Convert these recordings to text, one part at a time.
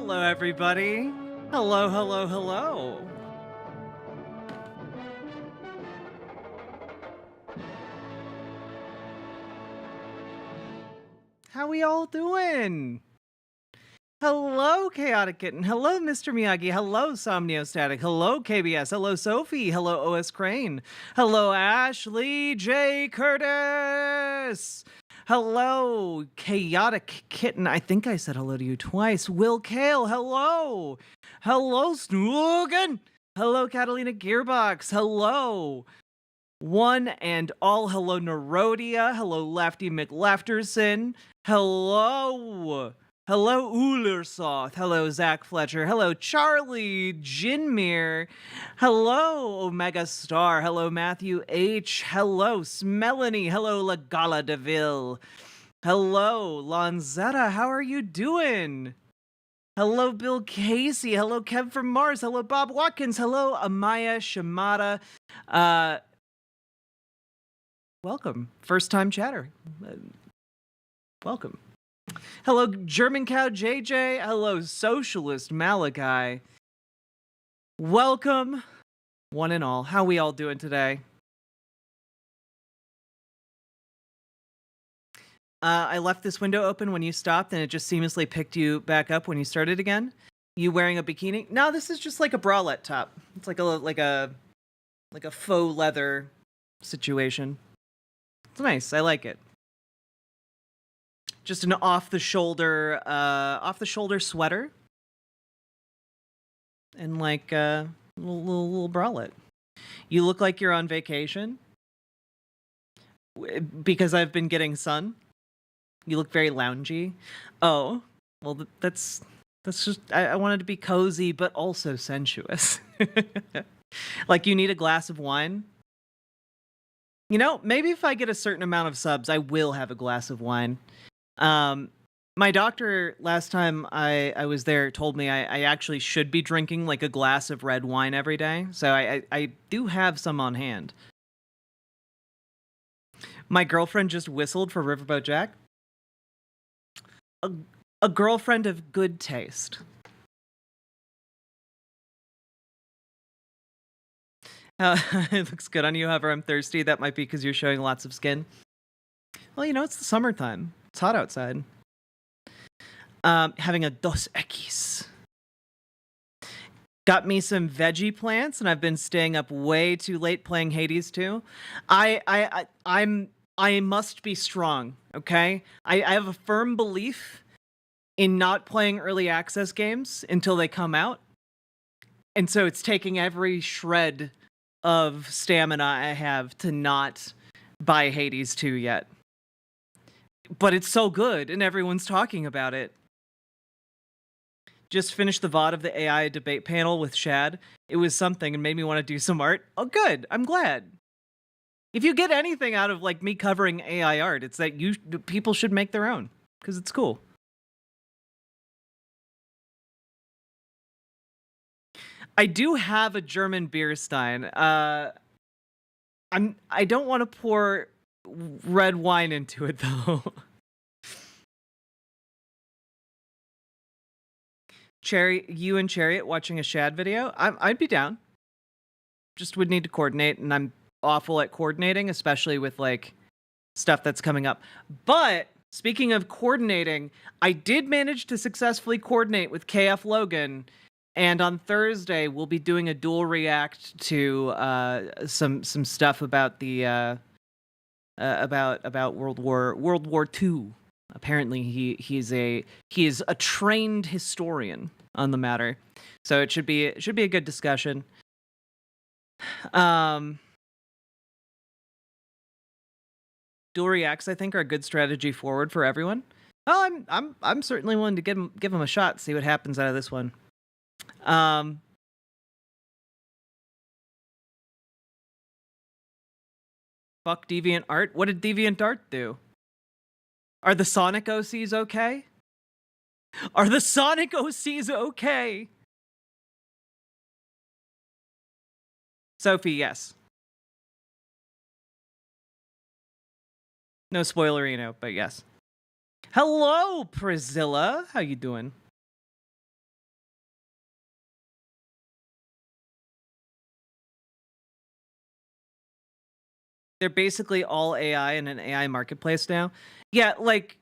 Hello, everybody. Hello, hello, hello. How we all doing? Hello, Chaotic Kitten. Hello, Mr. Miyagi. Hello, Somniostatic. Hello, KBS. Hello, Sophie. Hello, OS Crane. Hello, Ashley J. Curtis. Hello, Chaotic Kitten. I think I said hello to you twice. Will Kale. Hello. Hello, Snoogan. Hello, Catalina Gearbox. Hello. One and all. Hello, Nerodia. Hello, Lefty McLefterson. Hello. Hello, Ulersoth. Hello, Zach Fletcher. Hello, Charlie Jinmir. Hello, Omega Star. Hello, Matthew H. Hello, Smelanie. Hello, Lagala DeVille. Hello, Lanzetta. How are you doing? Hello, Bill Casey. Hello, Kev from Mars. Hello, Bob Watkins. Hello, Amaya Shimada. Welcome. First time chatter. Welcome. Hello, German Cow JJ. Hello, Socialist Malachi. Welcome, one and all. How we all doing today? I left this window open when you stopped, and it just seamlessly picked you back up when you started again. You wearing a bikini? No, this is just like a bralette top. It's like a faux leather situation. It's nice. I like it. Just an off the shoulder sweater, and like a little bralette. You look like you're on vacation because I've been getting sun. You look very loungy. Oh, well, that's just I wanted to be cozy but also sensuous. Like you need a glass of wine. You know, maybe if I get a certain amount of subs, I will have a glass of wine. My doctor last time I was there told me I actually should be drinking like a glass of red wine every day. So I do have some on hand. My girlfriend just whistled for Riverboat Jack. A girlfriend of good taste. It looks good on you. However, I'm thirsty. That might be because you're showing lots of skin. Well, you know, it's the summertime. It's hot outside. Having a Dos Equis. Got me some veggie plants, and I've been staying up way too late playing Hades 2. I must be strong, okay? I have a firm belief in not playing early access games until they come out. And so it's taking every shred of stamina I have to not buy Hades 2 yet. But it's so good, and everyone's talking about it. Just finished the VOD of the AI debate panel with Shad. It was something and made me want to do some art. Oh, good. I'm glad. If you get anything out of like me covering AI art, it's that people should make their own because it's cool. I do have a German beer stein. I don't want to pour red wine into it though. You and Chariot watching a Shad video? I'd be down. Just would need to coordinate, and I'm awful at coordinating, especially with like stuff that's coming up. But speaking of coordinating, I did manage to successfully coordinate with KF Logan, and on Thursday we'll be doing a dual react to some stuff about the about World War II. Apparently he is a trained historian on the matter, so it should be a good discussion. Dual reacts, I think, are a good strategy forward for everyone. Well, I'm certainly willing to give him a shot, see what happens out of this one. Fuck Deviant Art. What did Deviant Art do? Are the Sonic OCs okay? Are the Sonic OCs okay? Sophie, yes. No spoilerino, but yes. Hello, Priscilla. How you doing? They're basically all AI in an AI marketplace now. Yeah, like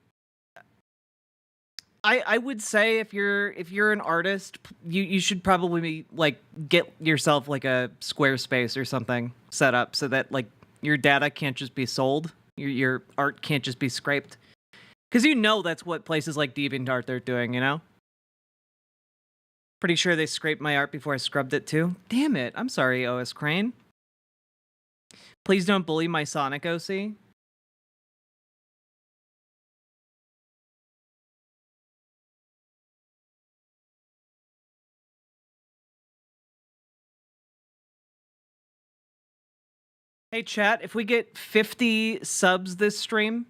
I would say if you're an artist, you should probably be, like, get yourself like a Squarespace or something set up so that like your data can't just be sold. Your art can't just be scraped. Because that's what places like DeviantArt they're doing, you know? Pretty sure they scraped my art before I scrubbed it too. Damn it. I'm sorry, OS Crane. Please don't bully my Sonic OC. Hey chat, if we get 50 subs this stream,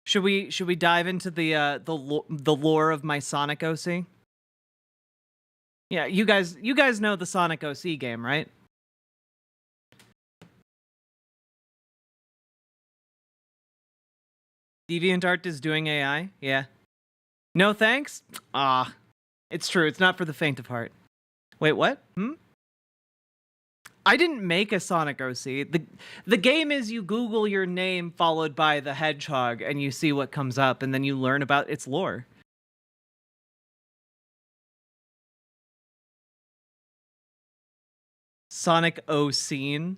should we dive into the lore of my Sonic OC? Yeah, you guys know the Sonic OC game, right? DeviantArt is doing AI? Yeah. No thanks? Ah. It's true, it's not for the faint of heart. Wait, what? I didn't make a Sonic OC. The game is you Google your name followed by the hedgehog and you see what comes up and then you learn about its lore. Sonic OC.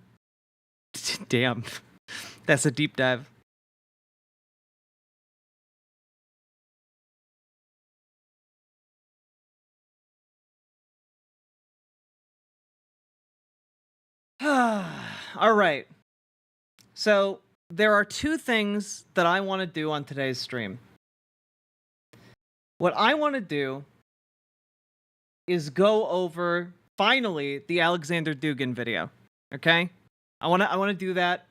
Damn. That's a deep dive. All right. So there are two things that I want to do on today's stream. What I want to do is go over finally the Alexander Dugin video. Okay? I want to do that.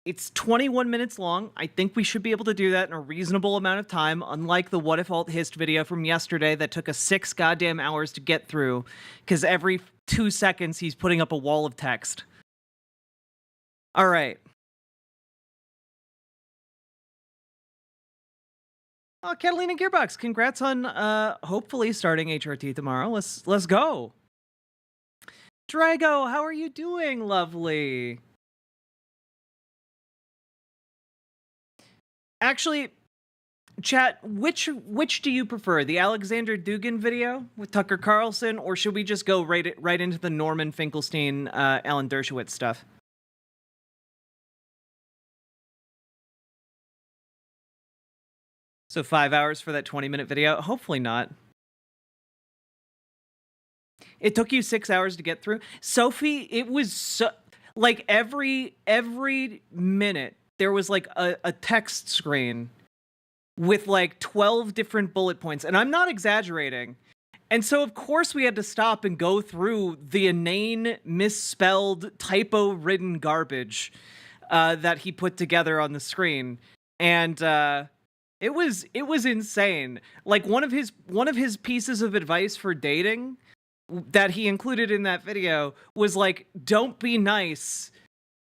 It's 21 minutes long. I think we should be able to do that in a reasonable amount of time, unlike the What If Alt Hist video from yesterday that took us 6 goddamn hours to get through, because every 2 seconds he's putting up a wall of text. All right. Oh, Catalina Gearbox, congrats on hopefully starting HRT tomorrow. Let's go. Drago, how are you doing, lovely? Actually, chat, which do you prefer? The Alexander Dugin video with Tucker Carlson, or should we just go right into the Norman Finkelstein, Alan Dershowitz stuff? So 5 hours for that 20-minute video? Hopefully not. It took you 6 hours to get through? Sophie, it was so... Like, every minute, there was, like, a text screen with, like, 12 different bullet points. And I'm not exaggerating. And so, of course, we had to stop and go through the inane, misspelled, typo-ridden garbage that he put together on the screen. And, it was insane. Like, one of his pieces of advice for dating that he included in that video was like, don't be nice.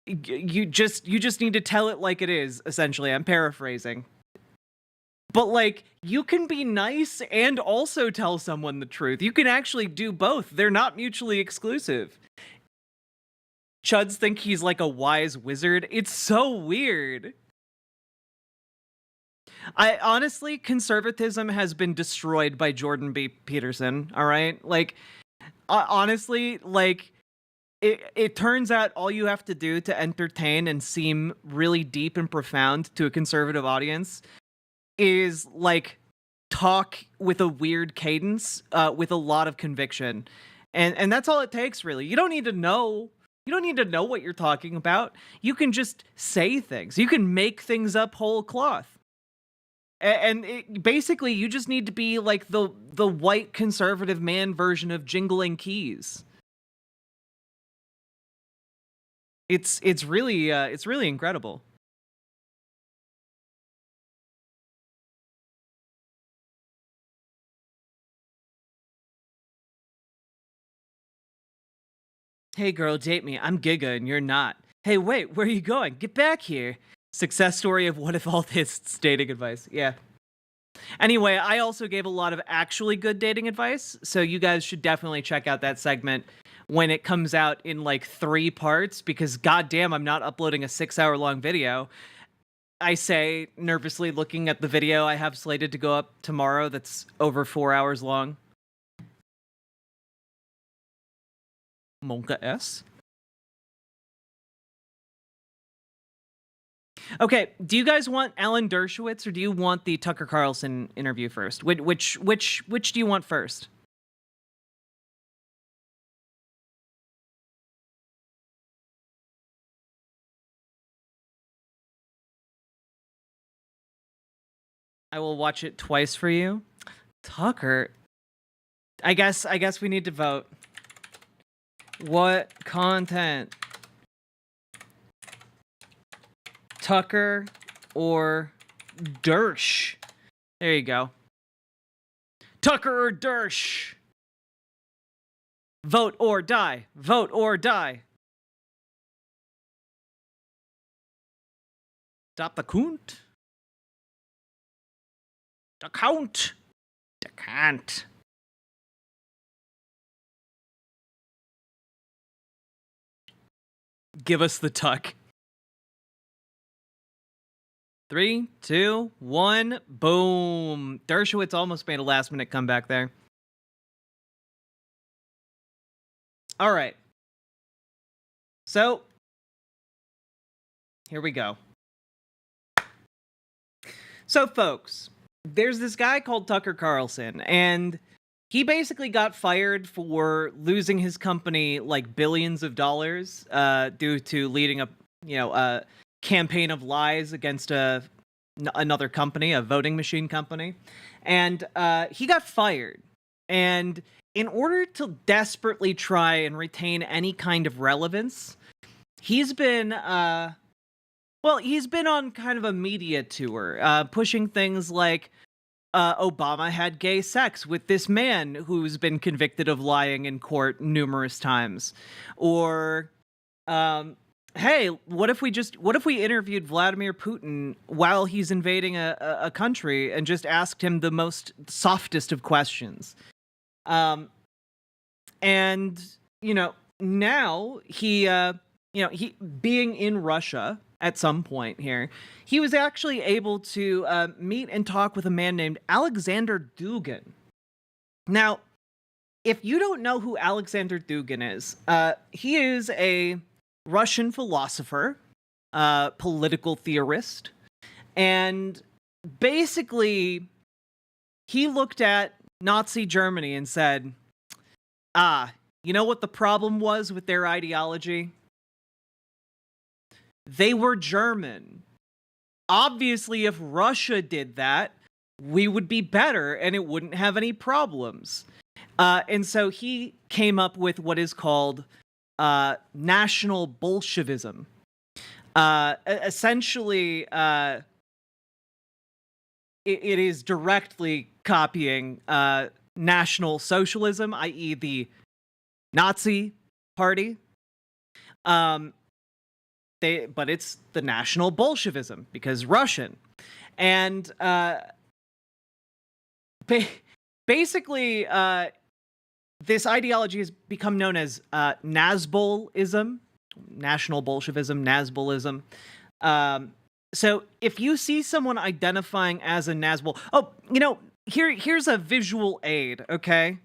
You just need to tell it like it is, essentially. I'm paraphrasing. But like, you can be nice and also tell someone the truth. You can actually do both. They're not mutually exclusive. Chuds think he's like a wise wizard. It's so weird. I honestly, conservatism has been destroyed by Jordan B. Peterson, all right? Like, honestly, like, it turns out all you have to do to entertain and seem really deep and profound to a conservative audience is, like, talk with a weird cadence, with a lot of conviction. And that's all it takes, really. You don't need to know. You don't need to know what you're talking about. You can just say things. You can make things up whole cloth. And basically, you just need to be like the white conservative man version of jingling keys. It's really incredible. Hey girl, date me. I'm Giga and you're not. Hey, wait, where are you going? Get back here. Success story of What If All This dating advice. Yeah. Anyway, I also gave a lot of actually good dating advice, so you guys should definitely check out that segment when it comes out in like 3 parts, because goddamn, I'm not uploading a 6-hour long video. I say, nervously looking at the video I have slated to go up tomorrow that's over 4 hours long. Monka S. Okay, do you guys want Alan Dershowitz or do you want the Tucker Carlson interview first? Which do you want first? I will watch it twice for you. Tucker. I guess we need to vote. What content? Tucker or Dersh? There you go. Tucker or Dersh? Vote or die. Vote or die. Stop the count. The count. The can't. Give us the tuck. 3, 2, 1, boom. Dershowitz almost made a last-minute comeback there. All right. So, here we go. So, folks, there's this guy called Tucker Carlson, and he basically got fired for losing his company like billions of dollars due to leading a campaign of lies against another company, a voting machine company. And he got fired. And in order to desperately try and retain any kind of relevance, he's been on kind of a media tour, pushing things like Obama had gay sex with this man who's been convicted of lying in court numerous times. Or, hey, what if we interviewed Vladimir Putin while he's invading a country and just asked him the most softest of questions? And, now he being in Russia at some point here, he was actually able to meet and talk with a man named Alexander Dugin. Now, if you don't know who Alexander Dugin is, he is a Russian philosopher, political theorist, and basically he looked at Nazi Germany and said, you know what the problem was with their ideology? They were German. Obviously, if Russia did that, we would be better and it wouldn't have any problems. And so he came up with what is called National Bolshevism. Essentially, it is directly copying National Socialism, i.e. the Nazi Party. But it's the National Bolshevism because Russian. And basically, this ideology has become known as Nazbolism, National Bolshevism, Nazbolism. So if you see someone identifying as a Nazbol, here's a visual aid, okay?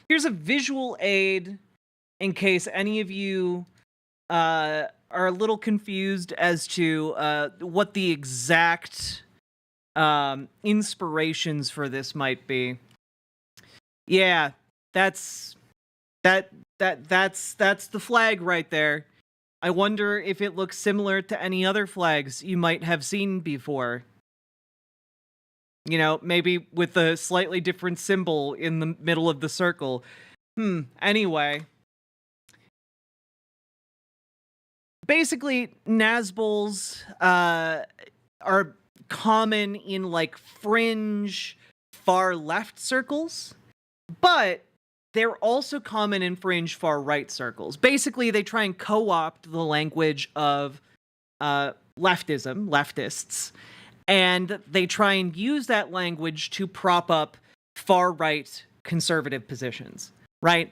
Here's a visual aid in case any of you are a little confused as to what the exact inspirations for this might be. Yeah, that's the flag right there. I wonder if it looks similar to any other flags you might have seen before. Maybe with a slightly different symbol in the middle of the circle. Anyway. Basically, Nazbols are common in like fringe far left circles, but they're also common in fringe far right circles. Basically, they try and co-opt the language of leftists, and they try and use that language to prop up far right conservative positions. Right.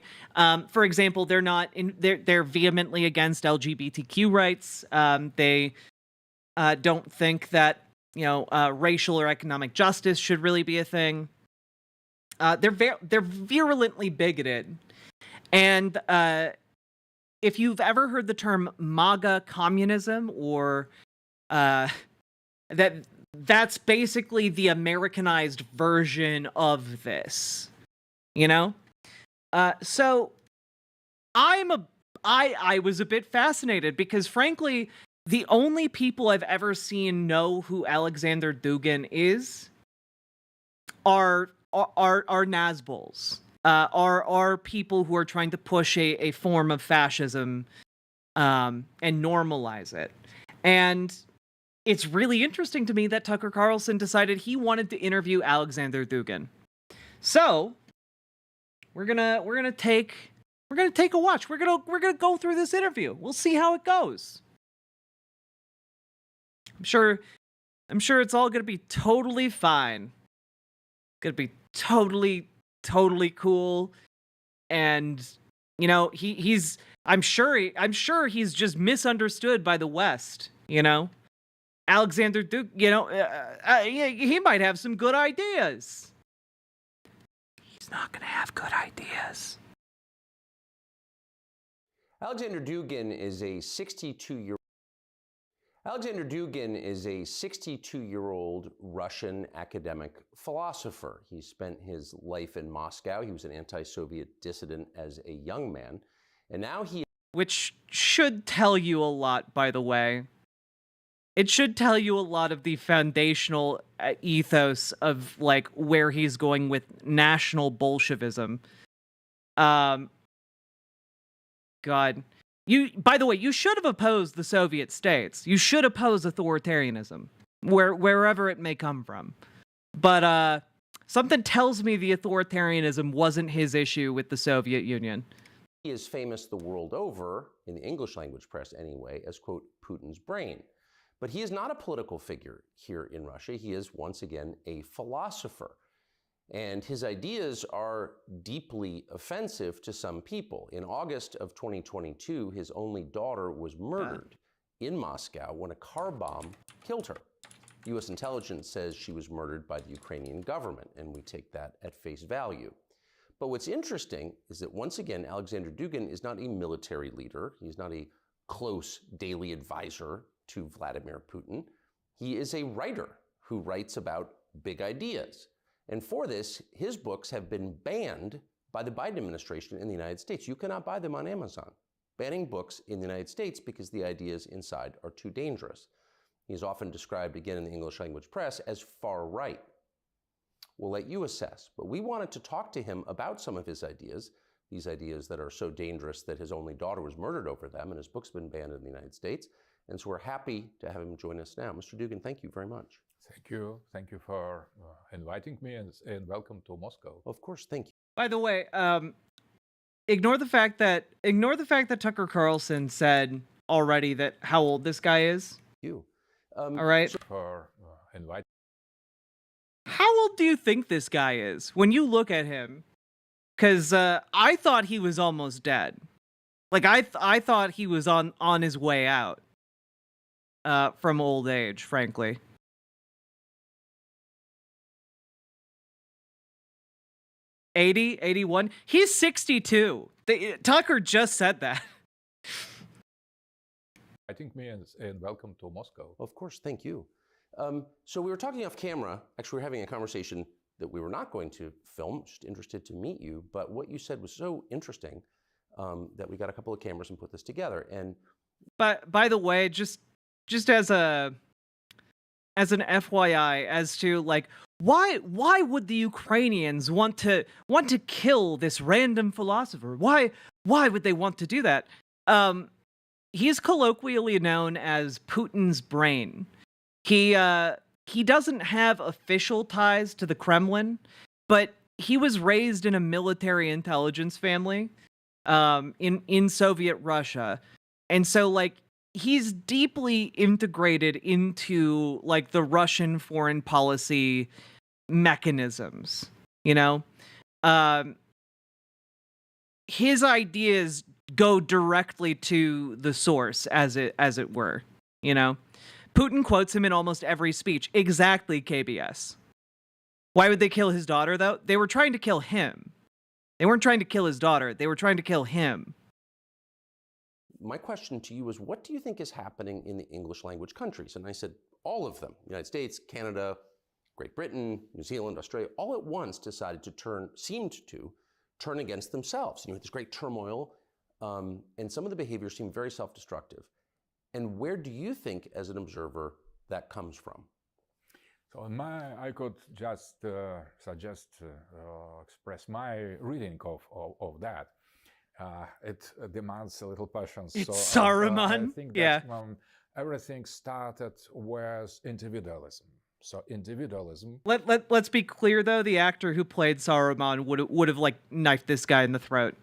For example, they're vehemently against LGBTQ rights. They don't think that racial or economic justice should really be a thing. They're virulently bigoted, and if you've ever heard the term MAGA communism, or that's basically the Americanized version of this, So I was a bit fascinated because, frankly, the only people I've ever seen know who Alexander Dugin is are Nazbols, are people who are trying to push a form of fascism and normalize it. And it's really interesting to me that Tucker Carlson decided he wanted to interview Alexander Dugin. So we're gonna take a watch. We're gonna go through this interview. We'll see how it goes. I'm sure it's all gonna be totally fine. Gonna be totally cool. And he's I'm sure he's just misunderstood by the West. Alexander Duke, he might have some good ideas. He's not gonna have good ideas. Alexander Dugin is a 62-year-old Russian academic philosopher. He spent his life in Moscow. He was an anti-Soviet dissident as a young man. And now which should tell you a lot, by the way. It should tell you a lot of the foundational ethos of where he's going with National Bolshevism. God. By the way, you should have opposed the Soviet states. You should oppose authoritarianism, wherever it may come from. But something tells me the authoritarianism wasn't his issue with the Soviet Union. He is famous the world over, in the English language press anyway, as, quote, Putin's brain. But he is not a political figure here in Russia. He is, once again, a philosopher. And his ideas are deeply offensive to some people. In August of 2022, his only daughter was murdered in Moscow when a car bomb killed her. U.S. intelligence says she was murdered by the Ukrainian government, and we take that at face value. But what's interesting is that, once again, Alexander Dugin is not a military leader. He's not a close daily advisor to Vladimir Putin. He is a writer who writes about big ideas. And for this, his books have been banned by the Biden administration in the United States. You cannot buy them on Amazon, banning books in the United States because the ideas inside are too dangerous. He's often described, again in the English language press, as far right. We'll let you assess, but we wanted to talk to him about some of his ideas, these ideas that are so dangerous that his only daughter was murdered over them, and his book's been banned in the United States. And so we're happy to have him join us now. Mr. Dugin, thank you very much. Thank you. Thank you for inviting me, and welcome to Moscow. Of course, thank you. By the way, ignore the fact that Tucker Carlson said already that how old this guy is. All right. For inviting. How old do you think this guy is when you look at him? Because I thought he was almost dead. I thought he was on his way out from old age, frankly. '80, '81. He's 62. Tucker just said that. Inviting me, and welcome to Moscow. Of course, thank you. So we were talking off camera. Actually, we were having a conversation that we were not going to film. Just interested to meet you. But what you said was so interesting that we got a couple of cameras and put this together. And by the way, just as an FYI, as to why would the Ukrainians want to kill this random philosopher? Why would they want to do that? He's colloquially known as Putin's brain. He doesn't have official ties to the Kremlin, but he was raised in a military intelligence family in Soviet Russia. And so he's deeply integrated into the Russian foreign policy mechanisms, his ideas go directly to the source, as it were, Putin quotes him in almost every speech. Exactly, KBS. Why would they kill his daughter, though? They were trying to kill him. They weren't trying to kill his daughter. They were trying to kill him. My question to you is, what do you think is happening in the English language countries? And I said, all of them. United States, Canada, Great Britain, New Zealand, Australia, all at once decided to seemed to turn against themselves. You know, this great turmoil, and some of the behaviors seem very self-destructive. And where do you think, as an observer, that comes from? So I could just express my reading of that. It demands a little patience. It's so Saruman. I think that, yeah. Everything started with individualism. So individualism. Let's be clear, though. The actor who played Saruman would have like knifed this guy in the throat,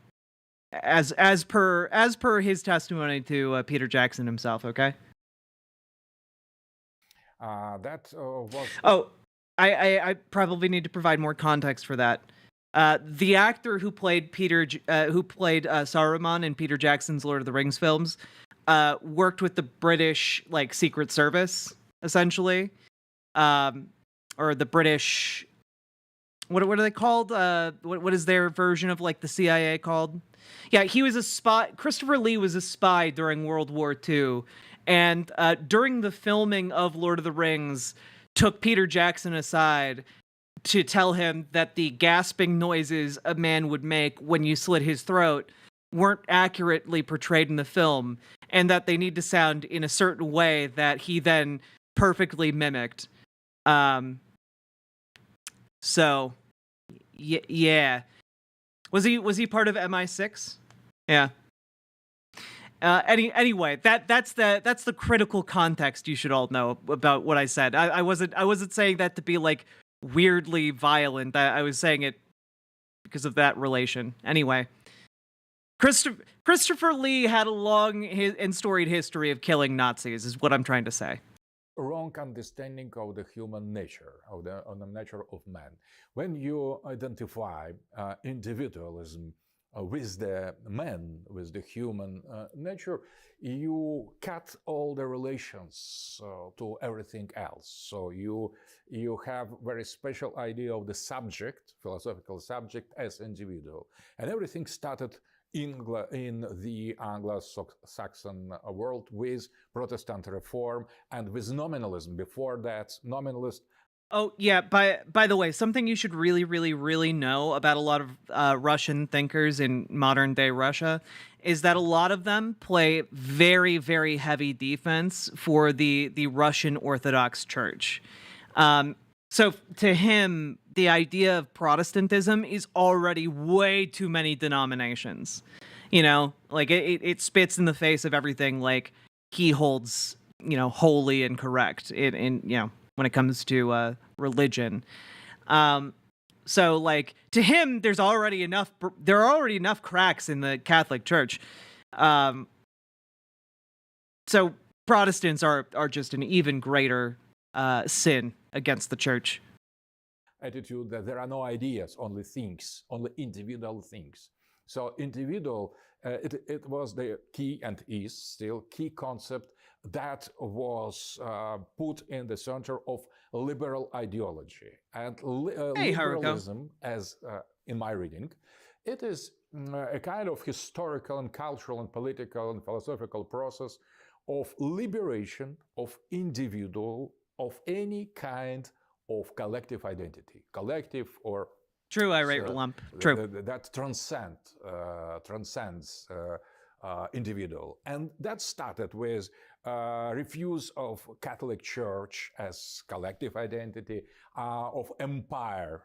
as per his testimony to Peter Jackson himself. Okay. That was. Oh, I probably need to provide more context for that. The actor who played Saruman in Peter Jackson's Lord of the Rings films worked with the British like Secret Service, essentially, or the British. What are they called? What is their version of like the CIA called? Yeah, he was a spy. Christopher Lee was a spy during World War II, and during the filming of Lord of the Rings, took Peter Jackson aside to tell him that the gasping noises a man would make when you slit his throat weren't accurately portrayed in the film, and that they need to sound in a certain way that he then perfectly mimicked. So, yeah. Was he part of MI6? Yeah. Anyway, that's the critical context you should all know about what I said. I wasn't saying that to be like weirdly violent. I was saying it because of that relation. Anyway, Christopher Lee had a long and storied history of killing Nazis, is what I'm trying to say. Wrong understanding of the human nature, of the nature of man. When you identify individualism with the man, with the human nature, you cut all the relations to everything else. So you have very special idea of the subject, philosophical subject, as individual. And everything started in the Anglo-Saxon world with Protestant reform and with nominalism. Before that, nominalist. Oh, yeah, by the way, something you should really, really, really know about a lot of Russian thinkers in modern-day Russia is that a lot of them play very, very heavy defense for the Russian Orthodox Church. So to him, the idea of Protestantism is already way too many denominations. You know, like it spits in the face of everything like he holds, you know, holy and correct in you know, when it comes to religion. So like to him, there are already enough cracks in the Catholic Church. So Protestants are just an even greater sin against the church. Attitude that there are no ideas, only things, only individual things. So individual, it was the key and is still key concept that was put in the center of liberal ideology. And liberalism, as in my reading, it is a kind of historical and cultural and political and philosophical process of liberation of individual of any kind of collective identity, collective or true. I rate lump. True. That transcends individual, and that started with refuse of Catholic Church as collective identity, of empire,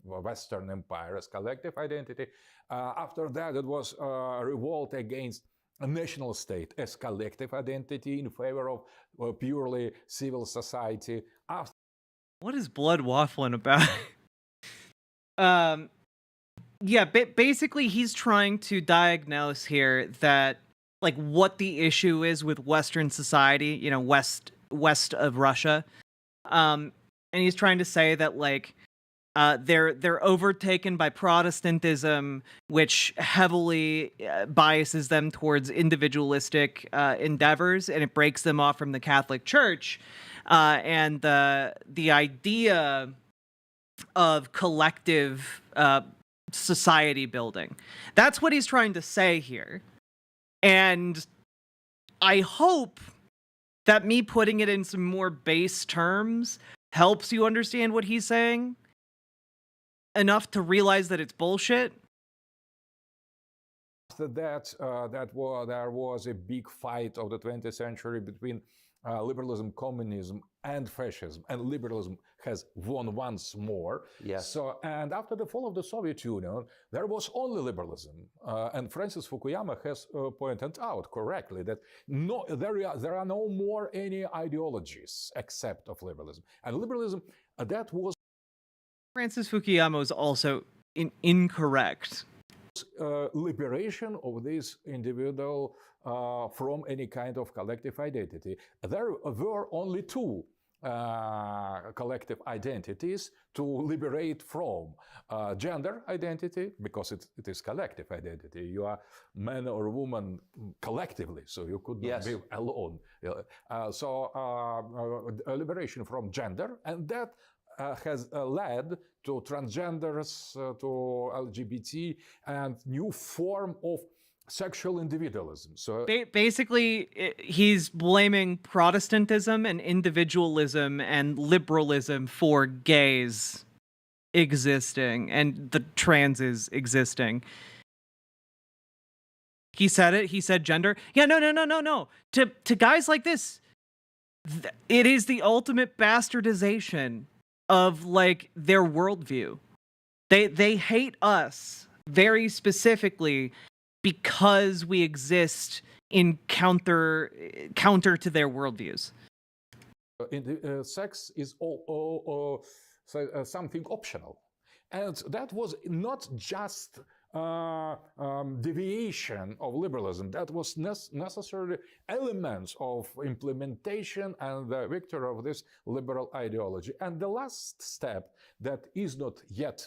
Western Empire as collective identity. After that, it was a revolt against a national state as collective identity in favor of purely civil society. What is Blood waffling about? Yeah, basically he's trying to diagnose here that like what the issue is with Western society, you know, west of Russia. And he's trying to say that like They're overtaken by Protestantism, which heavily biases them towards individualistic endeavors, and it breaks them off from the Catholic Church. And the idea of collective society building. That's what he's trying to say here. And I hope that me putting it in some more base terms helps you understand what he's saying enough to realize that it's bullshit. After that, there was a big fight of the 20th century between liberalism, communism, and fascism, and liberalism has won once more. Yes. So, and after the fall of the Soviet Union, there was only liberalism, and Francis Fukuyama has pointed out correctly that there are no more any ideologies except of liberalism, and liberalism that was. Francis Fukuyama was also incorrect. Liberation of this individual from any kind of collective identity. There were only two collective identities to liberate from. Gender identity, because it is collective identity. You are man or woman collectively, so you could not be alone. Liberation from gender, and that has led to transgenders, to LGBT, and new form of sexual individualism. So basically, he's blaming Protestantism and individualism and liberalism for gays existing and the transes existing. He said it. He said gender. Yeah, no. To guys like this, it is the ultimate bastardization of like their worldview. They hate us very specifically because we exist in counter to their worldviews. Sex is something optional, and that was not just deviation of liberalism. That was necessarily elements of implementation and the victory of this liberal ideology. And the last step that is not yet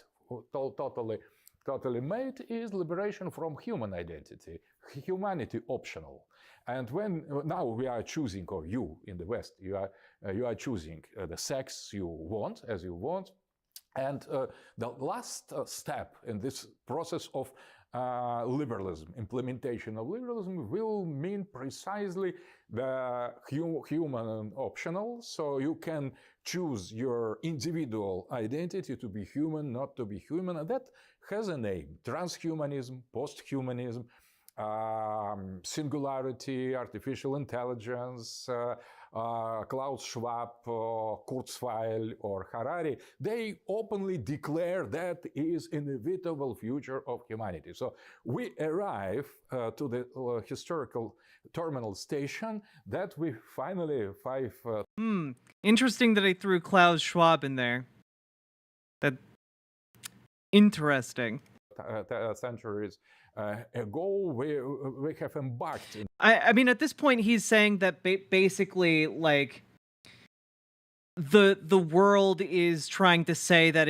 totally made is liberation from human identity, humanity optional. And when now we are choosing, or you in the West, you are choosing the sex you want as you want. And the last step in this process of liberalism, implementation of liberalism, will mean precisely the human optional. So you can choose your individual identity to be human, not to be human, and that has a name: transhumanism, posthumanism, singularity, artificial intelligence. Klaus Schwab, Kurzweil, or Harari, they openly declare that is inevitable future of humanity. So we arrive to the historical terminal station that we finally Interesting that I threw Klaus Schwab in there. That interesting. Centuries ago, we have embarked in. I mean, at this point, he's saying that basically, like, the world is trying to say that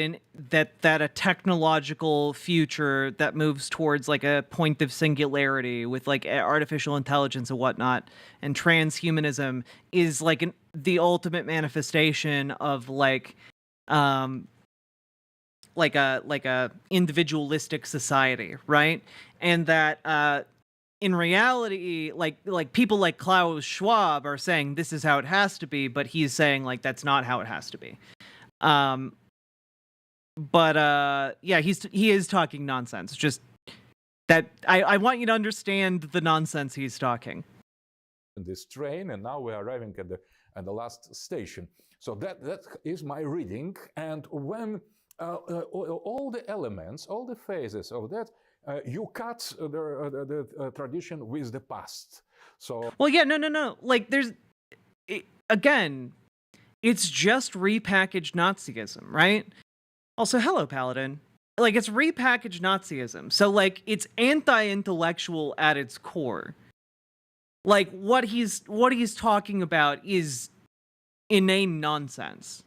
that a technological future that moves towards like a point of singularity with like artificial intelligence and whatnot, and transhumanism is like the ultimate manifestation of like a individualistic society, right? And that in reality, like people like Klaus Schwab are saying this is how it has to be, but he's saying like that's not how it has to be. Yeah, he is talking nonsense. Just that I want you to understand the nonsense he's talking. This train, and now we're arriving at the last station. So that is my reading, and when all the elements, all the phases of that, you cut the tradition with the past. So well, yeah, no. Like again, it's just repackaged Nazism, right? Also, hello, Paladin. Like it's repackaged Nazism, so like it's anti-intellectual at its core. Like what he's talking about is inane nonsense.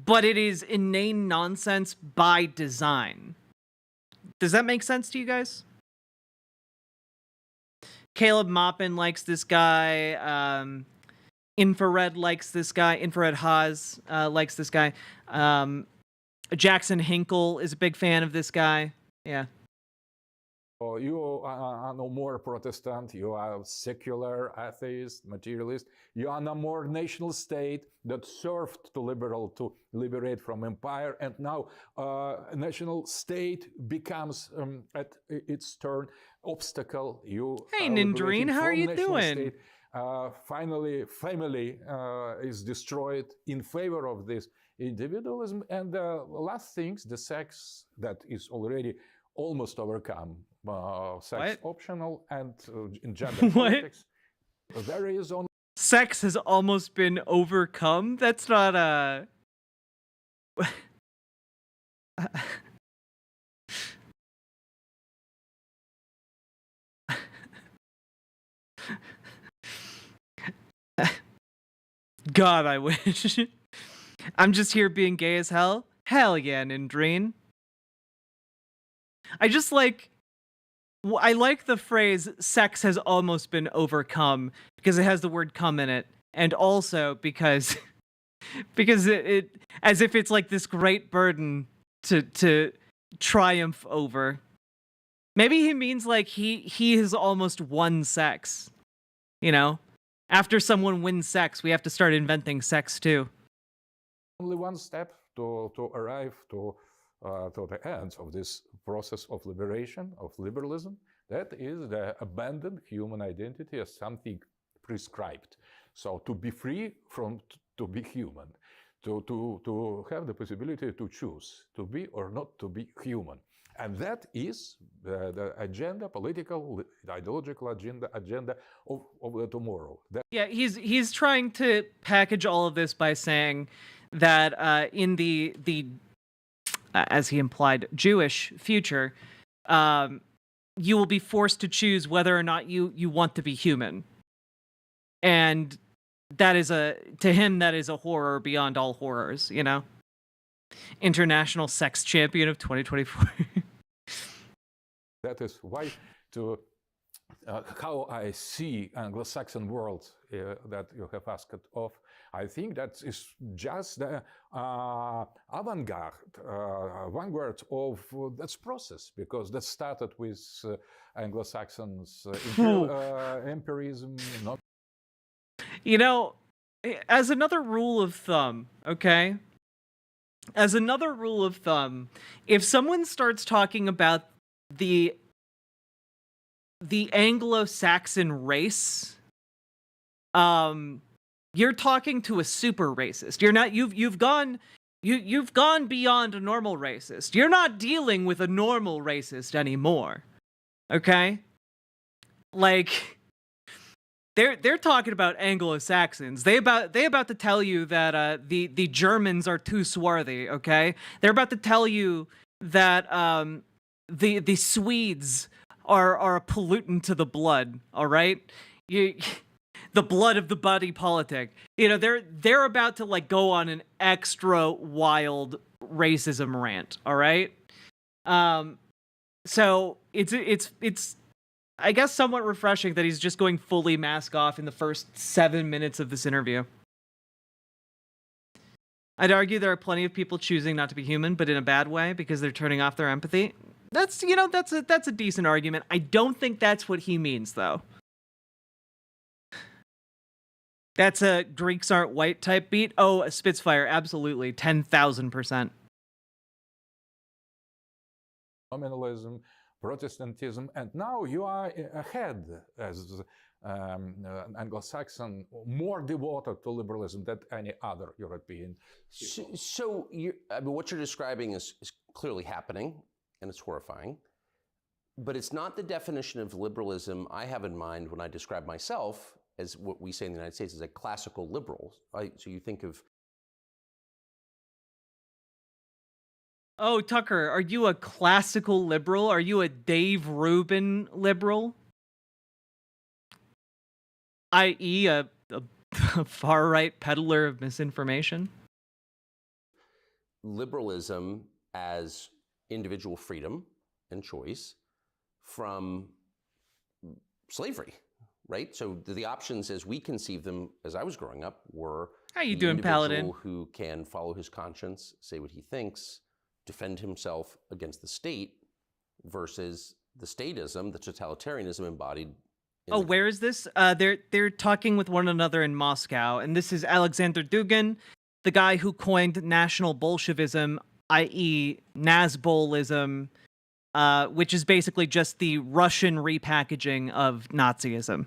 but it is inane nonsense by design. Does that make sense to you guys? Caleb Maupin likes this guy. Infrared likes this guy. Infrared Haas likes this guy. Jackson Hinkle is a big fan of this guy. Yeah. So you are no more Protestant, you are secular, atheist, materialist. You are no more nation state that served to liberate from empire, and now national state becomes at its turn obstacle. You Hey, Nindreen, how are you doing? Finally, family is destroyed in favor of this individualism, and the last things, the sex that is already almost overcome. Sex optional, and in gender politics, there is only sex has almost been overcome. That's not a. God, I wish. I'm just here being gay as hell. Hell yeah, Nindreen. I like the phrase sex has almost been overcome because it has the word come in it, and also because it as if it's like this great burden to triumph over. Maybe he means like he has almost won sex. You know? After someone wins sex, we have to start inventing sex too. Only one step to arrive to the end of this process of liberation, of liberalism. That is the abandoned human identity as something prescribed. So to be free from to be human, to have the possibility to choose to be or not to be human. And that is the agenda, political, ideological agenda of the tomorrow. Yeah, he's trying to package all of this by saying that in the as he implied, Jewish future, you will be forced to choose whether or not you want to be human. And that is to him, that is a horror beyond all horrors, you know? International sex champion of 2024. That is why how I see Anglo-Saxon world that you have asked of. I think that is just the vanguard of that process, because that started with Anglo-Saxons empirism. You know, as another rule of thumb, okay? As another rule of thumb, if someone starts talking about the Anglo-Saxon race, you're talking to a super racist. You're not. You've gone beyond a normal racist. You're not dealing with a normal racist anymore. Okay? Like, they're talking about Anglo-Saxons. They about to tell you that the Germans are too swarthy. Okay? They're about to tell you that the Swedes are a pollutant to the blood. All right? The blood of the body politic. You know, they're about to like go on an extra wild racism rant, all right? So it's I guess somewhat refreshing that he's just going fully mask off in the first 7 minutes of this interview. I'd argue there are plenty of people choosing not to be human, but in a bad way because they're turning off their empathy. That's a decent argument. I don't think that's what he means though. That's a Greeks aren't white type beat. Oh, a Spitfire, absolutely, 10,000%. Nominalism, Protestantism, and now you are ahead as Anglo-Saxon, more devoted to liberalism than any other European. So what you're describing is clearly happening, and it's horrifying. But it's not the definition of liberalism I have in mind when I describe myself as what we say in the United States is a classical liberal. Right? So you think of... Oh, Tucker, are you a classical liberal? Are you a Dave Rubin liberal? I.e. a far-right peddler of misinformation? liberalism as individual freedom and choice from slavery, right? So the options as we conceived them as I was growing up were How you the doing, individual Paladin? who can follow his conscience, say what he thinks, defend himself against the state, versus the statism, the totalitarianism embodied. Oh, where is this? They're talking with one another in Moscow, and this is Alexander Dugin, the guy who coined National Bolshevism, i.e., Nazbolism, which is basically just the Russian repackaging of Nazism.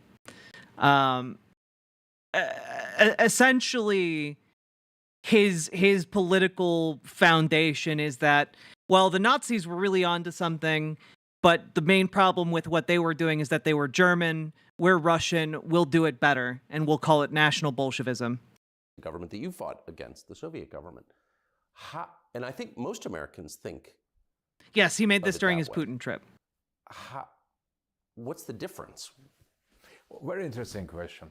Essentially, his political foundation is that, well, the Nazis were really onto something, but the main problem with what they were doing is that they were German, we're Russian, we'll do it better, and we'll call it National Bolshevism. The government that you fought against, the Soviet government. And I think most Americans think. Yes, he made this during his Putin trip. What's the difference? Very interesting question.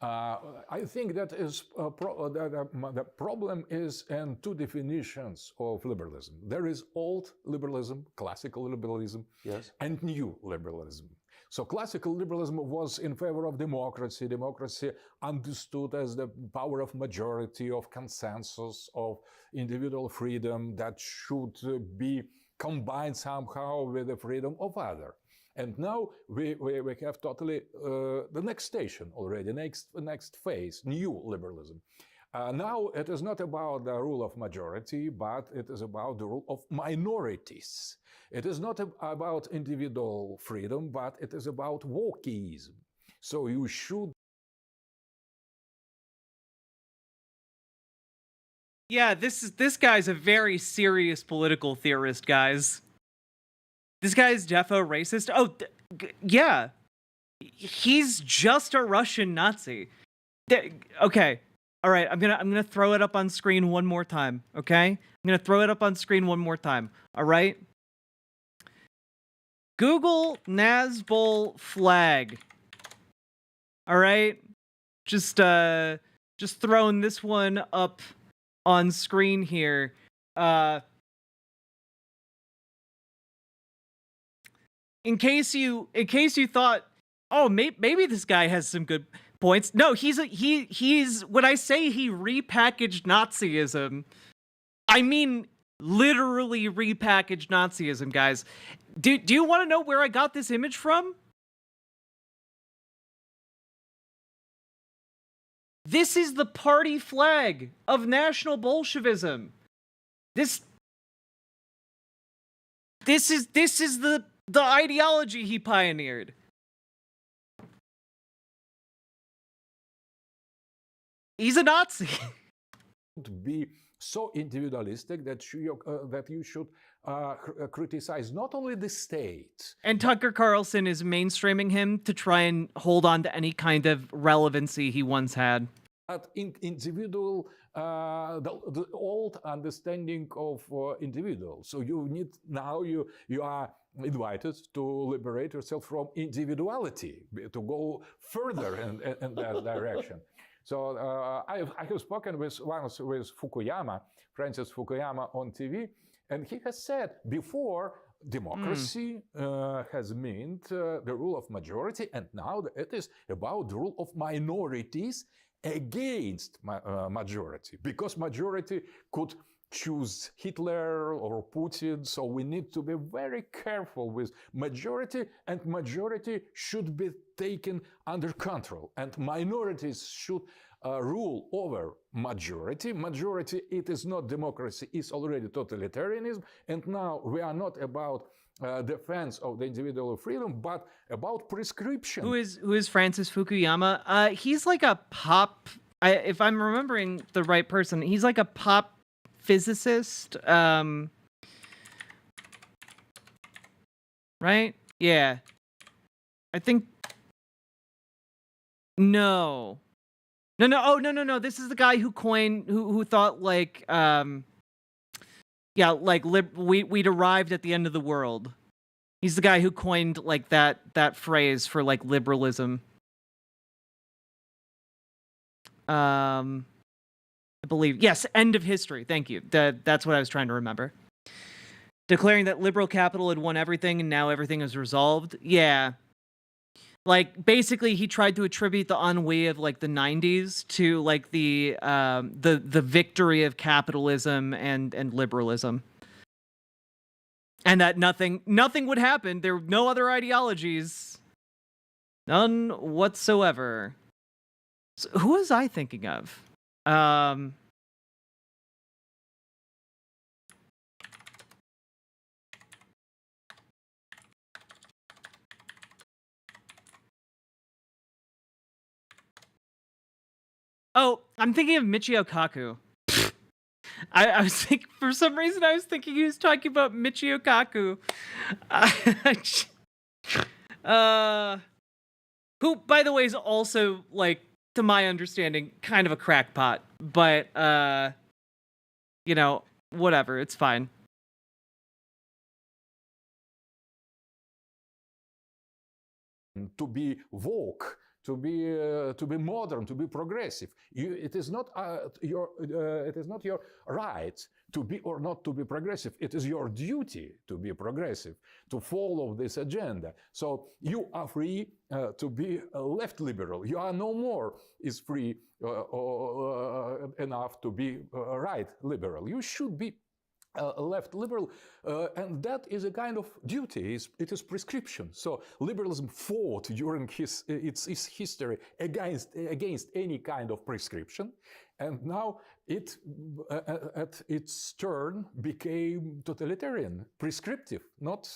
I think that is the problem is in two definitions of liberalism. There is old liberalism, classical liberalism, yes, and new liberalism. So classical liberalism was in favor of democracy. Democracy understood as the power of majority, of consensus, of individual freedom that should be combined somehow with the freedom of other. And now we have totally the next station already, next phase, new liberalism. Now it is not about the rule of majority, but it is about the rule of minorities. It is not about individual freedom, but it is about wokeism. So you should. Yeah, this guy's a very serious political theorist, guys. This guy's defo racist. Oh, yeah. He's just a Russian Nazi. Okay. All right, I'm gonna throw it up on screen one more time, okay? I'm gonna throw it up on screen one more time, all right? Google Nazbol flag. All right? Just throwing this one up on screen here. In case you thought, oh, maybe this guy has some good points. No, he's when I say he repackaged Nazism, I mean literally repackaged Nazism, guys. Do you want to know where I got this image from? This is the party flag of National Bolshevism. This is the ideology he pioneered. He's a Nazi. To be so individualistic that you should criticize not only the state. And Tucker Carlson is mainstreaming him to try and hold on to any kind of relevancy he once had. But individual, the old understanding of individual. So you need now you are invited to liberate yourself from individuality, to go further in that direction. So I have spoken once with Fukuyama, Francis Fukuyama, on TV, and he has said before democracy has meant the rule of majority, and now it is about the rule of minorities against majority, because majority could choose Hitler or Putin. So we need to be very careful with majority, and majority should be taken under control, and minorities should rule over majority. Majority, it is not democracy, it's already totalitarianism. And now we are not about defense of the individual freedom, but about prescription. Who is Francis Fukuyama? He's like a pop. If I'm remembering the right person, he's like a pop physicist. Right? Yeah. I think. No. No. This is the guy who who thought like, yeah, like we'd arrived at the end of the world. He's the guy who coined like that phrase for like liberalism. I believe. Yes, end of history. Thank you. That's what I was trying to remember. Declaring that liberal capital had won everything and now everything is resolved. Yeah. Like, basically, he tried to attribute the ennui of, like, the 90s to, like, the victory of capitalism and liberalism. And that nothing would happen. There were no other ideologies. None whatsoever. So who was I thinking of? Oh, I'm thinking of Michio Kaku. I was thinking, for some reason, I was thinking he was talking about Michio Kaku. Who, by the way, is also, like, to my understanding, kind of a crackpot. But, you know, whatever, it's fine. To be woke, to be modern, to be progressive. It is not your right to be or not to be progressive. It is your duty to be progressive, to follow this agenda. So you are free to be a left liberal. You are no more is free enough to be right liberal. You should be left liberal, and that is a kind of duty. It is prescription. So liberalism fought during its history against any kind of prescription, and now it at its turn became totalitarian, prescriptive, not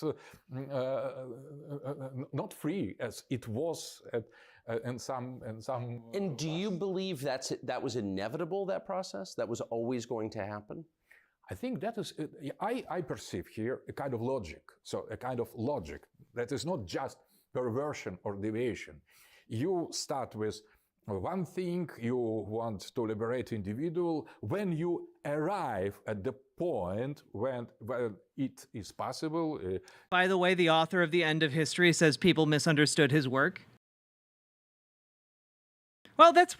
free as it was and some. And do you believe that was inevitable? That process that was always going to happen? I think that is, I perceive here a kind of logic. So a kind of logic that is not just perversion or deviation. You start with one thing, you want to liberate individual. When you arrive at the point when it is possible. By the way, the author of The End of History says people misunderstood his work. Well, that's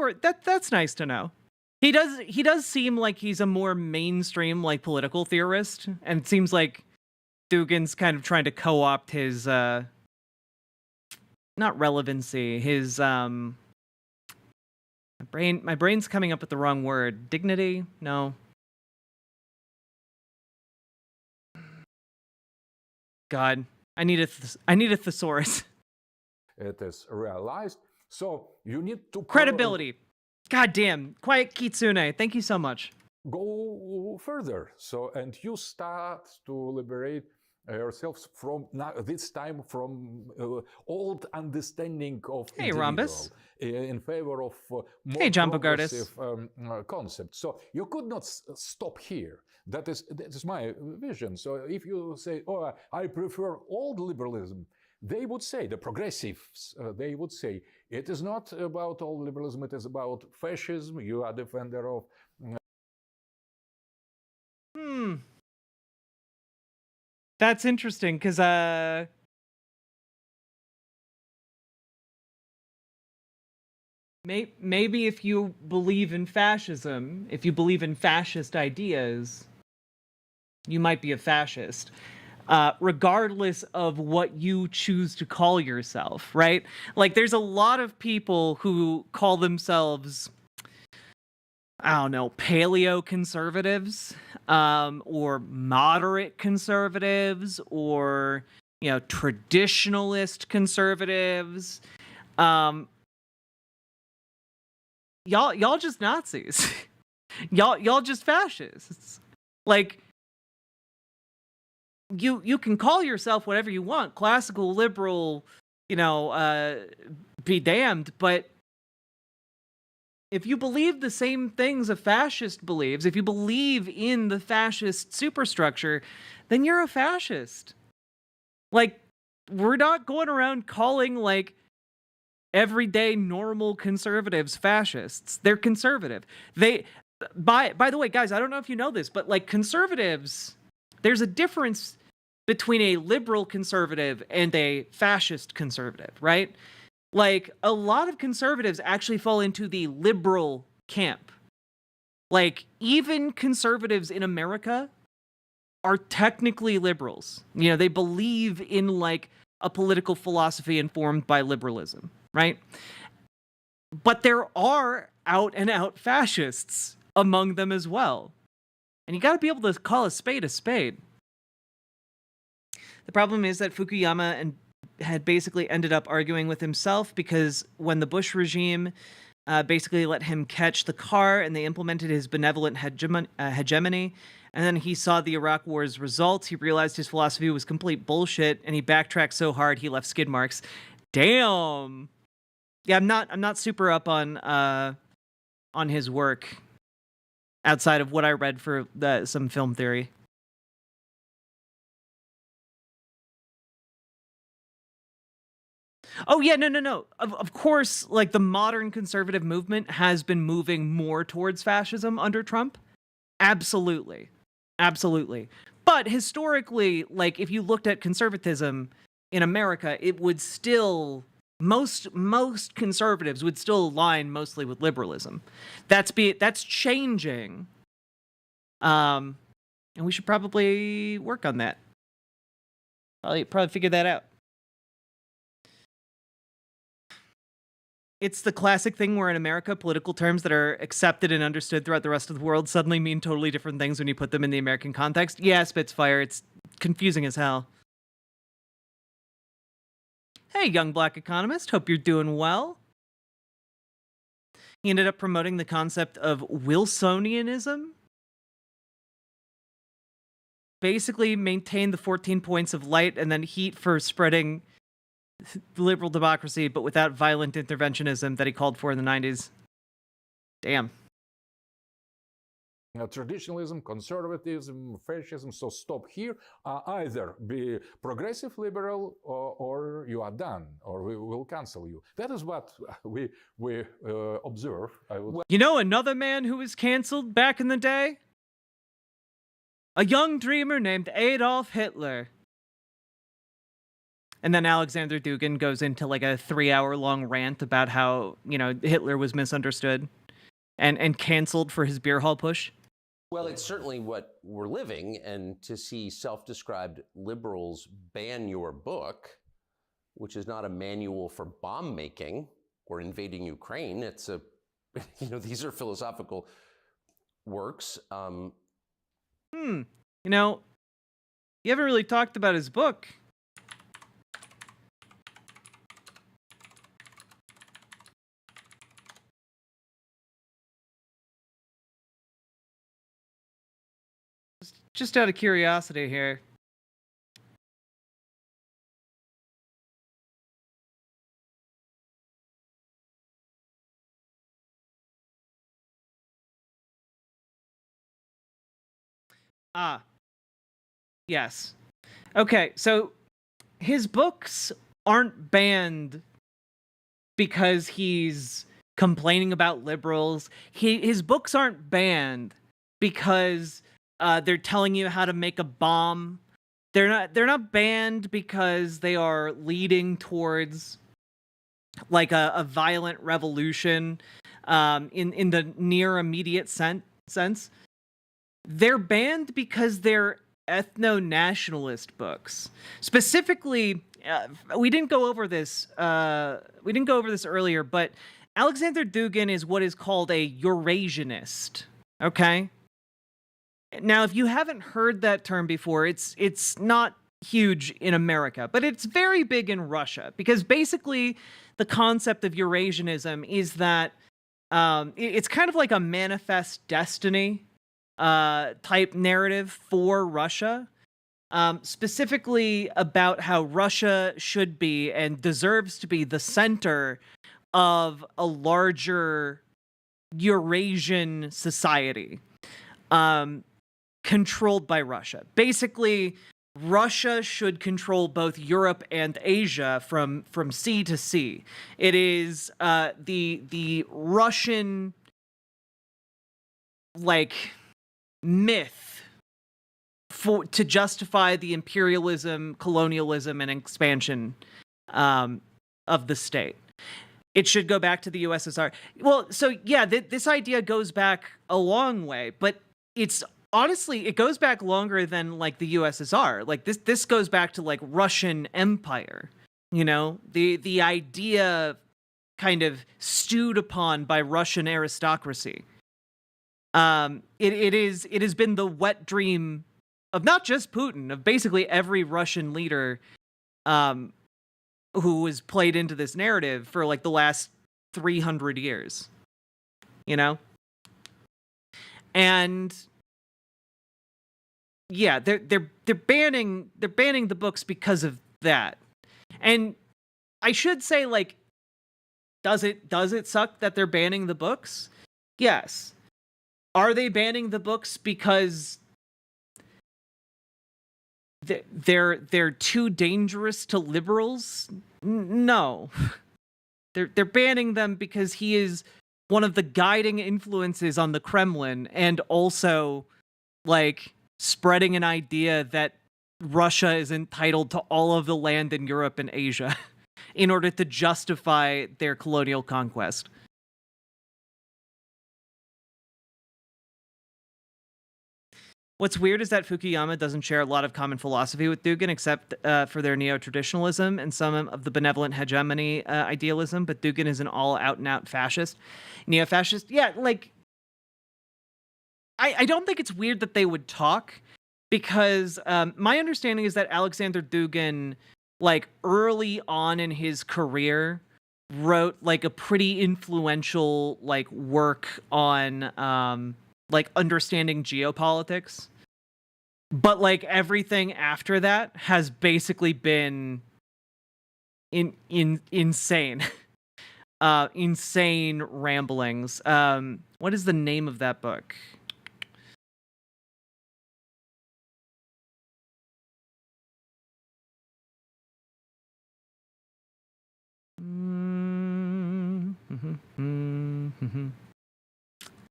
nice to know. He does seem like he's a more mainstream, like, political theorist, and it seems like Dugin's kind of trying to co-opt his not relevancy, his my brain's coming up with the wrong word. Dignity? No. God, I need a thesaurus. It is realized. So you need to credibility. God damn. Quiet Kitsune. Thank you so much. Go further. So, and you start to liberate yourselves from this time from old understanding of Rhombus in favor of more progressive concepts. So you could not stop here. That is my vision. So if you say, "Oh, I prefer old liberalism," they would say, the progressives, they would say, it is not about old liberalism, it is about fascism. You are a defender of... That's interesting, because, maybe if you believe in fascism, if you believe in fascist ideas, you might be a fascist. Regardless of what you choose to call yourself, right? Like, there's a lot of people who call themselves, I don't know, paleo-conservatives, or moderate conservatives, or, you know, traditionalist conservatives. Y'all just Nazis. y'all just fascists. Like, you can call yourself whatever you want, classical, liberal, you know, be damned, but if you believe the same things a fascist believes, if you believe in the fascist superstructure, then you're a fascist. Like, we're not going around calling, like, everyday normal conservatives fascists. They're conservative. By the way, guys, I don't know if you know this, but, like, conservatives, there's a difference between a liberal conservative and a fascist conservative, right? Like, a lot of conservatives actually fall into the liberal camp. Like, even conservatives in America are technically liberals. You know, they believe in like a political philosophy informed by liberalism, right? But there are out and out fascists among them as well. And you got to be able to call a spade a spade. The problem is that Fukuyama had basically ended up arguing with himself, because when the Bush regime basically let him catch the car and they implemented his benevolent hegemony, and then he saw the Iraq War's results, he realized his philosophy was complete bullshit, and he backtracked so hard he left skid marks. Damn. Yeah, I'm not super up on his work outside of what I read for some film theory. Oh yeah, no. Of course, like the modern conservative movement has been moving more towards fascism under Trump. Absolutely. But historically, like if you looked at conservatism in America, it would still most conservatives would still align mostly with liberalism. That's changing. And we should probably work on that. Probably figure that out. It's the classic thing where in America, political terms that are accepted and understood throughout the rest of the world suddenly mean totally different things when you put them in the American context. Yeah, Spitfire, it's confusing as hell. Hey, young black economist, hope you're doing well. He ended up promoting the concept of Wilsonianism. Basically maintain the 14 points of light and then heat for spreading liberal democracy, but without violent interventionism that he called for in the 90s. Damn. Traditionalism, conservatism, fascism, so stop here. Either be progressive liberal or you are done, or we will cancel you. That is what we observe. You know another man who was canceled back in the day? A young dreamer named Adolf Hitler. And then Alexander Dugin goes into like a 3-hour-long rant about how, you know, Hitler was misunderstood and canceled for his beer hall push. Well, it's certainly what we're living, and to see self-described liberals ban your book, which is not a manual for bomb making or invading Ukraine, it's a, you know, these are philosophical works. You know, you haven't really talked about his book. Just out of curiosity here. Yes. Okay, so his books aren't banned because he's complaining about liberals. His books aren't banned because they're telling you how to make a bomb. They're not banned because they are leading towards like a violent revolution in the near immediate sense. They're banned because they're ethno-nationalist books. Specifically, we didn't go over this earlier, but Alexander Dugin is what is called a Eurasianist. Okay? Now, if you haven't heard that term before, it's not huge in America, but it's very big in Russia, because basically the concept of Eurasianism is that it's kind of like a manifest destiny type narrative for Russia, specifically about how Russia should be and deserves to be the center of a larger Eurasian society, controlled by Russia. Basically, Russia should control both Europe and Asia from sea to sea. It is the Russian like myth to justify the imperialism, colonialism, and expansion of the state. It should go back to the USSR. Well, so yeah, this idea goes back a long way, but it's honestly, it goes back longer than like the USSR. Like this goes back to like Russian Empire. You know, the idea kind of stewed upon by Russian aristocracy. It has been the wet dream of not just Putin, of basically every Russian leader who was played into this narrative for like the last 300 years. You know? And yeah, they're banning the books because of that. And I should say, like, does it suck that they're banning the books? Yes. Are they banning the books because they're too dangerous to liberals? No. They're banning them because he is one of the guiding influences on the Kremlin, and also like spreading an idea that Russia is entitled to all of the land in Europe and Asia in order to justify their colonial conquest. What's weird is that Fukuyama doesn't share a lot of common philosophy with Dugin, except for their neo-traditionalism and some of the benevolent hegemony idealism, but Dugin is an all-out-and-out fascist. Neo-fascist? Yeah, like, I don't think it's weird that they would talk, because my understanding is that Alexander Dugin, like, early on in his career, wrote, like, a pretty influential, like, work on, like, understanding geopolitics. But, like, everything after that has basically been insane. Insane ramblings. What is the name of that book? Am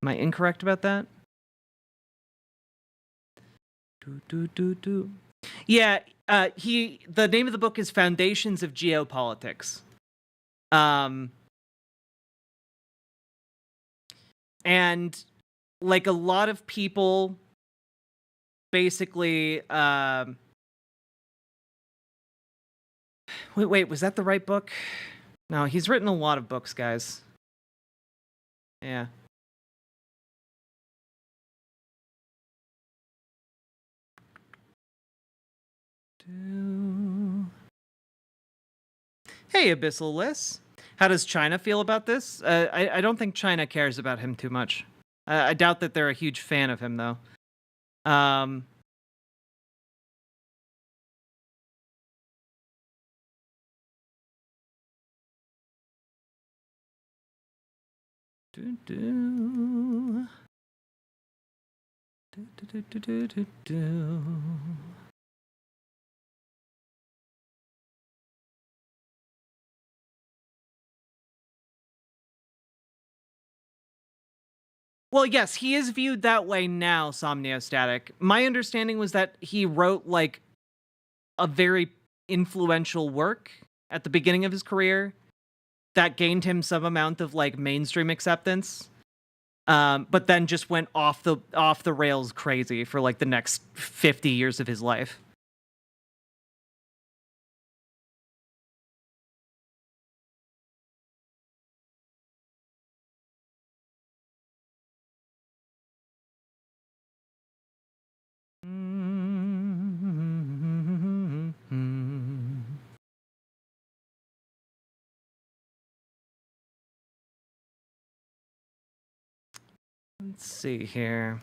I incorrect about that? Yeah, the name of the book is Foundations of Geopolitics. And like a lot of people basically wait, was that the right book? No, he's written a lot of books, guys. Yeah. Hey, Abyssal Liss. How does China feel about this? I don't think China cares about him too much. I doubt that they're a huge fan of him, though. Well, yes, he is viewed that way now, Somniostatic. My understanding was that he wrote, like, a very influential work at the beginning of his career that gained him some amount of, like, mainstream acceptance. But then just went off the rails crazy for, like, the next 50 years of his life. Let's see here.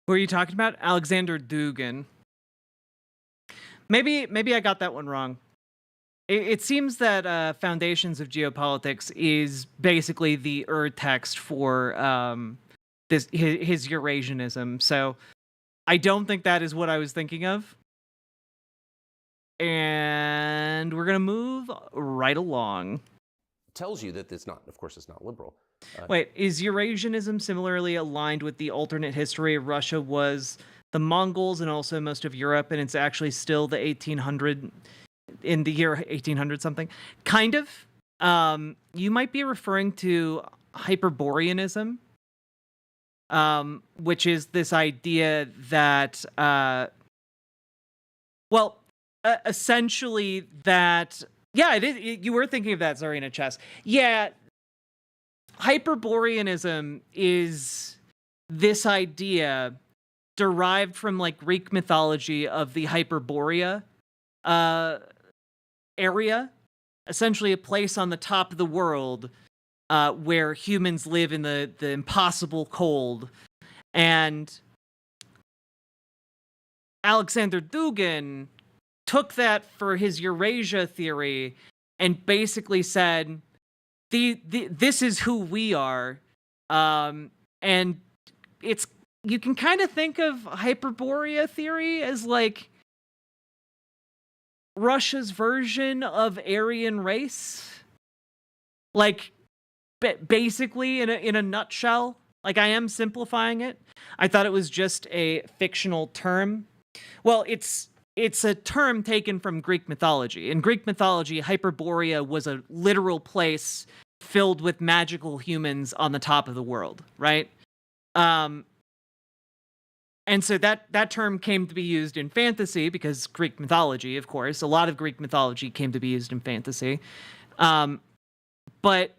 Who are you talking about? Alexander Dugin. Maybe I got that one wrong. It seems that Foundations of Geopolitics is basically the text for his Eurasianism. So I don't think that is what I was thinking of. And we're gonna move right along. Tells you that it's not, of course, it's not liberal. Wait, is Eurasianism similarly aligned with the alternate history of Russia was the Mongols and also most of Europe, and it's actually still the 1800 in the year 1800 something? Kind of. You might be referring to Hyperboreanism, which is this idea that, essentially that, yeah, it is. You were thinking of that, Tsarina Chess. Yeah, Hyperboreanism is this idea derived from like Greek mythology of the Hyperborea area, essentially a place on the top of the world where humans live in the impossible cold. And Alexander Dugin took that for his Eurasia theory and basically said, this is who we are. And it's, you can kind of think of Hyperborea theory as like Russia's version of Aryan race. Like, basically, in a nutshell. Like, I am simplifying it. I thought it was just a fictional term. Well, it's a term taken from Greek mythology. In Greek mythology, Hyperborea was a literal place filled with magical humans on the top of the world, right? And so that term came to be used in fantasy because Greek mythology, of course, a lot of Greek mythology came to be used in fantasy. But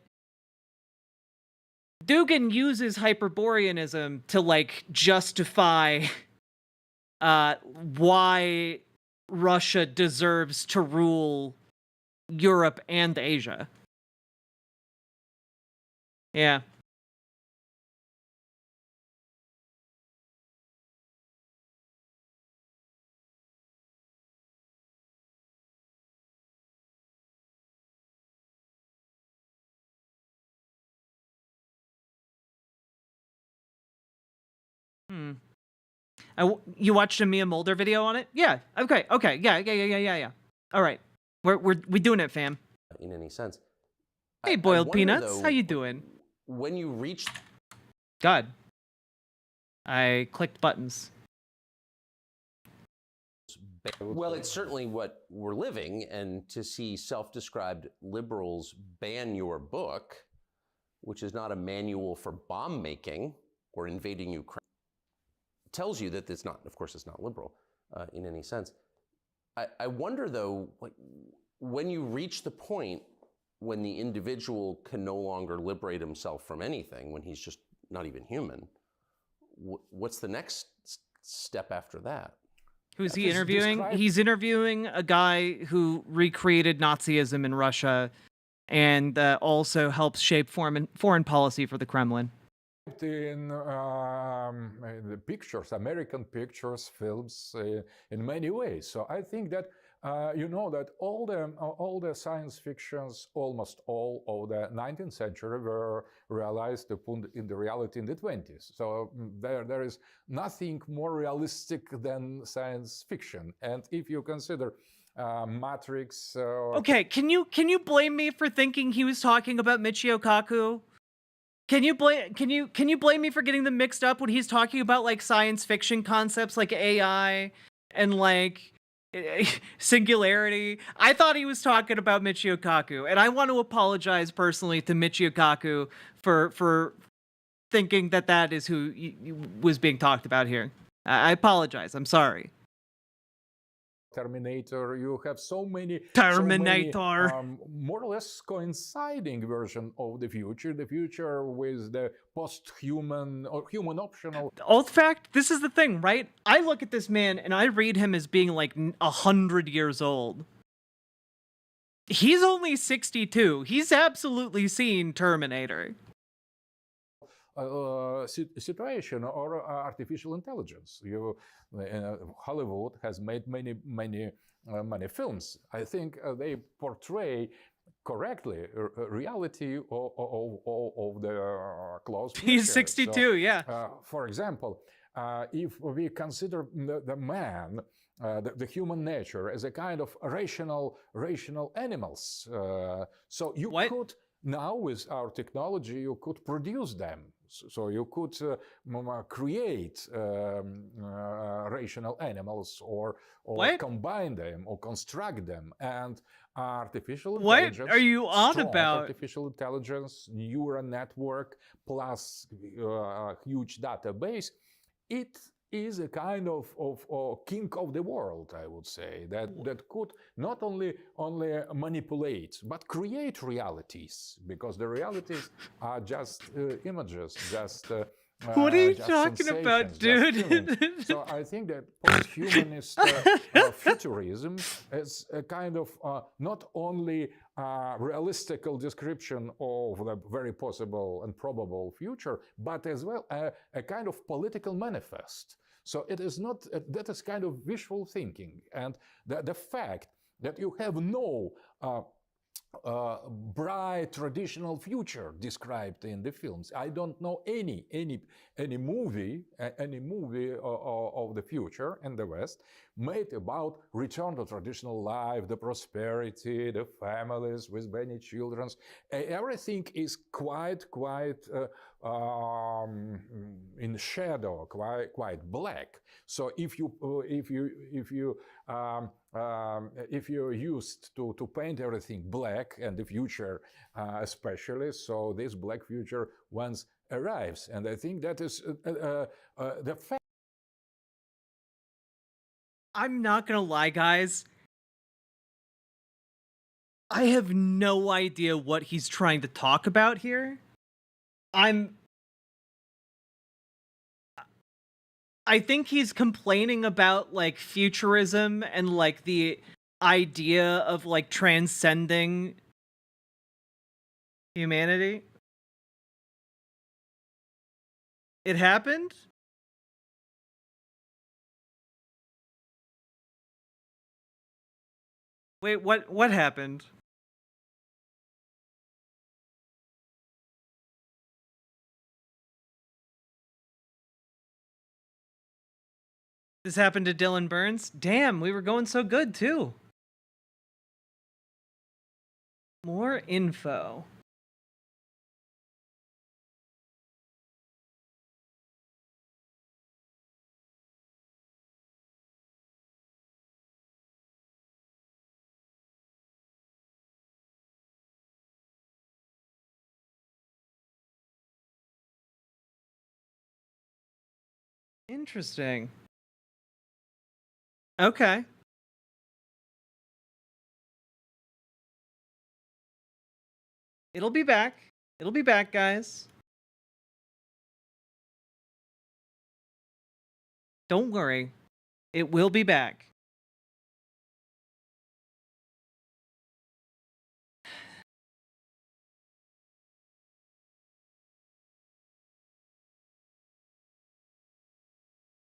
Dugin uses Hyperboreanism to like justify why Russia deserves to rule Europe and Asia. Yeah. You watched a Mia Mulder video on it? Yeah. Okay. Yeah. All right. We're doing it, fam. In any sense. Hey, boiled peanuts. How you doing? When you reach... God. I clicked buttons. Well, it's certainly what we're living, and to see self-described liberals ban your book, which is not a manual for bomb making or invading Ukraine, tells you that it's not, of course, it's not liberal in any sense. I wonder, though, like, when you reach the point when the individual can no longer liberate himself from anything, when he's just not even human, what's the next step after that? Who's he interviewing? He's interviewing a guy who recreated Nazism in Russia and also helps shape foreign policy for the Kremlin. In the pictures, American pictures, films, in many ways. So I think that you know that all the science fictions, almost all of the 19th century, were realized in the reality in the 20s. So there is nothing more realistic than science fiction. And if you consider Matrix, okay, can you blame me for thinking he was talking about Michio Kaku? Can you blame me for getting them mixed up when he's talking about like science fiction concepts like AI and like singularity? I thought he was talking about Michio Kaku, and I want to apologize personally to Michio Kaku for thinking that is who was being talked about here. I apologize. I'm sorry. Terminator, you have so many more or less coinciding version of the future with the post-human or human optional. Old fact, this is the thing, right? I look at this man and I read him as being like 100 years old. He's only 62. He's absolutely seen Terminator. Situation or artificial intelligence. Hollywood has made many many films. I think they portray correctly reality of the close future. He's 62, so, yeah. For example, if we consider the man, the human nature as a kind of rational animals, so you could now with our technology you could produce them. So you could create rational animals or combine them or construct them, and artificial intelligence. What are you on about? Artificial intelligence, neural network, plus huge database. It is a kind of king of the world, I would say, that could not only manipulate but create realities, because the realities are just images, just what are you talking about, dude? So I think that post-humanist futurism is a kind of not only realistical description of the very possible and probable future, but as well a kind of political manifest. So it is not, that is kind of wishful thinking. And the fact that you have no bright traditional future described in the films. I don't know any movie of the future in the West made about return to traditional life, the prosperity, the families with many children. Everything is quite in shadow, quite black. So if you're used to paint everything black, and the future especially, so this black future once arrives, and I think that is the fact. I'm not gonna lie, guys. I have no idea what he's trying to talk about here. I think he's complaining about like futurism and like the idea of like transcending humanity. It happened? Wait, what happened? This happened to Dylan Burns? Damn, we were going so good too. More info. Interesting. Okay. It'll be back. It'll be back, guys. Don't worry. It will be back.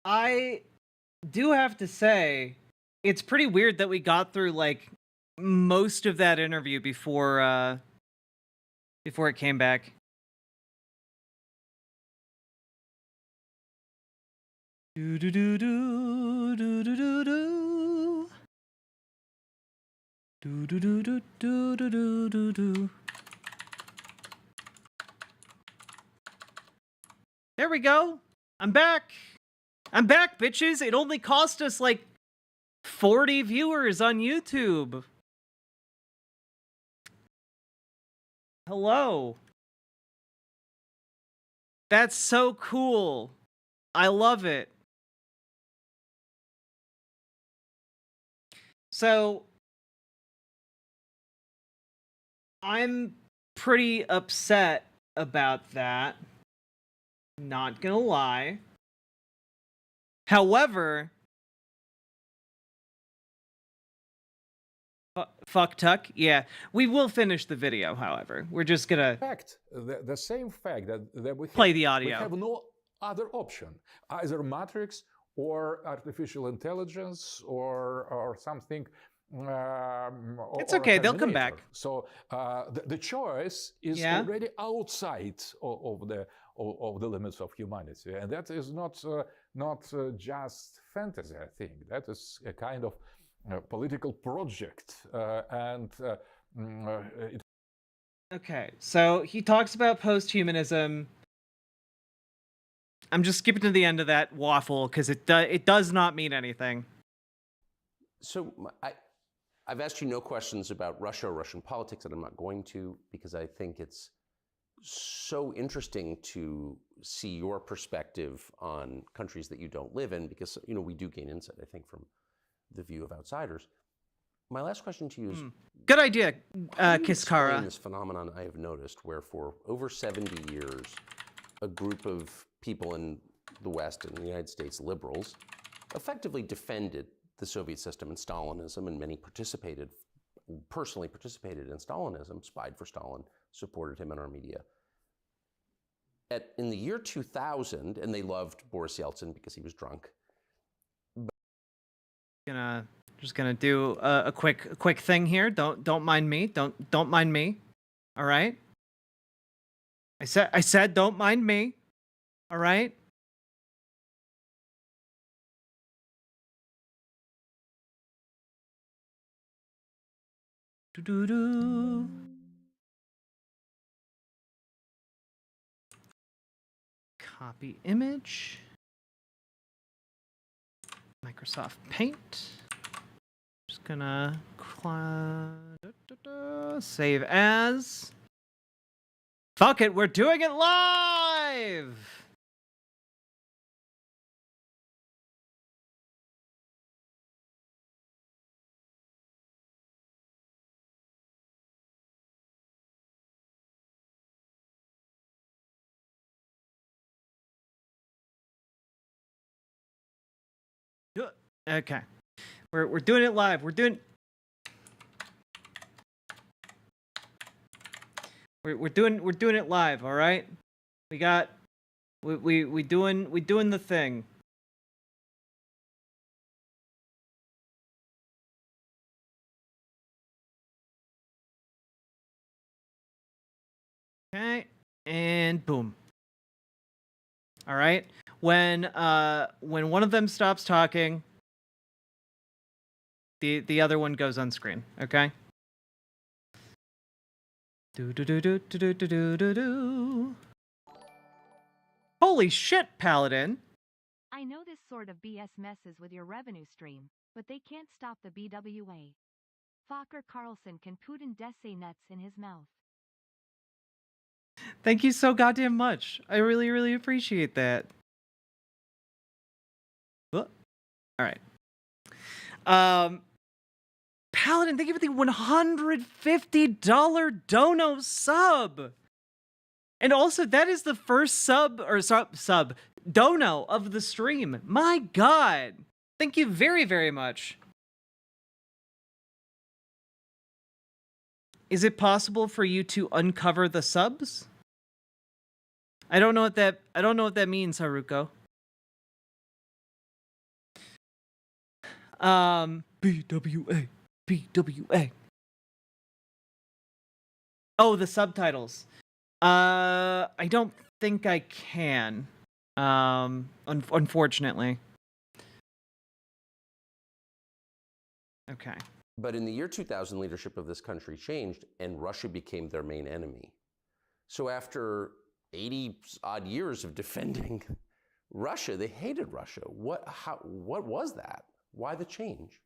I do have to say, it's pretty weird that we got through like most of that interview before it came back. Do do do do do do do do do do do do do do do do. There we go. I'm back. I'm back, bitches. It only cost us like 40 viewers on YouTube. Hello. That's so cool. I love it. So, I'm pretty upset about that. Not gonna lie. However, fuck Tuck, yeah, we will finish the video. However, we're just gonna the same fact that we play the audio. We have no other option, either Matrix or artificial intelligence or something. It's or a okay. They'll come Terminator. back. So the choice is Yeah. already outside of the limits of humanity, and that is not just fantasy. I think that is a kind of political project, and it. Okay, so he talks about posthumanism. I'm just skipping to the end of that waffle because it does not mean anything. So I've asked you no questions about Russia or Russian politics, and I'm not going to, because I think it's so interesting to see your perspective on countries that you don't live in, because we do gain insight, I think, from the view of outsiders. My last question to you is, good idea, how do you explain Kiskara. this phenomenon I have noticed, where for over 70 years, a group of people in the West and the United States, liberals, effectively defended the Soviet system and Stalinism, and many personally participated in Stalinism, spied for Stalin, supported him in our media. In the year 2000, and they loved Boris Yeltsin because he was drunk. Just gonna do a quick thing here. Don't mind me. Don't mind me. All right. I said don't mind me. All right. Do. Copy image. Microsoft Paint. Just gonna save as. Fuck it, we're doing it live! Okay. We're doing it live. We're doing it live, all right? We doing the thing. Okay. And boom. All right. When one of them stops talking, the other one goes on screen, okay? Do. Holy shit, Paladin. I know this sort of BS messes with your revenue stream, but they can't stop the BWA. Fokker Carlson can Putin desse nuts in his mouth. Thank you so goddamn much. I really, really appreciate that. All right. Paladin, thank you for the $150 dono sub. And also, that is the first sub dono of the stream. My God. Thank you very, very much. Is it possible for you to uncover the subs? I don't know what that means, Haruko. BWA. Oh, the subtitles. I don't think I can. Unfortunately. Okay. But in the year 2000, leadership of this country changed, and Russia became their main enemy. So after 80 odd years of defending Russia, they hated Russia. What was that? Why the change?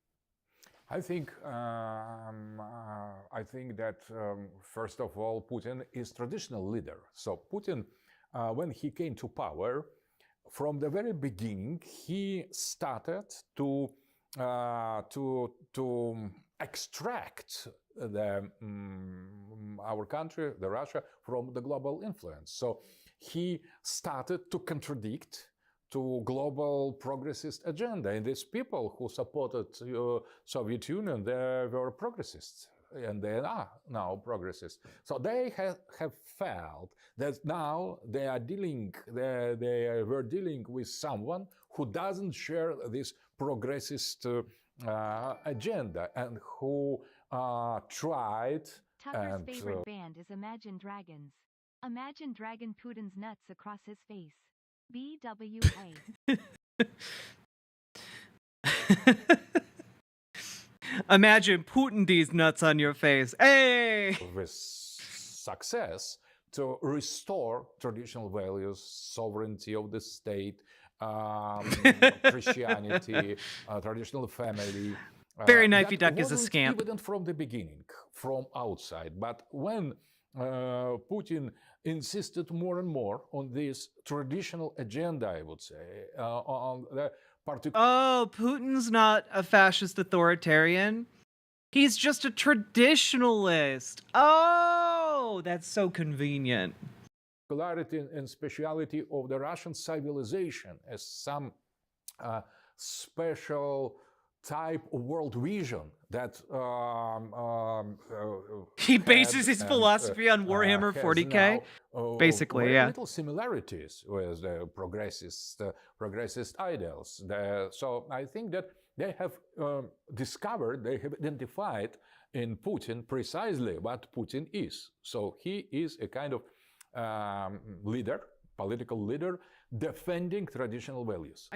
I think that first of all, Putin is traditional leader. So Putin, when he came to power, from the very beginning, he started to extract our country, the Russia, from the global influence. So he started to contradict to global progressist agenda. And these people who supported Soviet Union, they were progressists. and they are now progressists. So they have felt that now they were dealing with someone who doesn't share this progressist agenda and who tried Tucker's and favorite band is Imagine Dragons. Imagine Dragon Putin's nuts across his face. BWA. Imagine Putin these nuts on your face. Hey! with success to restore traditional values, sovereignty of the state, Christianity, traditional family. Very Knifey That Duck is a wasn't scamp. evident from the beginning, from outside. But when Putin insisted more and more on this traditional agenda, I would say, on the particular. Oh, Putin's not a fascist authoritarian. He's just a traditionalist. Oh, that's so convenient. Particularity and speciality of the Russian civilization as some special type of world vision that He bases his philosophy on Warhammer 40K. Basically, very yeah. little similarities with the progressist ideals. So I think that they have discovered, they have identified in Putin precisely what Putin is. So he is a kind of leader, political leader, defending traditional values.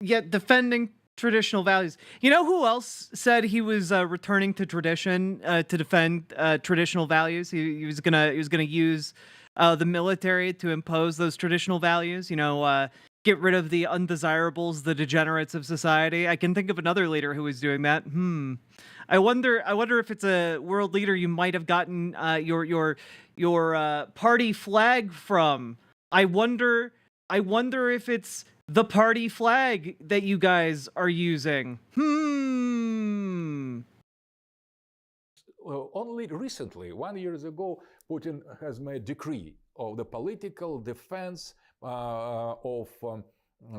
Yeah, defending traditional values. You know who else said he was returning to tradition to defend traditional values? He was gonna use the military to impose those traditional values. You know, get rid of the undesirables, the degenerates of society. I can think of another leader who was doing that. I wonder if it's a world leader you might have gotten your party flag from. I wonder if it's the party flag that you guys are using. Well, only recently, 1 year ago, Putin has made decree of the political defense of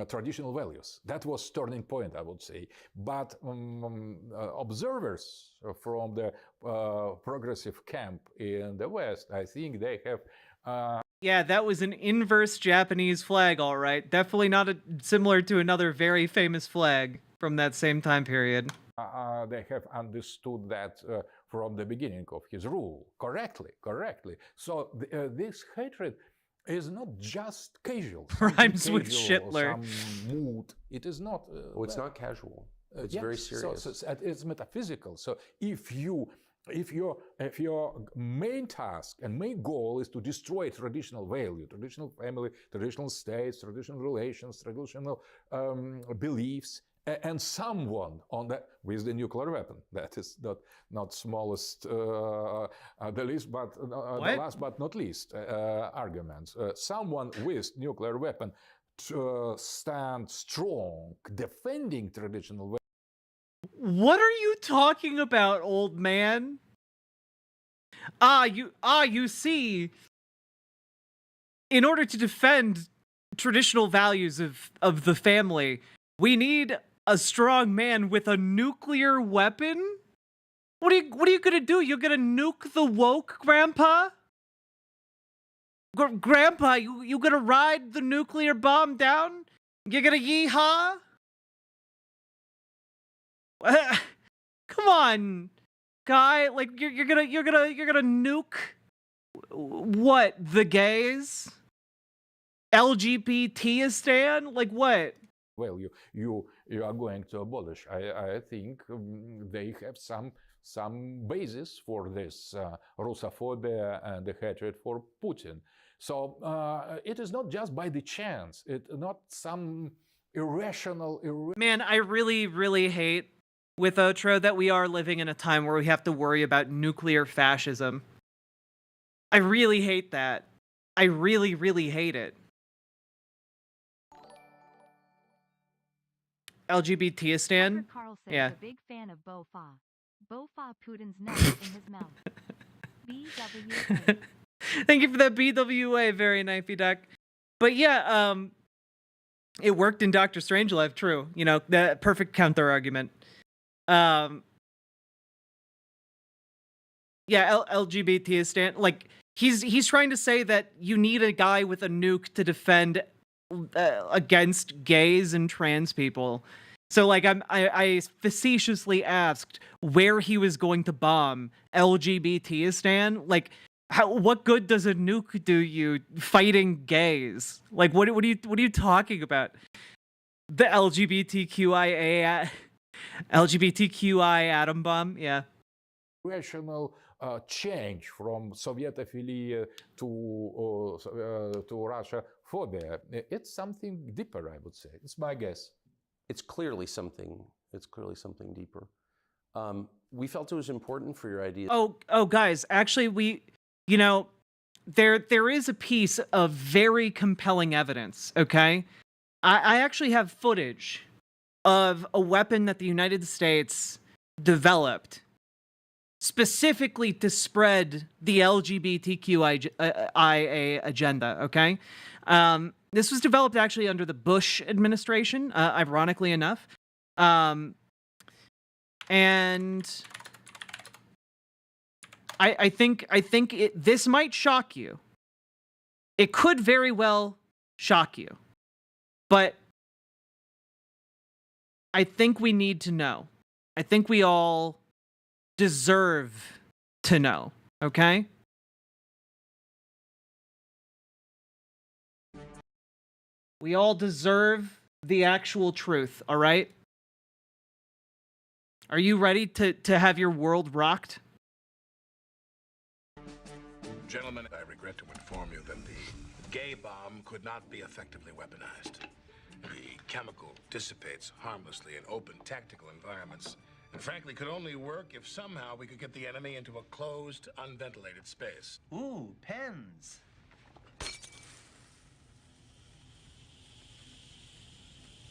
traditional values. That was turning point, I would say. But observers from the progressive camp in the West, I think they have. Yeah, that was an inverse Japanese flag, all right. Definitely not similar to another very famous flag from that same time period. They have understood that from the beginning of his rule correctly. So this hatred is not just casual. Rhymes with casual, Schindler. some mood. It is not. It's not casual. It's very serious. So it's metaphysical. So if your main task and main goal is to destroy traditional value, traditional family, traditional states, traditional relations, traditional beliefs, and someone on that with the nuclear weapon, that is not smallest the least, but the last but not least arguments. Someone with nuclear weapon to stand strong, defending traditional values. What are you talking about, old man? You see, in order to defend traditional values of the family, we need a strong man with a nuclear weapon? What are you gonna do? You're gonna nuke the woke, Grandpa? Grandpa, you gonna ride the nuclear bomb down? You're gonna yeehaw? Come on, guy. Like you're gonna nuke what? The gays? LGBTistan? Like what? Well, you are going to abolish. I think they have some basis for this Russophobia and the hatred for Putin. So it is not just by the chance. It's not some irrational. Man, I really hate with Otro that we are living in a time where we have to worry about nuclear fascism. I really hate that. I really hate it. LGBTistan? Tucker Carlson Yeah. is a big fan of Bofa. Bofa Putin's nuts in his mouth. BWA. Thank you for that BWA, very knifey duck. But yeah, it worked in Doctor Strangelove, true. You know, the perfect counter argument. Yeah, LGBT is like he's trying to say that you need a guy with a nuke to defend against gays and trans people. So like I facetiously asked where he was going to bomb LGBTistan. Like, what good does a nuke do you fighting gays? Like, what are you talking about? The LGBTQI atom bomb, yeah. Rational change from Sovietophilia to Russia phobia. It's something deeper, I would say. It's my guess. It's clearly something deeper. We felt it was important for your idea. Oh, guys, actually, there is a piece of very compelling evidence. Okay, I actually have footage of a weapon that the United States developed specifically to spread the LGBTQIA agenda. Okay, this was developed actually under the Bush administration, ironically enough, and I think this might shock you. It could very well shock you, but I think we need to know. I think we all deserve to know, okay? We all deserve the actual truth, all right? Are you ready to have your world rocked? Gentlemen, I regret to inform you that the gay bomb could not be effectively weaponized. The chemical dissipates harmlessly in open tactical environments, and frankly could only work if somehow we could get the enemy into a closed, unventilated space. Ooh, pens.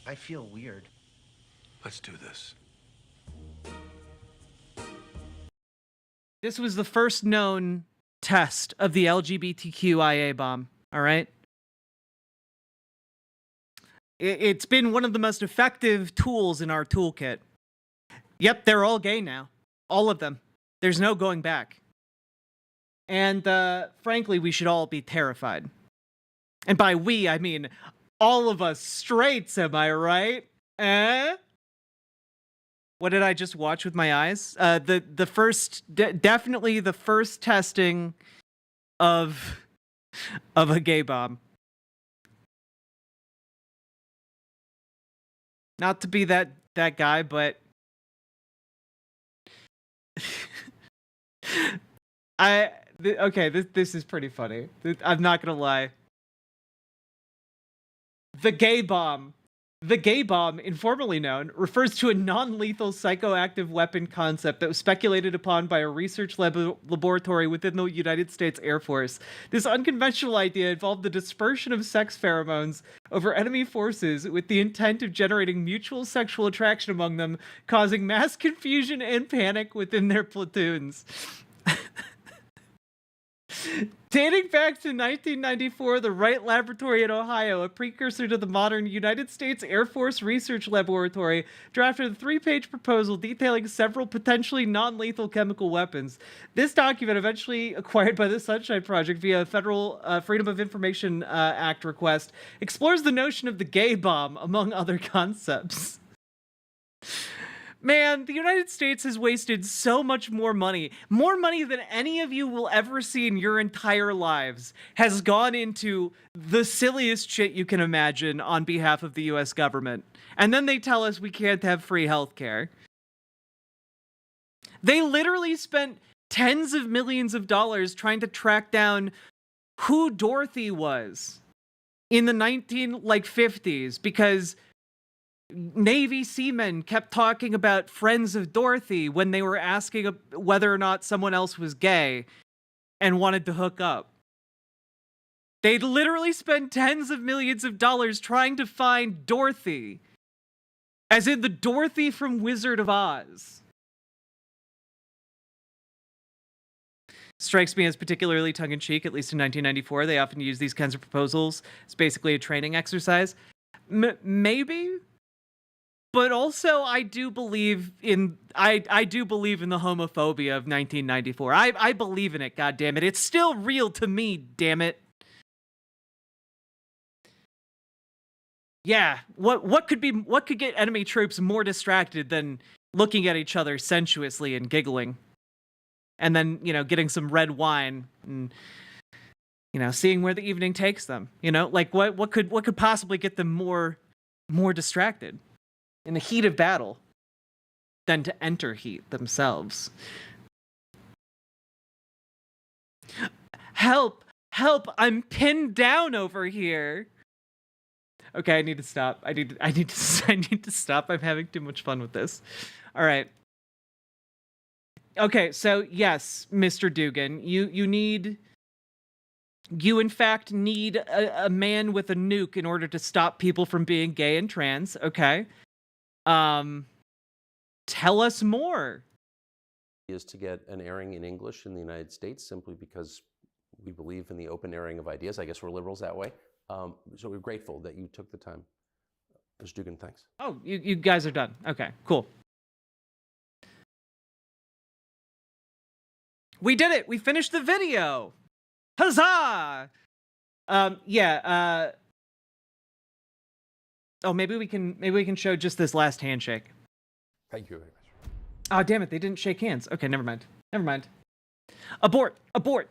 I feel weird. Let's do this. This was the first known test of the LGBTQIA bomb, all right? It's been one of the most effective tools in our toolkit. Yep, they're all gay now. All of them. There's no going back. And frankly, we should all be terrified. And by we, I mean all of us straights, am I right? Eh? What did I just watch with my eyes? The first, definitely the first testing of a gay bomb. Not to be that guy, but okay, this is pretty funny. I'm not gonna lie. The gay bomb, informally known, refers to a non-lethal psychoactive weapon concept that was speculated upon by a research laboratory within the United States Air Force. This unconventional idea involved the dispersion of sex pheromones over enemy forces with the intent of generating mutual sexual attraction among them, causing mass confusion and panic within their platoons. Dating back to 1994, the Wright Laboratory in Ohio, a precursor to the modern United States Air Force Research Laboratory, drafted a 3-page proposal detailing several potentially non-lethal chemical weapons. This document, eventually acquired by the Sunshine Project via a federal Freedom of Information Act request, explores the notion of the gay bomb, among other concepts. Man, the United States has wasted so much more money than any of you will ever see in your entire lives, has gone into the silliest shit you can imagine on behalf of the US government. And then they tell us we can't have free healthcare. They literally spent tens of millions of dollars trying to track down who Dorothy was in the 1950s, because Navy seamen kept talking about friends of Dorothy when they were asking whether or not someone else was gay and wanted to hook up. They'd literally spend tens of millions of dollars trying to find Dorothy, as in the Dorothy from Wizard of Oz. Strikes me as particularly tongue-in-cheek, at least in 1994. They often use these kinds of proposals. It's basically a training exercise. Maybe? But also, I do believe in I do believe in the homophobia of 1994. I believe in it. God damn it! It's still real to me. Damn it. Yeah. What could get enemy troops more distracted than looking at each other sensuously and giggling, and then getting some red wine and seeing where the evening takes them. Like what could possibly get them more distracted in the heat of battle than to enter heat themselves. Help! Help! I'm pinned down over here. Okay, I need to stop. I need to stop. I'm having too much fun with this. All right. Okay, so yes, Mr. Dugan, you in fact need a man with a nuke in order to stop people from being gay and trans. Okay. Tell us more. Is to get an airing in English in the United States simply because we believe in the open airing of ideas. I guess we're liberals that way. So we're grateful that you took the time. Mr. Dugan, thanks. Oh, you guys are done. Okay, cool. We did it. We finished the video. Huzzah! Yeah. Oh, maybe we can show just this last handshake. Thank you very much. Oh, damn it! They didn't shake hands. Okay, never mind. Never mind. Abort! Abort!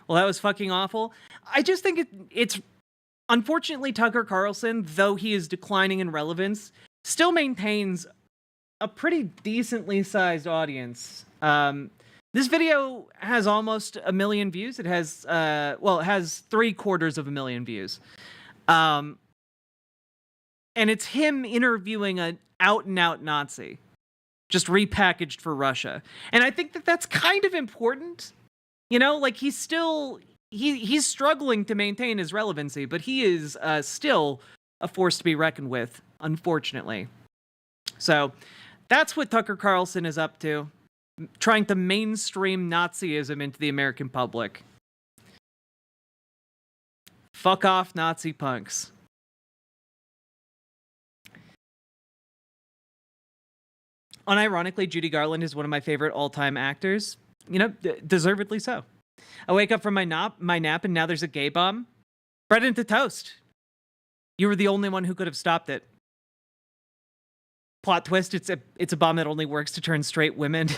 Well, that was fucking awful. I just think it's unfortunately Tucker Carlson, though he is declining in relevance, still maintains a pretty decently sized audience. This video has almost 1 million views. It has, it has 750,000 views. And it's him interviewing an out-and-out Nazi, just repackaged for Russia. And I think that that's kind of important. Like he's still, he's struggling to maintain his relevancy, but he is still a force to be reckoned with, unfortunately. So that's what Tucker Carlson is up to. Trying to mainstream Nazism into the American public. Fuck off, Nazi punks. Unironically, Judy Garland is one of my favorite all-time actors. Deservedly so. I wake up from my nap, and now there's a gay bomb. Bread into toast. You were the only one who could have stopped it. Plot twist, it's a bomb that only works to turn straight women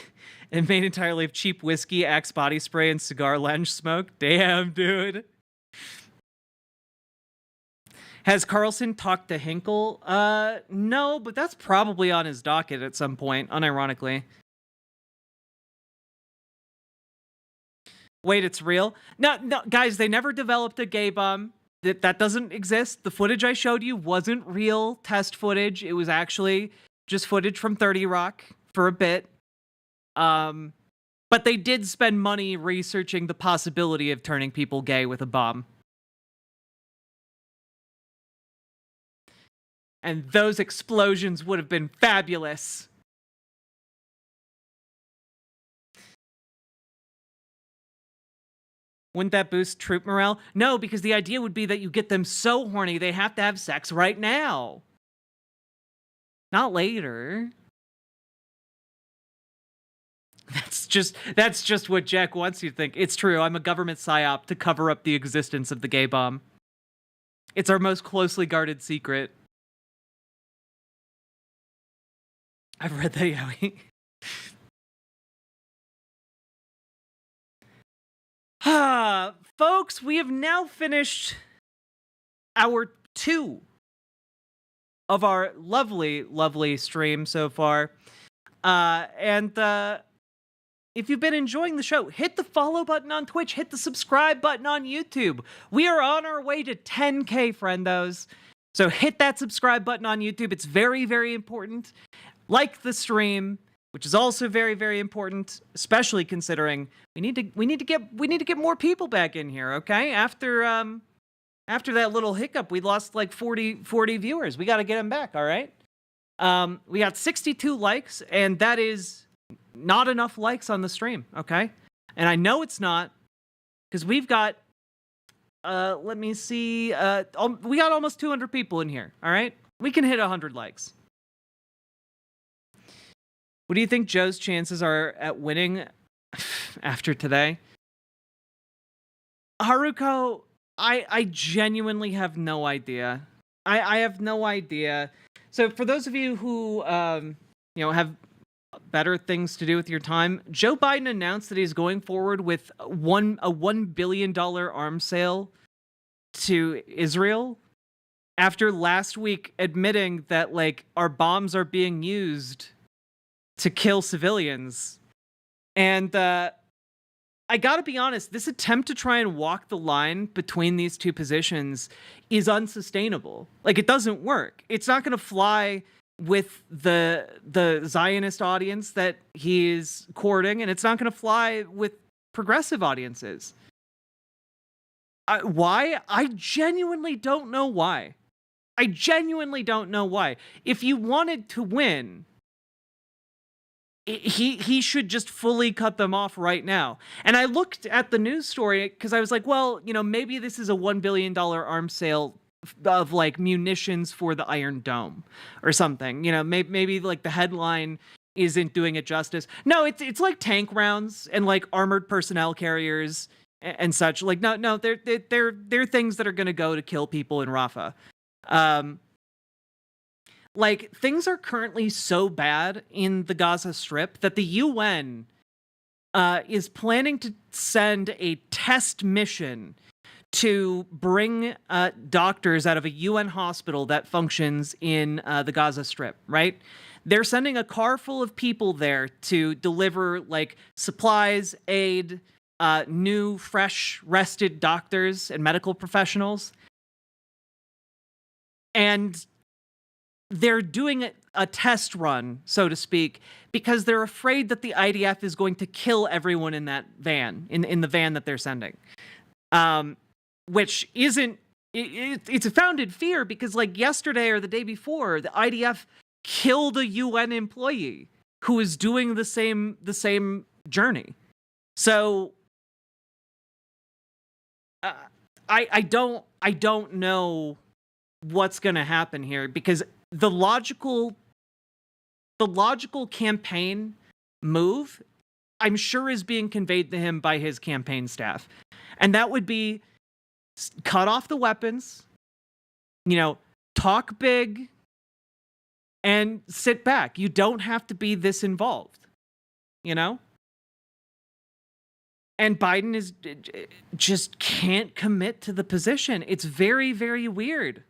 and made entirely of cheap whiskey, Axe body spray, and cigar lounge smoke. Damn, dude. Has Carlson talked to Hinkle? No, but that's probably on his docket at some point, unironically. Wait, it's real? No, guys, they never developed a gay bomb. That doesn't exist. The footage I showed you wasn't real test footage. It was actually just footage from 30 Rock for a bit. But they did spend money researching the possibility of turning people gay with a bomb. And those explosions would have been fabulous. Wouldn't that boost troop morale? No, because the idea would be that you get them so horny they have to have sex right now. Not later. That's just what Jack wants you to think. It's true, I'm a government psyop to cover up the existence of the gay bomb. It's our most closely guarded secret. I've read that, Yowie. Folks, we have now finished hour 2 of our lovely, lovely stream so far. If you've been enjoying the show, hit the follow button on Twitch, hit the subscribe button on YouTube. We are on our way to 10K, friendos. So hit that subscribe button on YouTube. It's very, very important. Like the stream, which is also very, very important, especially considering we need to get more people back in here, okay? After that little hiccup, we lost like 40 viewers. We got to get them back, all right? We got 62 likes, and that is not enough likes on the stream, okay? And I know it's not, because we've got, let me see, we got almost 200 people in here, all right? We can hit 100 likes. What do you think Joe's chances are at winning after today? Haruko, I genuinely have no idea. I have no idea. So for those of you who, have better things to do with your time, Joe Biden announced that he's going forward with a $1 billion arms sale to Israel after last week admitting that, like, our bombs are being used to kill civilians. And I gotta be honest, this attempt to try and walk the line between these two positions is unsustainable. Like, it doesn't work. It's not gonna fly with the Zionist audience that he is courting, and it's not gonna fly with progressive audiences. Why? I genuinely don't know why. I genuinely don't know why. If you wanted to win, he should just fully cut them off right now. And I looked at the news story because I was like, well, maybe this is a $1 billion arms sale of, like, munitions for the Iron Dome or something. Maybe like the headline isn't doing it justice. No, it's like tank rounds and, like, armored personnel carriers and such. Like, no, they're things that are going to go to kill people in Rafah. Like, things are currently so bad in the Gaza Strip that the UN is planning to send a test mission to bring doctors out of a UN hospital that functions in the Gaza Strip, right? They're sending a car full of people there to deliver, like, supplies, aid, new, fresh, rested doctors and medical professionals. And they're doing a test run, so to speak, because they're afraid that the IDF is going to kill everyone in that van, in the van that they're sending. Which isn't, it's a founded fear because, like, yesterday or the day before, the IDF killed a UN employee who was doing the same journey. So I don't know what's going to happen here, because the logical campaign move, I'm sure, is being conveyed to him by his campaign staff. And that would be cut off the weapons, talk big, and sit back. You don't have to be this involved, And Biden just can't commit to the position. It's very, very weird.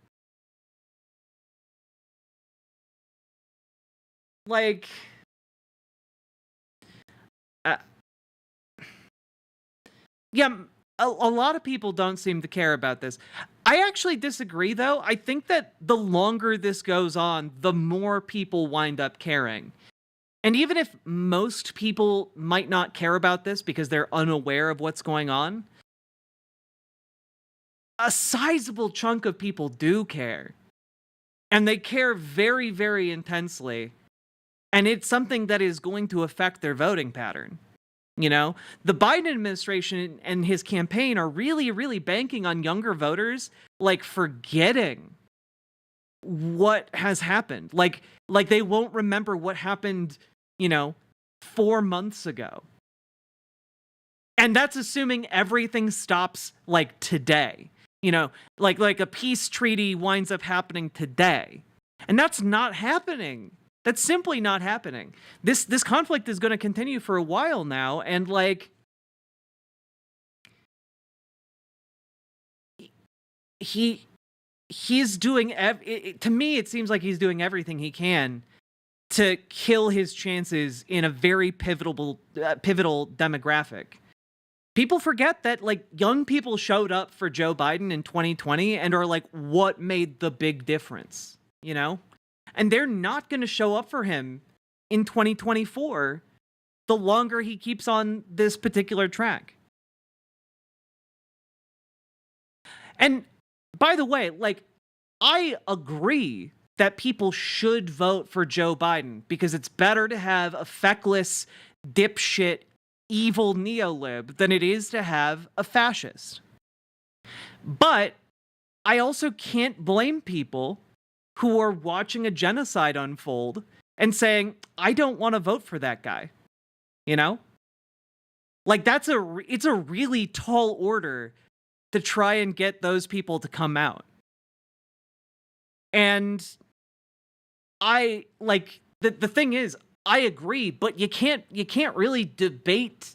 Like, yeah, a lot of people don't seem to care about this. I actually disagree, though. I think that the longer this goes on, the more people wind up caring. And even if most people might not care about this because they're unaware of what's going on, a sizable chunk of people do care. And they care very, very intensely. And it's something that is going to affect their voting pattern. The Biden administration and his campaign are really, really banking on younger voters, like, forgetting what has happened. Like they won't remember what happened, 4 months ago. And that's assuming everything stops, like, today. Like a peace treaty winds up happening today. And that's not happening. That's simply not happening. This conflict is going to continue for a while now, and, like, he's doing to me it seems like he's doing everything he can to kill his chances in a very pivotal demographic. People forget that, like, young people showed up for Joe Biden in 2020 and are like, what made the big difference, And they're not going to show up for him in 2024 the longer he keeps on this particular track. And by the way, like, I agree that people should vote for Joe Biden because it's better to have a feckless, dipshit, evil neolib than it is to have a fascist. But I also can't blame people who are watching a genocide unfold and saying, I don't want to vote for that guy. You know? Like, it's a really tall order to try and get those people to come out. And the thing is, I agree, but you can't really debate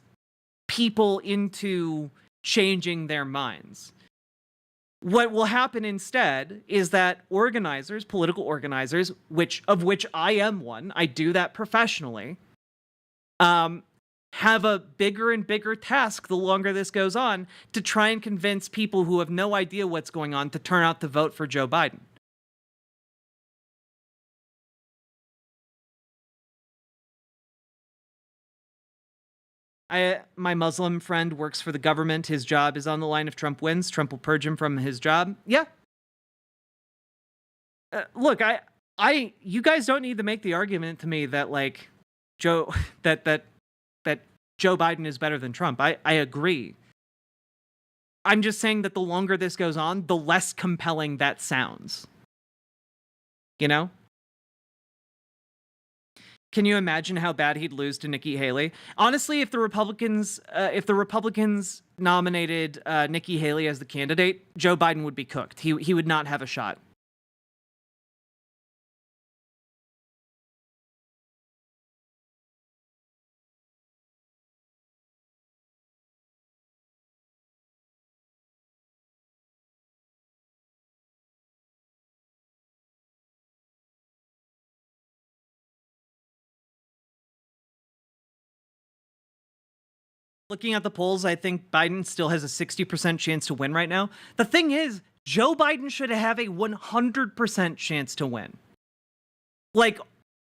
people into changing their minds. What will happen instead is that organizers, political organizers, of which I am one, I do that professionally, have a bigger and bigger task the longer this goes on to try and convince people who have no idea what's going on to turn out to vote for Joe Biden. My Muslim friend works for the government. His job is on the line if Trump wins. Trump will purge him from his job. Yeah. Look, you guys don't need to make the argument to me that like that Joe Biden is better than Trump. I agree. I'm just saying that the longer this goes on, the less compelling that sounds. You know? Can you imagine how bad he'd lose to Nikki Haley? Honestly, if the Republicans nominated Nikki Haley as the candidate, Joe Biden would be cooked. He would not have a shot. Looking at the polls, I think Biden still has a 60% chance to win right now. The thing is, Joe Biden should have a 100% chance to win. Like,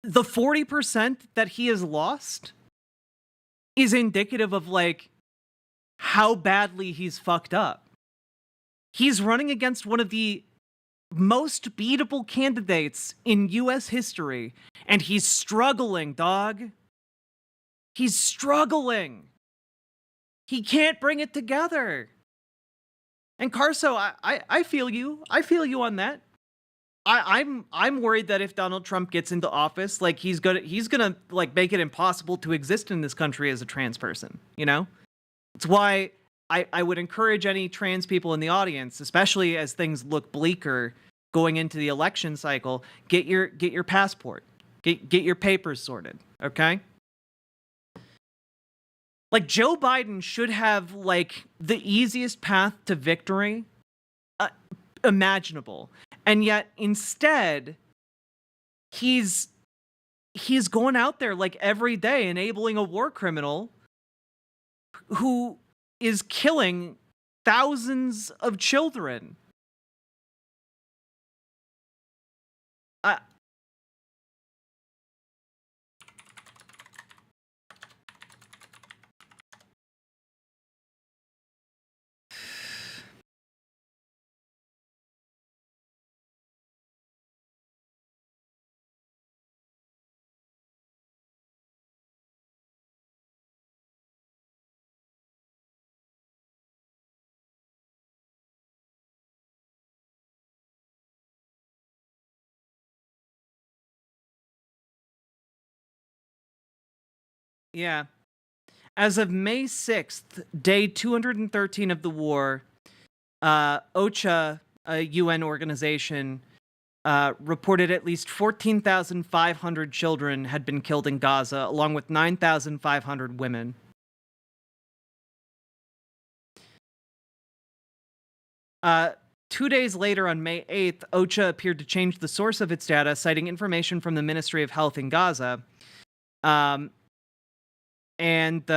the 40% that he has lost is indicative of, like, how badly he's fucked up. He's running against one of the most beatable candidates in U.S. history, and he's struggling, dog. He's struggling. He can't bring it together. And Carso, I feel you. I feel you on that. I'm worried that if Donald Trump gets into office, like he's gonna like make it impossible to exist in this country as a trans person. You know, it's why I would encourage any trans people in the audience, especially as things look bleaker going into the election cycle, get your passport, get your papers sorted. Okay. Like, Joe Biden should have, like, the easiest path to victory imaginable. And yet, instead, he's going out there, like, every day enabling a war criminal who is killing thousands of children. Yeah. As of May 6th, day 213 of the war, OCHA, a UN organization, reported at least 14,500 children had been killed in Gaza, along with 9,500 women. Two days later, on May 8th, OCHA appeared to change the source of its data, citing information from the Ministry of Health in Gaza. And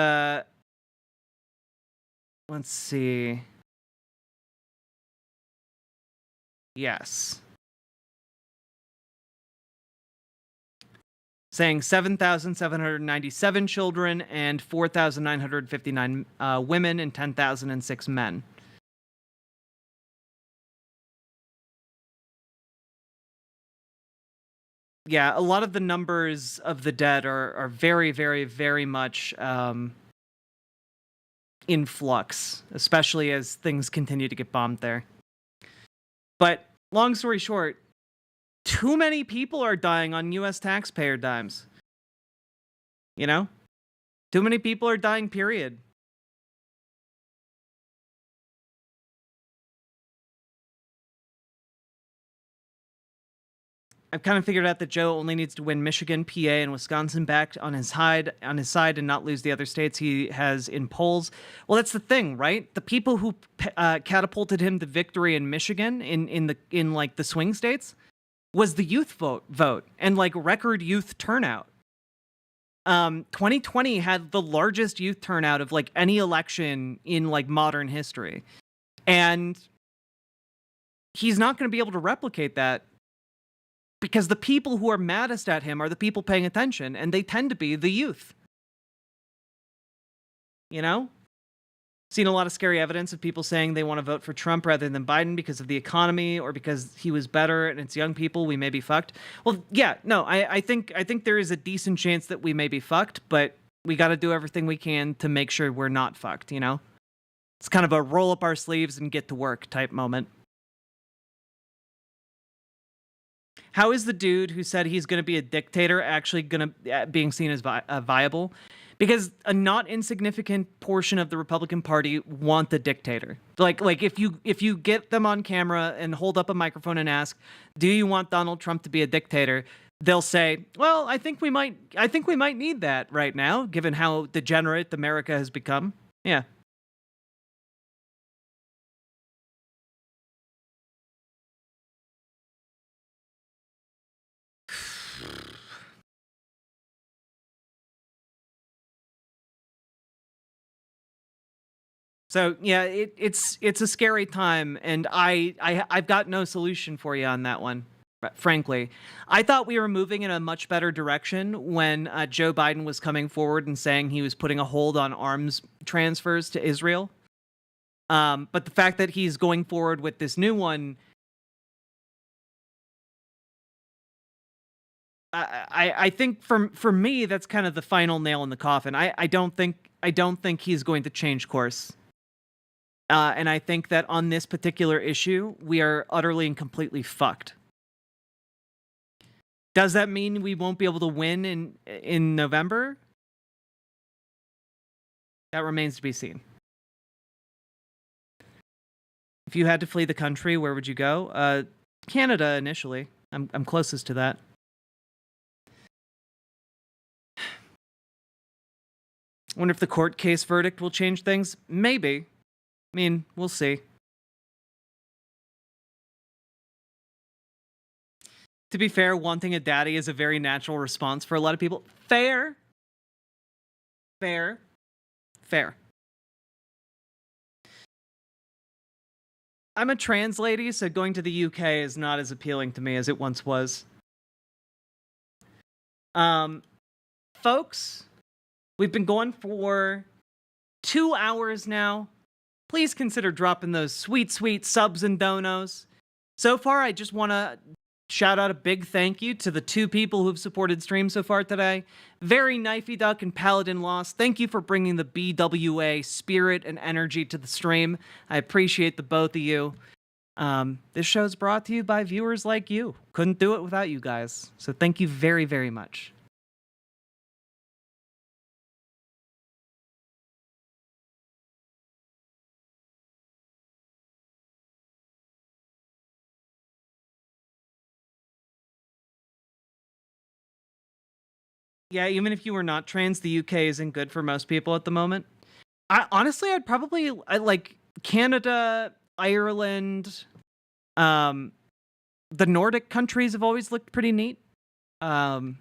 let's see. Yes. Saying 7,797 children and 4,959 women and 10,006 men. yeah, a lot of the numbers of the dead are very, very, very much in flux, especially as things continue to get bombed there. But long story short, too many people are dying on U.S. taxpayer dimes. You know? Too many people are dying, period. I've kind of figured out that Joe only needs to win Michigan, PA, and Wisconsin back on his side and not lose the other states he has in polls. Well, that's the thing, right? The people who catapulted him to victory in Michigan in like the swing states was the youth vote and like record youth turnout. 2020 had the largest youth turnout of like any election in like modern history. And he's not going to be able to replicate that because the people who are maddest at him are the people paying attention, and they tend to be the youth. You know? Seen a lot of scary evidence of people saying they want to vote for Trump rather than Biden because of the economy or because he was better and it's young people, we may be fucked. Well, yeah, no, I think there is a decent chance that we may be fucked, but we got to do everything we can to make sure we're not fucked, you know? It's kind of a roll up our sleeves and get to work type moment. How is the dude who said he's going to be a dictator actually going to being seen as viable? Because a not insignificant portion of the Republican Party want the dictator. Like if you get them on camera and hold up a microphone and ask, "Do you want Donald Trump to be a dictator?" They'll say, "Well, I think we might need that right now, given how degenerate America has become." Yeah. So yeah, it's a scary time, and I've got no solution for you on that one. Frankly, I thought we were moving in a much better direction when Joe Biden was coming forward and saying he was putting a hold on arms transfers to Israel. But the fact that he's going forward with this new one, I think for me that's kind of the final nail in the coffin. I don't think he's going to change course. And I think that on this particular issue, we are utterly and completely fucked. Does that mean we won't be able to win in November? That remains to be seen. If you had to flee the country, where would you go? Canada initially. I'm closest to that. I wonder if the court case verdict will change things. Maybe. I mean, we'll see. To be fair, wanting a daddy is a very natural response for a lot of people. Fair. Fair. Fair. I'm a trans lady, so going to the UK is not as appealing to me as it once was. Folks, we've been going for 2 hours now. Please consider dropping those sweet, sweet subs and donos. So far, I just want to shout out a big thank you to the 2 people who've supported stream so far today. Very Knifey Duck and Paladin Lost. Thank you for bringing the BWA spirit and energy to the stream. I appreciate the both of you. This show's brought to you by viewers like you. Couldn't do it without you guys. So thank you very, very much. Yeah, even if you were not trans, the UK isn't good for most people at the moment. Honestly, I'd probably like Canada, Ireland, the Nordic countries have always looked pretty neat. I'd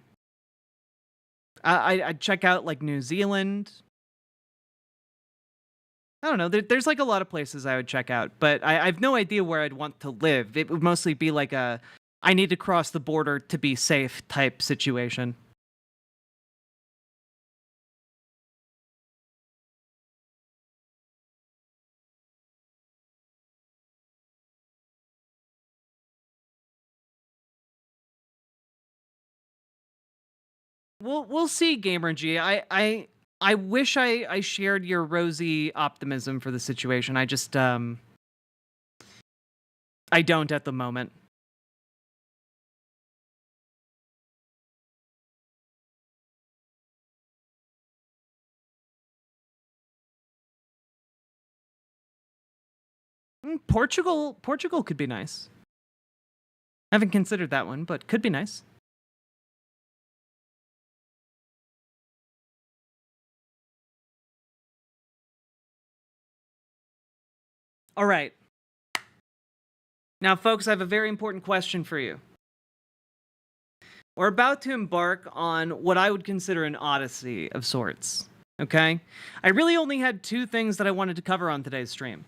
check out like New Zealand. I don't know. There's like a lot of places I would check out, but I have no idea where I'd want to live. It would mostly be like a I need to cross the border to be safe type situation. we'll see, Gamer G. I wish I shared your rosy optimism for the situation. I just I don't at the moment. Portugal could be nice. Haven't considered that one, but could be nice. All right. Now, folks, I have a very important question for you. We're about to embark on what I would consider an odyssey of sorts, okay? I really only had two things that I wanted to cover on today's stream.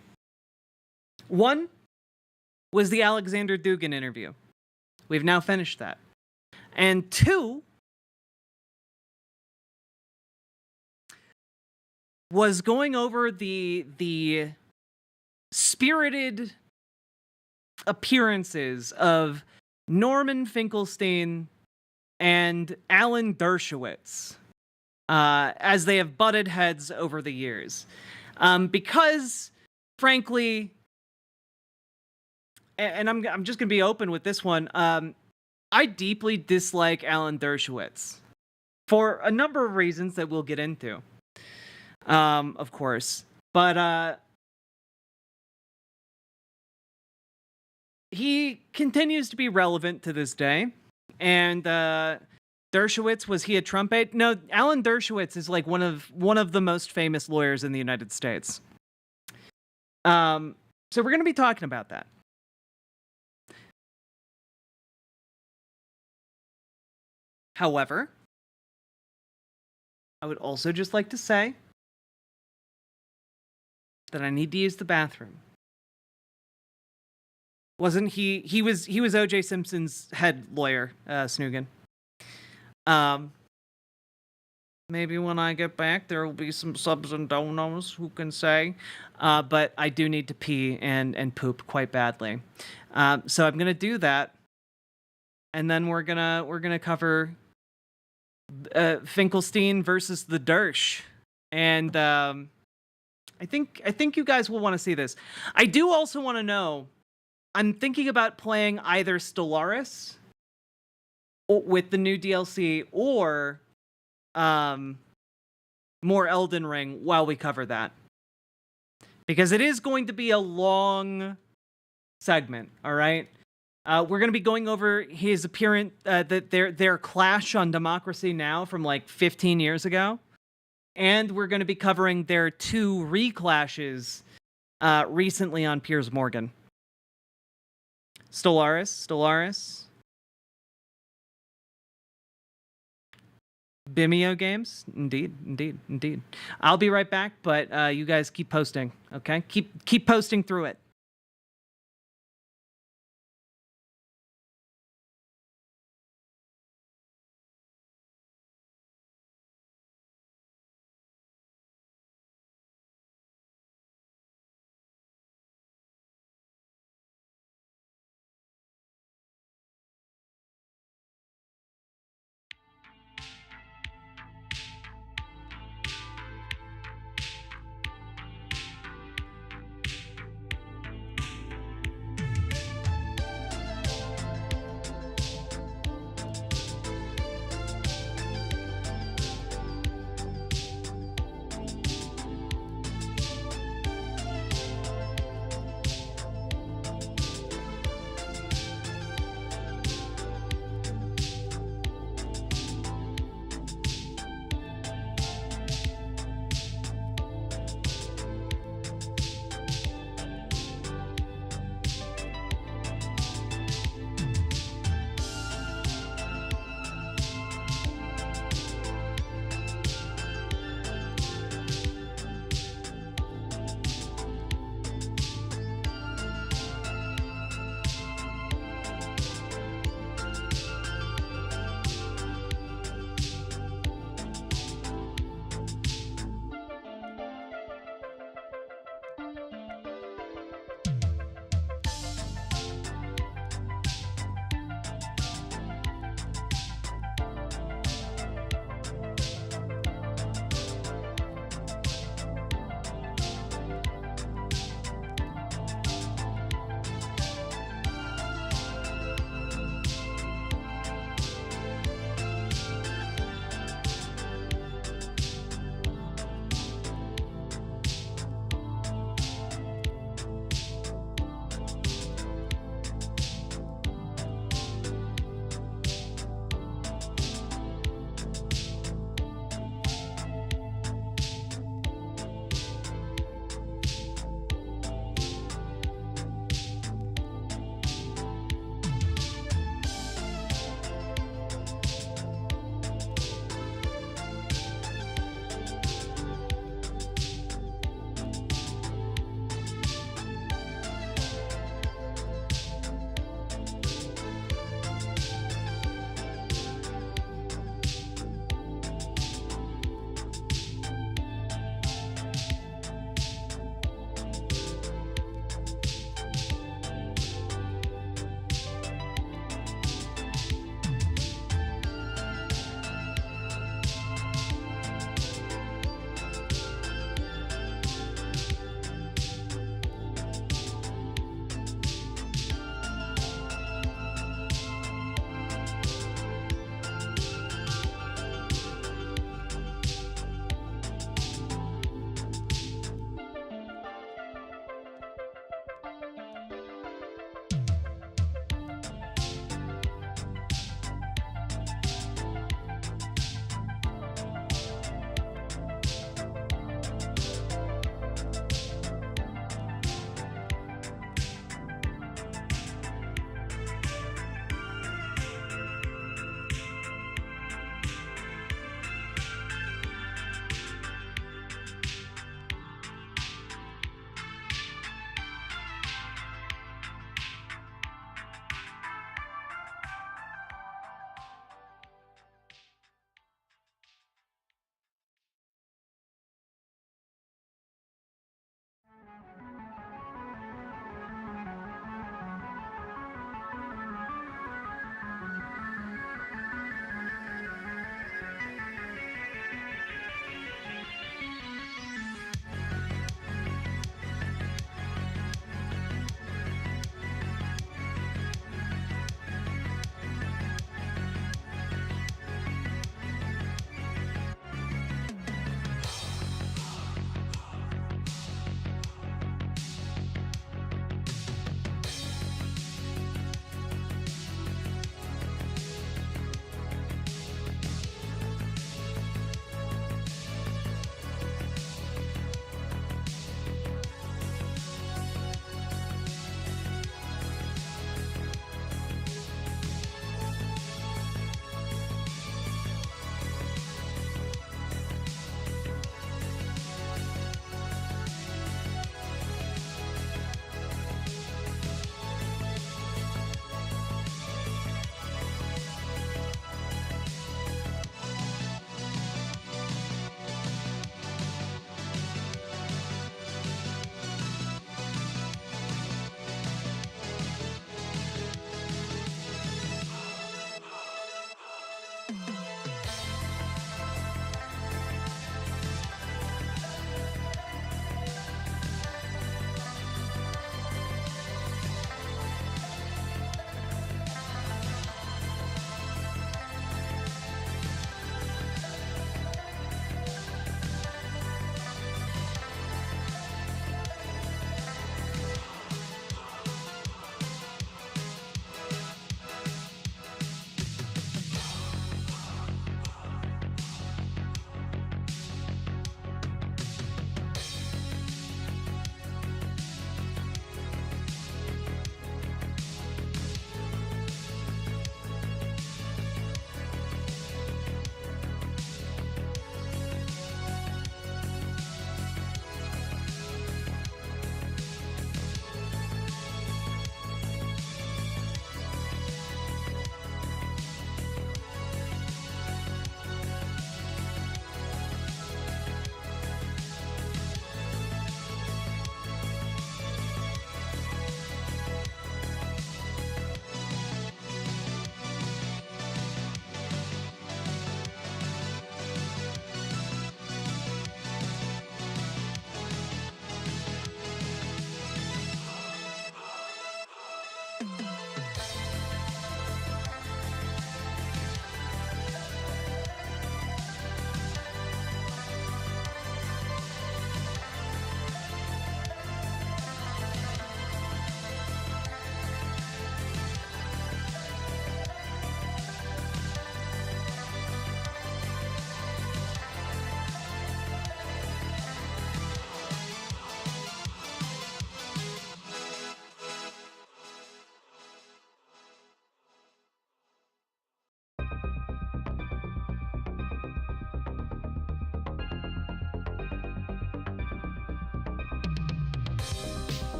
One was the Alexander Dugin interview. We've now finished that. And two was going over the spirited appearances of Norman Finkelstein and Alan Dershowitz as they have butted heads over the years. Because, frankly, and I'm just going to be open with this one, I deeply dislike Alan Dershowitz for a number of reasons that we'll get into, of course. But he continues to be relevant to this day. And Dershowitz, was he a Trump aide? No, Alan Dershowitz is like one of the most famous lawyers in the United States. So we're going to be talking about that. However, I would also just like to say that I need to use the bathroom. Wasn't he was O.J. Simpson's head lawyer, Snoogan. Maybe when I get back, there will be some subs and donos, who can say. But I do need to pee and poop quite badly. So I'm gonna do that, and then we're gonna cover Finkelstein versus the Dersh, and I think you guys will want to see this. I do also want to know. I'm thinking about playing either Stellaris with the new DLC or more Elden Ring while we cover that. Because it is going to be a long segment, all right? We're going to be going over his appearance, their clash on Democracy Now! From like 15 years ago. And we're going to be covering their two reclashes recently on Piers Morgan. Stellaris. Vimeo games, indeed. I'll be right back, but you guys keep posting, okay? Keep posting through it.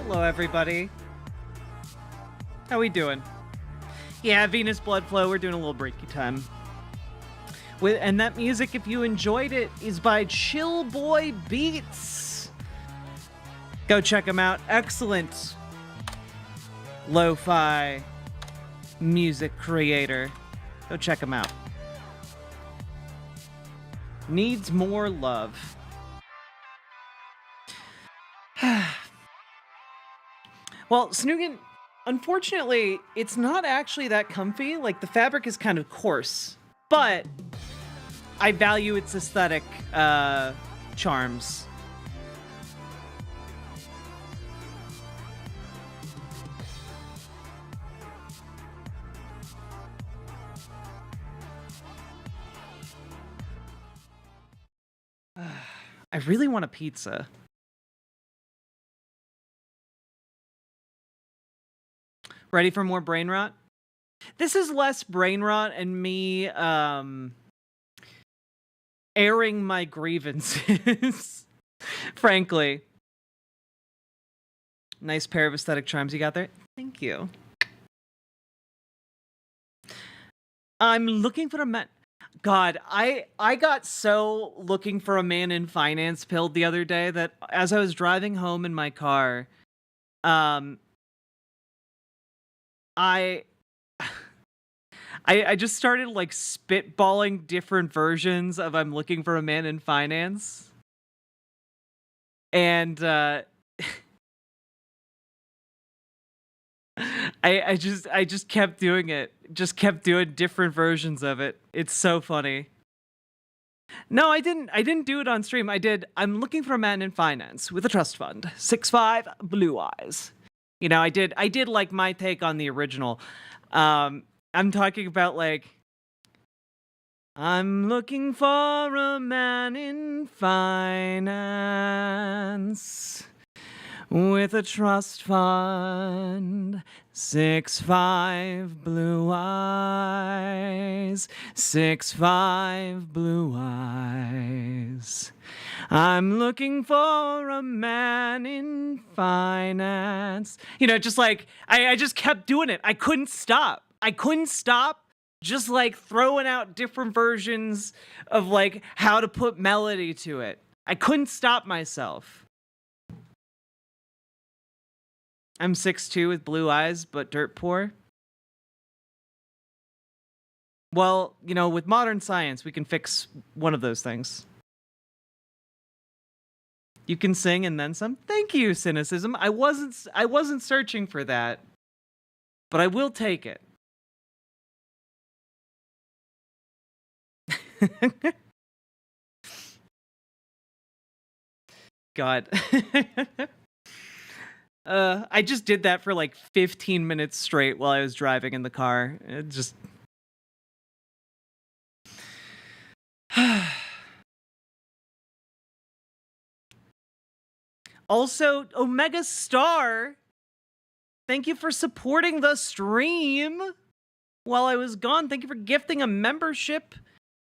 Hello, everybody. How we doing? Yeah, Venus Blood Flow. We're doing a little breaky time. And that music, if you enjoyed it, is by Chill Boy Beats. Go check him out. Excellent lo-fi music creator. Go check him out. Needs more love. Well, Snoogan, unfortunately, it's not actually that comfy. Like, the fabric is kind of coarse, but I value its aesthetic charms. I really want a pizza. Ready for more brain rot? This is less brain rot and me airing my grievances. Frankly. Nice pair of aesthetic charms you got there. Thank you. I'm looking for a man. God, I got so looking for a man in finance pilled the other day that as I was driving home in my car, I just started like spitballing different versions of I'm looking for a man in finance. And I just kept doing it. Just kept doing different versions of it. It's so funny. No, I didn't do it on stream. I'm looking for a man in finance with a trust fund. 6'5", blue eyes. You know, I did like my take on the original. I'm talking about like I'm looking for a man in finance with a trust fund, 6'5", blue eyes, 6'5", blue eyes. I'm looking for a man in finance. You know, just like, I just kept doing it. I couldn't stop. Just like throwing out different versions of like how to put melody to it. I couldn't stop myself. I'm 6'2" with blue eyes, but dirt poor. Well, you know, with modern science, we can fix one of those things. You can sing and then some. Thank you, cynicism. I wasn't searching for that, but I will take it. God. I just did that for like 15 minutes straight while I was driving in the car. It just... Also, Omega Star, thank you for supporting the stream while I was gone. Thank you for gifting a membership,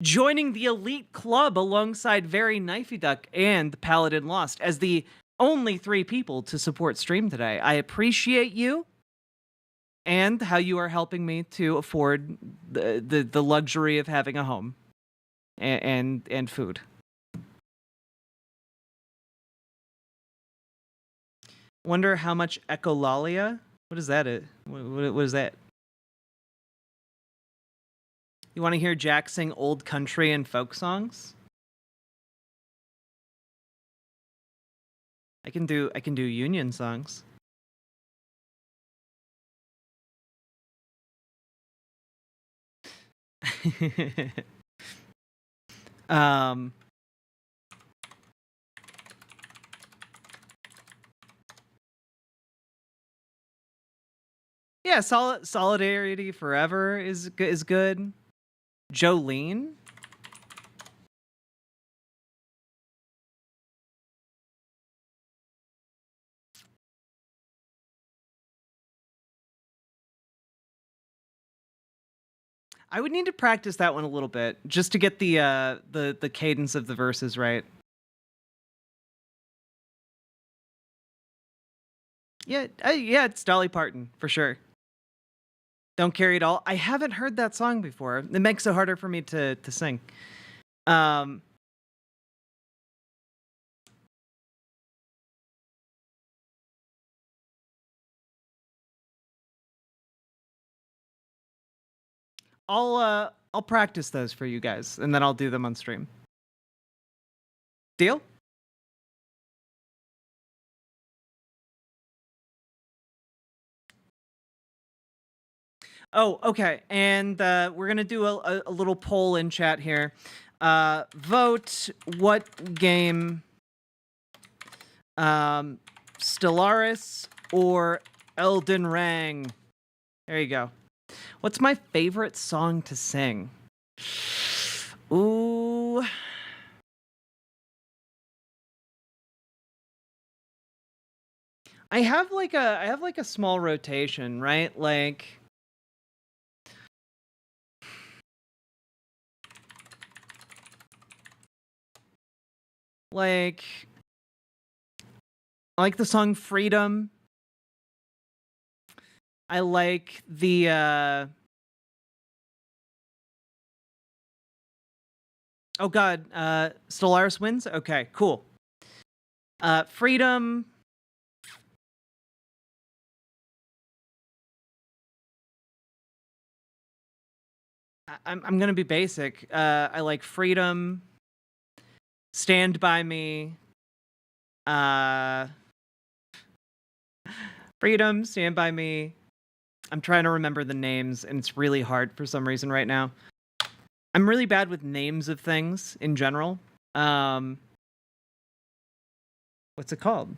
joining the elite club alongside Very Knifey Duck and Paladin Lost as the only 3 people to support stream today. I appreciate you and how you are helping me to afford the luxury of having a home and food. Wonder how much echolalia? What is that? What is that? You want to hear Jack sing old country and folk songs? I can do union songs. Yeah, Solidarity Forever is good. Jolene? I would need to practice that one a little bit just to get the cadence of the verses right. Yeah, yeah, it's Dolly Parton for sure. Don't Carry It All. I haven't heard that song before. It makes it harder for me to sing. Um, I'll practice those for you guys, and then I'll do them on stream. Deal? Oh, okay. And we're gonna do a little poll in chat here. Vote what game, Stellaris or Elden Ring. There you go. What's my favorite song to sing? Ooh. I have like a small rotation, right? Like I like the song Freedom. I like the oh god, Stellaris wins? Okay, cool. Freedom. I'm gonna be basic. I like Freedom, Stand By Me, uh Freedom, Stand By Me. I'm trying to remember the names, and it's really hard for some reason right now. I'm really bad with names of things in general. What's it called?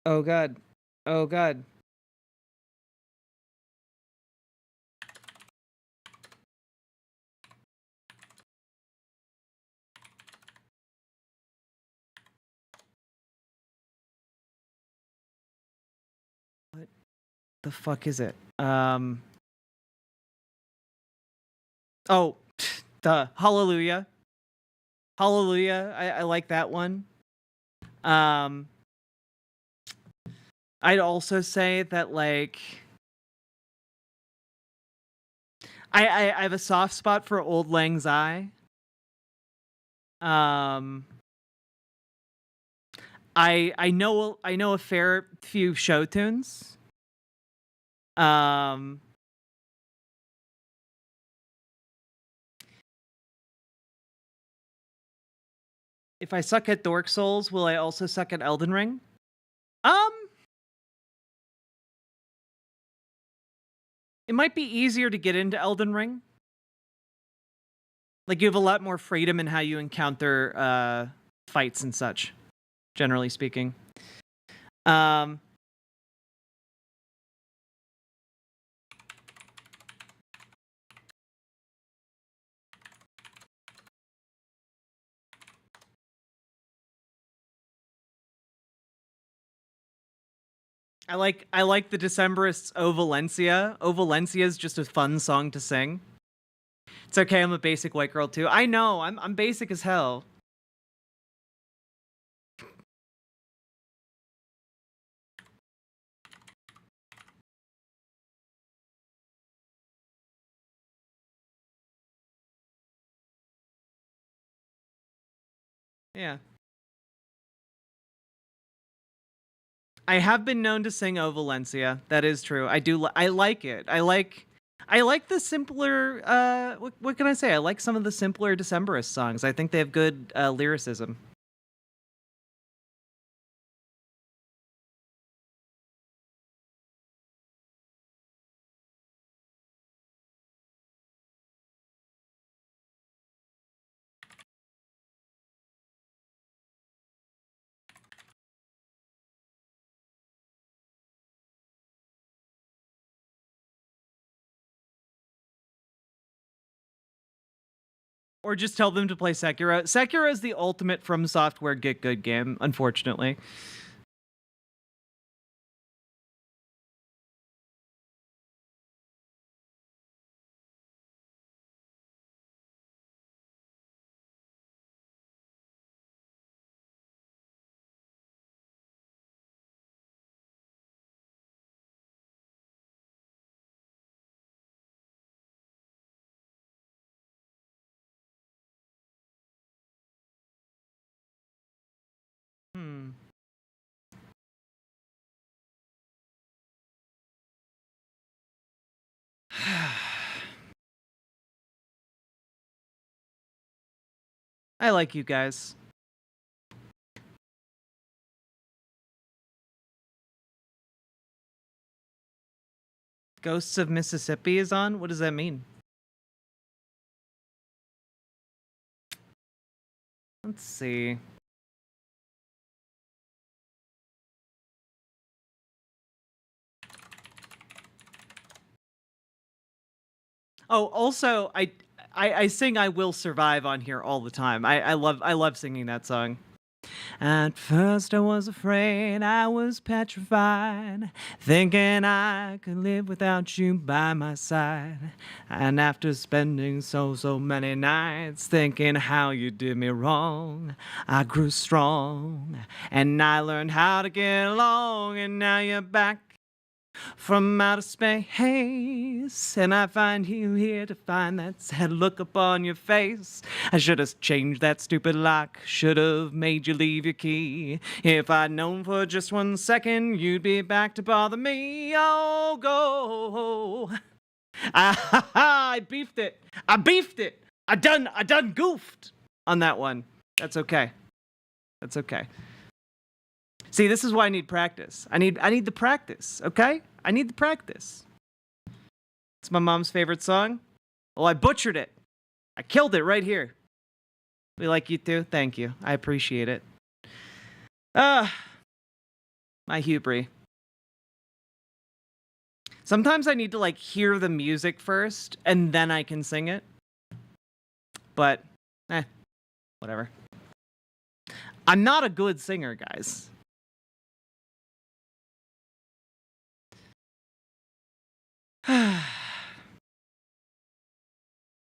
Oh god. Oh god. What the fuck is it? Oh, the Hallelujah. Hallelujah. I like that one. I'd also say that like I have a soft spot for Old Lang Syne. I know a fair few show tunes. If I suck at Dork Souls, will I also suck at Elden Ring? It might be easier to get into Elden Ring. Like you have a lot more freedom in how you encounter fights and such, generally speaking. I like the Decemberists O Valencia. O Valencia is just a fun song to sing. It's okay, I'm a basic white girl too. I know, I'm basic as hell. Yeah. I have been known to sing O Valencia. That is true. I like it. I like the simpler what can I say? I like some of the simpler Decemberist songs. I think they have good lyricism. Or just tell them to play Sekiro. Sekiro is the ultimate From Software get good game, unfortunately. I like you guys. Ghosts of Mississippi is on? What does that mean? Let's see. Oh, also, I sing "I Will Survive" on here all the time. I love singing that song. At first I was afraid, I was petrified, thinking I could live without you by my side. And after spending so many nights thinking how you did me wrong, I grew strong, and I learned how to get along, and now you're back from outer space, and I find you here to find that sad look upon your face. I should have changed that stupid lock, should have made you leave your key. If I'd known for just 1 second you'd be back to bother me. Oh, go. I beefed it. I done goofed on that one. That's okay. That's okay. See, this is why I need practice. I need the practice, okay? I need the practice. It's my mom's favorite song. Well, I butchered it. I killed it right here. We like you too. Thank you. I appreciate it. My hubris. Sometimes I need to like hear the music first and then I can sing it. But, whatever. I'm not a good singer, guys.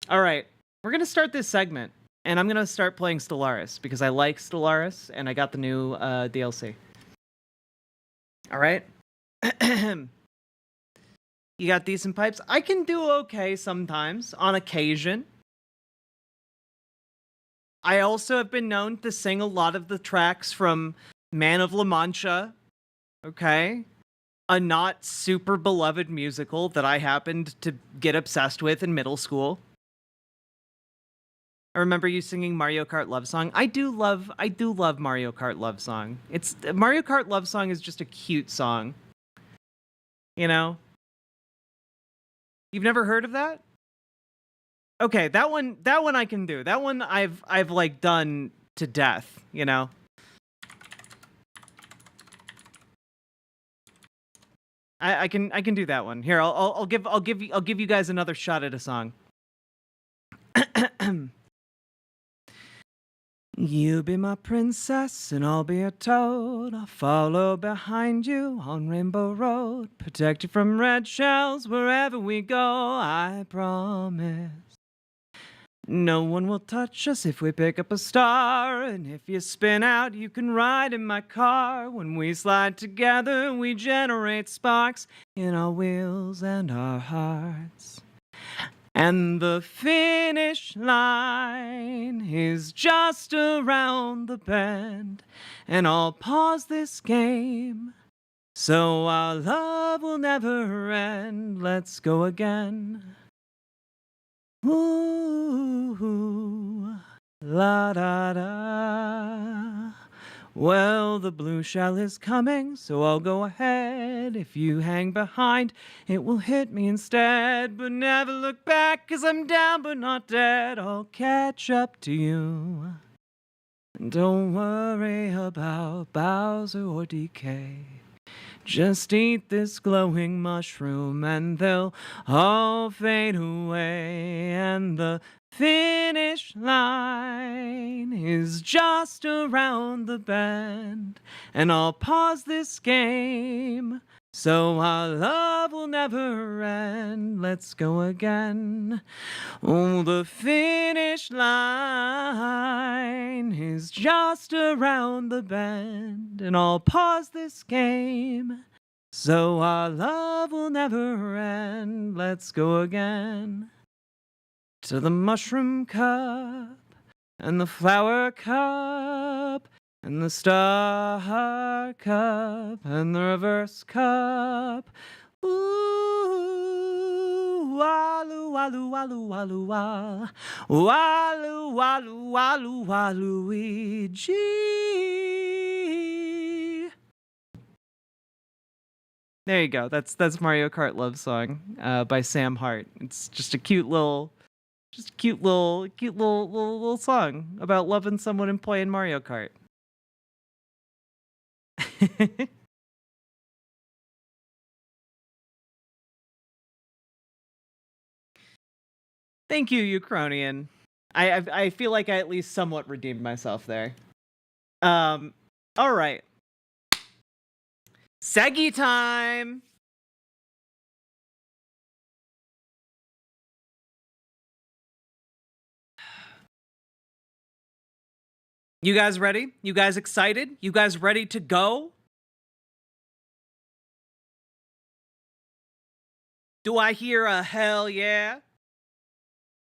All right, we're gonna start this segment, and I'm gonna start playing Stellaris because I like Stellaris, and I got the new DLC. All right, you got decent pipes. I can do okay sometimes, on occasion. I also have been known to sing a lot of the tracks from Man of La Mancha. Okay. A not super beloved musical that I happened to get obsessed with in middle school. I remember you singing Mario Kart Love Song. I do love Mario Kart Love Song. Mario Kart Love Song is just a cute song. You know? You've never heard of that? Okay, that one I can do. That one I've like done to death, you know? I can do that one. Here, I'll give you guys another shot at a song. You be my princess and I'll be a toad. I'll follow behind you on Rainbow Road. Protect you from red shells wherever we go, I promise. No one will touch us if we pick up a star. And if you spin out, you can ride in my car. When we slide together, we generate sparks in our wheels and our hearts. And the finish line is just around the bend. And I'll pause this game so our love will never end. Let's go again. Ooh, la da da. Well, the blue shell is coming, so I'll go ahead. If you hang behind, it will hit me instead. But never look back, 'cause I'm down but not dead. I'll catch up to you. And don't worry about Bowser or DK. Just eat this glowing mushroom and they'll all fade away. And the finish line is just around the bend. And I'll pause this game so our love will never end. Let's go again. Oh, the finish line is just around the bend. And I'll pause this game so our love will never end. Let's go again. To the mushroom cup and the flower cup And the star cup and the reverse cup. Ooh, walu, walu, walu, walu, wal. Walu, walu, walu, waluigi. There you go. That's Mario Kart Love Song by Sam Hart. It's just a cute little song about loving someone and playing Mario Kart. Thank you, Uchronian. I feel like I at least somewhat redeemed myself there. All right. Seggy time. You guys ready? You guys excited? You guys ready to go? Do I hear a hell yeah?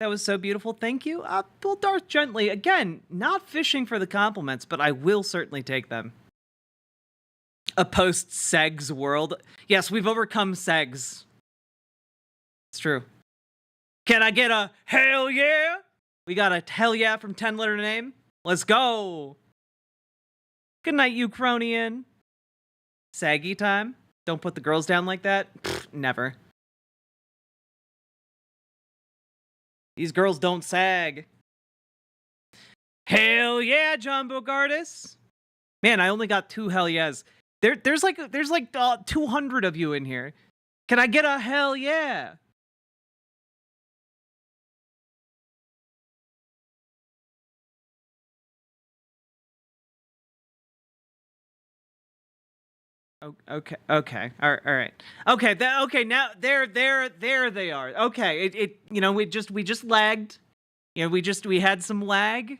That was so beautiful. Thank you. Pull Darth gently. Again, not fishing for the compliments, but I will certainly take them. A post-Segs world. Yes, we've overcome Segs. It's true. Can I get a hell yeah? We got a hell yeah from 10-letter name. Let's go. Good night, Uchronian. Saggy time. Don't put the girls down like that. Pfft, never. These girls don't sag. Hell yeah, Jumbo Gardis. Man, I only got 2 hell yeahs. There's like 200 of you in here. Can I get a hell yeah? Okay. All right. Okay. Okay. Now there they are. Okay. You know, we just lagged. You know, we had some lag.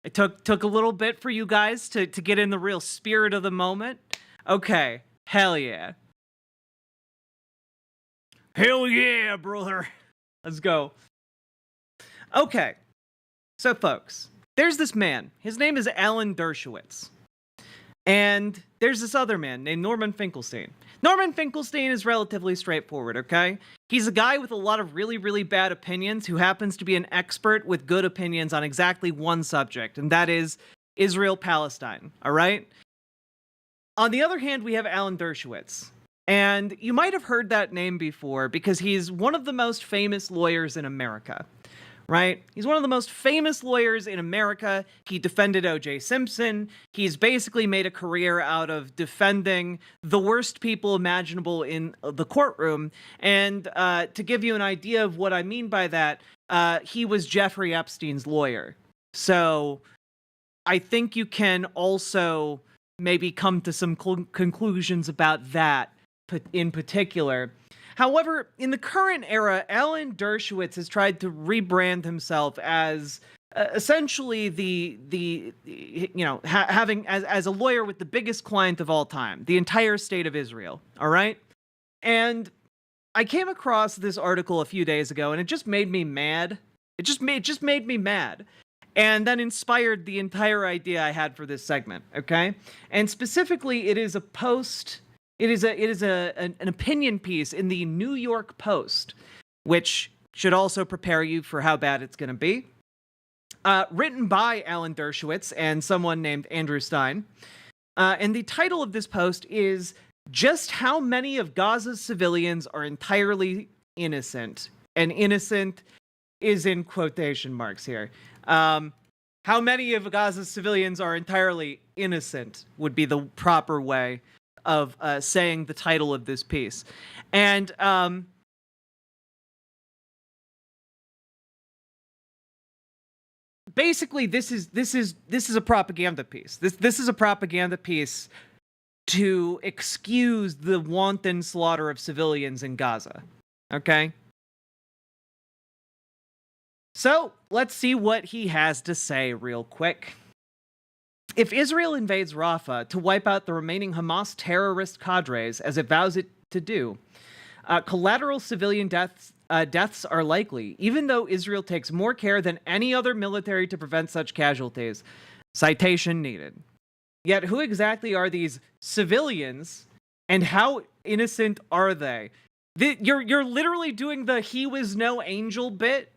It took a little bit for you guys to get in the real spirit of the moment. Okay. Hell yeah. Hell yeah, brother. Let's go. Okay. So folks, there's this man. His name is Alan Dershowitz. And there's this other man named Norman Finkelstein. Norman Finkelstein is relatively straightforward, okay? He's a guy with a lot of really, really bad opinions who happens to be an expert with good opinions on exactly one subject, and that is Israel-Palestine, all right? On the other hand, we have Alan Dershowitz. And you might have heard that name before because he's one of the most famous lawyers in America. Right? He's one of the most famous lawyers in America. He defended O.J. Simpson. He's basically made a career out of defending the worst people imaginable in the courtroom. And to give you an idea of what I mean by that, he was Jeffrey Epstein's lawyer. So I think you can also maybe come to some conclusions about that in particular. However, in the current era, Alan Dershowitz has tried to rebrand himself as essentially having as a lawyer with the biggest client of all time, the entire state of Israel. All right. And I came across this article a few days ago, and it just made me mad. It just made me mad. And then inspired the entire idea I had for this segment. Okay. And specifically, it is a post. It is an opinion piece in the New York Post, which should also prepare you for how bad it's going to be. Written by Alan Dershowitz and someone named Andrew Stein. And the title of this post is "Just How Many of Gaza's Civilians Are Entirely Innocent?" And innocent is in quotation marks here. How many of Gaza's civilians are entirely innocent would be the proper way of saying the title of this piece. And basically this is a propaganda piece. This is a propaganda piece to excuse the wanton slaughter of civilians in Gaza. Okay? So, let's see what he has to say real quick. If Israel invades Rafah to wipe out the remaining Hamas terrorist cadres, as it vows it to do, collateral civilian deaths are likely, even though Israel takes more care than any other military to prevent such casualties. Citation needed. Yet who exactly are these civilians, and how innocent are they? You're literally doing the "he was no angel" bit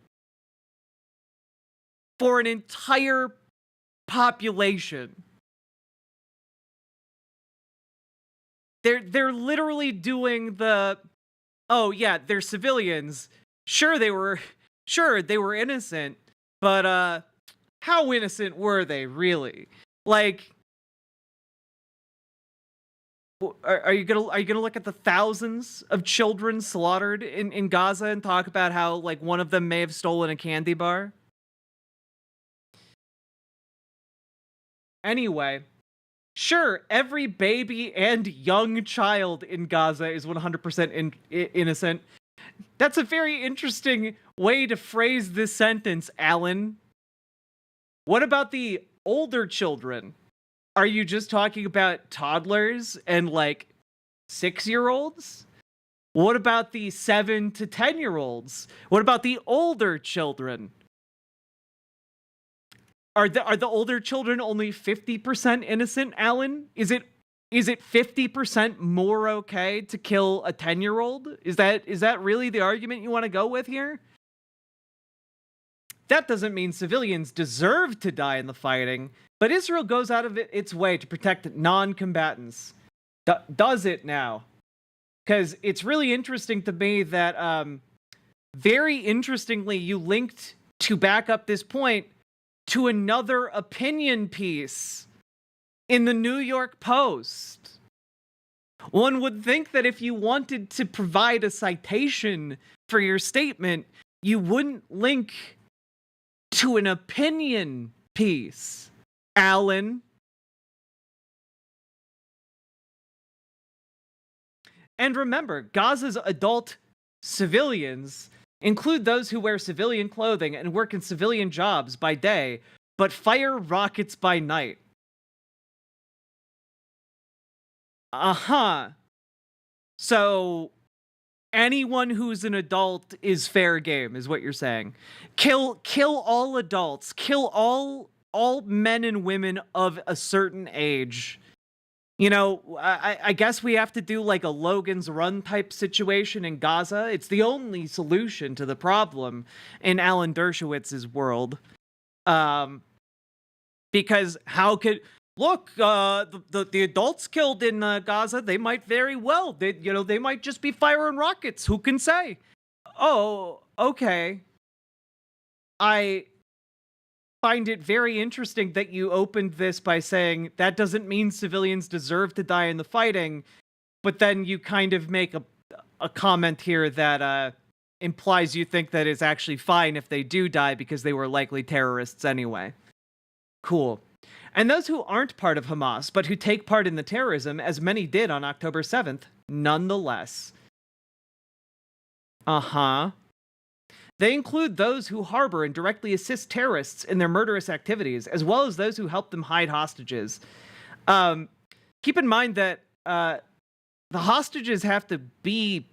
for an entire population. They're literally doing the, oh yeah, they're civilians. Sure they were innocent, but how innocent were they really? Like, are you gonna look at the thousands of children slaughtered in Gaza and talk about how, like, one of them may have stolen a candy bar? Anyway, sure, every baby and young child in Gaza is 100% innocent. That's a very interesting way to phrase this sentence, Alan. What about the older children? Are you just talking about toddlers and, like, 6-year-olds? What about the 7 to 10-year-olds? What about the older children? Are the older children only 50% innocent, Alan? Is it 50% more okay to kill a 10-year-old? Is that really the argument you want to go with here? That doesn't mean civilians deserve to die in the fighting, but Israel goes out of its way to protect non-combatants. Does it now? Because it's really interesting to me that, very interestingly, you linked, to back up this point, to another opinion piece in the New York Post. One would think that if you wanted to provide a citation for your statement, you wouldn't link to an opinion piece, Alan. And remember, Gaza's adult civilians include those who wear civilian clothing and work in civilian jobs by day, but fire rockets by night. So anyone who's an adult is fair game, is what you're saying. Kill all adults. Kill all men and women of a certain age. You know, I guess we have to do like a Logan's Run type situation in Gaza. It's the only solution to the problem in Alan Dershowitz's world. Because how could... Look, the adults killed in Gaza, they might very well, they might just be firing rockets. Who can say? Oh, okay. I find it very interesting that you opened this by saying that doesn't mean civilians deserve to die in the fighting, but then you kind of make a comment here that implies you think that it's actually fine if they do die because they were likely terrorists anyway. Cool. And those who aren't part of Hamas, but who take part in the terrorism, as many did on October 7th, nonetheless. They include those who harbor and directly assist terrorists in their murderous activities, as well as those who help them hide hostages. Keep in mind that the hostages have to be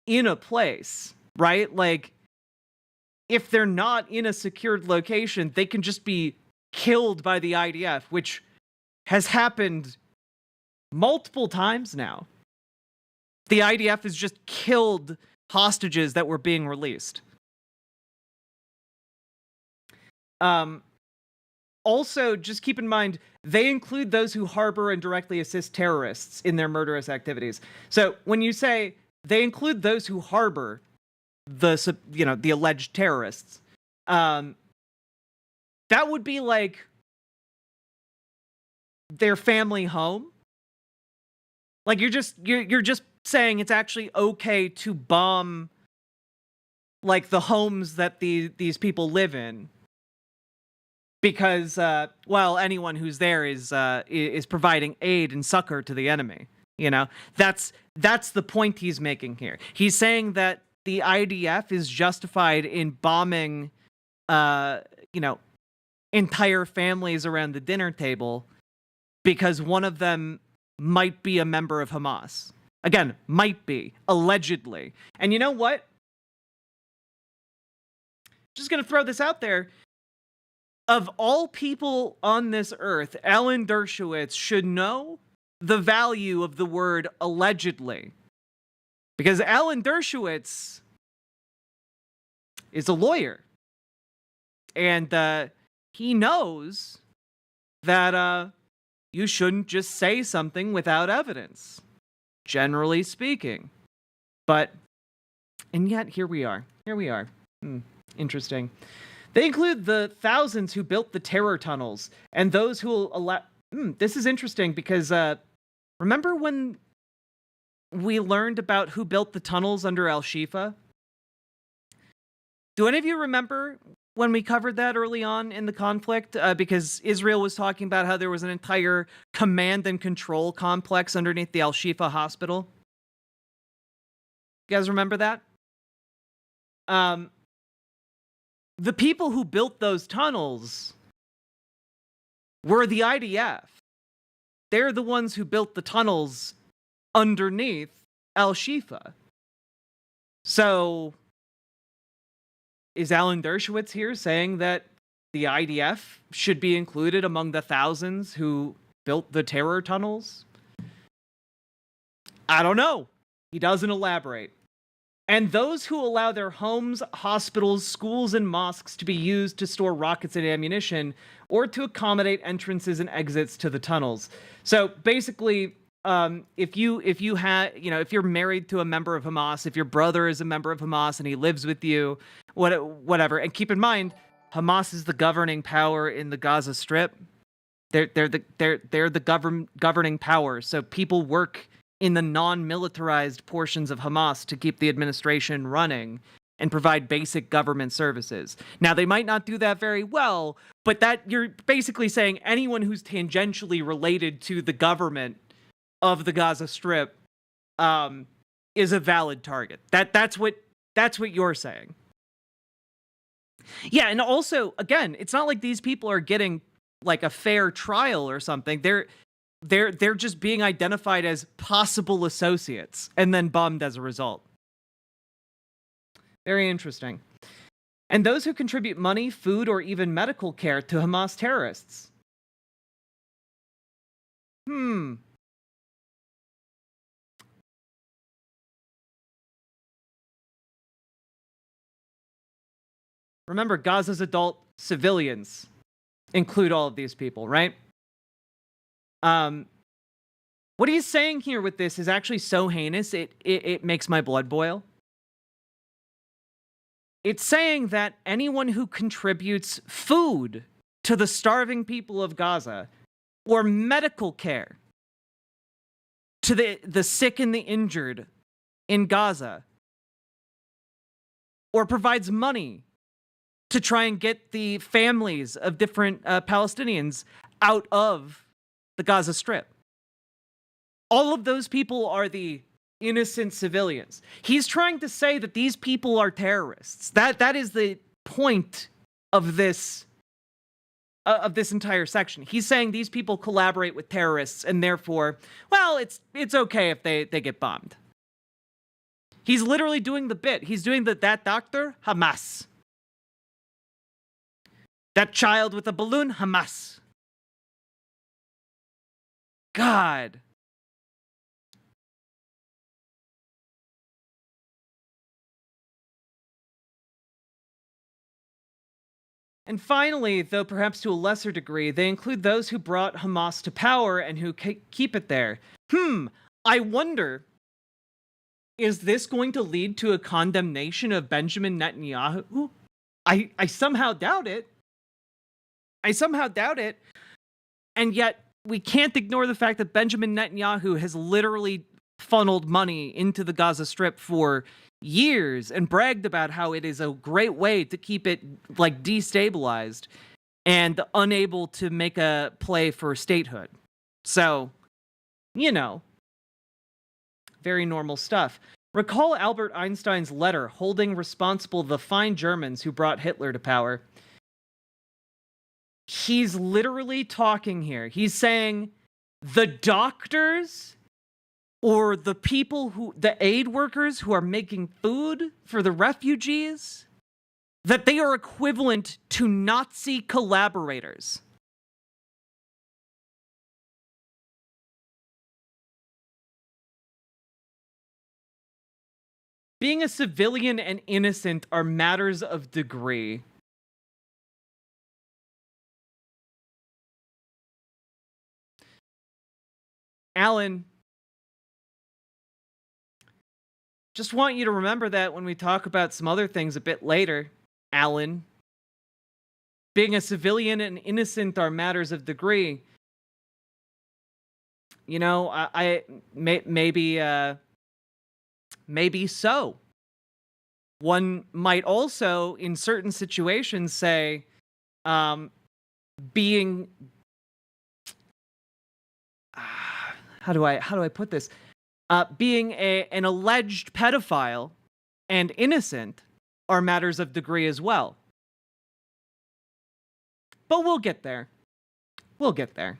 in a place, right? Like, if they're not in a secured location, they can just be killed by the IDF, which has happened multiple times now. The IDF has just killed hostages that were being released. Also, just keep in mind, they include those who harbor and directly assist terrorists in their murderous activities. So when you say they include those who harbor the alleged terrorists, that would be like their family home. Like you're just saying it's actually okay to bomb like the homes that these people live in, because well, anyone who's there is providing aid and succor to the enemy. You know, that's the point he's making here. He's saying that the IDF is justified in bombing entire families around the dinner table because one of them might be a member of Hamas. Again, might be, allegedly. And you know what? Just gonna throw this out there. of all people on this earth, Alan Dershowitz should know the value of the word allegedly. Because Alan Dershowitz is a lawyer. And he knows that you shouldn't just say something without evidence, generally speaking. And yet, here we are. Interesting. They include the thousands who built the terror tunnels and those who will allow... this is interesting because remember when we learned about who built the tunnels under Al-Shifa? Do any of you remember when we covered that early on in the conflict? Because Israel was talking about how there was an entire command and control complex underneath the Al-Shifa hospital. You guys remember that? The people who built those tunnels were the IDF. They're the ones who built the tunnels underneath Al-Shifa. So, is Alan Dershowitz here saying that the IDF should be included among the thousands who built the terror tunnels? I don't know. He doesn't elaborate. And those who allow their homes, hospitals, schools, and mosques to be used to store rockets and ammunition, or to accommodate entrances and exits to the tunnels. So basically, if you're married to a member of Hamas, if your brother is a member of Hamas and he lives with you, whatever. And keep in mind, Hamas is the governing power in the Gaza Strip. They're the governing power. So people work in the non-militarized portions of Hamas to keep the administration running and provide basic government services. Now, they might not do that very well, but that you're basically saying anyone who's tangentially related to the government of the Gaza Strip is a valid target. That's what you're saying. Yeah, and also, again, it's not like these people are getting like a fair trial or something. They're just being identified as possible associates and then bombed as a result. Very interesting. And those who contribute money, food, or even medical care to Hamas terrorists. Remember, Gaza's adult civilians include all of these people, right? What he's saying here with this is actually so heinous, it makes my blood boil. It's saying that anyone who contributes food to the starving people of Gaza, or medical care to the sick and the injured in Gaza, or provides money to try and get the families of different Palestinians out of the Gaza Strip. All of those people are the innocent civilians. He's trying to say that these people are terrorists. That is the point of this entire section. He's saying these people collaborate with terrorists, and therefore, well, it's okay if they get bombed. He's literally doing the bit. He's doing that doctor, Hamas. That child with a balloon, Hamas. God. And finally, though perhaps to a lesser degree, they include those who brought Hamas to power and who keep it there. I wonder, is this going to lead to a condemnation of Benjamin Netanyahu? I somehow doubt it. And yet, we can't ignore the fact that Benjamin Netanyahu has literally funneled money into the Gaza Strip for years and bragged about how it is a great way to keep it like destabilized and unable to make a play for statehood. So, very normal stuff. Recall Albert Einstein's letter holding responsible the fine Germans who brought Hitler to power. He's literally talking here. He's saying the doctors or the people the aid workers who are making food for the refugees, that they are equivalent to Nazi collaborators. Being a civilian and innocent are matters of degree. Alan, just want you to remember that when we talk about some other things a bit later, Alan. Being a civilian and innocent are matters of degree. You know, maybe so. One might also, in certain situations, say, being how do I put this? Being an alleged pedophile and innocent are matters of degree as well. But we'll get there. We'll get there.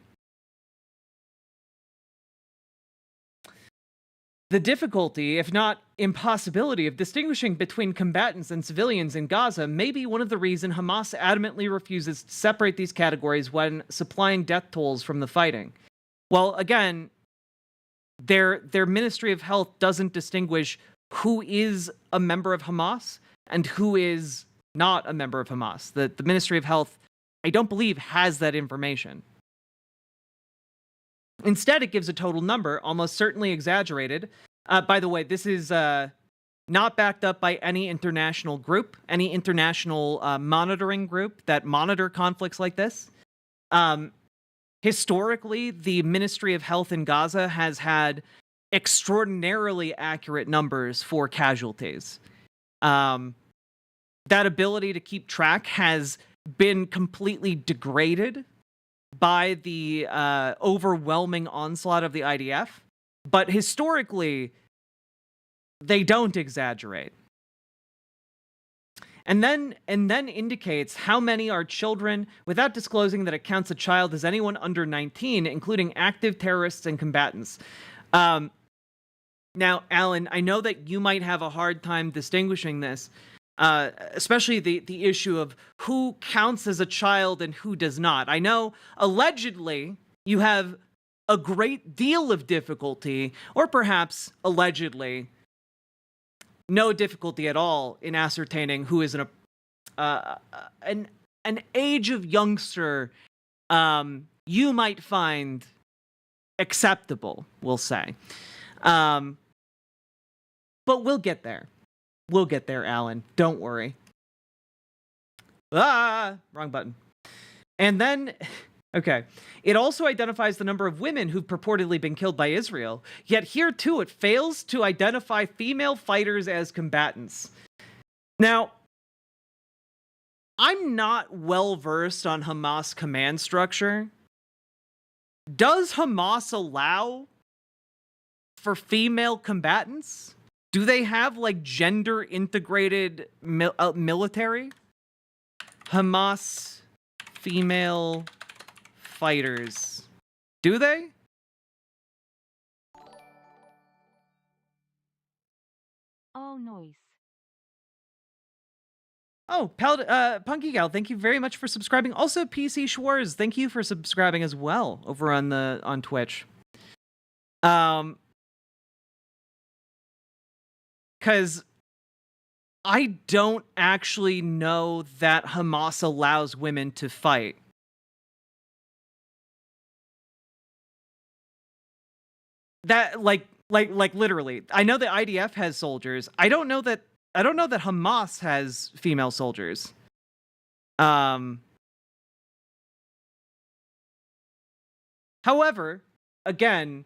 The difficulty, if not impossibility, of distinguishing between combatants and civilians in Gaza may be one of the reasons Hamas adamantly refuses to separate these categories when supplying death tolls from the fighting. Well, again, their Ministry of Health doesn't distinguish who is a member of Hamas and who is not a member of Hamas. The Ministry of Health, I don't believe, has that information. Instead, it gives a total number, almost certainly exaggerated. By the way, this is not backed up by any international group, any international monitoring group that monitor conflicts like this. Historically, the Ministry of Health in Gaza has had extraordinarily accurate numbers for casualties. That ability to keep track has been completely degraded by the overwhelming onslaught of the IDF, but historically, they don't exaggerate. And then indicates how many are children without disclosing that it counts a child as anyone under 19, including active terrorists and combatants. Now, Alan, I know that you might have a hard time distinguishing this, especially the issue of who counts as a child and who does not. I know, allegedly, you have a great deal of difficulty, or perhaps, allegedly, no difficulty at all in ascertaining who is an age of youngster you might find acceptable, we'll say. But we'll get there. We'll get there, Alan. Don't worry. Wrong button. And then, okay. It also identifies the number of women who've purportedly been killed by Israel. Yet here, too, it fails to identify female fighters as combatants. Now, I'm not well-versed on Hamas command structure. Does Hamas allow for female combatants? Do they have, like, gender-integrated military? Hamas female fighters. Do they? Oh, noise. Oh, Punky Gal, thank you very much for subscribing. Also, PC Schwarz, thank you for subscribing as well over on Twitch. Because I don't actually know that Hamas allows women to fight. That like literally. I know the IDF has soldiers. I don't know that Hamas has female soldiers. However, again,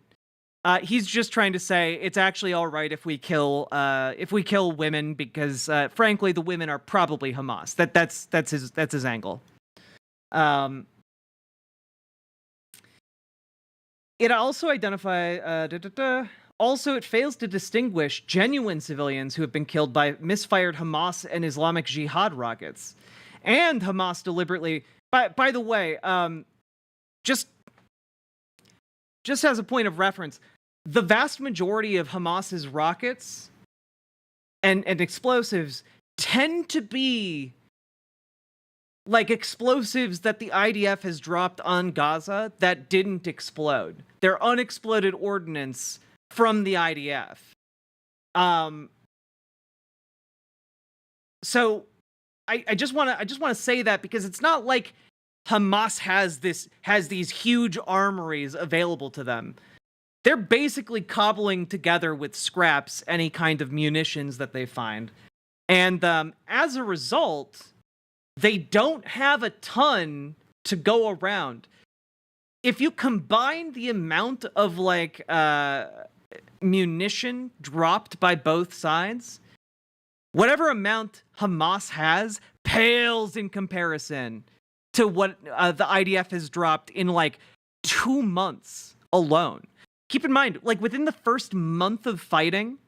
he's just trying to say it's actually all right if we kill women because frankly the women are probably Hamas. That's his angle. It also Also, it fails to distinguish genuine civilians who have been killed by misfired Hamas and Islamic Jihad rockets. And Hamas deliberately... By the way, just as a point of reference, the vast majority of Hamas's rockets and explosives tend to be like explosives that the IDF has dropped on Gaza that didn't explode. They're unexploded ordnance from the IDF. So I just want to say that, because it's not like Hamas has these huge armories available to them. They're basically cobbling together with scraps any kind of munitions that they find. And as a result, they don't have a ton to go around. If you combine the amount of like munition dropped by both sides, whatever amount Hamas has pales in comparison to what the IDF has dropped in like 2 months alone. Keep in mind, like within the first month of fighting,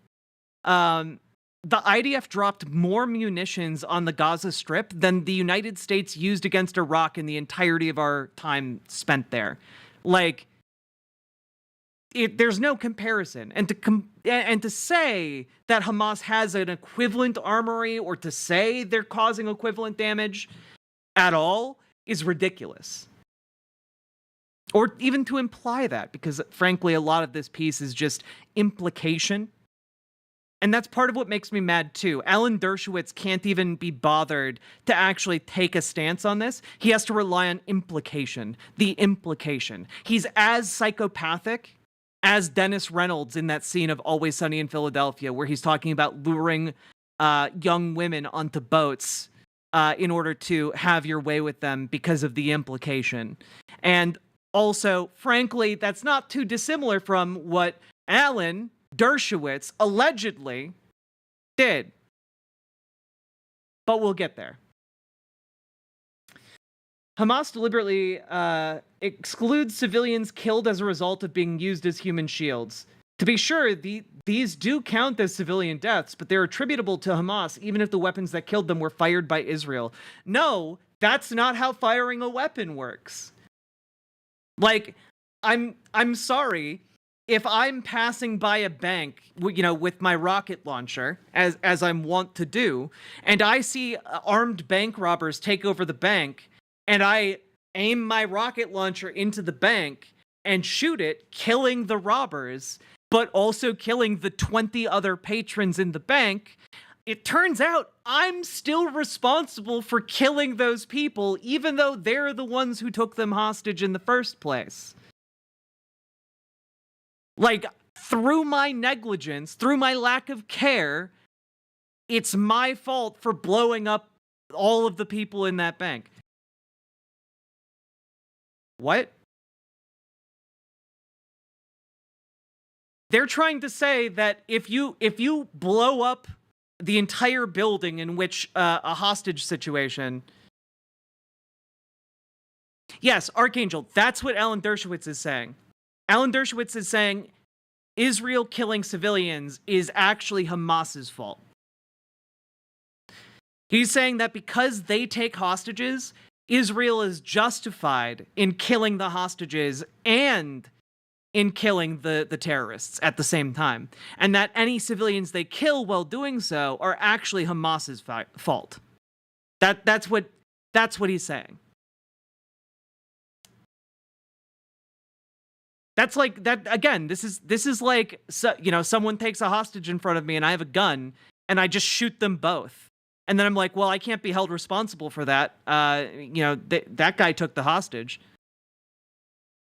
the IDF dropped more munitions on the Gaza Strip than the United States used against Iraq in the entirety of our time spent there. Like, there's no comparison. And to say that Hamas has an equivalent armory, or to say they're causing equivalent damage at all, is ridiculous. Or even to imply that, because frankly, a lot of this piece is just implication. And that's part of what makes me mad too. Alan Dershowitz can't even be bothered to actually take a stance on this. He has to rely on implication. The implication. He's as psychopathic as Dennis Reynolds in that scene of Always Sunny in Philadelphia, where he's talking about luring young women onto boats in order to have your way with them because of the implication. And also, frankly, that's not too dissimilar from what Alan Dershowitz allegedly did. But we'll get there. Hamas deliberately excludes civilians killed as a result of being used as human shields. To be sure, these do count as civilian deaths, but they're attributable to Hamas, even if the weapons that killed them were fired by Israel. No, that's not how firing a weapon works. Like, I'm sorry, if I'm passing by a bank, with my rocket launcher, as I'm wont to do, and I see armed bank robbers take over the bank, and I aim my rocket launcher into the bank and shoot it, killing the robbers, but also killing the 20 other patrons in the bank, it turns out I'm still responsible for killing those people, even though they're the ones who took them hostage in the first place. Like, through my negligence, through my lack of care, it's my fault for blowing up all of the people in that bank. What? They're trying to say that if you blow up the entire building in which a hostage situation... Yes, Archangel, that's what Alan Dershowitz is saying. Alan Dershowitz is saying Israel killing civilians is actually Hamas's fault. He's saying that because they take hostages, Israel is justified in killing the hostages and in killing the terrorists at the same time. And that any civilians they kill while doing so are actually Hamas's fault. That's what he's saying. That's like that again. This is like, someone takes a hostage in front of me and I have a gun and I just shoot them both, and then I'm like, well, I can't be held responsible for that. That guy took the hostage.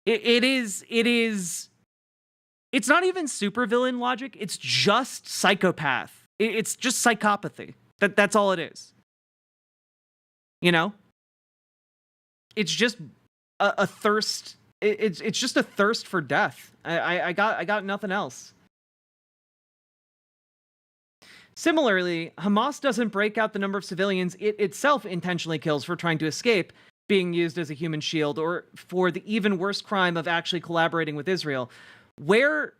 It's not even supervillain logic. It's just psychopath. It's just psychopathy. That's all it is. It's just a thirst. It's just a thirst for death. I got nothing else. Similarly, Hamas doesn't break out the number of civilians it itself intentionally kills for trying to escape being used as a human shield, or for the even worse crime of actually collaborating with Israel. Where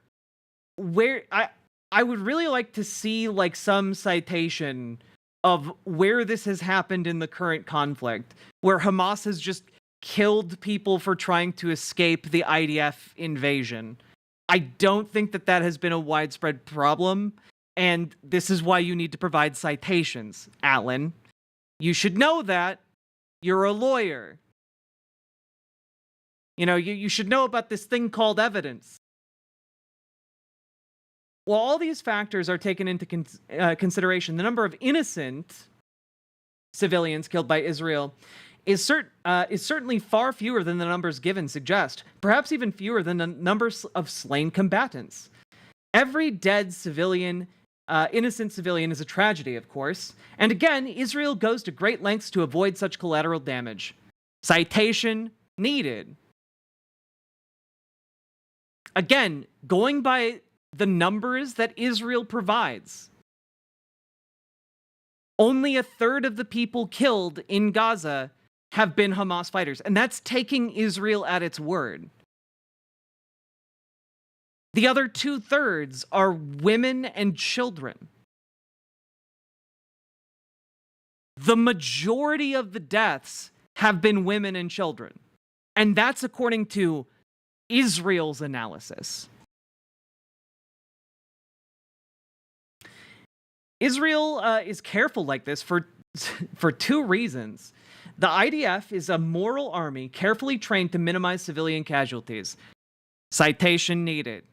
I would really like to see like some citation of where this has happened in the current conflict, where Hamas has just killed people for trying to escape the IDF invasion. I don't think that has been a widespread problem, and this is why you need to provide citations, Alan. You should know that. You're a lawyer. You know, you should know about this thing called evidence. Well, all these factors are taken into consideration. The number of innocent civilians killed by Israel is certainly far fewer than the numbers given suggest, perhaps even fewer than the numbers of slain combatants. Every dead civilian, innocent civilian, is a tragedy, of course. And again, Israel goes to great lengths to avoid such collateral damage. Citation needed. Again, going by the numbers that Israel provides, only a third of the people killed in Gaza have been Hamas fighters, and that's taking Israel at its word. The other 2/3 are women and children. The majority of the deaths have been women and children, and that's according to Israel's analysis. Israel is careful like this for two reasons. The IDF is a moral army carefully trained to minimize civilian casualties. Citation needed.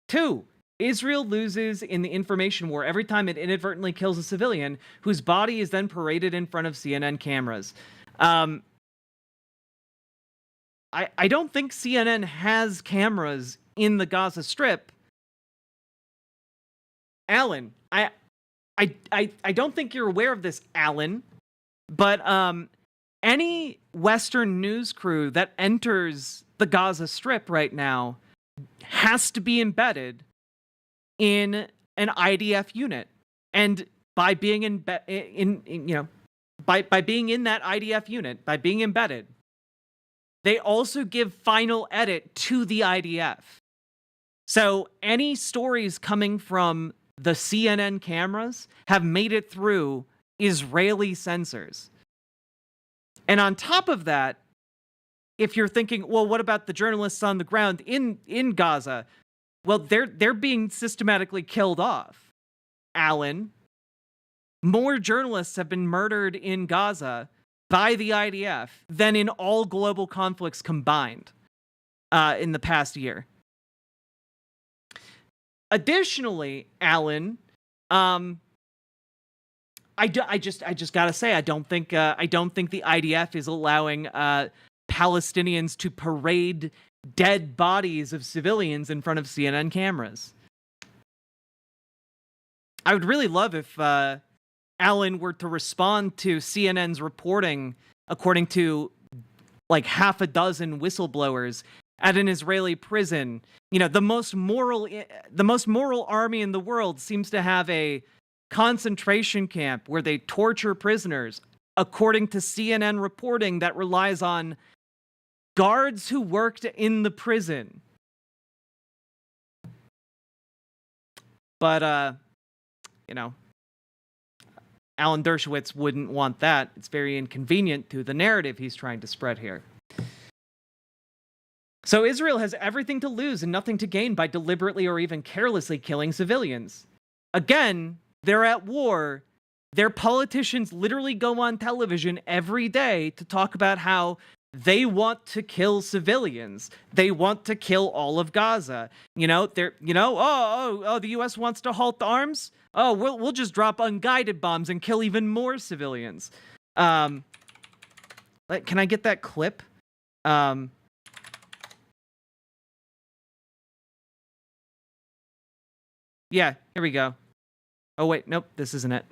2, Israel loses in the information war every time it inadvertently kills a civilian whose body is then paraded in front of CNN cameras. I don't think CNN has cameras in the Gaza Strip. Alan, I don't think you're aware of this, Alan, but any Western news crew that enters the Gaza Strip right now has to be embedded in an IDF unit, and by being by being in that IDF unit, by being embedded, they also give final edit to the IDF. So any stories coming from the CNN cameras have made it through Israeli censors. And on top of that, if you're thinking, well, what about the journalists on the ground in Gaza? Well, they're being systematically killed off. Alan, more journalists have been murdered in Gaza by the IDF than in all global conflicts combined in the past year. Additionally, Alan, I just gotta say, I don't think the IDF is allowing Palestinians to parade dead bodies of civilians in front of CNN cameras. I would really love if Alan were to respond to CNN's reporting, according to like half a dozen whistleblowers at an Israeli prison. You know, the most moral army in the world seems to have a concentration camp where they torture prisoners, according to CNN reporting that relies on guards who worked in the prison. But, Alan Dershowitz wouldn't want that. It's very inconvenient to the narrative he's trying to spread here. So Israel has everything to lose and nothing to gain by deliberately or even carelessly killing civilians. Again, they're at war. Their politicians literally go on television every day to talk about how they want to kill civilians. They want to kill all of Gaza. The U.S. wants to halt the arms. Oh, we'll just drop unguided bombs and kill even more civilians. Can I get that clip? Yeah, here we go. Oh wait, nope, this isn't it.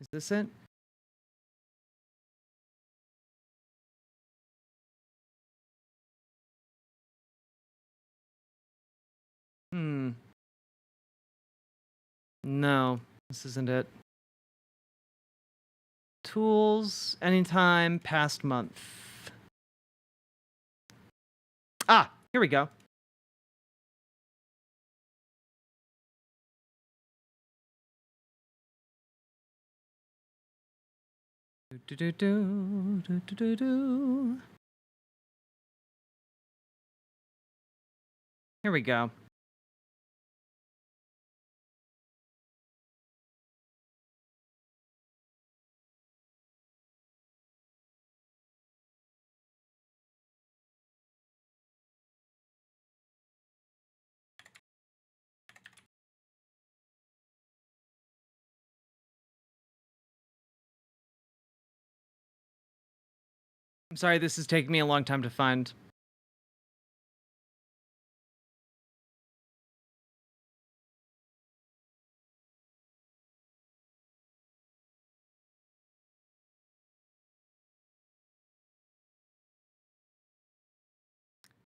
Is this it? No, this isn't it. Tools, anytime, past month. Ah, here we go. Here we go. I'm sorry, this is taking me a long time to find.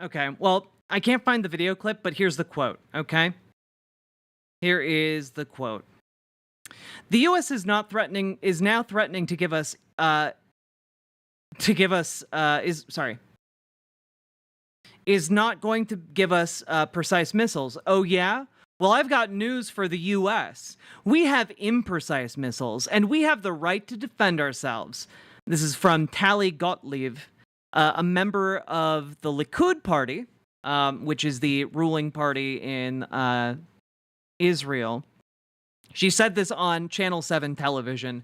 Okay, well, I can't find the video clip, but here's the quote, okay? Here is the quote. The US is now threatening to give us is not going to give us precise missiles. Oh yeah? Well, I've got news for the US. We have imprecise missiles, and we have the right to defend ourselves. This is from Tali Gottlieb, a member of the Likud party, which is the ruling party in Israel. She said this on Channel 7 television.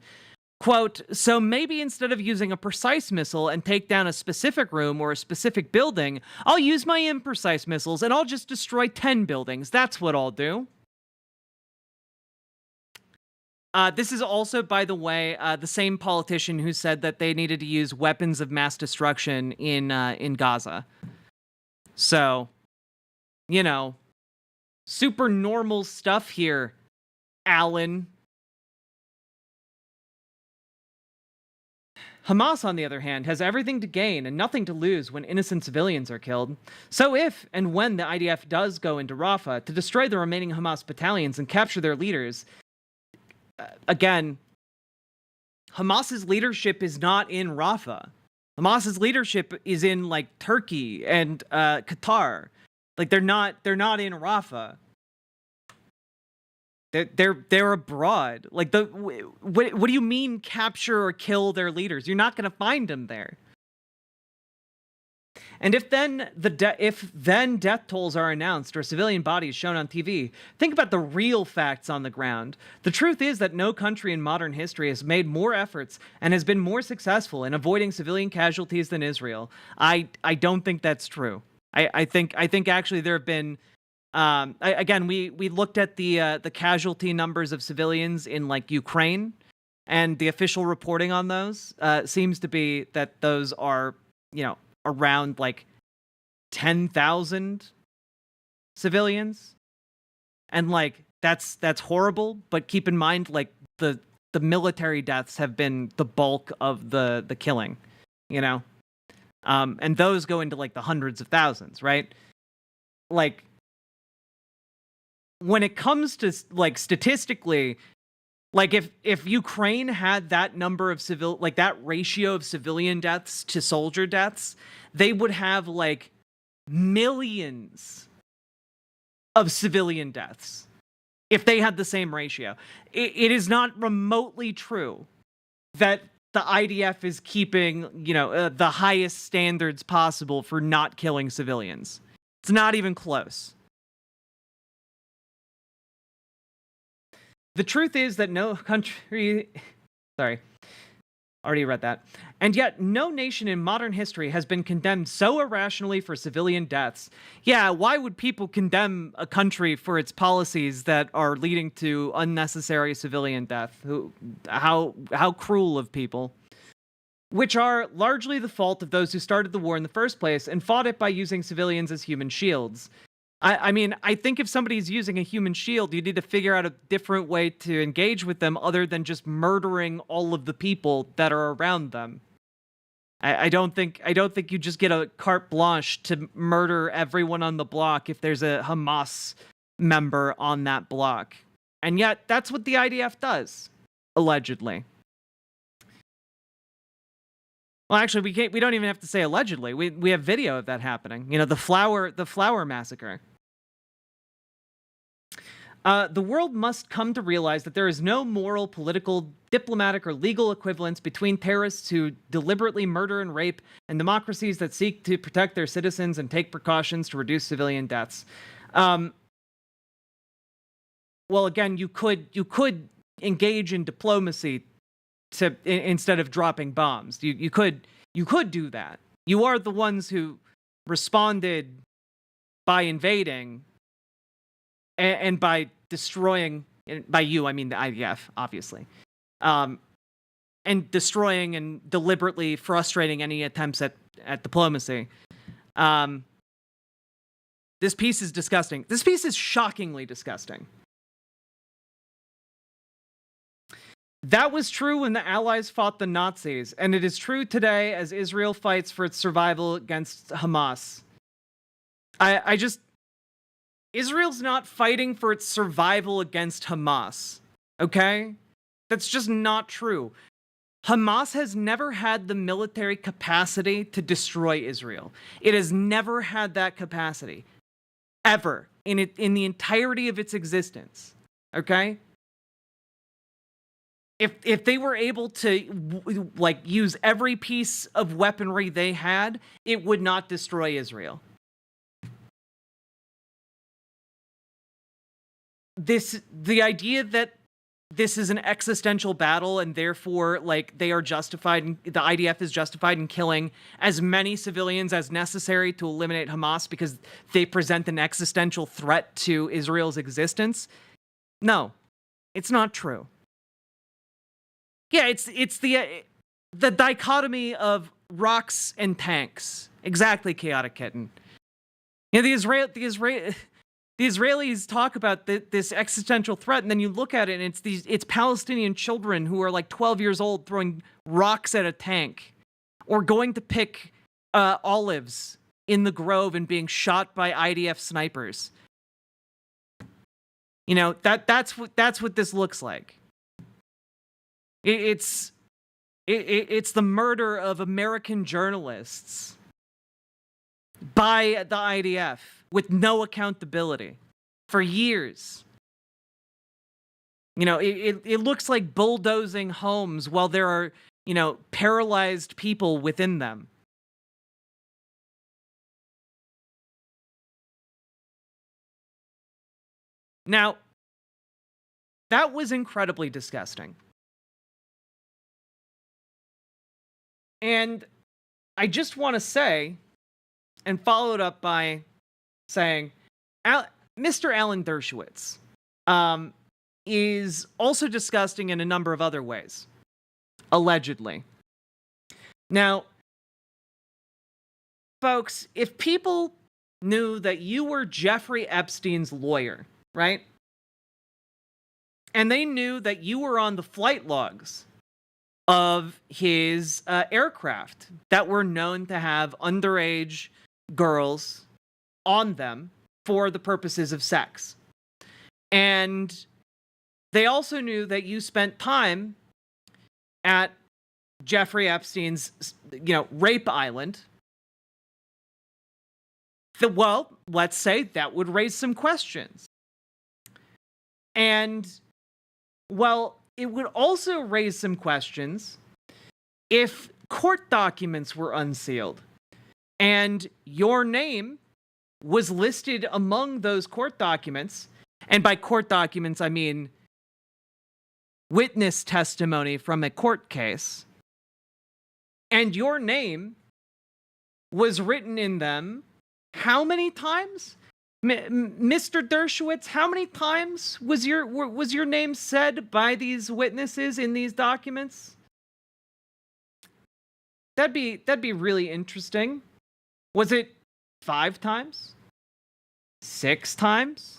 Quote, so maybe instead of using a precise missile and take down a specific room or a specific building, I'll use my imprecise missiles and I'll just destroy 10 buildings. That's what I'll do. This is also, by the way, the same politician who said that they needed to use weapons of mass destruction in Gaza. So, you know, super normal stuff here, Alan. Hamas, on the other hand, has everything to gain and nothing to lose when innocent civilians are killed. So if and when the IDF does go into Rafah to destroy the remaining Hamas battalions and capture their leaders, again, Hamas's leadership is not in Rafah. Hamas's leadership is in, like, Turkey and Qatar. Like, they're not in Rafah. They're abroad. Like, what do you mean capture or kill their leaders? You're not going to find them there. And if then death tolls are announced or civilian bodies shown on TV, think about the real facts on the ground. The truth is that no country in modern history has made more efforts and has been more successful in avoiding civilian casualties than Israel. I don't think that's true. I think actually there have been. Again, we looked at the casualty numbers of civilians in, like, Ukraine, and the official reporting on those seems to be that those are, you know, around like 10,000 civilians, and like that's horrible. But keep in mind, like the military deaths have been the bulk of the killing, you know, and those go into like the hundreds of thousands, right? Like, when it comes to, like, statistically, like, if Ukraine had that number of that ratio of civilian deaths to soldier deaths, they would have, like, millions of civilian deaths if they had the same ratio. It is not remotely true that the IDF is keeping, you know, the highest standards possible for not killing civilians. It's not even close. The truth is that no country... Sorry. Already read that. And yet, no nation in modern history has been condemned so irrationally for civilian deaths. Yeah, why would people condemn a country for its policies that are leading to unnecessary civilian death? How cruel of people. Which are largely the fault of those who started the war in the first place and fought it by using civilians as human shields. I mean, I think if somebody's using a human shield, you need to figure out a different way to engage with them other than just murdering all of the people that are around them. I don't think you just get a carte blanche to murder everyone on the block if there's a Hamas member on that block. And yet, that's what the IDF does, allegedly. Well, actually, we can't. We don't even have to say allegedly. We have video of that happening. You know, the flower massacre. The world must come to realize that there is no moral, political, diplomatic, or legal equivalence between terrorists who deliberately murder and rape and democracies that seek to protect their citizens and take precautions to reduce civilian deaths. Well, again, you could engage in diplomacy instead of dropping bombs. You could do that. You are the ones who responded by invading and by destroying. By you, I mean the IDF, obviously, and destroying and deliberately frustrating any attempts at diplomacy. This piece is disgusting. This piece is shockingly disgusting. That was true when the Allies fought the Nazis, and it is true today as Israel fights for its survival against Hamas. Israel's not fighting for its survival against Hamas, okay? That's just not true. Hamas has never had the military capacity to destroy Israel. It has never had that capacity, ever, in the entirety of its existence, okay? If they were able to use every piece of weaponry they had, it would not destroy Israel. The idea that this is an existential battle and therefore they are justified, the IDF is justified in killing as many civilians as necessary to eliminate Hamas because they present an existential threat to Israel's existence. No, it's not true. Yeah, it's the dichotomy of rocks and tanks. Exactly, Chaotic Kitten. You know, the Israelis talk about this existential threat, and then you look at it, and it's Palestinian children who are like 12 years old throwing rocks at a tank, or going to pick olives in the grove and being shot by IDF snipers. You know, that's what this looks like. It's the murder of American journalists by the IDF with no accountability for years. You know, it looks like bulldozing homes while there are, you know, paralyzed people within them. Now, that was incredibly disgusting. And I just want to say, and followed up by saying, Mr. Alan Dershowitz is also disgusting in a number of other ways, allegedly. Now, folks, if people knew that you were Jeffrey Epstein's lawyer, right? And they knew that you were on the flight logs of his aircraft that were known to have underage girls on them for the purposes of sex. And they also knew that you spent time at Jeffrey Epstein's, you know, rape island. Well, let's say that would raise some questions. And, well, it would also raise some questions if court documents were unsealed and your name was listed among those court documents. And by court documents, I mean witness testimony from a court case. And your name was written in them how many times? Mr. Dershowitz, how many times was your name said by these witnesses in these documents? That'd be really interesting. Was it 5 times? 6 times?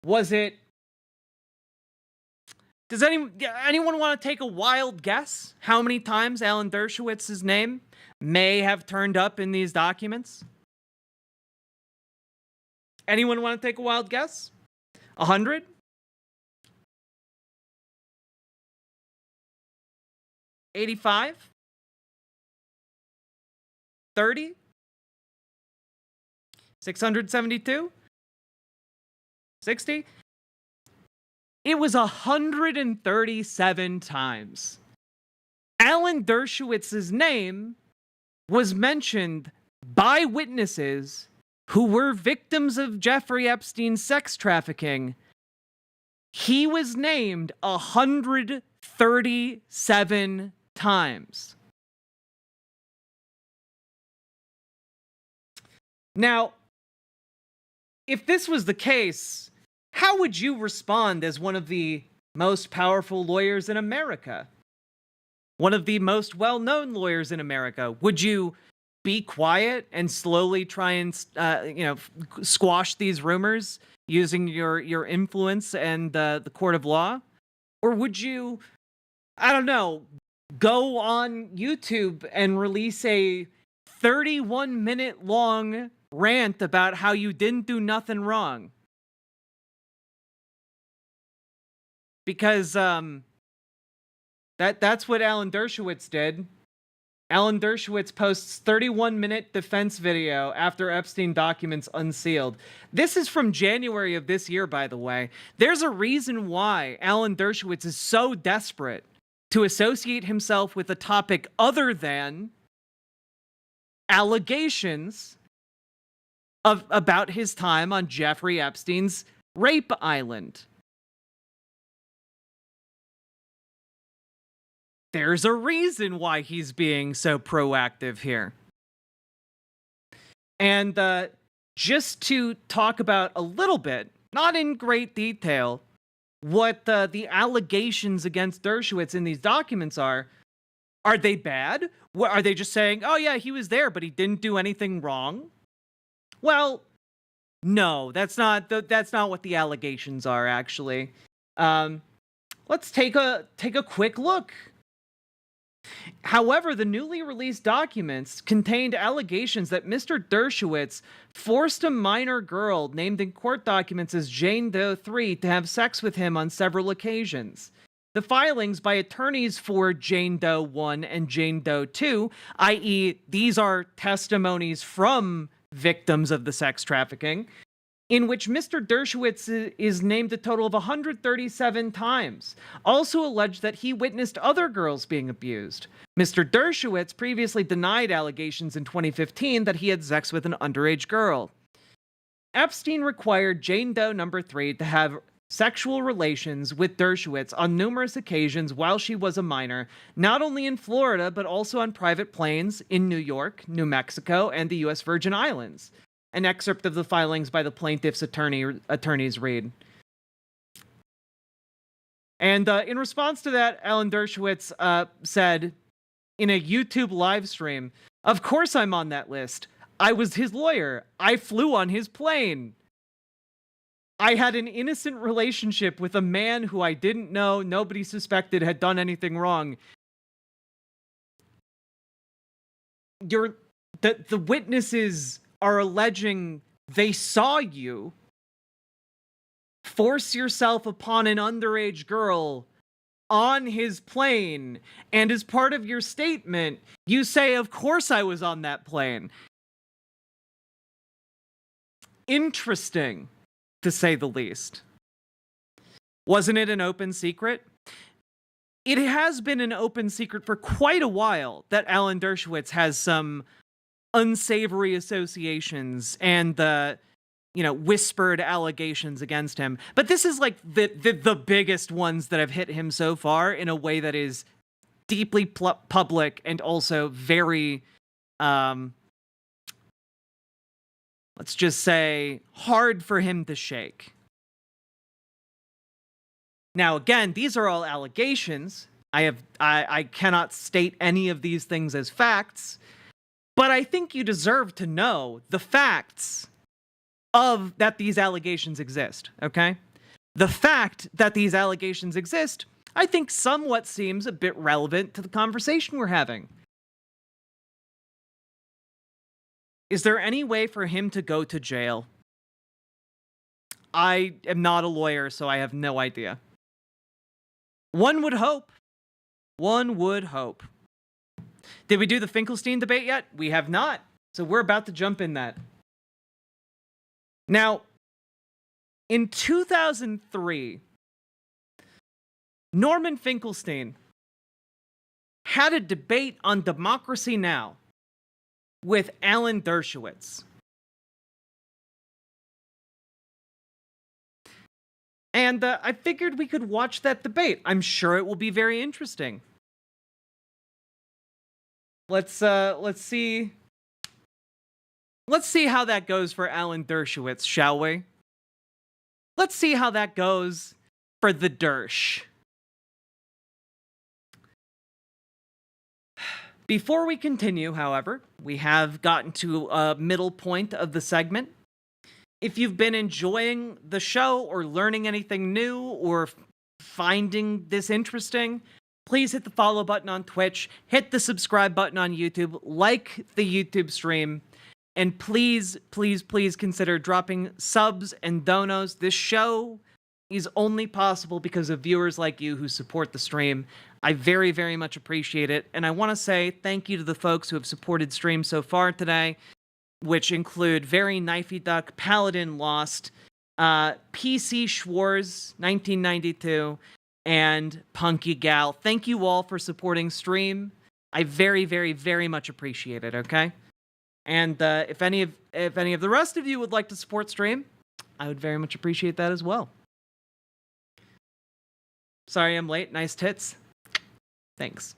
Was it? Does anyone want to take a wild guess how many times Alan Dershowitz's name may have turned up in these documents? Anyone want to take a wild guess? 100? 85? 30? 672? 60? It was 137 times. Alan Dershowitz's name was mentioned by witnesses who were victims of Jeffrey Epstein's sex trafficking. He was named 137 times. Now, if this was the case, how would you respond as one of the most powerful lawyers in America? One of the most well-known lawyers in America? Would you be quiet and slowly try and, squash these rumors using your influence and the court of law? Or would you, I don't know, go on YouTube and release a 31-minute long rant about how you didn't do nothing wrong? Because that's what Alan Dershowitz did. Alan Dershowitz posts 31-minute defense video after Epstein documents unsealed. This is from January of this year, by the way. There's a reason why Alan Dershowitz is so desperate to associate himself with a topic other than allegations about his time on Jeffrey Epstein's rape island. There's a reason why he's being so proactive here. And just to talk about a little bit, not in great detail, what the allegations against Dershowitz in these documents are they bad? Are they just saying, oh yeah, he was there, but he didn't do anything wrong? Well, no, that's not what the allegations are, actually. Let's take a quick look. However, the newly released documents contained allegations that Mr. Dershowitz forced a minor girl named in court documents as Jane Doe 3 to have sex with him on several occasions. The filings by attorneys for Jane Doe 1 and Jane Doe 2, i.e., these are testimonies from victims of the sex trafficking, in which Mr. Dershowitz is named a total of 137 times, also alleged that he witnessed other girls being abused. Mr. Dershowitz previously denied allegations in 2015 that he had sex with an underage girl. Epstein required Jane Doe number 3 to have sexual relations with Dershowitz on numerous occasions while she was a minor, not only in Florida, but also on private planes in New York, New Mexico, and the U.S. Virgin Islands. An excerpt of the filings by the plaintiff's attorneys read. And in response to that, Alan Dershowitz said in a YouTube live stream, "Of course I'm on that list. I was his lawyer. I flew on his plane. I had an innocent relationship with a man who I didn't know, nobody suspected had done anything wrong." The witnesses are alleging they saw you force yourself upon an underage girl on his plane, and as part of your statement, you say, "Of course I was on that plane." Interesting, to say the least. Wasn't it an open secret? It has been an open secret for quite a while that Alan Dershowitz has some unsavory associations and whispered allegations against him. But this is like the biggest ones that have hit him so far in a way that is deeply public and also very, let's just say, hard for him to shake. Now, again, these are all allegations. I cannot state any of these things as facts. But I think you deserve to know the facts of that these allegations exist, okay? The fact that these allegations exist, I think somewhat seems a bit relevant to the conversation we're having. Is there any way for him to go to jail? I am not a lawyer, so I have no idea. One would hope. One would hope. Did we do the Finkelstein debate yet? We have not. So we're about to jump in that. Now, in 2003, Norman Finkelstein had a debate on Democracy Now! With Alan Dershowitz. And I figured we could watch that debate. I'm sure it will be very interesting. Let's see how that goes for Alan Dershowitz, shall we? Let's see how that goes for the Dersh. Before we continue, however, we have gotten to a middle point of the segment. If you've been enjoying the show or learning anything new or finding this interesting, please hit the follow button on Twitch, hit the subscribe button on YouTube, like the YouTube stream, and please, please, please consider dropping subs and donos. This show is only possible because of viewers like you who support the stream. I very, very much appreciate it. And I want to say thank you to the folks who have supported stream so far today, which include Very Knifey Duck, Paladin Lost, PC Schwarz, 1992, and Punky Gal. Thank you all for supporting stream. I very, very, very much appreciate it, okay? And if any of the rest of you would like to support stream, I would very much appreciate that as well. Sorry I'm late. Nice tits. Thanks.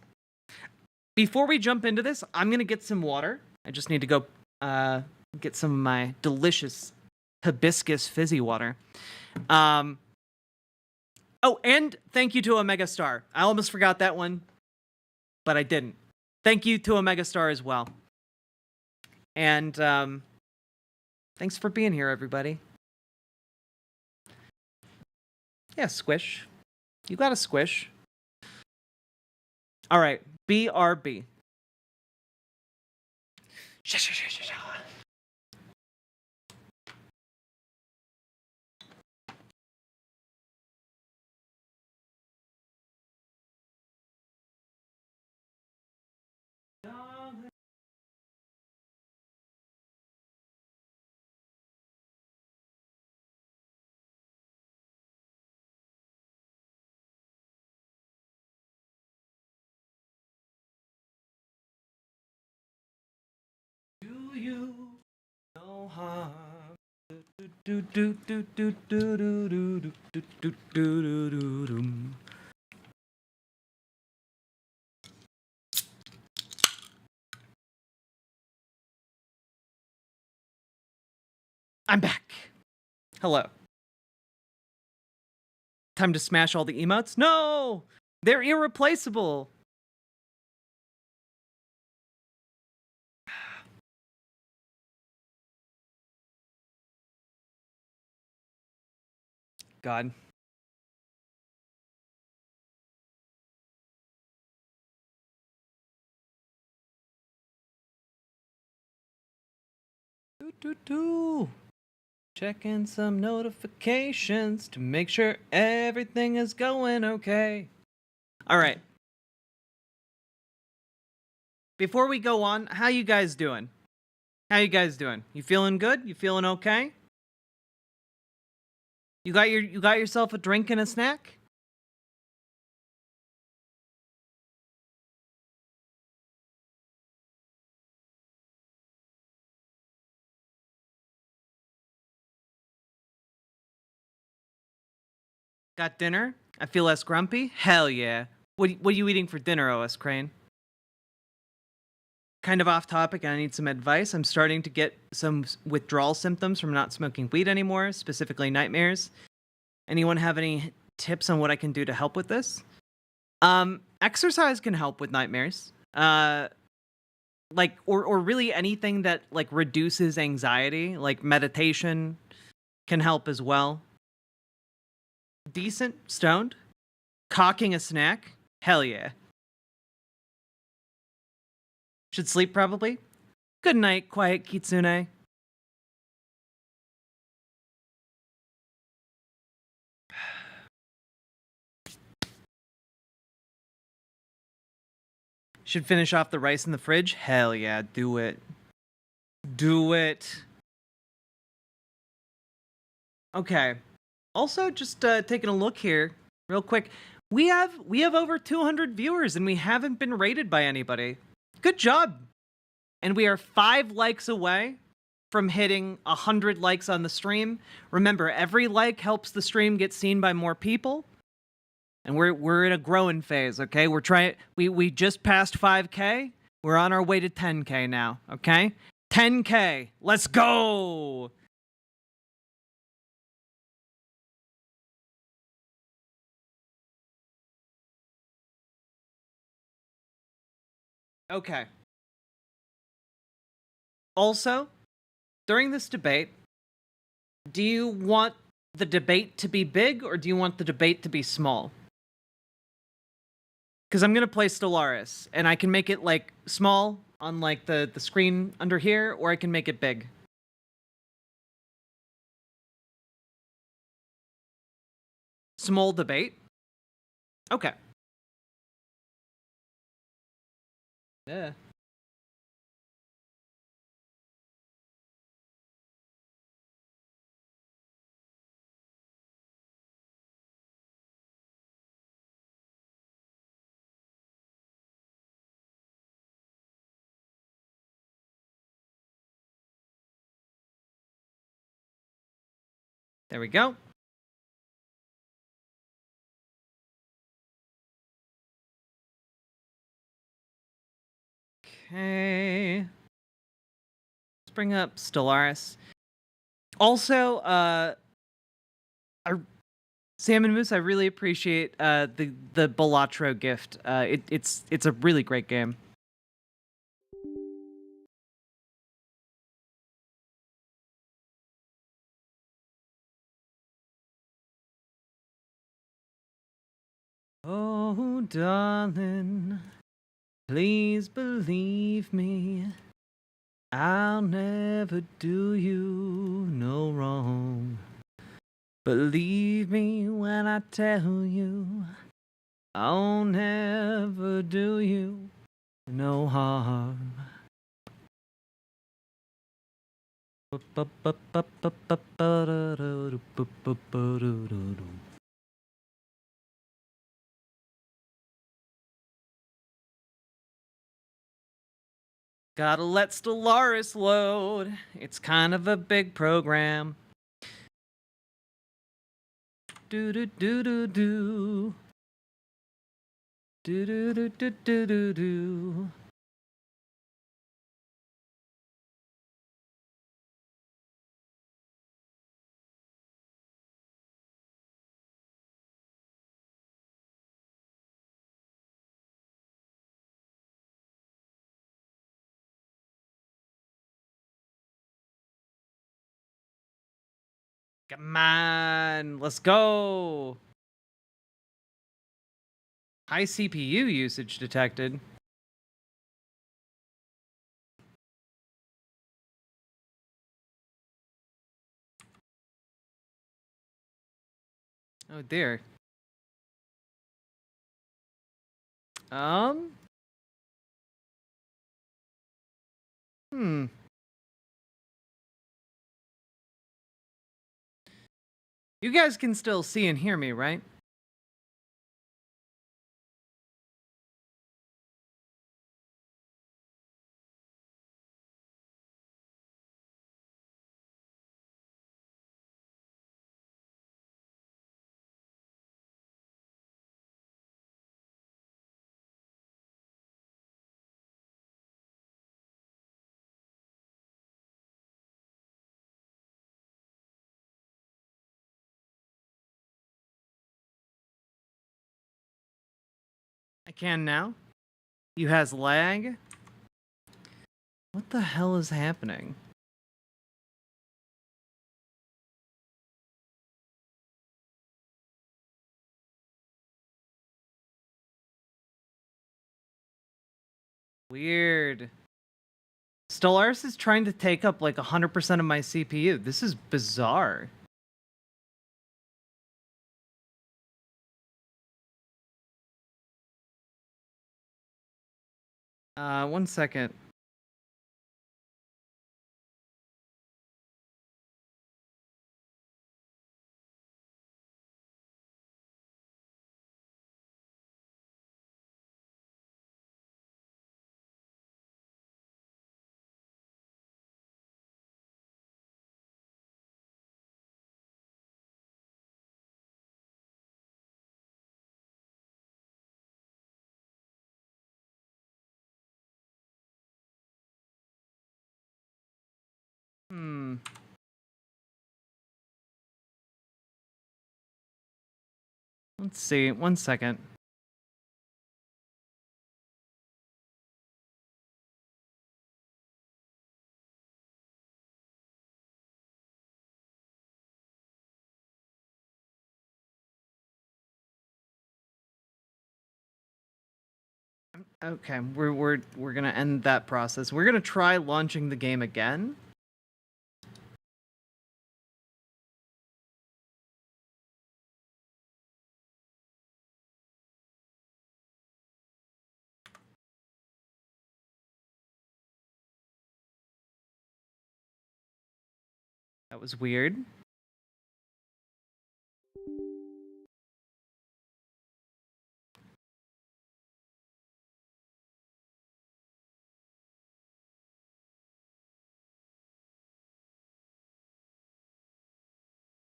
Before we jump into this, I'm going to get some water. I just need to go get some of my delicious hibiscus fizzy water. Oh, and thank you to Omega Star. I almost forgot that one, but I didn't. Thank you to Omega Star as well. And thanks for being here, everybody. Yeah, squish. You got a squish. All right, BRB. Do you know harm? Do do do do do do do do do do do do do. I'm back. Hello. Time to smash all the emotes? No! They're irreplaceable. God. Checking some notifications to make sure everything is going okay. All right. Before we go on, how you guys doing? How you guys doing? You feeling good? You feeling okay? You got yourself a drink and a snack? Got dinner? I feel less grumpy? Hell yeah. What are you eating for dinner, OS Crane? Kind of off topic, I need some advice. I'm starting to get some withdrawal symptoms from not smoking weed anymore, specifically nightmares. Anyone have any tips on what I can do to help with this? Exercise can help with nightmares. Like, or really anything that, like, reduces anxiety, like meditation can help as well. Decent, stoned, cocking a snack, hell yeah. Should sleep probably. Good night, quiet kitsune. Should finish off the rice in the fridge? Hell yeah, do it. Do it. Okay. Also, just taking a look here real quick. We have over 200 viewers and we haven't been rated by anybody. Good job. And we are 5 likes away from hitting 100 likes on the stream. Remember, every like helps the stream get seen by more people. And we're in a growing phase, okay? We just passed 5K. We're on our way to 10K now, okay? 10K. Let's go. Okay. Also, during this debate, do you want the debate to be big or do you want the debate to be small? Because I'm going to play Stellaris, and I can make it, like, small on, like, the screen under here, or I can make it big. Small debate? Okay. Yeah. There we go. Okay. Let's bring up Stellaris. Also, Sam and Moose, I really appreciate the Balatro gift. It's a really great game. Oh, darling, please believe me. I'll never do you no wrong. Believe me when I tell you, I'll never do you no harm. Gotta let Stellaris load. It's kind of a big program. Do do do do do. Do do do do do do do. Come on, let's go. High CPU usage detected. Oh dear. Hmm. You guys can still see and hear me, right? I can now. You has lag. What the hell is happening? Weird. Stellaris is trying to take up like 100% of my CPU. This is bizarre. 1 second. Let's see. 1 second. Okay, we're gonna end that process. We're gonna try launching the game again. That was weird.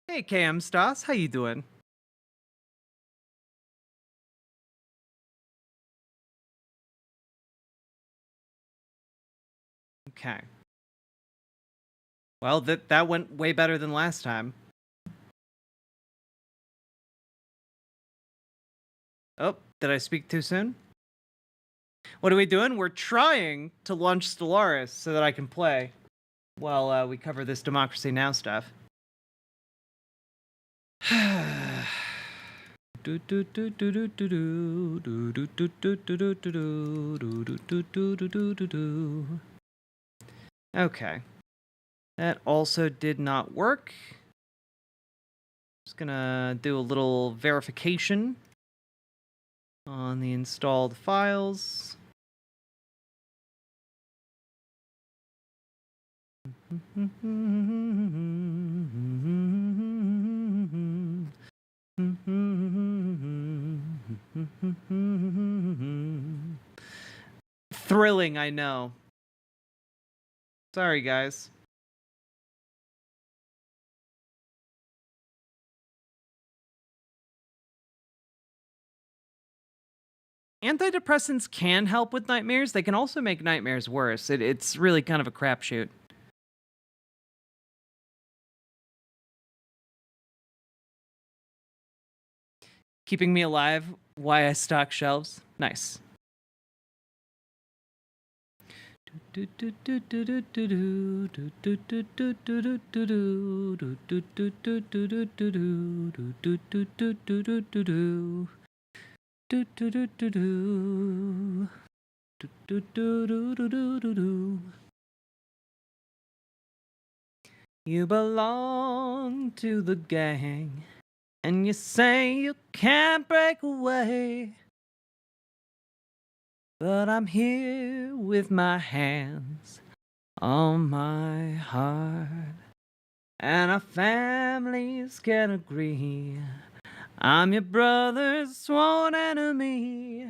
Hey, KM Stas, how you doing? Okay. Well, that went way better than last time. Oh, did I speak too soon? What are we doing? We're trying to launch Stellaris so that I can play while we cover this Democracy Now! Stuff. Okay. That also did not work. Just gonna do a little verification on the installed files. Thrilling, I know. Sorry, guys. Antidepressants can help with nightmares. They can also make nightmares worse. It's really kind of a crapshoot. Keeping me alive, why I stock shelves. Nice. You belong to the gang, and you say you can't break away. But I'm here with my hands on my heart, and our families can agree I'm your brother's sworn enemy.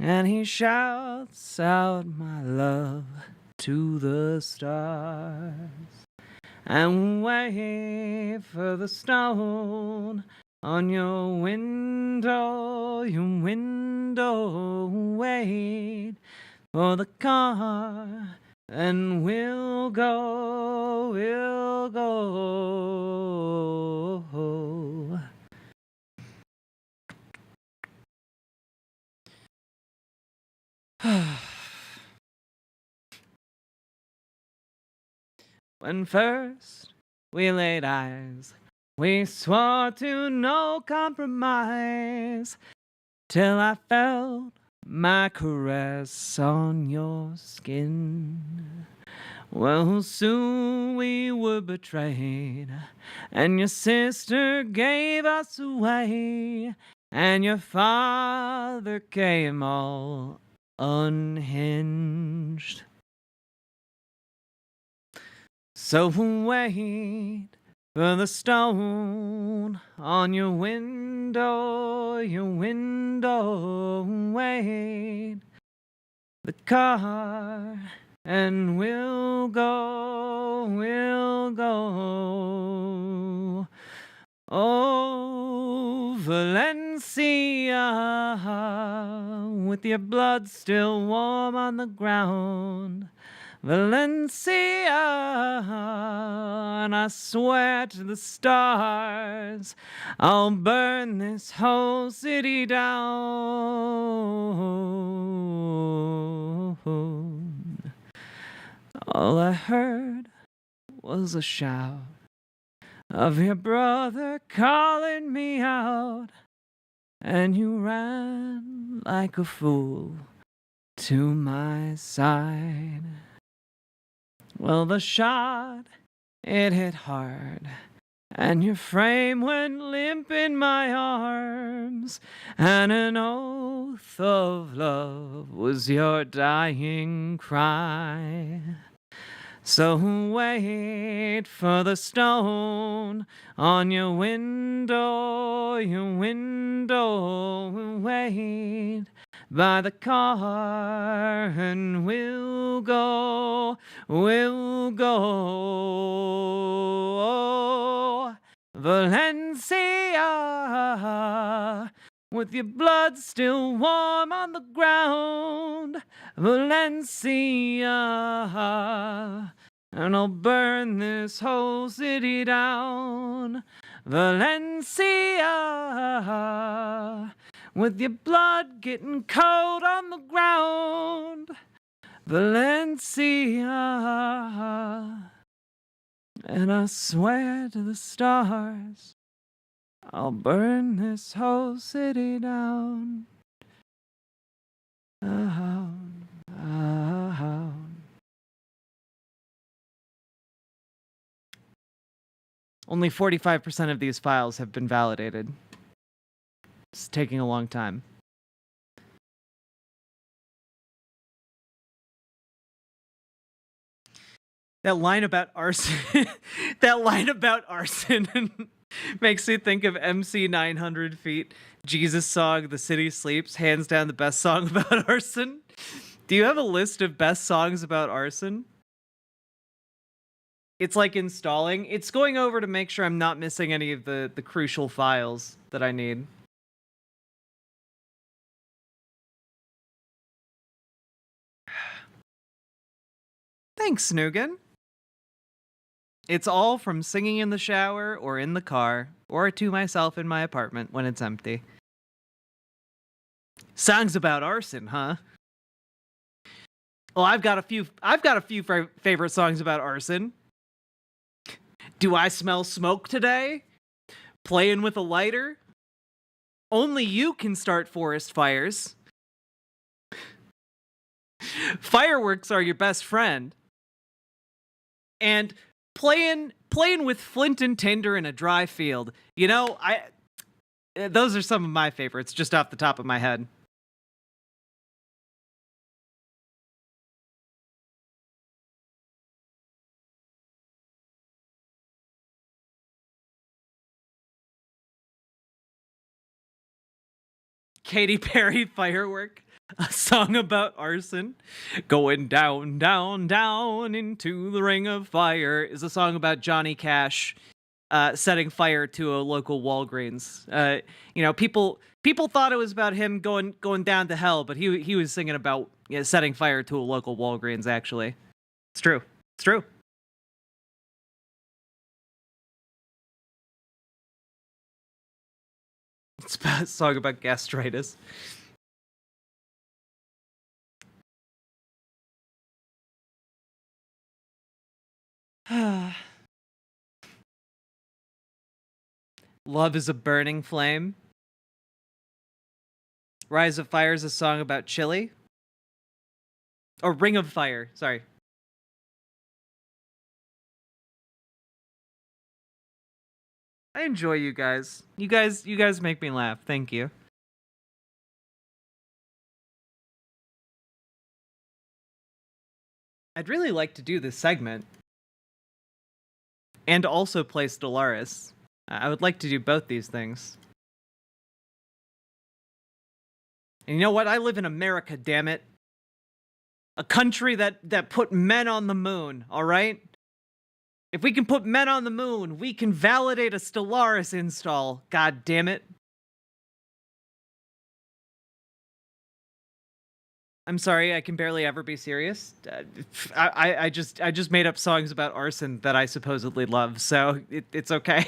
And he shouts out my love to the stars, and wait for the stone on your window, wait for the car, and we'll go. When first we laid eyes, we swore to no compromise, till I felt my caress on your skin. Well, soon we were betrayed, and your sister gave us away, and your father came all unhinged. So wait for the stone on your window, wait the car, and we'll go. Oh, Valencia, with your blood still warm on the ground. Valencia, and I swear to the stars, I'll burn this whole city down. All I heard was a shout of your brother calling me out, and you ran like a fool to my side. Well, the shot, it hit hard, and your frame went limp in my arms, and an oath of love was your dying cry. So wait for the stone on your window, wait by the car, and we'll go. Valencia, with your blood still warm on the ground. Valencia, and I'll burn this whole city down. Valencia, with your blood getting cold on the ground. Valencia, and I swear to the stars, I'll burn this whole city down. Only 45% of these files have been validated. It's taking a long time. That line about arson, makes me think of MC 900 Feet, Jesus song, The City Sleeps, hands down the best song about arson. Do you have a list of best songs about arson? It's like installing. It's going over to make sure I'm not missing any of the crucial files that I need. Thanks, Snugan. It's all from singing in the shower or in the car or to myself in my apartment when it's empty. Songs about arson, huh? Well, I've got a few favorite songs about arson. Do I smell smoke today? Playing with a lighter? Only you can start forest fires. Fireworks are your best friend. And playing with flint and tinder in a dry field. You know, those are some of my favorites just off the top of my head. Katy Perry Firework, a song about arson. Going down, down, down into the ring of fire is a song about Johnny Cash setting fire to a local Walgreens. You know, people thought it was about him going down to hell, but he was singing about setting fire to a local Walgreens, actually. It's true. It's true. It's a song about gastritis. Love is a burning flame. Rise of Fire is a song about chili. Or Ring of Fire, sorry. I enjoy you guys. You guys make me laugh. Thank you. I'd really like to do this segment. And also play Stellaris. I would like to do both these things. And you know what? I live in America, damn it. A country that put men on the moon, alright? If we can put men on the moon, we can validate a Stellaris install. God damn it. I'm sorry, I can barely ever be serious. I just made up songs about arson that I supposedly love, so it's okay.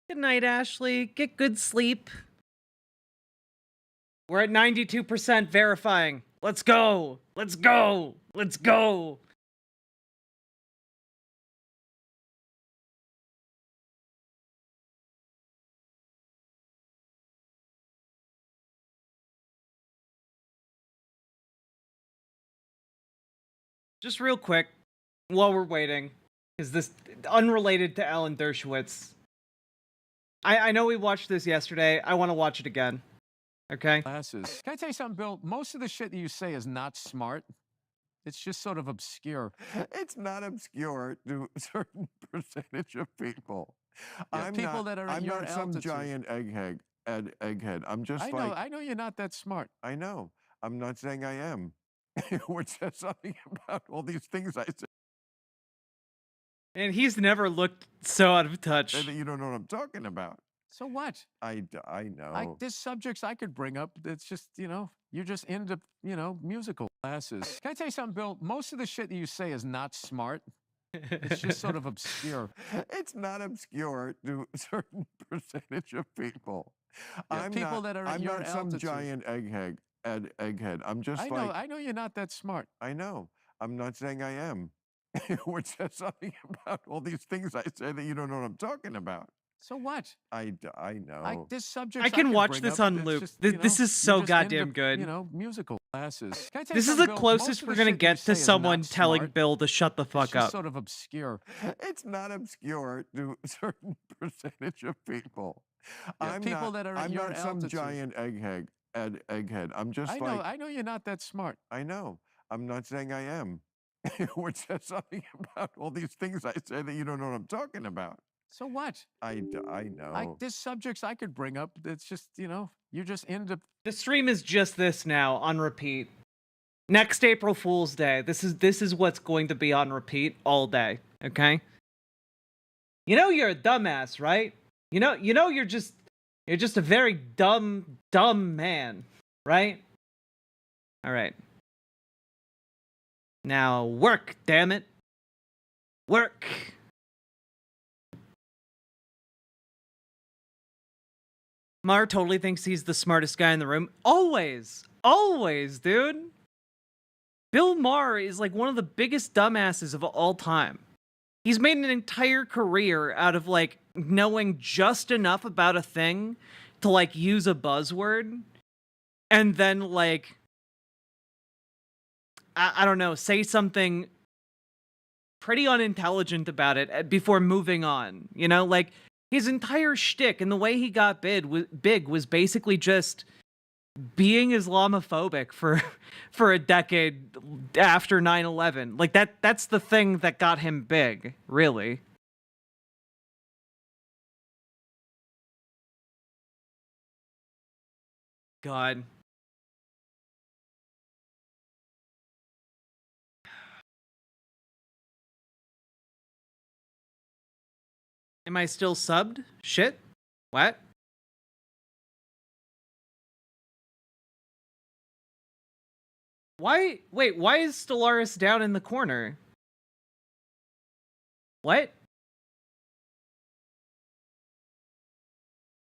Good night, Ashley. Get good sleep. We're at 92% verifying. Let's go. Let's go. Let's go. Just real quick, while we're waiting, is this unrelated to Alan Dershowitz? I know we watched this yesterday. I want to watch it again. Okay? Classes. Can I tell you something, Bill? Most of the shit that you say is not smart. It's just sort of obscure. It's not obscure to a certain percentage of people. Yeah, people that are at I'm your not some altitude. giant egghead. I'm just I know you're not that smart. I know. I'm not saying I am. Which says something about all these things I say And he's never looked so out of touch. that you don't know what I'm talking about. So what? I know. There's subjects I could bring up that's just, you're just into, musical classes. Can I tell you something, Bill? Most of the shit that you say is not smart. It's just sort of obscure. It's not obscure to a certain percentage of people. Yeah, people that are at I'm your not some altitude. giant egghead. I'm just I know you're not that smart. I know. I'm not saying I am. Which says something about all these things I say that you don't know what I'm talking about. So what? I know. There's subjects I can could watch bring this up on that's loop. just, This is you're so just goddamn into, good. Musical classes. Can I tell you This is something, the Bill? closest Most of we're the gonna shit that you get say to is someone not telling smart. Bill to shut the It's fuck just up. sort of obscure. It's not obscure to a certain percentage of people. Yeah, people that are at I'm your not some altitude. giant egghead. I'm just I know you're not that smart. I know. I'm not saying I am. Which says something about all these things I say that you don't know what I'm talking about. So what? I know. There's subjects I could bring up that's just, you're just into. The stream is just this now on repeat. Next April Fool's Day. This is what's going to be on repeat all day. Okay. You know you're a dumbass, right? You know you're just a very dumb man, right? All right. Now work, damn it. Work. Mar totally thinks he's the smartest guy in the room. Always, dude. Bill Maher is like one of the biggest dumbasses of all time. He's made an entire career out of like knowing just enough about a thing to like use a buzzword and then like I don't know, say something pretty unintelligent about it before moving on. You know, like his entire shtick and the way he got big was basically just being Islamophobic for a decade after 9/11. Like that's the thing that got him big, really. God. Am I still subbed? Shit. What? Why? Wait, why is Stellaris down in the corner? What?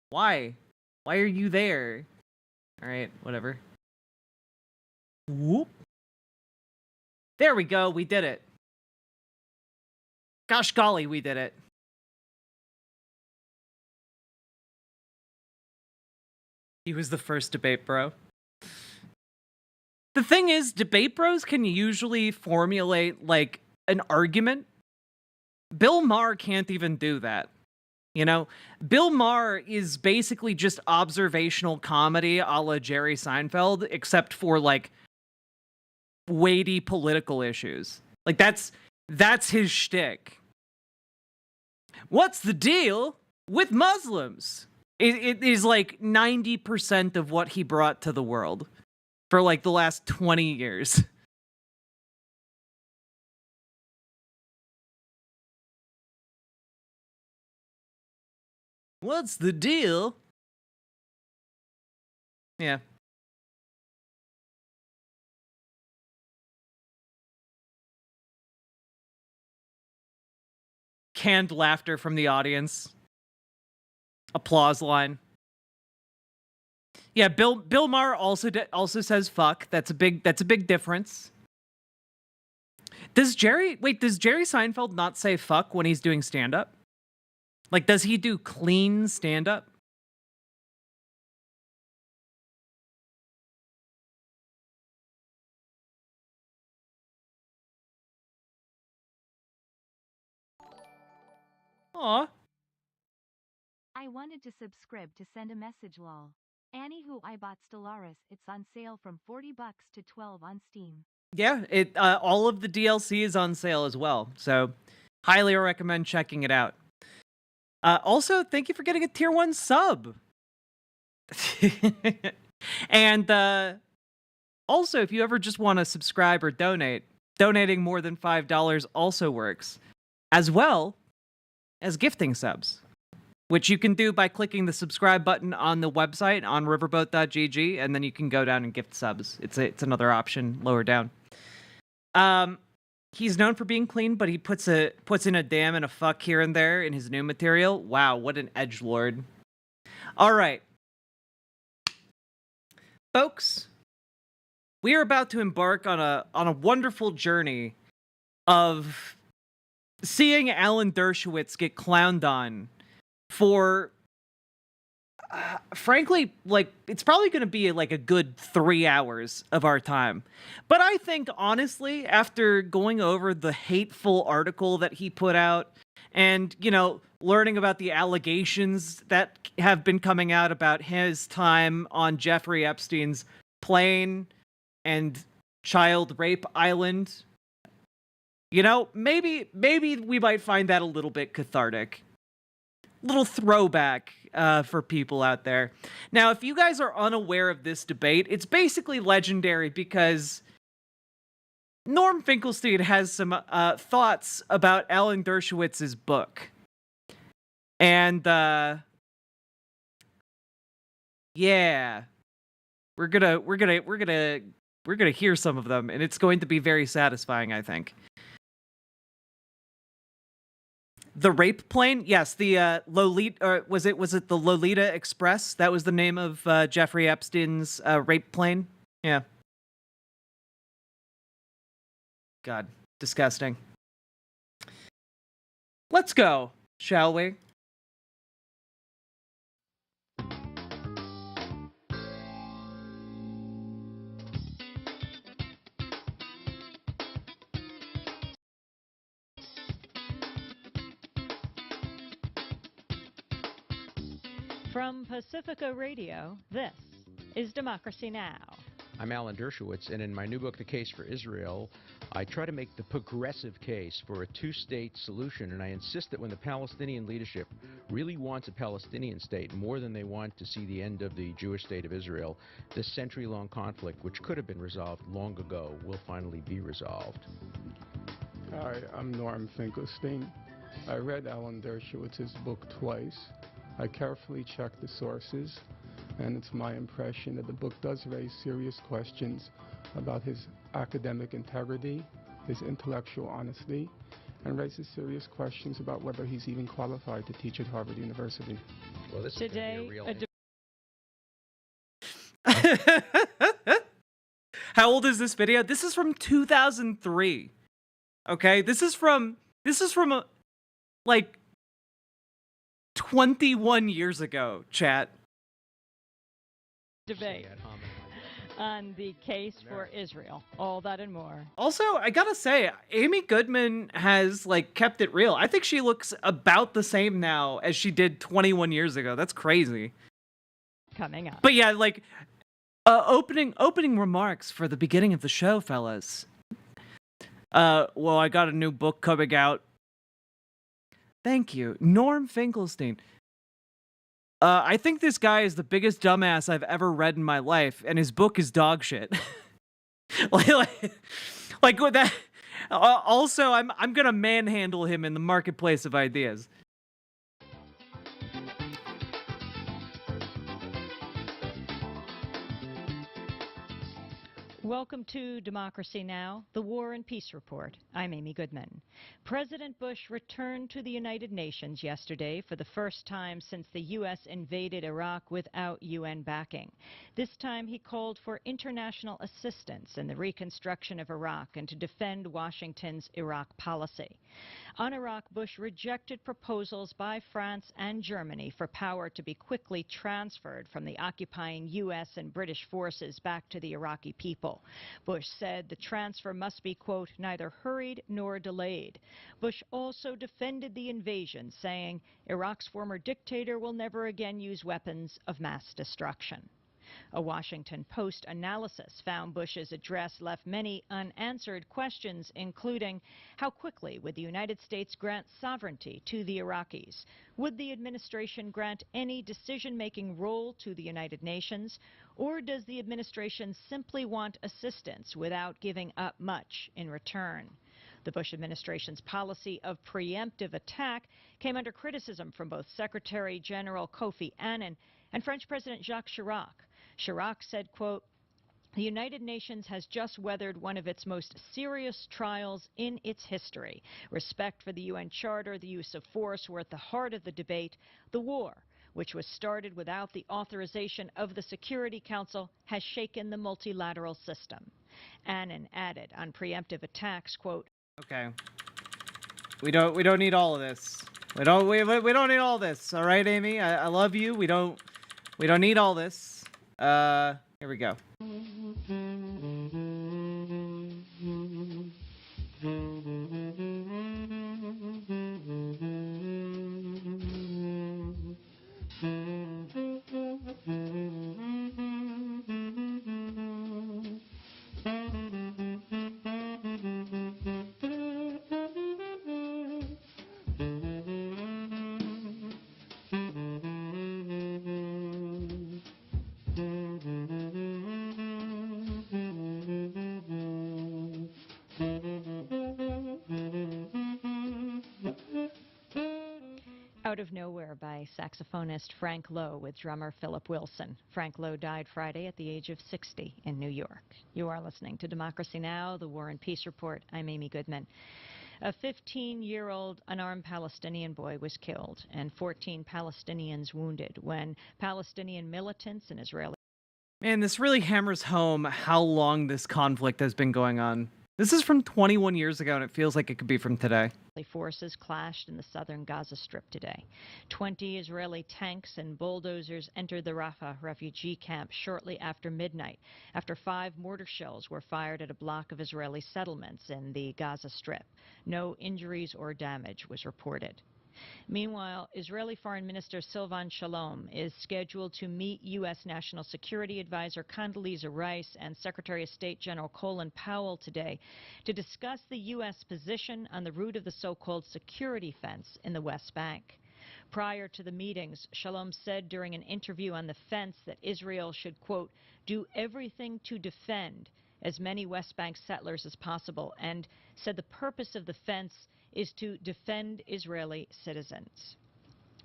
Why? Why are you there? Alright, whatever. Whoop. There we go, we did it. Gosh golly, we did it. He was the first debate bro. The thing is, debate bros can usually formulate, like, an argument. Bill Maher can't even do that. You know? Bill Maher is basically just observational comedy a la Jerry Seinfeld, except for, like, weighty political issues. Like, that's his shtick. What's the deal with Muslims? It is like 90% of what he brought to the world for like the last 20 years. What's the deal? Yeah. Canned laughter from the audience. Applause line. Yeah, Bill Maher also says fuck. That's a big difference. Does Jerry Seinfeld not say fuck when he's doing stand up? Like, does he do clean stand up? Aw. I wanted to subscribe to send a message lol. Anywho, I bought Stellaris. It's on sale from $40 to $12 on Steam. Yeah, all of the DLC is on sale as well, so highly recommend checking it out. Also, thank you for getting a tier 1 sub. And also, if you ever just want to subscribe or donate, donating more than $5 also works, as well as gifting subs, which you can do by clicking the subscribe button on the website on riverboat.gg, and then you can go down and gift subs. It's another option lower down. He's known for being clean, but he puts in a damn and a fuck here and there in his new material. Wow, what an edgelord. All right. Folks, we are about to embark on a wonderful journey of seeing Alan Dershowitz get clowned on for, frankly, like, it's probably going to be like a good 3 hours of our time. But I think, honestly, after going over the hateful article that he put out and, you know, learning about the allegations that have been coming out about his time on Jeffrey Epstein's plane and child rape island, you know, maybe we might find that a little bit cathartic. Little throwback for people out there. Now, if you guys are unaware of this debate, it's basically legendary because Norm Finkelstein has some thoughts about Alan Dershowitz's book. And yeah, we're gonna hear some of them, and it's going to be very satisfying, I think. The rape plane? Yes, the Lolita, or was it the Lolita Express? That was the name of Jeffrey Epstein's rape plane? Yeah. God, disgusting. Let's go, shall we? From Pacifica Radio, this is Democracy Now! I'm Alan Dershowitz, and in my new book, The Case for Israel, I try to make the progressive case for a two-state solution, and I insist that when the Palestinian leadership really wants a Palestinian state more than they want to see the end of the Jewish state of Israel, this century-long conflict, which could have been resolved long ago, will finally be resolved. Hi, I'm Norm Finkelstein. I read Alan Dershowitz's book twice. I carefully checked the sources, and it's my impression that the book does raise serious questions about his academic integrity, his intellectual honesty, and raises serious questions about whether he's even qualified to teach at Harvard University. Well, this Today, How old is this video? This is from 2003. Okay, this is from like 21 years ago, chat. debate on the case for Israel. All that and more. Also, I gotta say, Amy Goodman has like kept it real. I think she looks about the same now as she did 21 years ago. That's crazy. Coming up. But yeah, like opening remarks for the beginning of the show, fellas. Well, I got a new book coming out. Thank you, Norm Finkelstein. I think this guy is the biggest dumbass I've ever read in my life, and his book is dog shit. like with that. Also, I'm gonna manhandle him in the marketplace of ideas. Welcome to Democracy Now!, the War and Peace Report. I'm Amy Goodman. President Bush returned to the United Nations yesterday for the first time since the U.S. invaded Iraq without UN backing. This time he called for international assistance in the reconstruction of Iraq and to defend Washington's Iraq policy. On Iraq, Bush rejected proposals by France and Germany for power to be quickly transferred from the occupying U.S. and British forces back to the Iraqi people. Bush said the transfer must be, quote, neither hurried nor delayed. Bush also defended the invasion, saying Iraq's former dictator will never again use weapons of mass destruction. A Washington Post analysis found Bush's address left many unanswered questions, including how quickly would the United States grant sovereignty to the Iraqis? Would the administration grant any decision-making role to the United Nations? Or does the administration simply want assistance without giving up much in return? The Bush administration's policy of preemptive attack came under criticism from both Secretary General Kofi Annan and French President Jacques Chirac. Chirac said, quote, the United Nations has just weathered one of its most serious trials in its history. Respect for the UN Charter, the use of force were at the heart of the debate. The war, which was started without the authorization of the Security Council, has shaken the multilateral system. Annan added on preemptive attacks, quote, okay. We don't need all of this. We don't need all this. All right, Amy? I love you. We don't need all this. Here we go. Out of Nowhere by saxophonist Frank Lowe with drummer Philip Wilson. Frank Lowe died Friday at the age of 60 in New York. You are listening to Democracy Now!, the War and Peace Report. I'm Amy Goodman. A 15-year-old unarmed Palestinian boy was killed and 14 Palestinians wounded when Palestinian militants and Israeli... Man, this really hammers home how long this conflict has been going on. This is from 21 years ago, and it feels like it could be from today. Forces clashed in the southern Gaza Strip today. 20 Israeli tanks and bulldozers entered the Rafah refugee camp shortly after midnight, after 5 mortar shells were fired at a block of Israeli settlements in the Gaza Strip. No injuries or damage was reported. Meanwhile, Israeli Foreign Minister Silvan Shalom is scheduled to meet U.S. National Security Advisor Condoleezza Rice and Secretary of State General Colin Powell today to discuss the U.S. position on the route of the so-called security fence in the West Bank. Prior to the meetings, Shalom said during an interview on the fence that Israel should, quote, do everything to defend as many West Bank settlers as possible, and said the purpose of the fence is to defend Israeli citizens.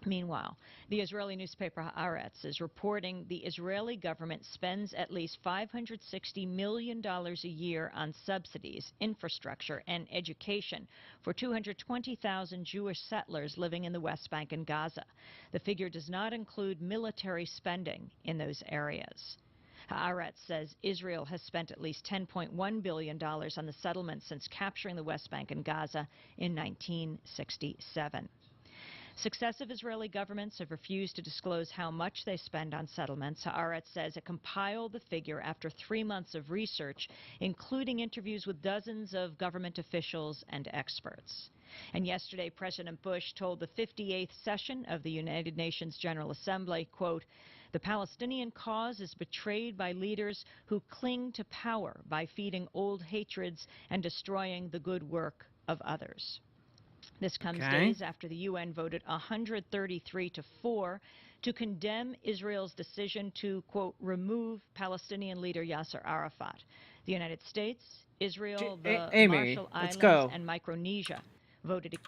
Meanwhile, the Israeli newspaper Haaretz is reporting the Israeli government spends at least $560 million a year on subsidies, infrastructure, and education for 220,000 Jewish settlers living in the West Bank and Gaza. The figure does not include military spending in those areas. Haaretz says Israel has spent at least $10.1 billion on the settlement since capturing the West Bank and Gaza in 1967. Successive Israeli governments have refused to disclose how much they spend on settlements. Haaretz says it compiled the figure after 3 months of research, including interviews with dozens of government officials and experts. And yesterday, President Bush told the 58th session of the United Nations General Assembly, quote, the Palestinian cause is betrayed by leaders who cling to power by feeding old hatreds and destroying the good work of others. This comes days after the UN voted 133-4 to condemn Israel's decision to, quote, remove Palestinian leader Yasser Arafat. The United States, Israel, the Amy, Marshall let's Islands, go. and Micronesia voted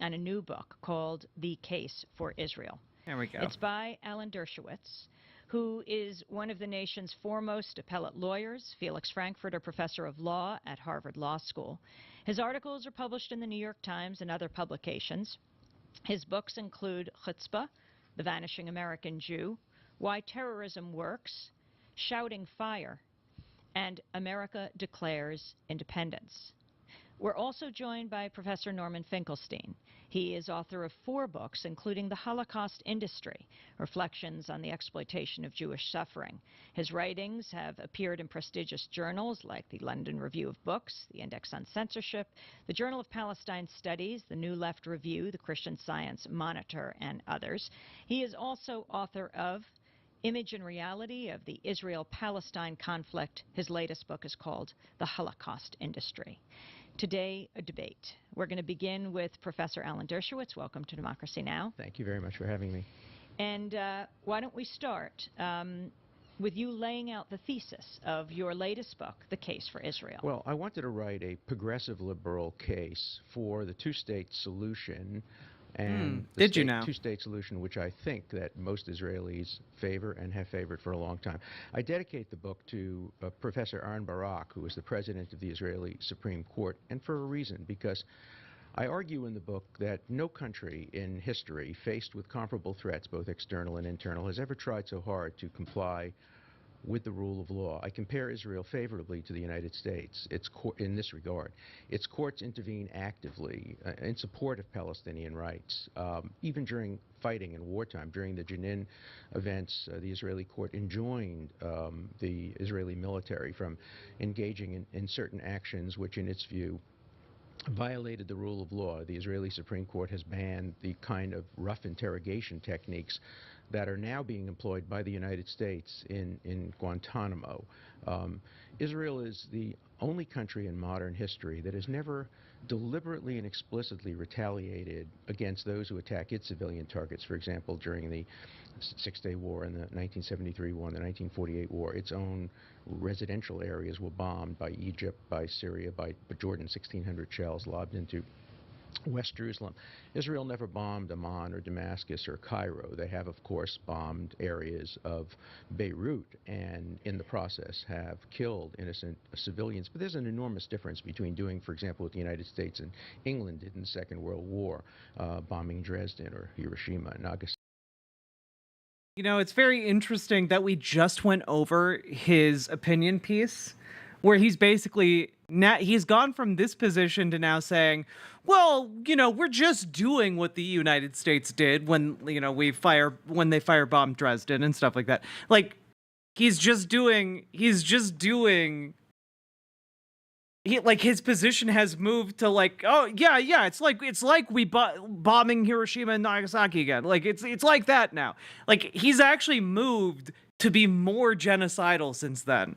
on a new book called The Case for Israel. There we go. It's by Alan Dershowitz, who is one of the nation's foremost appellate lawyers, Felix Frankfurter Professor of Law at Harvard Law School. His articles are published in the New York Times and other publications. His books include Chutzpah, The Vanishing American Jew, Why Terrorism Works, Shouting Fire, and America Declares Independence. We're also joined by Professor Norman Finkelstein. He is author of 4 books, including The Holocaust Industry, Reflections on the Exploitation of Jewish Suffering. His writings have appeared in prestigious journals like the London Review of Books, the Index on Censorship, the Journal of Palestine Studies, the New Left Review, the Christian Science Monitor, and others. He is also author of Image and Reality of the Israel-Palestine Conflict. His latest book is called The Holocaust Industry. Today, a debate. We're going to begin with Professor Alan Dershowitz. Welcome to Democracy Now! Thank you very much for having me. And why don't we start with you laying out the thesis of your latest book, The Case for Israel. Well, I wanted to write a progressive liberal case for the two-state solution and the two-state solution, which I think that most Israelis favor and have favored for a long time. I dedicate the book to Professor Aaron Barak, who is the president of the Israeli Supreme Court, and for a reason, because I argue in the book that no country in history faced with comparable threats, both external and internal, has ever tried so hard to comply with the rule of law. I compare Israel favorably to the United States in this regard. Its courts intervene actively in support of Palestinian rights. Even during fighting in wartime, during the Jenin events, the Israeli court enjoined the Israeli military from engaging in certain actions which, in its view, violated the rule of law. The Israeli Supreme Court has banned the kind of rough interrogation techniques that are now being employed by the United States in Guantanamo. Israel is the only country in modern history that has never deliberately and explicitly retaliated against those who attack its civilian targets. For example, during the Six-Day War and the 1973 war and the 1948 war, its own residential areas were bombed by Egypt, by Syria, by Jordan. 1,600 shells lobbed into West Jerusalem. Israel never bombed Amman or Damascus or Cairo. They have, of course, bombed areas of Beirut and in the process have killed innocent civilians. But there's an enormous difference between doing, for example, what the United States and England did in the Second World War, bombing Dresden or Hiroshima and Nagasaki. You know, it's very interesting that we just went over his opinion piece where he's basically now he's gone from this position to now saying, well, you know, we're just doing what the United States did when, you know, when they firebombed Dresden and stuff like that. Like he's just doing his position has moved to like, oh yeah, it's like we bombing Hiroshima and Nagasaki again. Like it's like that now. Like he's actually moved to be more genocidal since then.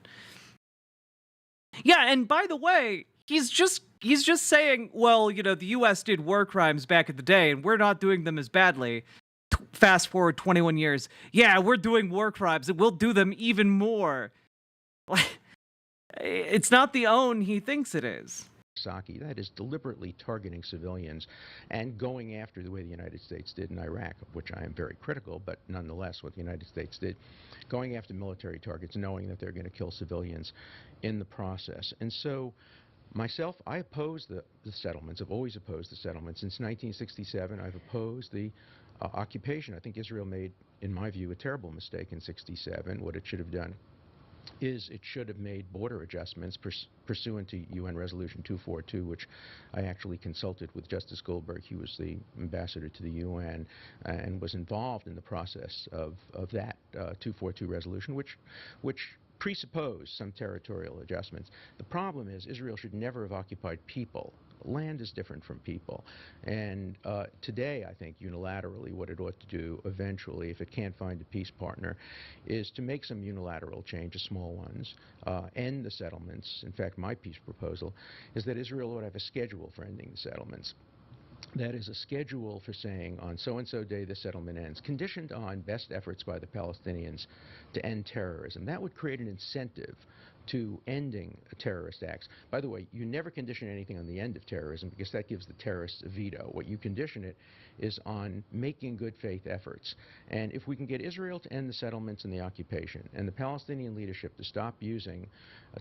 Yeah, and by the way, he's just saying, well, the US did war crimes back in the day and we're not doing them as badly. Fast forward 21 years. Yeah, we're doing war crimes and we'll do them even more. It's not the own he thinks it is. Nagasaki, that is deliberately targeting civilians and going after the way the United States did in Iraq, of which I am very critical, but nonetheless what the United States did, going after military targets, knowing that they're going to kill civilians in the process. And so myself, I oppose the settlements. I've always opposed the settlements. Since 1967, I've opposed the occupation. I think Israel made, in my view, a terrible mistake in 67. What it should have done is it should have made border adjustments pursuant to UN Resolution 242, which I actually consulted with Justice Goldberg. He was the ambassador to the UN and was involved in the process of that 242 resolution, which presuppose some territorial adjustments. The problem is Israel should never have occupied people. Land is different from people. And today, I think, unilaterally, what it ought to do eventually, if it can't find a peace partner, is to make some unilateral changes, small ones, end the settlements. In fact, my peace proposal is that Israel ought to have a schedule for ending the settlements. That is a schedule for saying on so-and-so day the settlement ends, conditioned on best efforts by the Palestinians to end terrorism. That would create an incentive to ending terrorist acts. By the way, you never condition anything on the end of terrorism because that gives the terrorists a veto. What you condition it is on making good faith efforts. And if we can get Israel to end the settlements and the occupation and the Palestinian leadership to stop using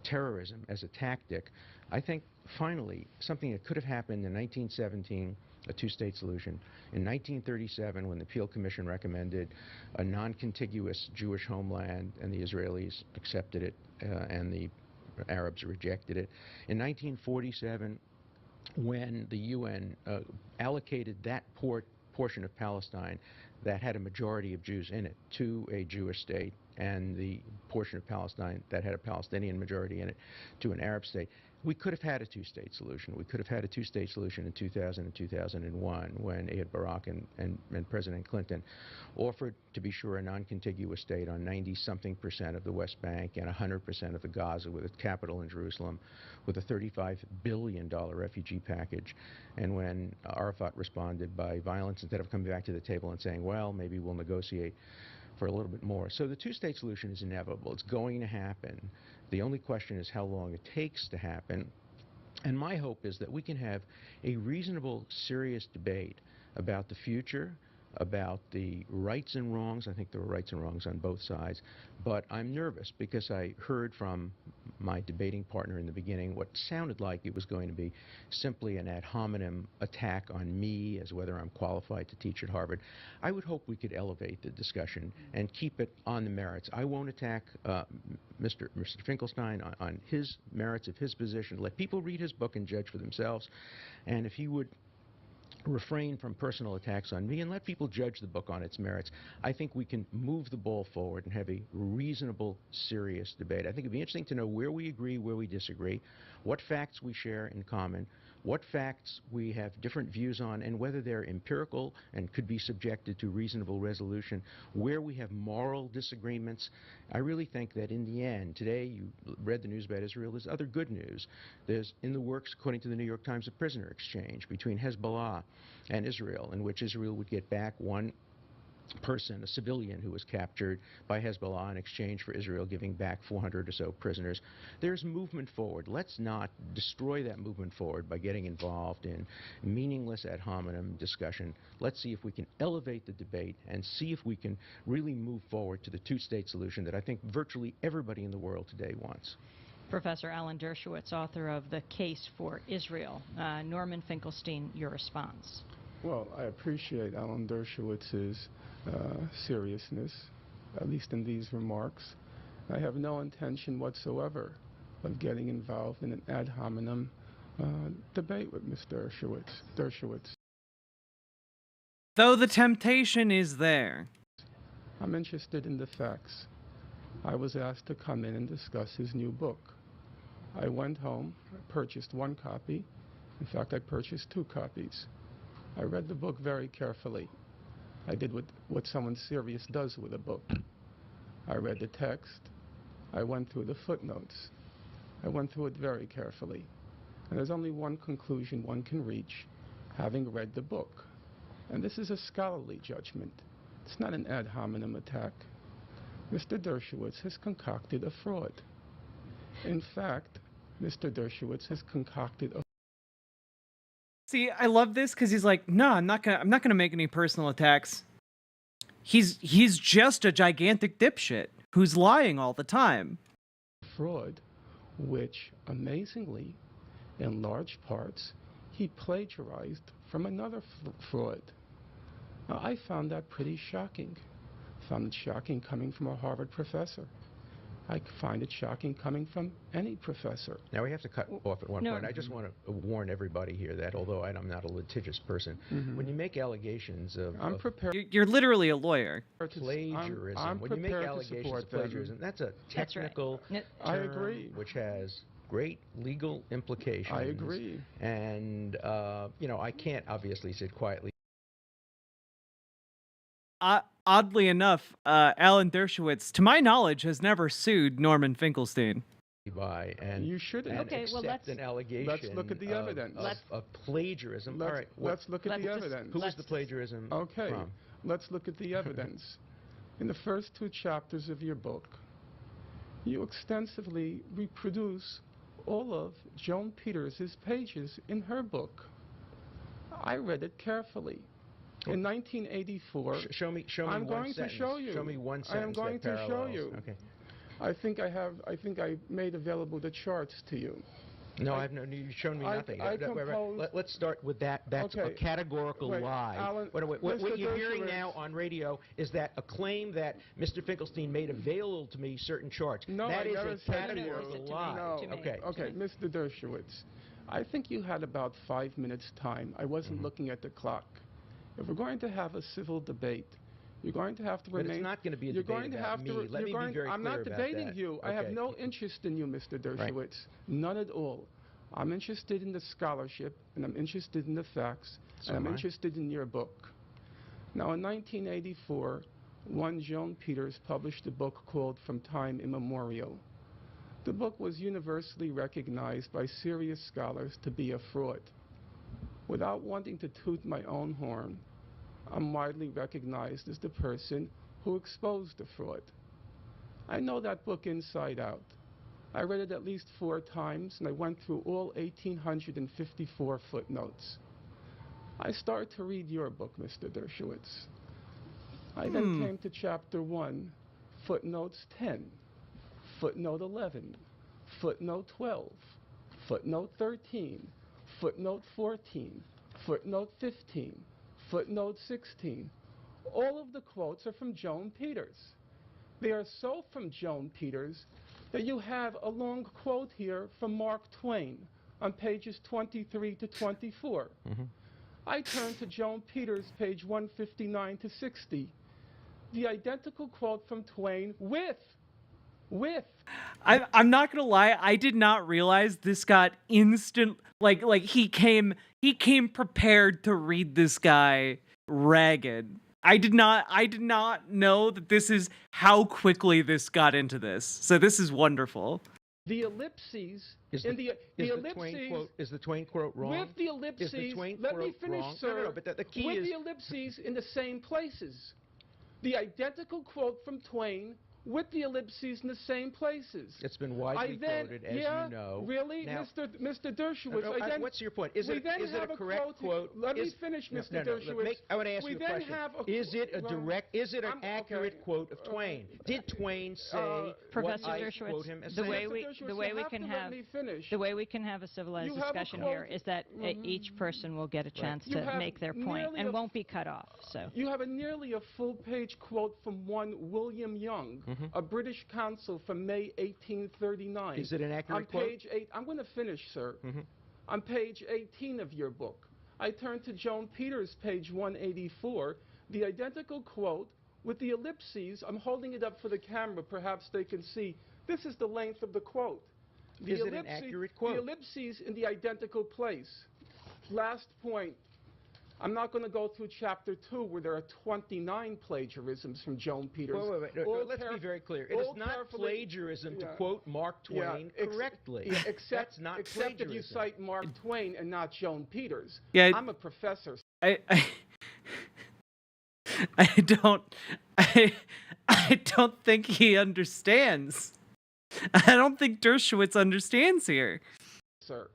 terrorism as a tactic, I think finally something that could have happened in 1917, a two-state solution. In 1937, when the Peel Commission recommended a non-contiguous Jewish homeland and the Israelis accepted it and the Arabs rejected it. In 1947, when the UN allocated that portion of Palestine that had a majority of Jews in it to a Jewish state and the portion of Palestine that had a Palestinian majority in it to an Arab state, we could have had a two-state solution. We could have had a two-state solution in 2000 and 2001 when Ehud Barak and President Clinton offered, to be sure, a non-contiguous state on 90-something% of the West Bank and 100% of the Gaza with a capital in Jerusalem with a $35 billion refugee package. And when Arafat responded by violence, instead of coming back to the table and saying, well, maybe we'll negotiate for a little bit more. So the two-state solution is inevitable. It's going to happen. The only question is how long it takes to happen. And my hope is that we can have a reasonable, serious debate about the future, about the rights and wrongs. I think there are rights and wrongs on both sides. But I'm nervous because I heard from my debating partner in the beginning what sounded like it was going to be simply an ad hominem attack on me as whether I'm qualified to teach at Harvard. I would hope we could elevate the discussion and keep it on the merits. I won't attack Mr. Finkelstein on his merits of his position. Let people read his book and judge for themselves. And if he would refrain from personal attacks on me and let people judge the book on its merits, I think we can move the ball forward and have a reasonable, serious debate. I think it'd be interesting to know where we agree, where we disagree, what facts we share in common, what facts we have different views on, and whether they're empirical and could be subjected to reasonable resolution, where we have moral disagreements. I really think that in the end, today you read the news about Israel, there's other good news. There's in the works, according to the New York Times, a prisoner exchange between Hezbollah and Israel, in which Israel would get back one person, a civilian who was captured by Hezbollah in exchange for Israel giving back 400 or so prisoners. There's movement forward. Let's not destroy that movement forward by getting involved in meaningless ad hominem discussion. Let's see if we can elevate the debate and see if we can really move forward to the two-state solution that I think virtually everybody in the world today wants. Professor Alan Dershowitz, author of The Case for Israel. Norman Finkelstein, your response. Well, I appreciate Alan Dershowitz's seriousness, at least in these remarks. I have no intention whatsoever of getting involved in an ad hominem debate with Mr. Dershowitz. Though the temptation is there. I'm interested in the facts. I was asked to come in and discuss his new book. I went home, I purchased one copy. In fact, I purchased 2 copies. I read the book very carefully. I did what someone serious does with a book. I read the text. I went through the footnotes. I went through it very carefully. And there's only one conclusion one can reach, having read the book. And this is a scholarly judgment. It's not an ad hominem attack. Mr. Dershowitz has concocted a fraud. In fact, Mr. Dershowitz has concocted a See, I love this because he's like, no, I'm not gonna make any personal attacks. He's just a gigantic dipshit who's lying all the time. fraud, which, amazingly, in large parts, he plagiarized from another fraud. Now, I found that pretty shocking. Found it shocking coming from a Harvard professor. I find it shocking coming from any professor. Now we have to cut off at one point. I just want to warn everybody here that although I'm not a litigious person, when you make allegations of I'm prepared. You're literally a lawyer. Plagiarism, I'm when you make prepared to allegations support of plagiarism, that's a technical term I agree. which has great legal implications. I agree. And, you know, I can't obviously sit quietly. Oddly enough, Alan Dershowitz, to my knowledge, has never sued Norman Finkelstein. By and you shouldn't. And Okay, well, accept an allegation. Let's look at the evidence. Of plagiarism. All right, let's look at the evidence. Who was the plagiarism from? Let's look at the evidence. In the first 2 chapters of your book, you extensively reproduce all of Joan Peters' pages in her book. I read it carefully. In 1984, show me I'm one going sentence. to show you. Show me one sentence. I am going to show you. Okay. I think I made available the charts to you. No, I've no. You've shown me nothing. Let's start with that. That's a categorical lie. Alan, what you're hearing now on radio is that a claim that Mr. Finkelstein made available to me certain charts. No, that is never a said categorical lie. No. Okay. Mr. Dershowitz, I think you had about 5 minutes time. I wasn't looking at the clock. If we're going to have a civil debate, you're going to have to remain. But it's not going to be a debate about me. Let me be very clear I'm not about debating that. you. I have no interest in you, Mr. Dershowitz. None at all. I'm interested in the scholarship, and I'm interested in the facts, and I'm interested in your book. Now, in 1984, one Joan Peters published a book called From Time Immemorial. The book was universally recognized by serious scholars to be a fraud. Without wanting to toot my own horn, I'm widely recognized as the person who exposed the fraud. I know that book inside out. I read it at least 4 times, and I went through all 1,854 footnotes. I started to read your book, Mr. Dershowitz. I then came to chapter 1, footnotes 10, footnote 11, footnote 12, footnote 13, footnote 14, footnote 15, footnote 16. All of the quotes are from Joan Peters. They are so from Joan Peters that you have a long quote here from Mark Twain on pages 23 to 24. I turn to Joan Peters, page 159 to 60. The identical quote from Twain with. I'm not gonna lie, I did not realize this got instant. Like he came prepared to read this guy ragged. I did not know that this is how quickly this got into this. So this is wonderful. The ellipses Is the Twain quote wrong? With the ellipses, Is the Twain let me quote finish, wrong? sir. No, but the key with is the ellipses in the same places. The identical quote from Twain with the ellipses in the same places. It's been widely quoted, as you know. Really, now, Mr. Dershowitz? What's your point? Is it a correct quote? Let me finish, Mr. Dershowitz. I want to ask you a question. Is it an accurate quote of Twain? Did Twain say Professor what Dershowitz, I quote him as the saying? way we can have a civilized discussion here is that each person will get a chance to make their point and won't be cut off. So you have nearly a full-page quote from one William Young, a British consul from May 1839. Is it an accurate quote? On page 8, I'm going to finish, sir. On page 18 of your book, I turn to Joan Peters, page 184, the identical quote with the ellipses. I'm holding it up for the camera. Perhaps they can see. This is the length of the quote. Is it an accurate quote? The ellipses in the identical place. Last point. I'm not going to go through chapter 2 where there are 29 plagiarisms from Joan Peters. Wait. Let's be very clear. It is not plagiarism to quote Mark Twain correctly. Except not except if you cite Mark Twain and not Joan Peters. Yeah, I'm a professor. I don't think he understands. I don't think Dershowitz understands here. Sir,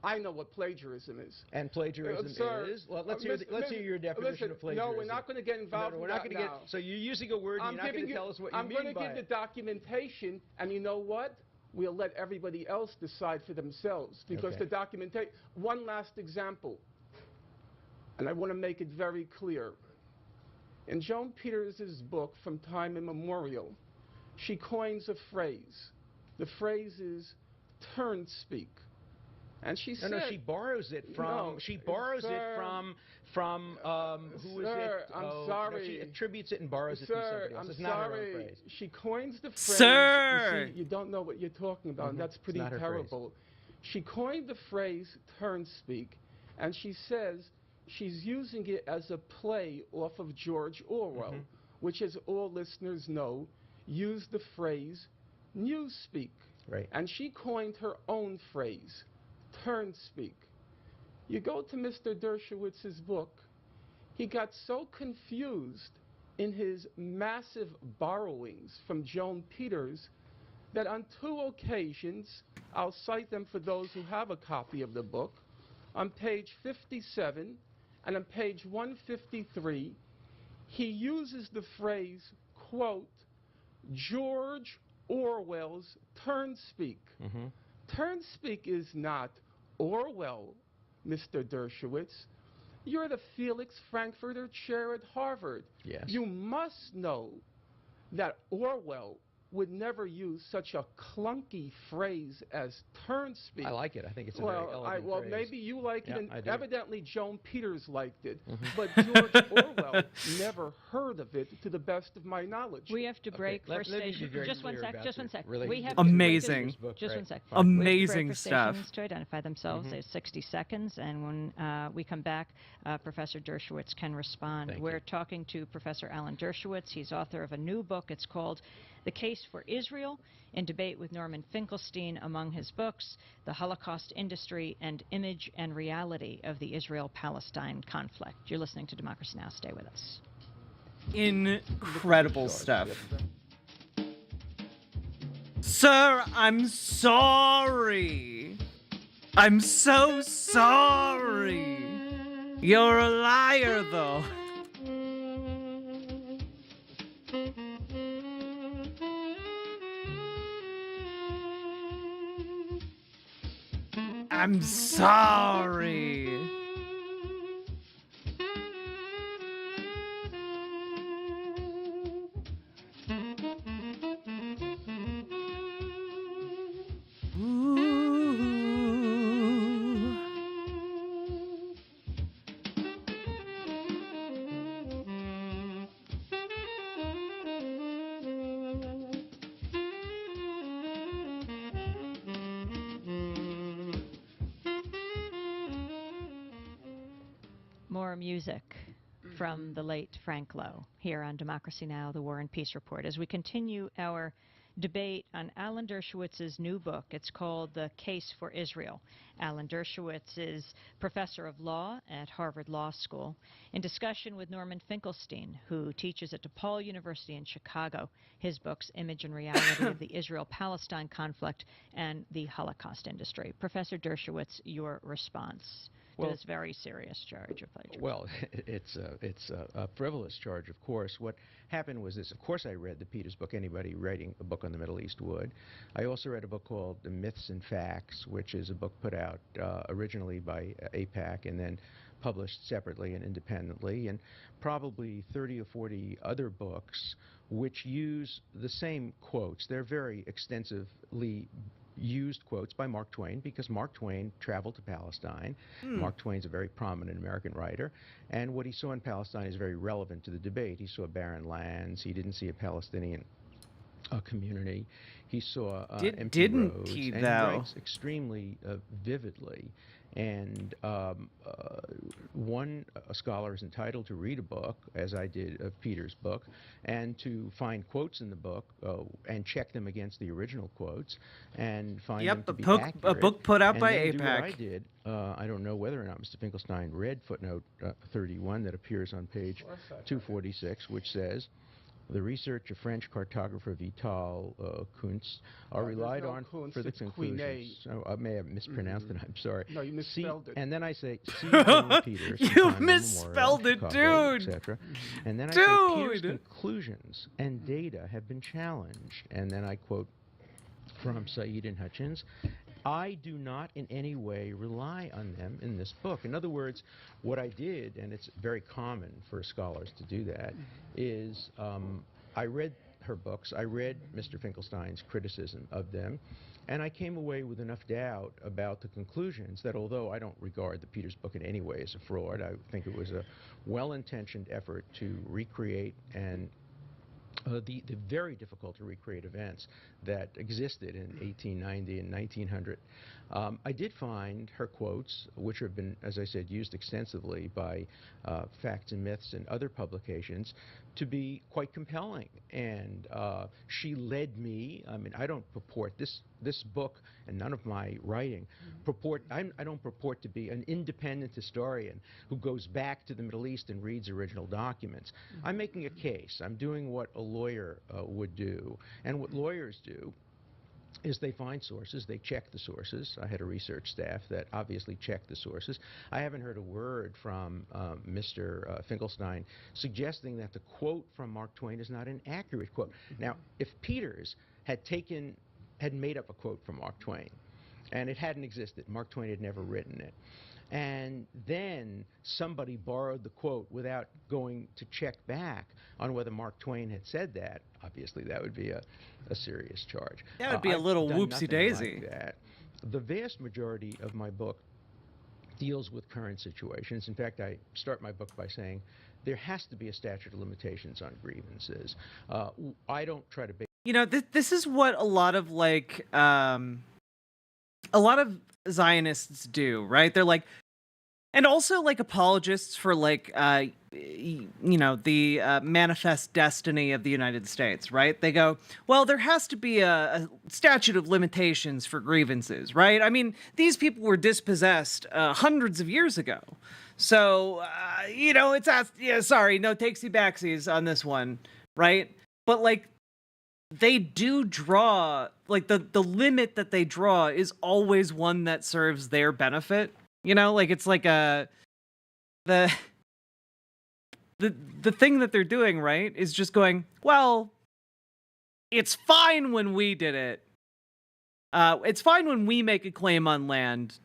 I know what plagiarism is. And plagiarism is? Well, let's hear your definition of plagiarism. No, we're not going to get involved in we're not that going to now. So you're using a word and you're not going to tell us what you mean by it. I'm going to give the documentation, and you know what? We'll let everybody else decide for themselves, because the documentation... One last example, and I want to make it very clear. In Joan Peters' book, From Time Immemorial, she coins a phrase. The phrase is turn speak. And she said... No, she borrows it from... No, she borrows it from who is it? I'm sorry. No, she attributes it and borrows it from somebody else. It's not her own phrase. She coins the phrase... Sir! You see, you don't know what you're talking about, and that's pretty terrible. She coined the phrase turn speak, and she says she's using it as a play off of George Orwell, which, as all listeners know, used the phrase newspeak. Right. And she coined her own phrase, turn speak. You go to Mr. Dershowitz's book, he got so confused in his massive borrowings from Joan Peters that on 2 occasions, I'll cite them for those who have a copy of the book, on page 57 and on page 153, he uses the phrase, quote, George Orwell's turn speak. Turn speak is not Orwell, Mr. Dershowitz. You're the Felix Frankfurter Chair at Harvard. Yes. You must know that Orwell would never use such a clunky phrase as turn speak. I like it. I think it's a very elegant well, phrase. maybe you like it, and I do. evidently Joan Peters liked it, but George Orwell never heard of it, to the best of my knowledge. We have to break for station. Just one sec. Just one sec. We have amazing. Just one sec. Amazing for stuff. Stations to identify themselves. There's 60 seconds, and when we come back, Professor Dershowitz can respond. We're talking to Professor Alan Dershowitz. He's author of a new book. It's called The Case for Israel, in debate with Norman Finkelstein. Among his books, The Holocaust Industry and Image and Reality of the Israel-Palestine Conflict. You're listening to Democracy Now! Stay with us. Incredible stuff. Sir, I'm sorry. I'm so sorry. You're a liar, though. I'm sorry. More music from the late Frank Lowe here on Democracy Now!, The War and Peace Report, as we continue our debate on Alan Dershowitz's new book. It's called The Case for Israel. Alan Dershowitz is professor of law at Harvard Law School, in discussion with Norman Finkelstein, who teaches at DePaul University in Chicago. His books, Image and Reality of the Israel-Palestine Conflict and the Holocaust Industry. Professor Dershowitz, your response to this very serious charge of plagiarism? Well, it's a frivolous charge, of course. What happened was this. Of course, I read the Peters book. Anybody writing a book on the Middle East would. I also read a book called The Myths and Facts, which is a book put out originally by AIPAC and then published separately and independently, and probably 30 or 40 other books which use the same quotes. They're very extensively used quotes by Mark Twain, because Mark Twain traveled to Palestine. Mark Twain's a very prominent American writer, and what he saw in Palestine is very relevant to the debate. He saw barren lands. He didn't see a Palestinian community. He saw empty Didn't roads, he, and though? he writes extremely vividly. And one scholar is entitled to read a book, as I did of Peter's book, and to find quotes in the book and check them against the original quotes and find them to be accurate. A book put out and by then do what I APAC. did. I don't know whether or not Mr. Finkelstein read footnote 31 that appears on page 246, which says, the research of French cartographer Vital Kuntz are relied on for the conclusions. Oh, I may have mispronounced it. I'm sorry. No, you misspelled it. And then I say, C. John Peter, You misspelled it, dude. etc. And then I say, Peter's conclusions and data have been challenged. And then I quote from Said and Hutchins, I do not in any way rely on them in this book. In other words, what I did, and it's very common for scholars to do that, is I read her books, I read Mr. Finkelstein's criticism of them, and I came away with enough doubt about the conclusions that although I don't regard the Peters book in any way as a fraud, I think it was a well-intentioned effort to recreate and the very difficult to recreate events that existed in 1890 and 1900. I did find her quotes, which have been, as I said, used extensively by Facts and Myths and other publications, to be quite compelling. And she led me, I mean, I don't purport, this book and none of my writing I don't purport to be an independent historian who goes back to the Middle East and reads original documents. I'm making a case. I'm doing what a lawyer would do. And what lawyers do is they find sources, they check the sources. I had a research staff that obviously checked the sources. I haven't heard a word from Mr. Finkelstein suggesting that the quote from Mark Twain is not an accurate quote. Now, if Peters had made up a quote from Mark Twain, and it hadn't existed, Mark Twain had never written it, and then somebody borrowed the quote without going to check back on whether Mark Twain had said that, obviously that would be a serious charge. That would be a little whoopsie-daisy. Like that. The vast majority of my book deals with current situations. In fact, I start my book by saying there has to be a statute of limitations on grievances. I don't try to... You know, this is what a lot of, like, a lot of Zionists do, right? They're like, and also like apologists for like, you know, the manifest destiny of the United States, right? They go, well, there has to be a statute of limitations for grievances, right? I mean, these people were dispossessed hundreds of years ago. So, you know, it's, yeah, sorry, no takesy-backsies on this one, right? But like, they do draw, like the limit that they draw is always one that serves their benefit. You know, like it's like the thing that they're doing, right, is just going, well, it's fine when we did it. It's fine when we make a claim on land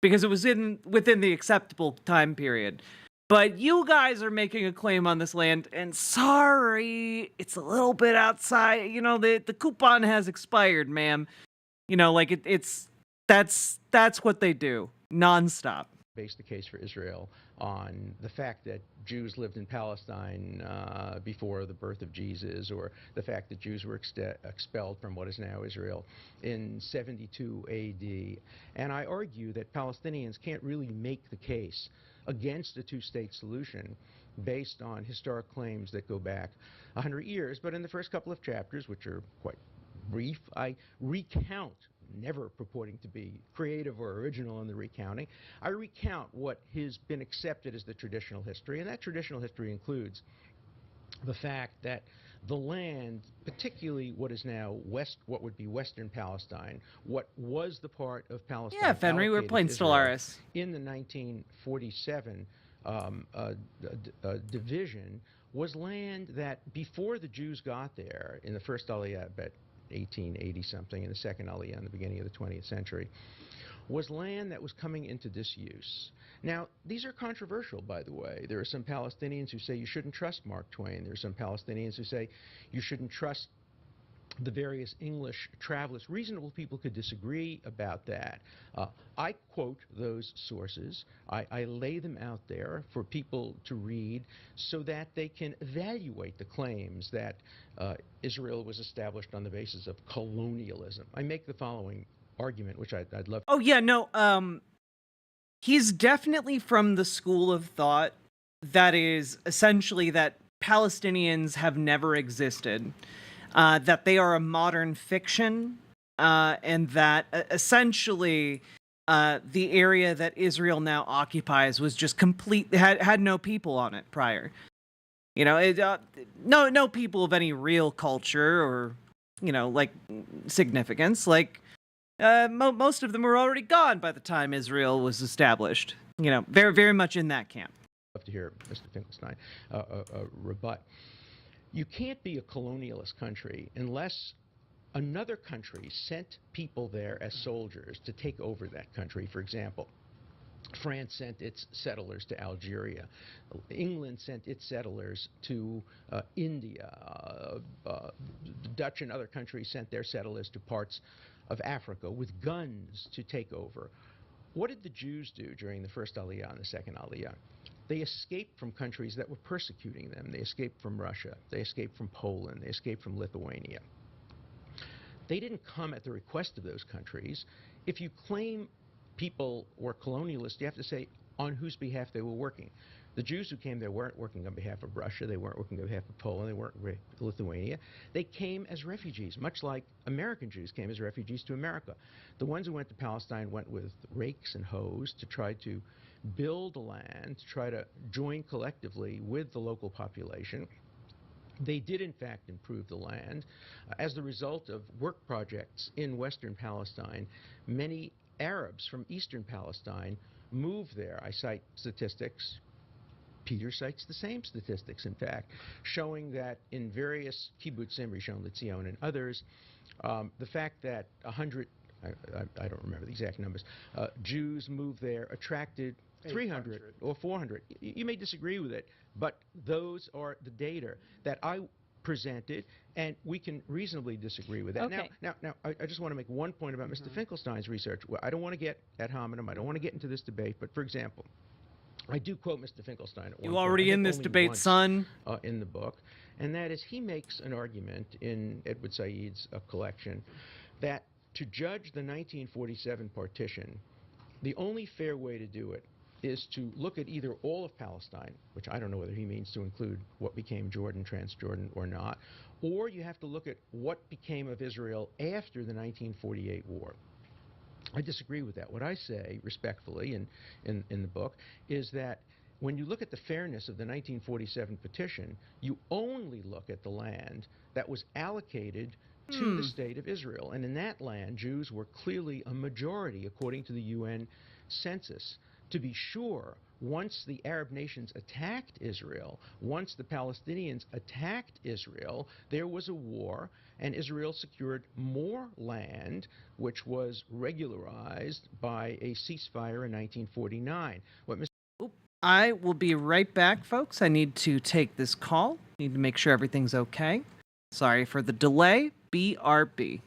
because it was within the acceptable time period. But you guys are making a claim on this land, and sorry, it's a little bit outside. You know, the coupon has expired, ma'am. You know, like that's what they do nonstop. Based the case for Israel on the fact that Jews lived in Palestine before the birth of Jesus, or the fact that Jews were expelled from what is now Israel in 72 AD. And I argue that Palestinians can't really make the case against a two-state solution based on historic claims that go back 100 years. But in the first couple of chapters, which are quite brief, I recount, never purporting to be creative or original in the recounting, I recount what has been accepted as the traditional history, and that traditional history includes the fact that the land, particularly what is now what would be Western Palestine, what was the part of Palestine, yeah, Fenry, we're playing Stellaris, in the 1947 division, was land that before the Jews got there in the first Aliyah, about 1880-something, and the second Aliyah in the beginning of the 20th century, was land that was coming into disuse. Now, these are controversial, by the way. There are some Palestinians who say you shouldn't trust Mark Twain. There are some Palestinians who say you shouldn't trust the various English travelers. Reasonable people could disagree about that. I quote those sources. I lay them out there for people to read so that they can evaluate the claims that Israel was established on the basis of colonialism. I make the following argument, which I'd love. Oh yeah, no. He's definitely from the school of thought that is essentially that Palestinians have never existed. That they are a modern fiction, and that essentially the area that Israel now occupies was just had no people on it prior. You know, no people of any real culture or like significance. Like most of them were already gone by the time Israel was established. Very very much in that camp. I'd love to hear Mr. Finkelstein rebut. You can't be a colonialist country unless another country sent people there as soldiers to take over that country. For example, France sent its settlers to Algeria. England sent its settlers to India. The Dutch and other countries sent their settlers to parts of Africa with guns to take over. What did the Jews do during the first Aliyah and the second Aliyah? They escaped from countries that were persecuting them. They escaped from Russia. They escaped from Poland. They escaped from Lithuania. They didn't come at the request of those countries. If you claim people were colonialists, you have to say on whose behalf they were working. The Jews who came there weren't working on behalf of Russia. They weren't working on behalf of Poland. They weren't Lithuania. They came as refugees, much like American Jews came as refugees to America. The ones who went to Palestine went with rakes and hoes to try to build land, to try to join collectively with the local population. They did, in fact, improve the land. As the result of work projects in Western Palestine, many Arabs from Eastern Palestine moved there. I cite statistics. Peter cites the same statistics, in fact, showing that in various kibbutzim, Rishon LeZion and others, the fact that 100, I don't remember the exact numbers, Jews moved there attracted 300 or 400. You may disagree with it, but those are the data that I presented, and we can reasonably disagree with that. Okay. Now, I just want to make one point about Mr. Finkelstein's research. Well, I don't want to get ad hominem. I don't want to get into this debate, but for example, I do quote Mr. Finkelstein at one You point, already I in think this only debate, once, son. in the book, and that is he makes an argument in Edward Said's collection that to judge the 1947 partition, the only fair way to do it is to look at either all of Palestine, which I don't know whether he means to include what became Jordan, Transjordan, or not, or you have to look at what became of Israel after the 1948 war. I disagree with that. What I say, respectfully, in the book, is that when you look at the fairness of the 1947 petition, you only look at the land that was allocated to the state of Israel. And in that land, Jews were clearly a majority, according to the UN census. To be sure, once the Arab nations attacked Israel, once the Palestinians attacked Israel, there was a war, and Israel secured more land, which was regularized by a ceasefire in 1949. What Mr. I will be right back, folks. I need to take this call. Need to make sure everything's okay. Sorry for the delay. BRB.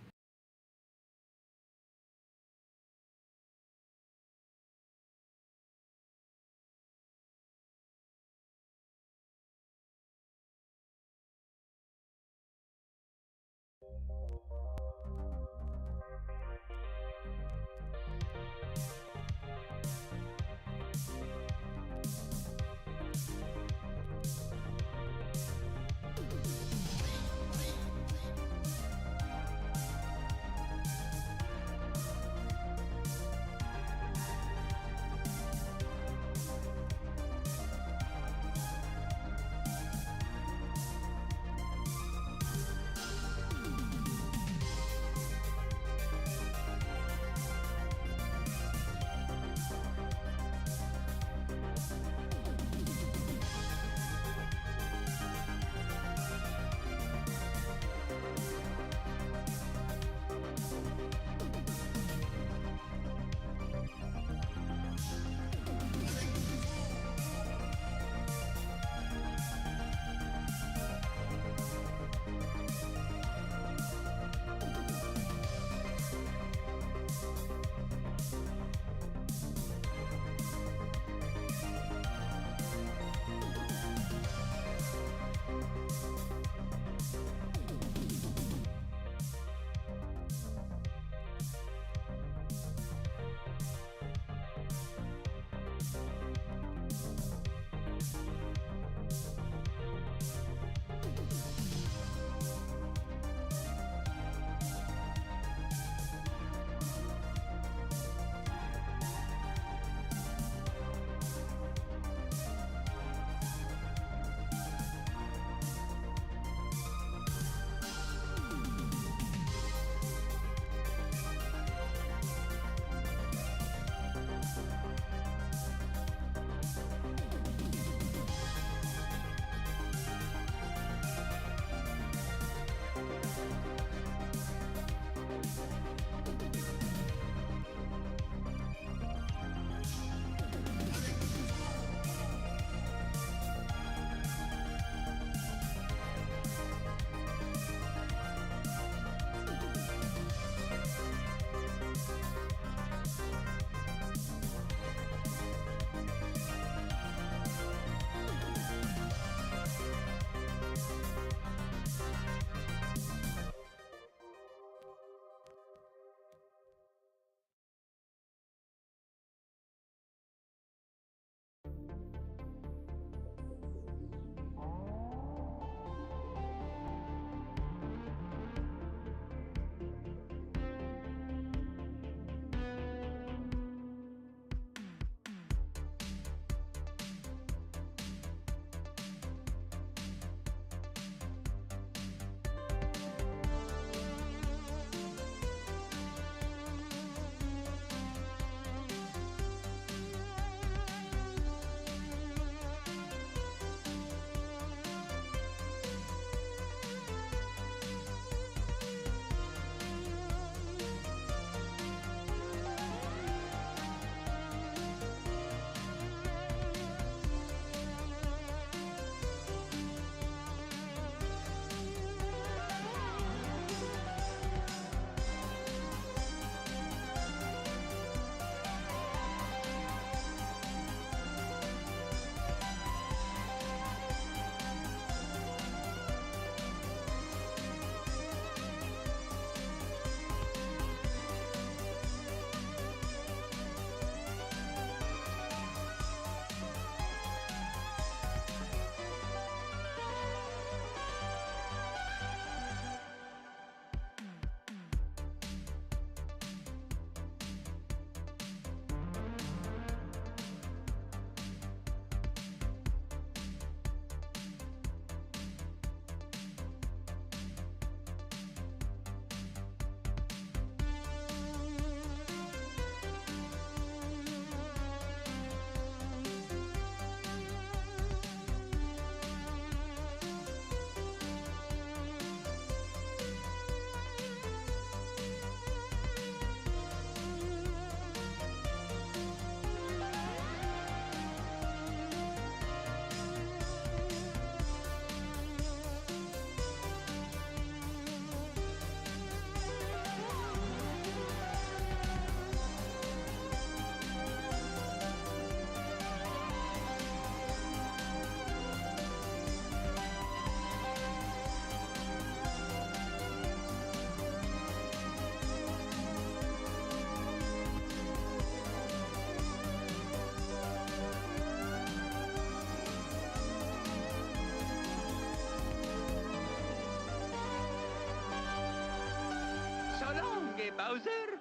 Bowser?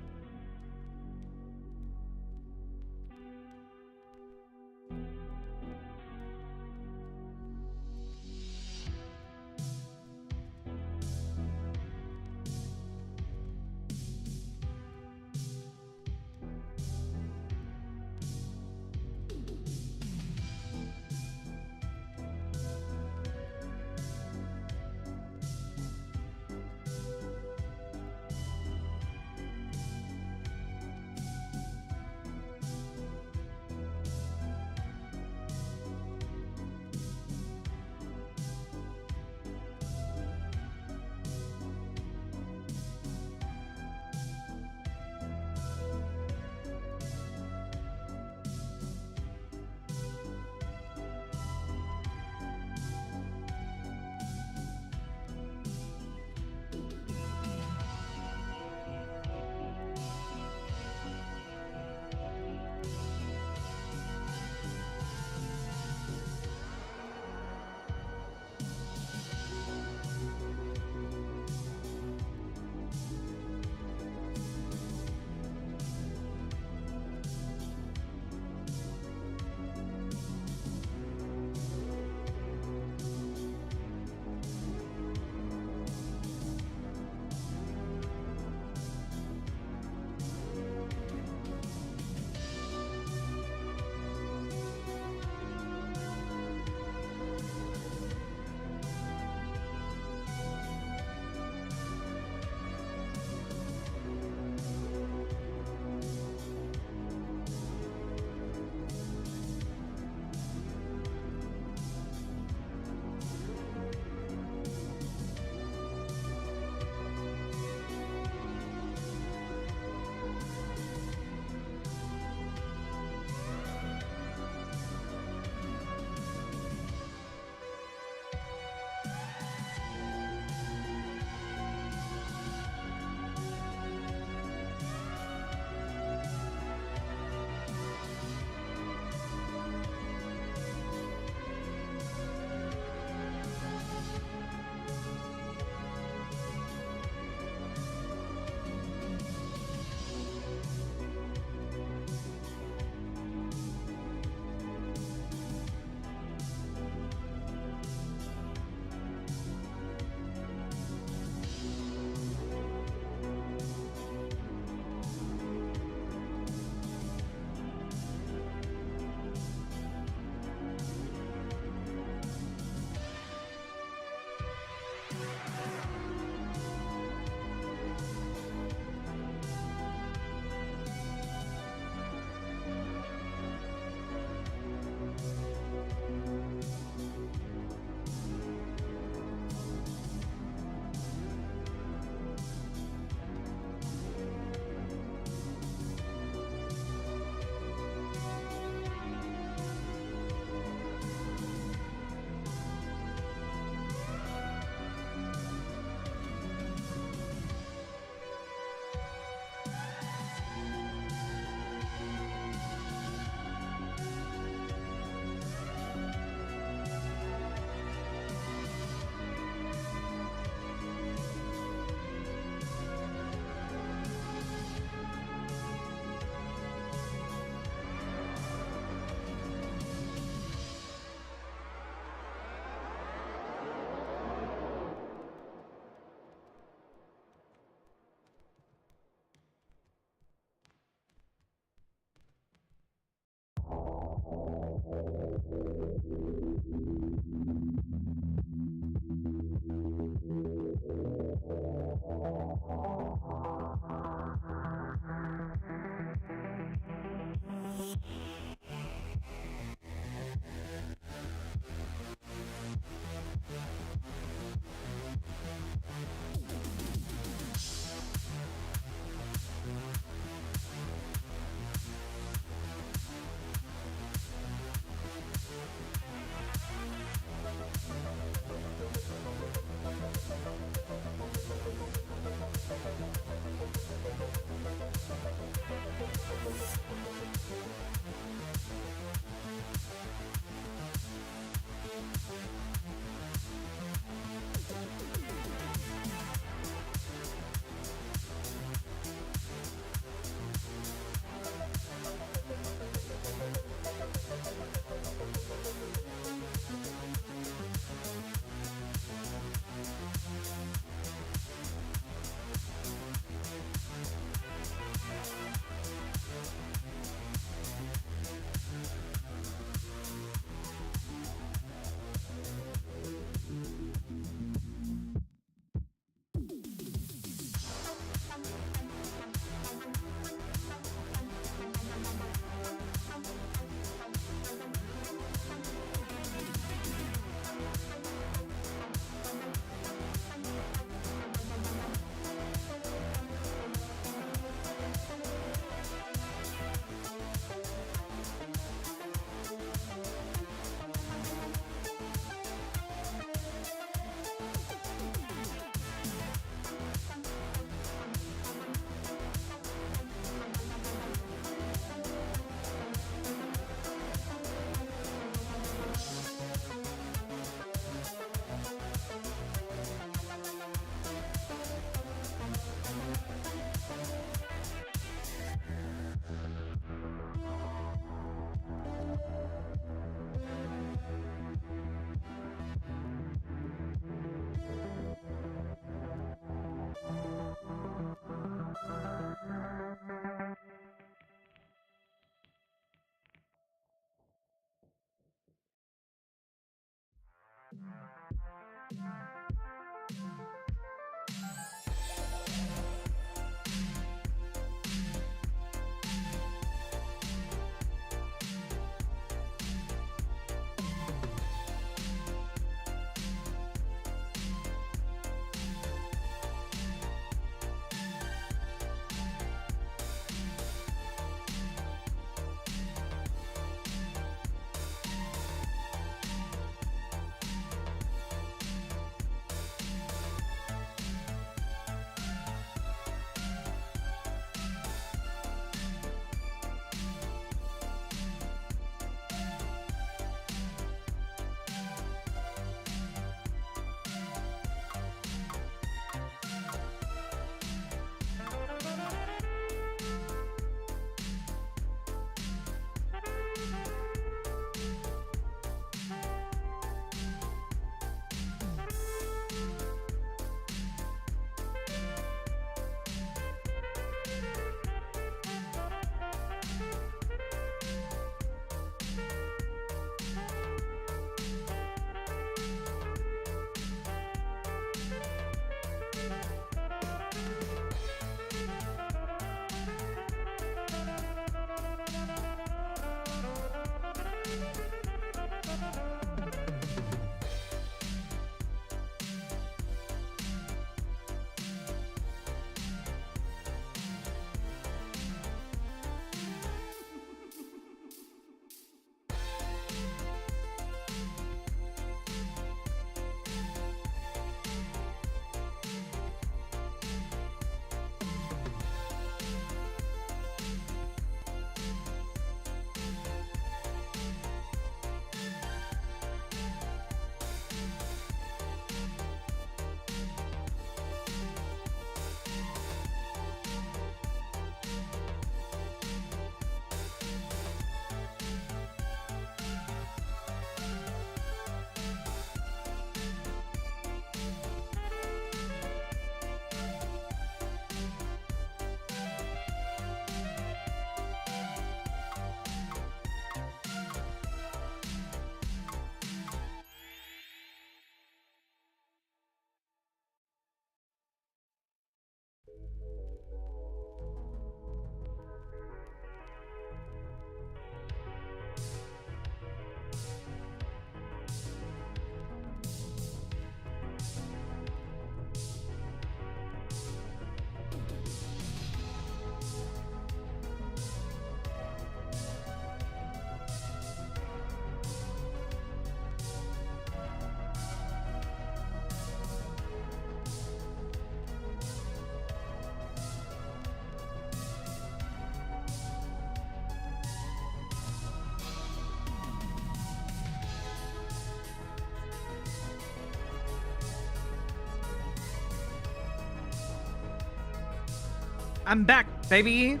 I'm back, baby.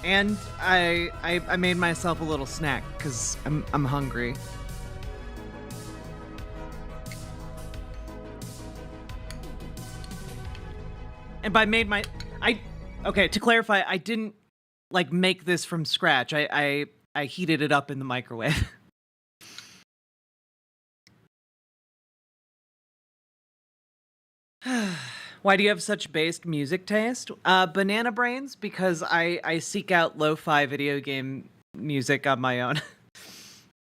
And I made myself a little snack because I'm hungry. And by made my okay, to clarify, I didn't like make this from scratch. I heated it up in the microwave. Why do you have such based music taste? Banana Brains, because I seek out lo-fi video game music on my own.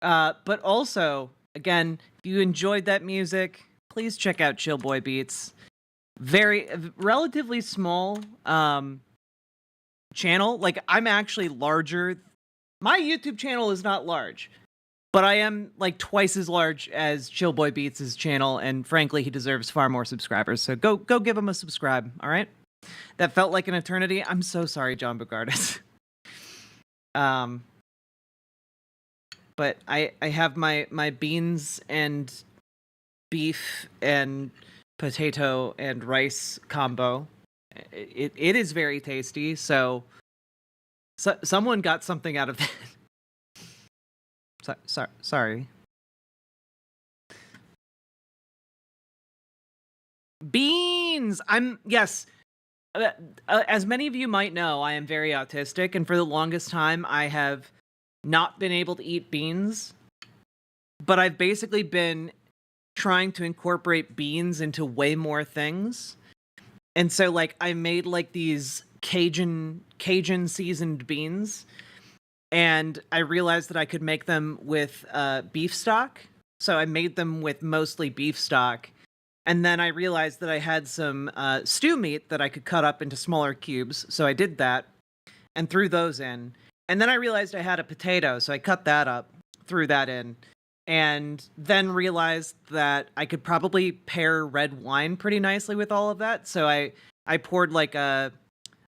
But also, again, if you enjoyed that music, please check out Chill Boy Beats. Relatively small channel. Like, I'm actually larger. My YouTube channel is not large, but I am like twice as large as Chill Boy Beats' channel, and frankly, he deserves far more subscribers. So go give him a subscribe, all right? That felt like an eternity. I'm so sorry, John Bogardus. But I have my beans and beef and potato and rice combo. It is very tasty. So someone got something out of that. Sorry. Beans! Yes. As many of you might know, I am very autistic, and for the longest time, I have not been able to eat beans but I've basically been trying to incorporate beans into way more things. And so like I made like these Cajun seasoned beans, and I realized that I could make them with beef stock. So I made them with mostly beef stock. And then I realized that I had some stew meat that I could cut up into smaller cubes. So I did that and threw those in. And then I realized I had a potato, so I cut that up, threw that in, and then realized that I could probably pair red wine pretty nicely with all of that. So I poured like it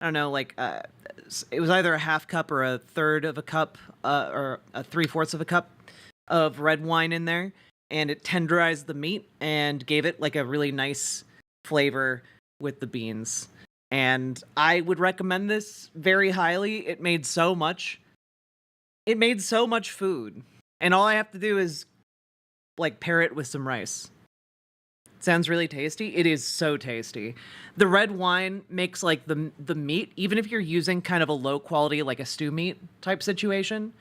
was either a half cup or a third of a cup, or a 3/4 of a cup of red wine in there, and it tenderized the meat and gave it like a really nice flavor with the beans. And I would recommend this very highly. It made so much food. And all I have to do is like pair it with some rice. Sounds really tasty. It is so tasty. The red wine makes like the meat, even if you're using kind of a low quality, like a stew meat type situation,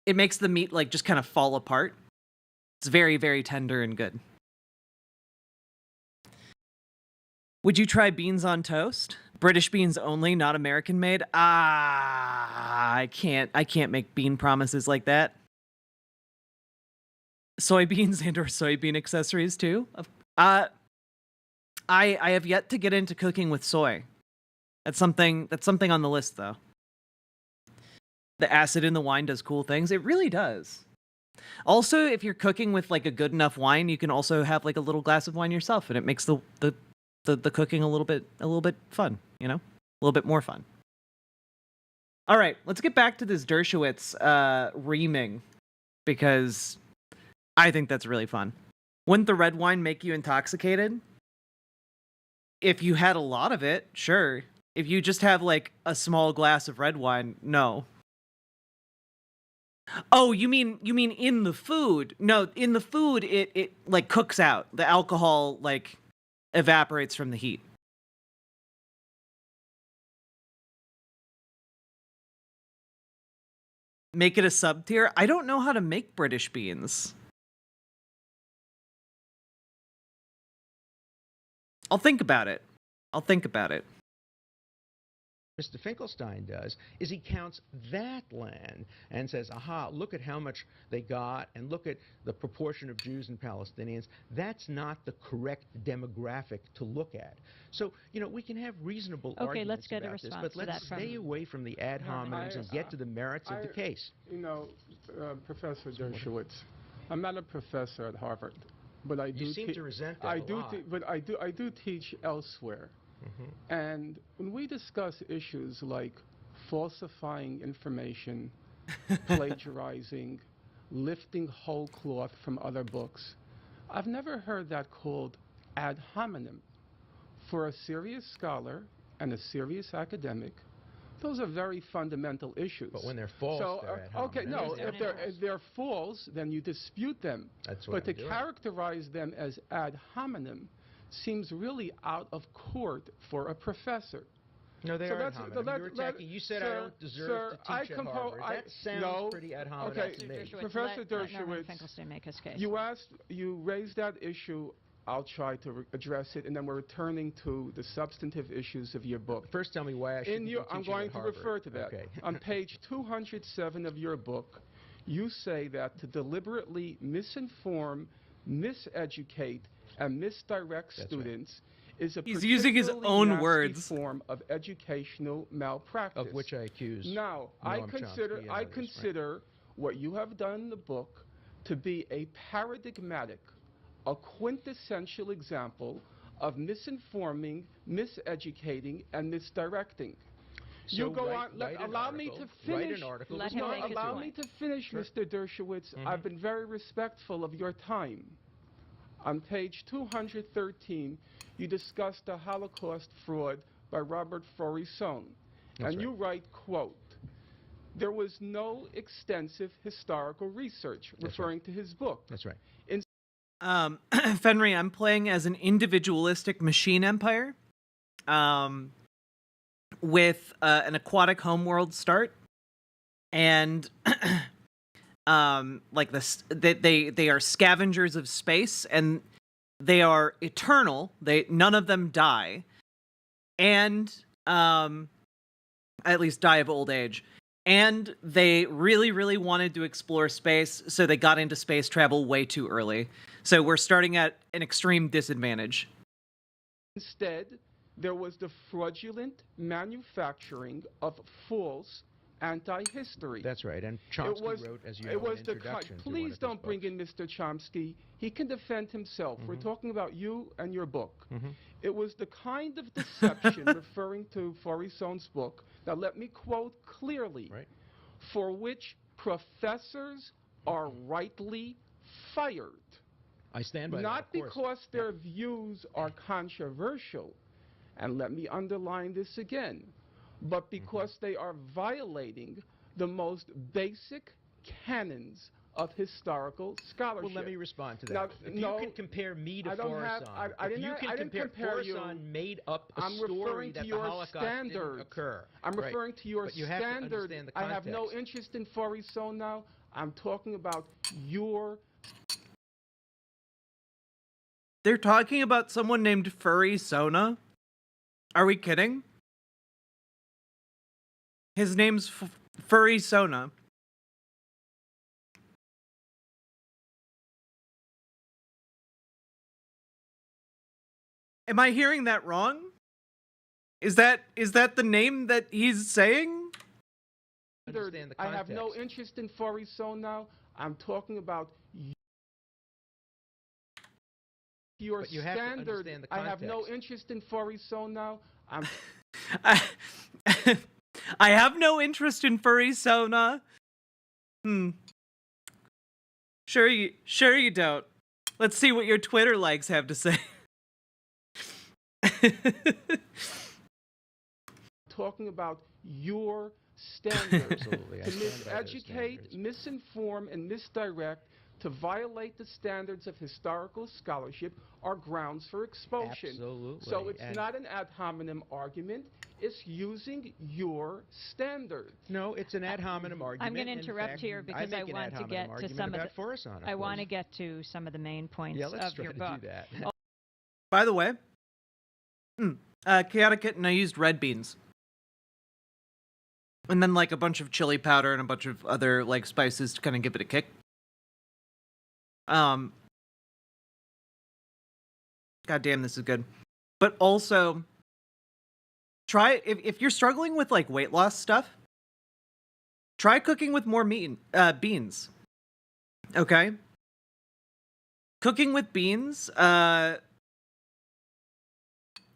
it makes the meat like just kind of fall apart. It's very, very tender and good. Would you try beans on toast? British beans only, not American made? I can't make bean promises like that. Soybeans and or soybean accessories too? I have yet to get into cooking with soy. That's something on the list though. The acid in the wine does cool things. It really does. Also, if you're cooking with like a good enough wine, you can also have like a little glass of wine yourself, and it makes the cooking a little bit fun, you know? A little bit more fun. All right, let's get back to this Dershowitz reaming, because I think that's really fun. Wouldn't the red wine make you intoxicated? If you had a lot of it, sure. If you just have like a small glass of red wine, no. Oh, you mean in the food? No, in the food it like cooks out. The alcohol like evaporates from the heat. Make it a sub tier? I don't know how to make British beans. I'll think about it. Mr. Finkelstein does is he counts that land and says, aha, look at how much they got and look at the proportion of Jews and Palestinians. That's not the correct demographic to look at. So, you know, we can have reasonable arguments let's get a about this, response but to let's that stay away from the ad hominems and get to the merits of the case. You know, Professor Dershowitz, I'm not a professor at Harvard, but I do. You seem to resent that a lot. But I do teach elsewhere. Mm-hmm. And when we discuss issues like falsifying information, plagiarizing, lifting whole cloth from other books, I've never heard that called ad hominem. For a serious scholar and a serious academic, those are very fundamental issues. But when they're false, they're ad hominem. Okay, no, if they're false, then you dispute them. That's what But I'm to doing. characterize them as ad hominem seems really out of court for a professor. No, they So are ad that's- hominem. let- You're let- attacking. You said I sir, don't deserve sir, to teach at Harvard. That sounds pretty ad hominem Okay, to me. Professor Dershowitz, Finkelstein make his case. you raised that issue. I'll try to address it, and then we're returning to the substantive issues of your book. First, tell me why I shouldn't be I'm teaching going at to Harvard. refer to that. Okay. On page 207 of your book, you say that to deliberately misinform, miseducate, and misdirect That's students is a He's using his particularly own nasty words. form of educational malpractice. Of which I accuse Now, I Noam consider Chomsky and others, right? what you have done in the book to be a paradigmatic, a quintessential example of misinforming, miseducating, and misdirecting. So you go write- on. write an Allow me to article, finish. Write an article. Let him No, make his allow point. me to finish, Sure. Mr. Dershowitz. Mhm. I've been very respectful of your time. On page 213, you discuss the Holocaust fraud by Robert Faurisson. That's And you write, quote, there was no extensive historical research, That's referring to his book. That's right. Fenry, I'm playing as an individualistic machine empire, with an aquatic homeworld start, and like this, that they are scavengers of space, and they are eternal. None of them die, and at least die of old age. And they really, really wanted to explore space, so they got into space travel way too early. So we're starting at an extreme disadvantage. Instead, there was the fraudulent manufacturing of false anti-history. That's right, and Chomsky wrote, as you know, an introduction to Please one of don't his bring books. in Mr. Chomsky. He can defend himself. We're talking about you and your book. It was the kind of deception, referring to Forison's book, now let me quote clearly, for which professors are rightly fired. I stand by Not that, of course. because their views are controversial, and let me underline this again, but because they are violating the most basic canons of historical scholarship. Well, let me respond to that. Now, If no, you can compare me to I don't have- Forison, I if didn't you ha- can I didn't compare you. Forison made up a I'm story referring to that the your Holocaust didn't standards. occur. I'm Right. referring to your But you have to standard. understand the I have no context. interest in Forison now. I'm talking about your. They're talking about someone named Furry Sona? Are we kidding? His name's Furry Sona. Am I hearing that wrong? Is that the name that he's saying? Understand the I have no context. interest in Forison now. I'm talking about your But you have to standard. understand the I have no context. interest in Forison now. I'm. I have no interest in Furry Sona. Sure you don't. Let's see what your Twitter likes have to say. Talking about your standards. Absolutely, I To stand by those miseducate, standards. misinform, and misdirect, to violate the standards of historical scholarship are grounds for expulsion. Absolutely. So it's And- not an ad hominem argument. It's using your standards. No, it's an ad hominem argument. I'm going to In interrupt fact, here because make I an want ad to hominem get to argument some of about Forison, I want to course. get to some of the main points Yeah, let's of try your to book. do that. By the way, Chaotic Kitten, I used red beans. And then like a bunch of chili powder and a bunch of other like spices to kind of give it a kick. God damn, this is good. But also, try if you're struggling with like weight loss stuff, try cooking with more beans. Okay? Cooking with beans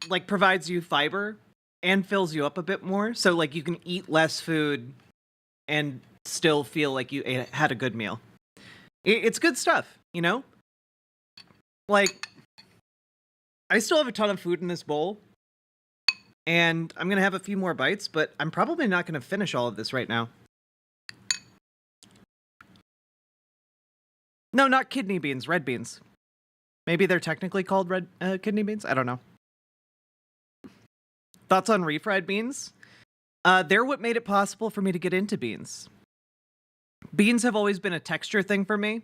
like provides you fiber and fills you up a bit more, so like you can eat less food and still feel like you had a good meal. It's good stuff, you know? Like, I still have a ton of food in this bowl, and I'm gonna have a few more bites, but I'm probably not gonna finish all of this right now. No, not kidney beans, red beans. Maybe they're technically called red kidney beans? I don't know. Thoughts on refried beans? They're what made it possible for me to get into beans. Beans have always been a texture thing for me,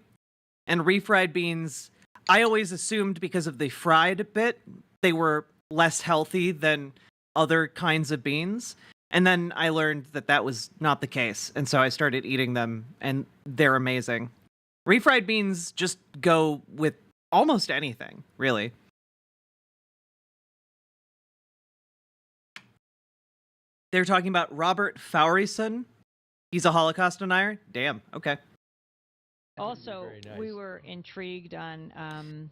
and refried beans, I always assumed because of the fried bit, they were less healthy than other kinds of beans. And then I learned that that was not the case, and so I started eating them, and they're amazing. Refried beans just go with almost anything, really. They're talking about Robert Faurison. He's a Holocaust denier? Damn, okay. Also, very nice. we were intrigued on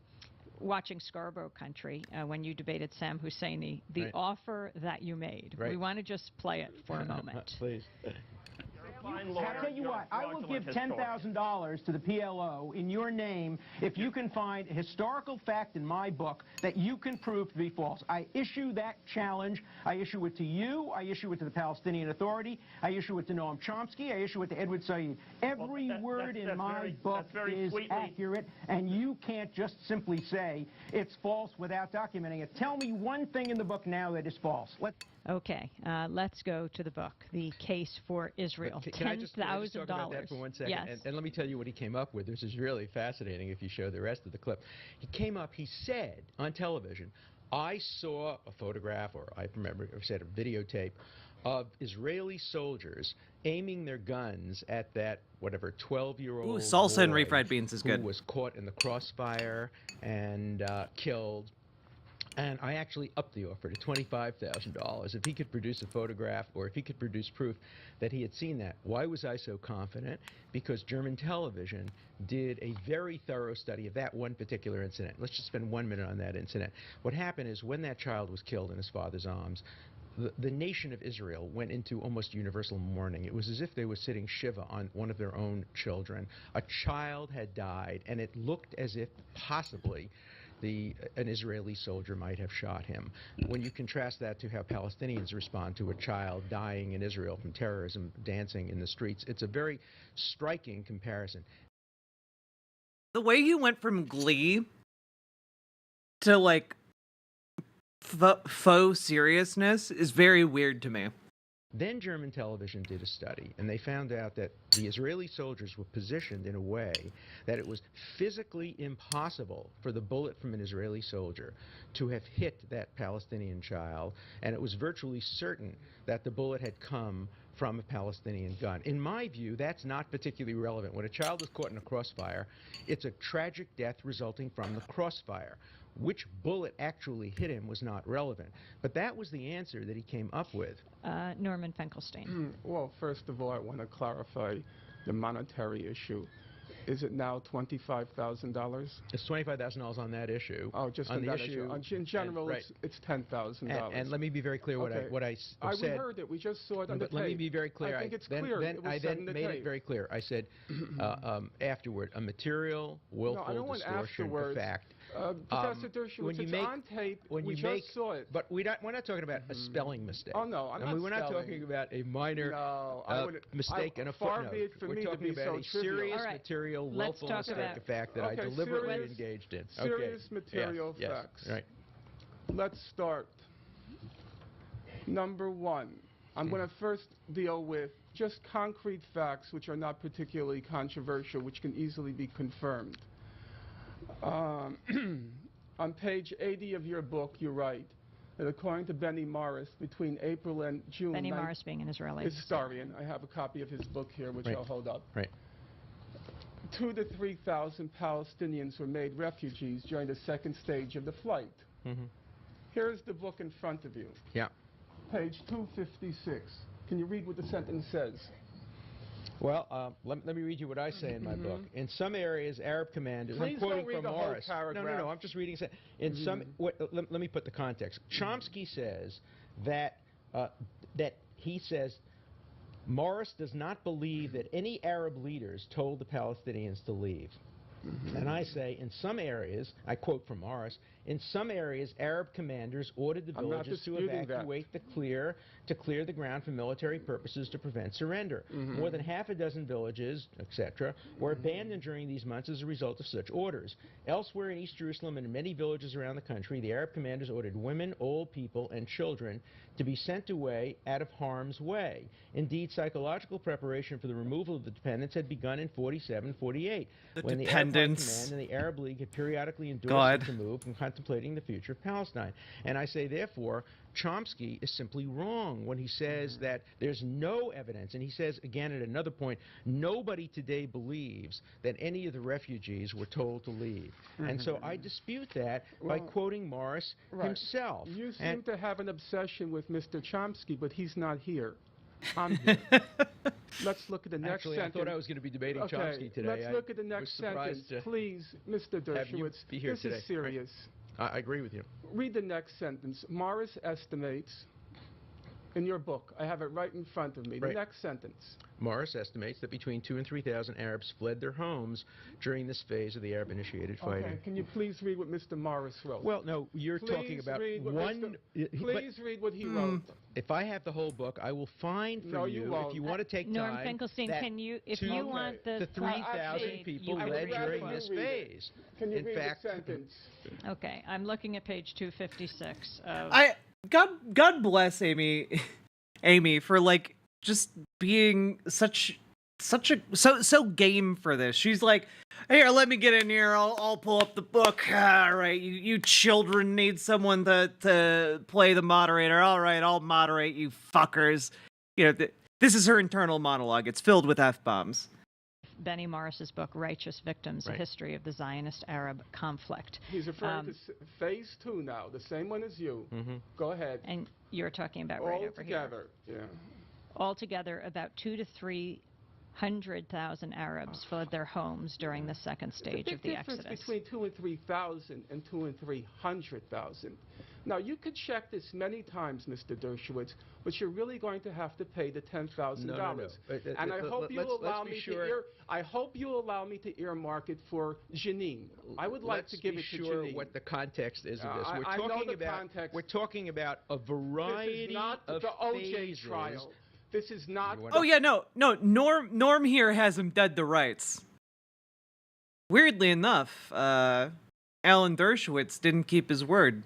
watching Scarborough Country when you debated Sam Husseini, the Right. offer that you made. Right. We want to just play it for a moment. Please. I'll tell you what, I will give $10,000 to the PLO in your name if you can find a historical fact in my book that you can prove to be false. I issue that challenge. I issue it to you. I issue it to the Palestinian Authority. I issue it to Noam Chomsky. I issue it to Edward Said. Every word in my book is accurate, and you can't just simply say it's false without documenting it. Tell me one thing in the book now that is false. Okay, let's go to the book, The Case for Israel. Can I just talk about that for 1 second? Yes. And let me tell you what he came up with. This is really fascinating if you show the rest of the clip. He said on television, I saw a photograph, or I remember, or said a videotape of Israeli soldiers aiming their guns at that, whatever, 12-year-old Ooh, salsa and boy refried beans is good. who was caught in the crossfire and killed. And I actually upped the offer to $25,000 if he could produce a photograph or if he could produce proof that he had seen that. Why was I so confident? Because German television did a very thorough study of that one particular incident. Let's just spend 1 minute on that incident. What happened is when that child was killed in his father's arms, the nation of Israel went into almost universal mourning. It was as if they were sitting Shiva on one of their own children. A child had died, and it looked as if possibly an Israeli soldier might have shot him. When you contrast that to how Palestinians respond to a child dying in Israel from terrorism, dancing in the streets, it's a very striking comparison. The way you went from Glee to, like, faux seriousness is very weird to me. Then German television did a study, and they found out that the Israeli soldiers were positioned in a way that it was physically impossible for the bullet from an Israeli soldier to have hit that Palestinian child, and it was virtually certain that the bullet had come from a Palestinian gun. In my view, that's not particularly relevant. When a child is caught in a crossfire, it's a tragic death resulting from the crossfire. Which bullet actually hit him was not relevant. But that was the answer that he came up with. Norman Finkelstein. Well, first of all, I want to clarify the monetary issue. Is it now $25,000? It's $25,000 on that issue. Oh, just on that issue. In general, it's $10,000. And let me be very clear what I said. We heard it. We just saw it on the tape. Let me be very clear. I think it's clear. I then made it very clear. I said afterward, a material, willful distortion of fact. Professor Dershowitz, it's on tape. We just saw it. But we're not talking about a spelling mistake. Oh, no, I'm not we're not talking about a minor mistake and a footnote. We're talking about a serious material, willful mistake of fact that I deliberately engaged in. Serious material facts. Right. Let's start. Number one, I'm going to first deal with just concrete facts which are not particularly controversial, which can easily be confirmed. On page 80 of your book, you write that according to Benny Morris, between April and June... Benny Morris being an Israeli historian. I have a copy of his book here, which I'll hold up. Right. 2,000 to 3,000 Palestinians were made refugees during the second stage of the flight. Here's the book in front of you. Yeah. Page 256. Can you read what the sentence says? Well, let me read you what I say in my book. In some areas, Arab commanders... Please I'm quoting don't read from the Morris. whole paragraph. No, I'm just reading... In some... let me put the context. Chomsky says that he says Morris does not believe that any Arab leaders told the Palestinians to leave. And I say, in some areas, I quote from Morris, in some areas, Arab commanders ordered the villages to evacuate to clear the ground for military purposes to prevent surrender. More than half a dozen villages, etc., were abandoned during these months as a result of such orders. Elsewhere in East Jerusalem and in many villages around the country, the Arab commanders ordered women, old people, and children to be sent away out of harm's way. Indeed, psychological preparation for the removal of the dependents had begun in 47-48, when the Arab High Command and the Arab League had periodically endorsed the move and contemplating the future of Palestine. And I say, therefore, Chomsky is simply wrong when he says that there's no evidence, and he says, again at another point, nobody today believes that any of the refugees were told to leave. And so I dispute that by quoting Morris himself. You seem to have an obsession with Mr. Chomsky, but he's not here. I'm here. Let's look at the next sentence. I thought I was going to be debating Chomsky today. Let's look at the next sentence. Please, Mr. Dershowitz, this is serious. I agree with you. Read the next sentence. Morris estimates, in your book, I have it right in front of me, the next sentence. Morris estimates that between 2,000 and 3,000 Arabs fled their homes during this phase of the Arab-initiated fighting. Okay, can you please read what Mr. Morris wrote? Well, no, you're talking about one... Please read what he wrote. If I have the whole book, I will find for you, if you want to take time, Norm Finkelstein, can you, if you want the 3,000 people led during this phase. Can you read the sentence? Okay, I'm looking at page 256 of... God bless Amy, Amy for like just being such so game for this. She's like, here, let me get in here. I'll pull up the book. All right, you children need someone to play the moderator. All right, I'll moderate you fuckers. You know, this is her internal monologue. It's filled with F-bombs. Benny Morris's book, Righteous Victims, A History of the Zionist-Arab Conflict. He's referring to phase 2 now, the same one as you. Go ahead. And you're talking about right over here. Altogether, yeah. Altogether, about 200,000 to 300,000 Arabs fled their homes during the second stage of the Exodus. There's a big difference between 2 and 3,000 and 2 and 300,000. Now, you could check this many times, Mr. Dershowitz, but you're really going to have to pay the $10,000. No. And I hope you allow me to I hope you allow me to earmark it for Janine. I would like to give it to Janine. Let's be sure what the context is of this. I know the context. We're talking about a variety of This is not the OJ phases. trial. This is not. Oh yeah, no. Norm here has him dead to rights. Weirdly enough, Alan Dershowitz didn't keep his word.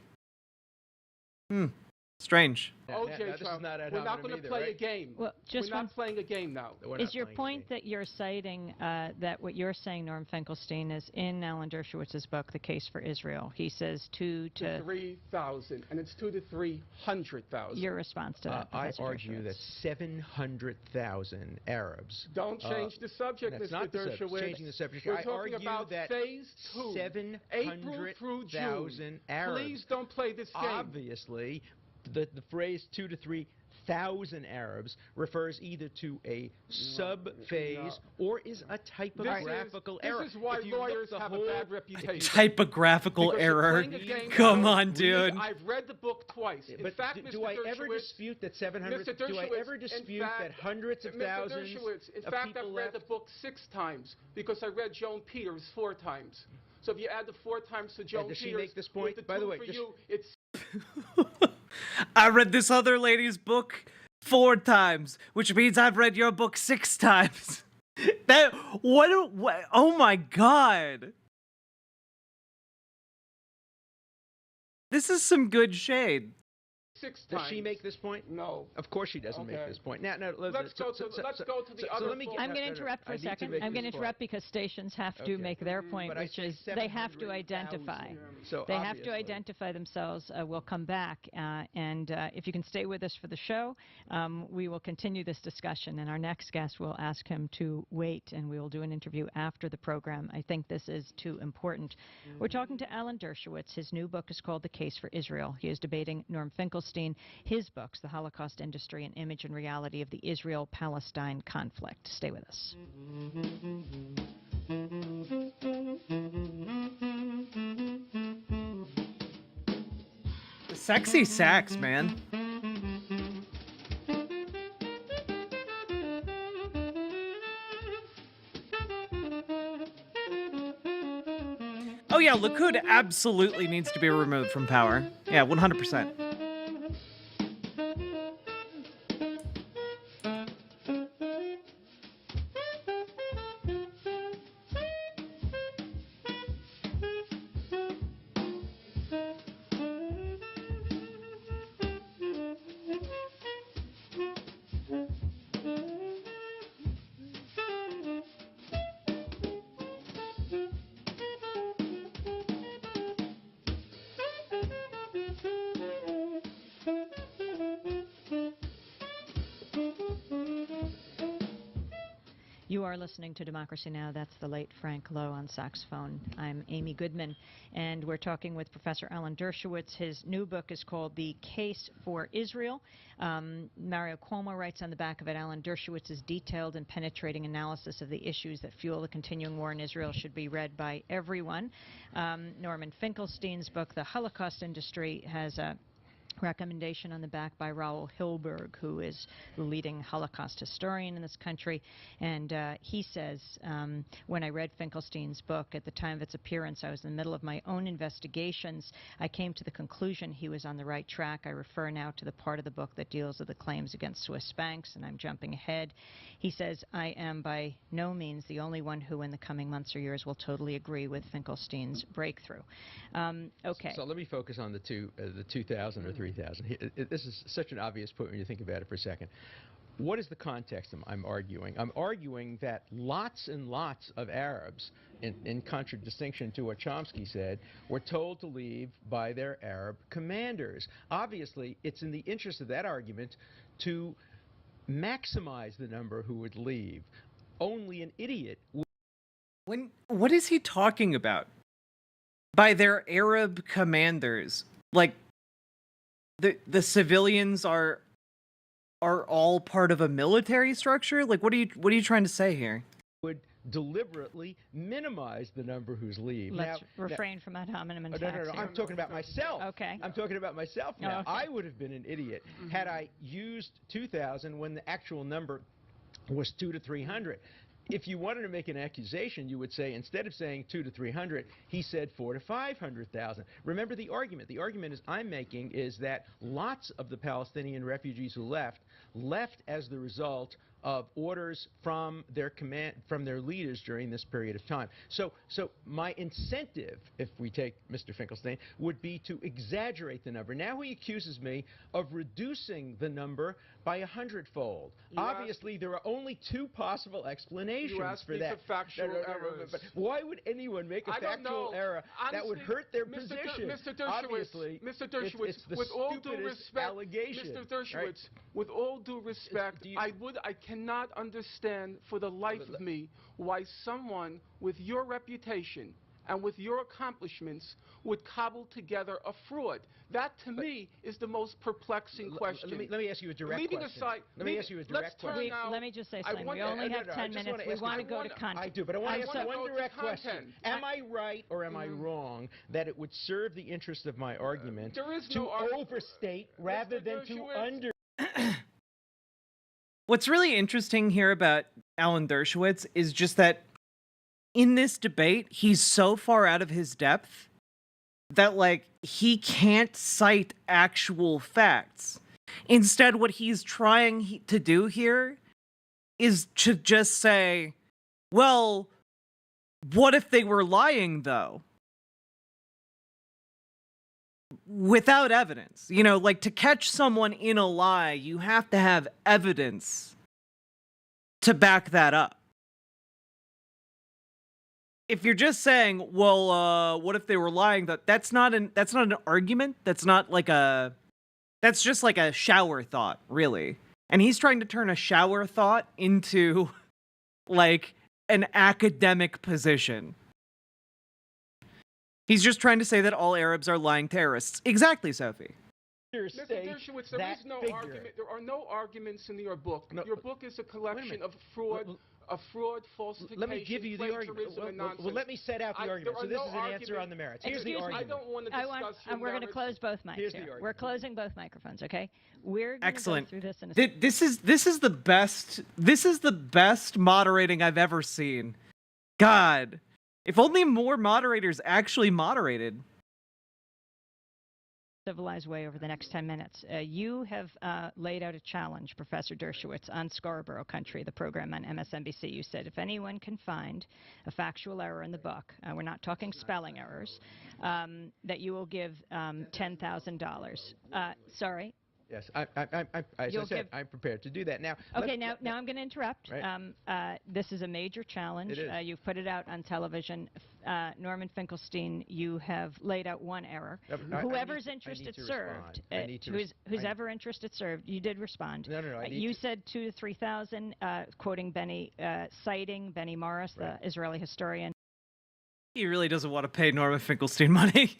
Strange. OJ trial. We're not going to play a game. Well, we're not playing a game now. Is your point that you're citing that what you're saying, Norm Finkelstein, is in Alan Dershowitz's book, The Case for Israel? He says 2 to 3,000, and it's 2 to 300,000. Your response to that? I argue that 700,000 Arabs. Don't change the subject, Mr. Dershowitz. Changing the subject. We're I talking argue about that phase 2, April through June. 700,000 Arabs. Please don't play this game. Obviously, the phrase 2 to 3,000 Arabs refers either to a sub-phase or is a typographical error. This is why lawyers have a bad reputation. Typographical error. Come on, dude. I've read the book twice. In fact, Mr. do I ever dispute that 700? Do I ever dispute that hundreds of thousands in fact, I've read the book 6 times because I read Joan Peters 4 times. So if you add the 4 times to Joan Peters, does she make this point? By the way, it's. I read this other lady's book 4 times, which means I've read your book 6 times. What? Oh my god. This is some good shade. 6 times. Does she make this point? No. Of course she doesn't make this point. Now, let's go to the other. I'm going to interrupt for a second. I'm going to interrupt because stations have to make their point, which is they have to identify. They have to identify themselves. We'll come back, and if you can stay with us for the show, we will continue this discussion. And our next guest, will ask him to wait, and we will do an interview after the program. I think this is too important. We're talking to Alan Dershowitz. His new book is called The Case for Israel. He is debating Norm Finkelstein. His books, The Holocaust Industry, An Image and Reality of the Israel-Palestine Conflict. Stay with us. The sexy sax, man. Oh yeah, Likud absolutely needs to be removed from power. Yeah, 100%. You are listening to Democracy Now! That's the late Frank Lowe on saxophone. I'm Amy Goodman, and we're talking with Professor Alan Dershowitz. His new book is called The Case for Israel. Mario Cuomo writes on the back of it, Alan Dershowitz's detailed and penetrating analysis of the issues that fuel the continuing war in Israel should be read by everyone. Norman Finkelstein's book, The Holocaust Industry, has a recommendation on the back by Raoul Hilberg, who is the leading Holocaust historian in this country. And he says, when I read Finkelstein's book, at the time of its appearance, I was in the middle of my own investigations. I came to the conclusion he was on the right track. I refer now to the part of the book that deals with the claims against Swiss banks, and I'm jumping ahead. He says, I am by no means the only one who in the coming months or years will totally agree with Finkelstein's breakthrough. Okay. So let me focus on the 2,000 or 3,000 3,000. This is such an obvious point when you think about it for a second. What is the context I'm arguing? I'm arguing that lots and lots of Arabs, in contradistinction to what Chomsky said, were told to leave by their Arab commanders. Obviously, it's in the interest of that argument to maximize the number who would leave. Only an idiot would. What is he talking about? By their Arab commanders, like the civilians are all part of a military structure? Like, what are you trying to say here? Would deliberately minimize the number who's leave. Let's refrain from ad hominem attacks. No. I'm talking about myself. Okay. I'm talking about myself now. Okay. I would have been an idiot had I used 2,000 when the actual number was 200 to 300. If you wanted to make an accusation, you would say, instead of saying 200 to 300, he said 400,000 to 500,000. Remember the argument. The argument I'm making is that lots of the Palestinian refugees who left as the result of orders from their leaders during this period of time. So my incentive, if we take Mr. Finkelstein, would be to exaggerate the number. Now he accuses me of reducing the number by 100-fold. Obviously, there are only two possible explanations for that. Factual errors. But why would anyone make a factual error that would hurt their position? Mr. Dershowitz, Obviously, Mr. Dershowitz, it's the with all due stupidest respect, allegation. Mr. Dershowitz, Right? with all due respect, I cannot understand for the life of me why someone with your reputation and with your accomplishments would cobble together a fraud. That, to me, is the most perplexing question. Let me ask you a direct question. Let me ask you a direct question. Let me just say something. We only have 10 minutes. We want to go to content. I do, but I want to ask one direct question. Am I right or am I wrong that it would serve the interest of my argument to overstate rather than to under... What's really interesting here about Alan Dershowitz is just that in this debate, he's so far out of his depth that, like, he can't cite actual facts. Instead, what he's trying to do here is to just say, well, what if they were lying, though? Without evidence. You know, like, to catch someone in a lie, you have to have evidence to back that up. If you're just saying, well, what if they were lying, that's not an argument. That's just like a shower thought, really. And he's trying to turn a shower thought into like an academic position. He's just trying to say that all Arabs are lying terrorists. Exactly, Sophie. Mr. Dershowitz, there is no argument. There are no arguments in your book. No, your book is a collection of fraud. Falsification, let me give you the argument. Well, let me set out the argument. So this is an answer on the merits. Here's the argument. I don't want to discuss we're going to close both mics here. We're closing both microphones, okay? We're going to go through this in a second. This is the best moderating I've ever seen. God, if only more moderators actually moderated. Civilized way over the next 10 minutes. You have laid out a challenge, Professor Dershowitz, on Scarborough Country, the program on MSNBC. You said if anyone can find a factual error in the book, we're not talking spelling errors, that you will give $10,000. Sorry? Yes, as I said, I'm prepared to do that. Now, okay, now I'm going to interrupt. Right. This is a major challenge. It is. You've put it out on television. Norman Finkelstein, you have laid out one error. Whoever's interested served. Who's ever interested served. You did respond. No. You said 2,000 to 3,000, quoting citing Benny Morris, the Israeli historian. He really doesn't want to pay Norman Finkelstein money.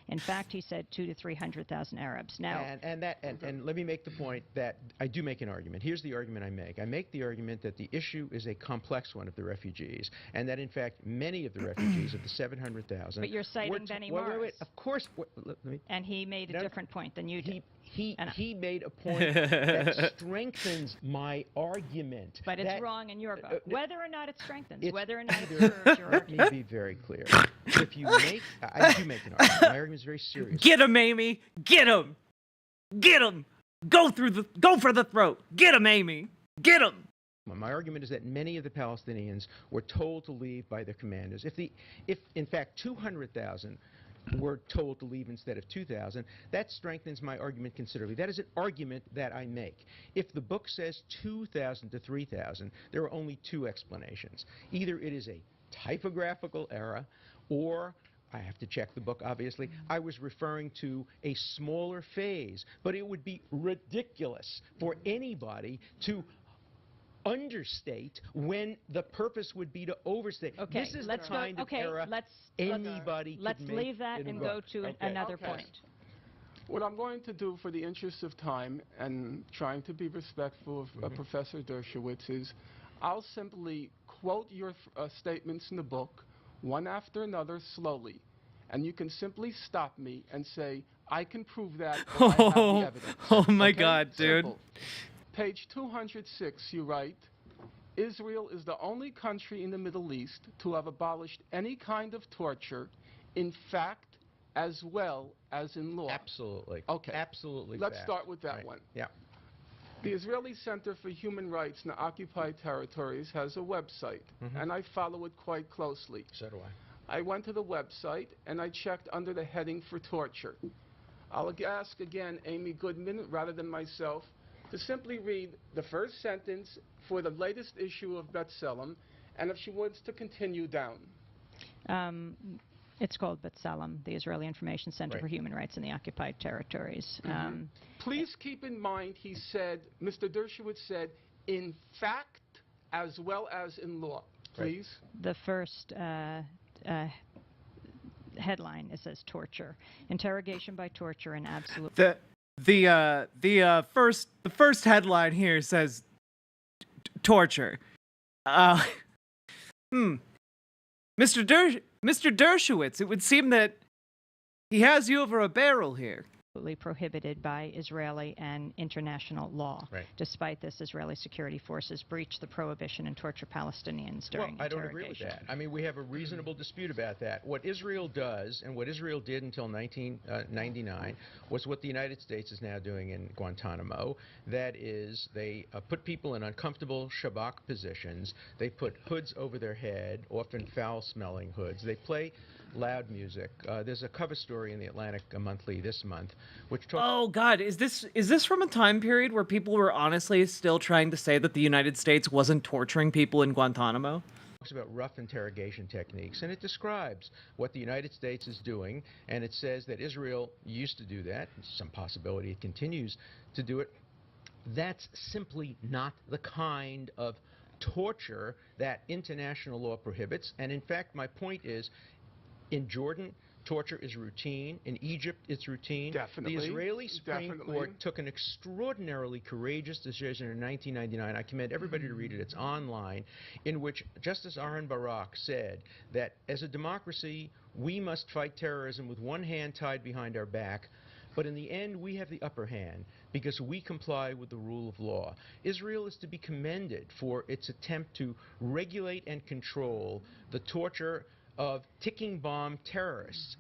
In fact, he said 200,000 to 300,000 Arabs. Now, and let me make the point that I do make an argument. Here's the argument I make. I make the argument that the issue is a complex one of the refugees, and that in fact many of the refugees of the 700,000. But you're citing Benny Morris. Wait. Of course. And he made a different point than you did. He made a point that strengthens my argument. But it's wrong in your book. Whether or not it strengthens, whether or not it serves your argument. Let me be very clear. If you make, I do make an argument. My argument is very serious. Get him, Amy. Get him. Get him. Go for the throat. Get him, Amy. Get him. My argument is that many of the Palestinians were told to leave by their commanders. If in fact 200,000 were told to leave instead of 2,000, that strengthens my argument considerably. That is an argument that I make. If the book says 2,000 to 3,000, there are only two explanations. Either it is a typographical error, or I have to check the book, obviously. I was referring to a smaller phase, but it would be ridiculous for anybody to understate when the purpose would be to overstate. Okay, This is let's the kind of error anybody let's could make leave that in a and book. go to another point. What I'm going to do for the interest of time and trying to be respectful of Professor Dershowitz is I'll simply quote your statements in the book one after another slowly. And you can simply stop me and say, I can prove that, or I have the evidence. Oh my Okay? God, dude. Simple. Page 206, you write, Israel is the only country in the Middle East to have abolished any kind of torture, in fact, as well as in law. Absolutely. Okay. Absolutely. Let's fact. start with that Right. one. Yeah. The Israeli Center for Human Rights in the Occupied Territories has a website, and I follow it quite closely. So do I. I went to the website, and I checked under the heading for torture. I'll ask again Amy Goodman, rather than myself, to simply read the first sentence for the latest issue of B'Tselem, and if she wants to continue down. It's called B'Tselem, the Israeli Information Center for Human Rights in the Occupied Territories. Please keep in mind, he said, Mr. Dershowitz said, in fact, as well as in law. Please. The first headline, it says torture. Interrogation by torture and absolute... The first headline here says torture. Mr. Dershowitz, it would seem that he has you over a barrel here. Prohibited by Israeli and international law. Right. Despite this, Israeli security forces breached the prohibition and torture Palestinians during I don't agree with that. I mean, we have a reasonable dispute about that. What Israel does, and what Israel did until 1999, was what the United States is now doing in Guantanamo. That is, they put people in uncomfortable shabak positions. They put hoods over their head, often foul-smelling hoods. They play loud music. There's a cover story in the Atlantic Monthly this month, which talks... Oh God, is this from a time period where people were honestly still trying to say that the United States wasn't torturing people in Guantanamo? Talks about rough interrogation techniques, and it describes what the United States is doing, and it says that Israel used to do that. There's some possibility it continues to do it. That's simply not the kind of torture that international law prohibits, and in fact, my point is, in Jordan, torture is routine. In Egypt, it's routine. Definitely. The Israeli Supreme Court took an extraordinarily courageous decision in 1999. I commend everybody to read it. It's online, in which Justice Aaron Barak said that as a democracy, we must fight terrorism with one hand tied behind our back, but in the end, we have the upper hand because we comply with the rule of law. Israel is to be commended for its attempt to regulate and control the torture of ticking bomb terrorists.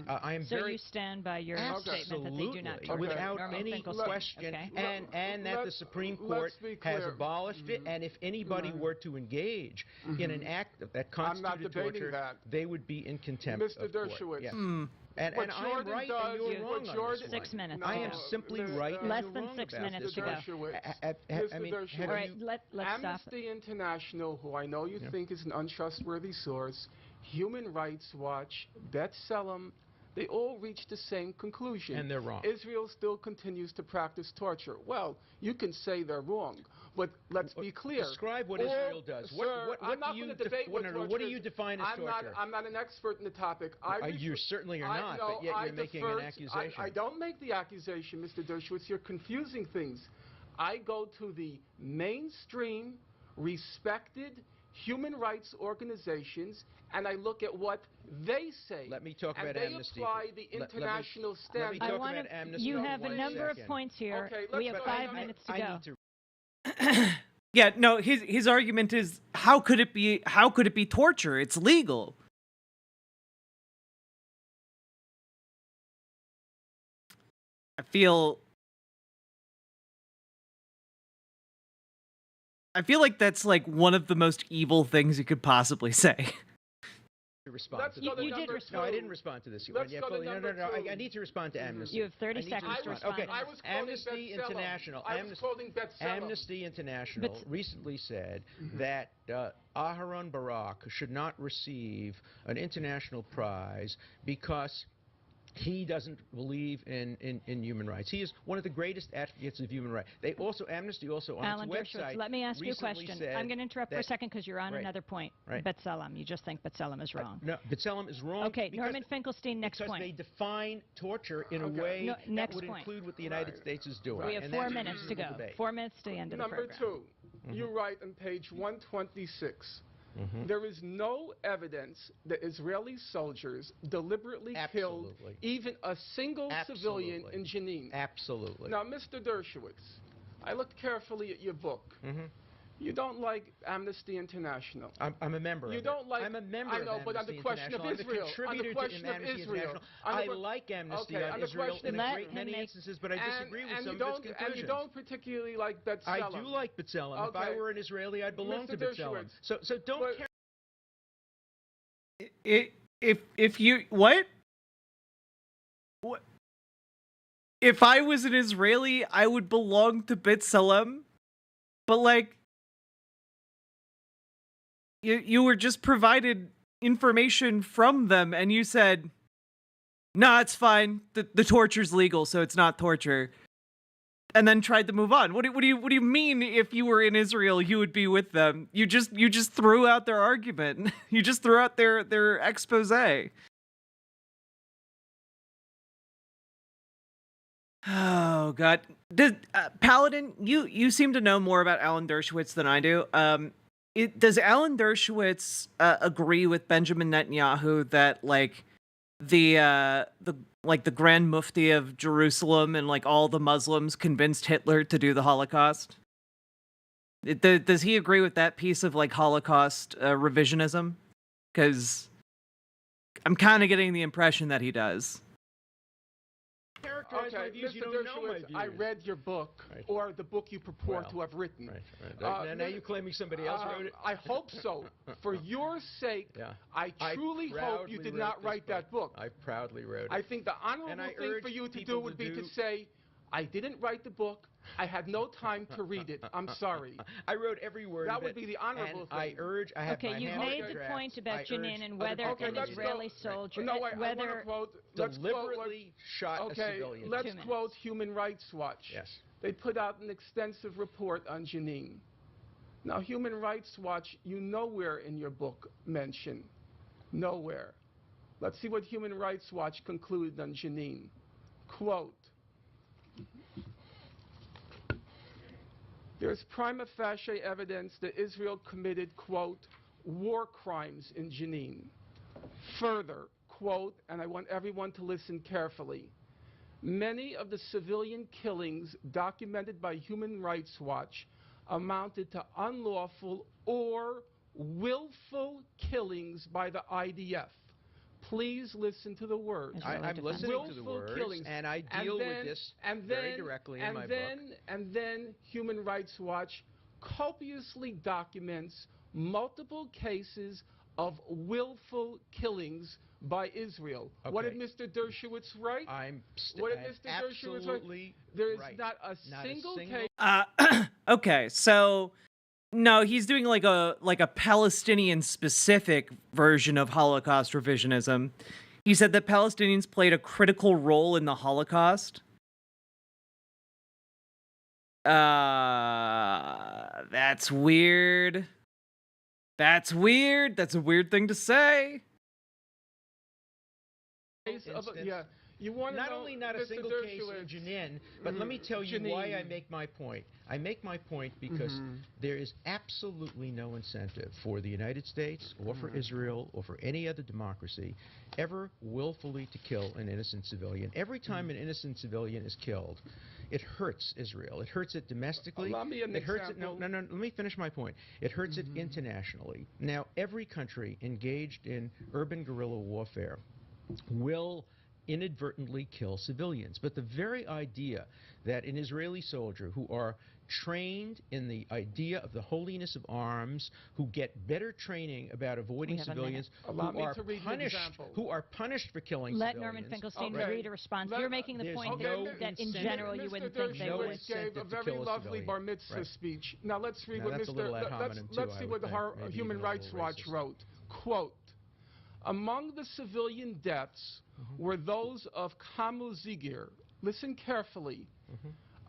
I am so very... you stand by your statement that they do not torture. Without any question, and that the Supreme Court has abolished it, and if anybody were to engage in an act that constituted torture, they would be in contempt Mr. of court. Dershowitz. Yes. And I am right and you're wrong on this 6 minutes. I am simply right and Less you're than wrong 6 about minutes this. to go. Mr. I mean, Dershowitz. All right, let's stop. Amnesty International, who I know you think is an untrustworthy source, Human Rights Watch, B'Tselem, they all reach the same conclusion. And they're wrong. Israel still continues to practice torture. Well, you can say they're wrong, but let's be clear. Describe what Israel does. Sir, I'm not going to debate what torture what do you define as torture? I'm not an expert in the topic. You certainly are not, but yet you're making an accusation. I don't make the accusation, Mr. Dershowitz. You're confusing things. I go to the mainstream, respected human rights organizations, and I look at what they say. Let me talk about amnesty. And they apply the international standards. Let me talk about amnesty. You have a number of points here. Okay, we have 5 minutes to go. Yeah, no, his argument is how could it be torture? It's legal. I feel like that's like one of the most evil things you could possibly say. Respond Let's to go the to You did number respond. No, I two. didn't respond to this. Let's Yeah, go to fully- no, number no, no. two. I need to respond to Amnesty. You have 30 I need to seconds to respond. Okay. I was quoting Amnesty B'Tselem. International. I was quoting B'Tselem. Amnesty International recently said that Aharon Barak should not receive an international prize because he doesn't believe in human rights. He is one of the greatest advocates of human rights. They also, Amnesty also on Alan its Dershowitz, website let me ask you a recently question. said I'm going to interrupt for a that- second because you're on Right. another point. Right. B'Tselem. You just think B'Tselem is wrong. No, B'Tselem is wrong. Okay, because- Norman Finkelstein, next because point. they define torture in a way No, that next would point. include what the United States is doing. We have and 4 that's a minutes to reasonable go. debate. 4 minutes to the end of the Number program. two, you write on page 126. There is no evidence that Israeli soldiers deliberately killed Absolutely. even a single civilian Absolutely. in Jenin. Absolutely. Now, Mr. Dershowitz, I looked carefully at your book. You don't like Amnesty International. I'm a member You of don't it. like. I'm a member I know, of but on Amnesty the question of International. Israel, I'm a on contributor the question to of Amnesty Israel, International. on the I que- like Amnesty okay, on on the Israel question in of- many instances, but I disagree with some you of don't, its conclusions. and you don't particularly like B'Tselem. I do like B'Tselem. If I Okay. were an Israeli, I'd belong Mr. to B'Tselem. Dershowitz, So don't but- care. If you what? If I was an Israeli, I would belong to B'Tselem, but like you were just provided information from them, and you said, "Nah, it's fine. The torture's legal, so it's not torture." And then tried to move on. What do you mean? If you were in Israel, you would be with them? You just threw out their argument. You just threw out their expose. Oh God, Paladin, you seem to know more about Alan Dershowitz than I do. Does Alan Dershowitz agree with Benjamin Netanyahu that like the Grand Mufti of Jerusalem and like all the Muslims convinced Hitler to do the Holocaust? Does he agree with that piece of like Holocaust revisionism? Because I'm kind of getting the impression that he does. Characterize my views. Mr. You don't know my Dershowitz, views. I read your book, Right. or the book you purport to have written. Now you're claiming somebody else wrote it? I hope so. For your sake, Yeah. I truly hope you proudly did wrote not this write that book. I proudly wrote it. I think the honorable And I thing for urge you to people do would be to say, I didn't write the book. I had no time to read it. I'm sorry. I wrote every word That of would it, be the honorable and thing. I urge. I have Okay, my you've hand made on the drafts. point about I Jenin urge and other whether people an to do it. Israeli soldier, No, I want to whether quote. Let's Deliberately shot a Okay, civilian. let's 2 minutes. quote Human Rights Watch. Yes. They put out an extensive report on Jenin. Now, Human Rights Watch, you nowhere in your book mention, nowhere. Let's see what Human Rights Watch concluded on Jenin. Quote, there's prima facie evidence that Israel committed, quote, war crimes in Jenin. Further, quote, and I want everyone to listen carefully, many of the civilian killings documented by Human Rights Watch amounted to unlawful or willful killings by the IDF. Please listen to the words. I'm listening to the Willful words, killings. and I deal with this very directly in my book. And then Human Rights Watch copiously documents multiple cases of willful killings by Israel. What did Okay. Mr. Dershowitz write? What did Mr. Dershowitz write? absolutely There is right. not a single case. Okay, so no, he's doing like a Palestinian specific version of Holocaust revisionism. He said that Palestinians played a critical role in the Holocaust. That's weird. That's weird. That's a weird thing to say. Yeah, you want to Not know, only not a Mr. single case in Dershowitz, Jenin, but let me tell you why I Jenin. make my point. I make my point because there is absolutely no incentive for the United States or for Israel or for any other democracy ever willfully to kill an innocent civilian. Every time an innocent civilian is killed, it hurts Israel. It hurts it domestically. Allow me an it hurts it. No, example. no, no. Let me finish my point. It hurts it internationally. Now, every country engaged in urban guerrilla warfare will inadvertently kill civilians. But the very idea that an Israeli soldier who are trained in the idea of the holiness of arms, who get better training about avoiding civilians, who are punished for killing Let civilians. Norman Finkelstein Okay. read a response. You're making the point that in general you wouldn't think they Mr. would. Dershowitz gave a very lovely bar mitzvah speech. Now let's read Now, what that's a little ad hominem, too, let's I see would what think. Maybe Human even a Rights little Watch racist. wrote. Quote, among the civilian deaths were those of Kamu Zigir. Listen carefully.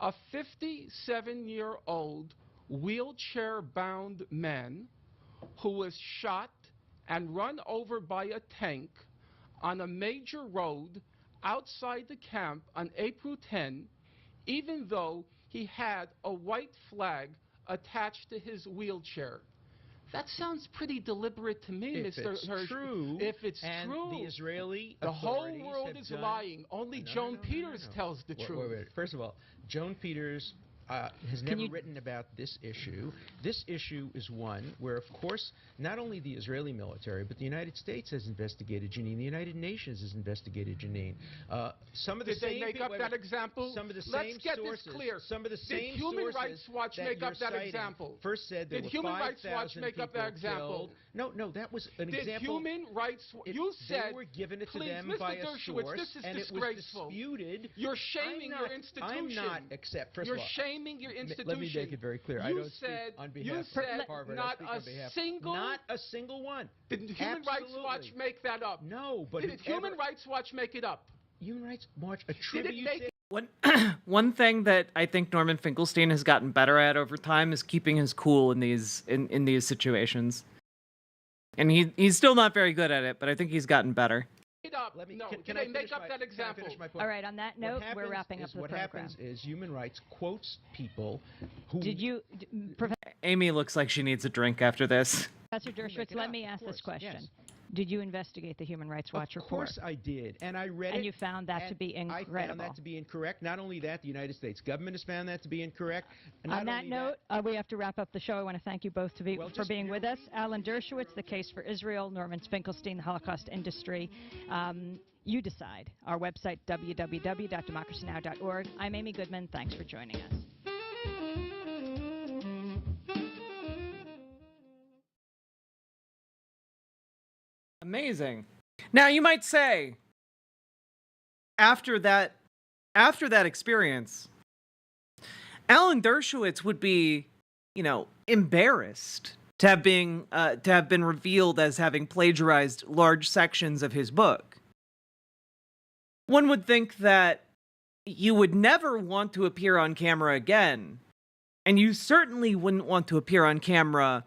A 57-year-old wheelchair-bound man who was shot and run over by a tank on a major road outside the camp on April 10, even though he had a white flag attached to his wheelchair. That sounds pretty deliberate to me, If Mr. it's Hirsch. true, If it's and true, the Israeli the whole authorities world have is done- lying. Only Joan Peters tells the truth. Wait. First of all, Joan Peters has never written about this issue. This issue is one where, of course, not only the Israeli military, but the United States has investigated Jenin. The United Nations has investigated Jenin. Some of the Did same they make up that example? Some of the Let's same get sources. this clear. Some of the Did same Human sources Rights Watch that make you're up that citing example? First said there Did were Human Rights Watch 5,000 make up that people example? killed. No, that was an Did example. Human Rights you said they were given it to please, them Mr. by a Dershowitz, source, this is and disgraceful. it was disputed. You're shaming your institution. I'm not, except first You're of all, shaming your institution. Let me make it very clear. I You don't speak said, on behalf of Harvard. not I speak a on behalf single. Not a single one. Did Human Rights Watch make that up? No, but did Human Rights Watch make it up? Human Rights Watch Did it attributes make it. One thing that I think Norman Finkelstein has gotten better at over time is keeping his cool in these situations. And he's still not very good at it, but I think he's gotten better. Up. Can they make up that example? All right, on that note, we're wrapping up the what program. happens is Human Rights quotes people who... Did you... Amy looks like she needs a drink after this. Professor Dershowitz, let me ask this question. Yes. Did you investigate the Human Rights Watch report? Of course I did, and I read it. And you found that to be incredible. I found that to be incorrect. Not only that, the United States government has found that to be incorrect. On that note, we have to wrap up the show. I want to thank you both for being with us. Alan Dershowitz, The Case for Israel, Norman Finkelstein, The Holocaust Industry. You decide. Our website, www.democracynow.org. I'm Amy Goodman. Thanks for joining us. Amazing. Now you might say, after that experience, Alan Dershowitz would be, embarrassed to have been revealed as having plagiarized large sections of his book. One would think that you would never want to appear on camera again, and you certainly wouldn't want to appear on camera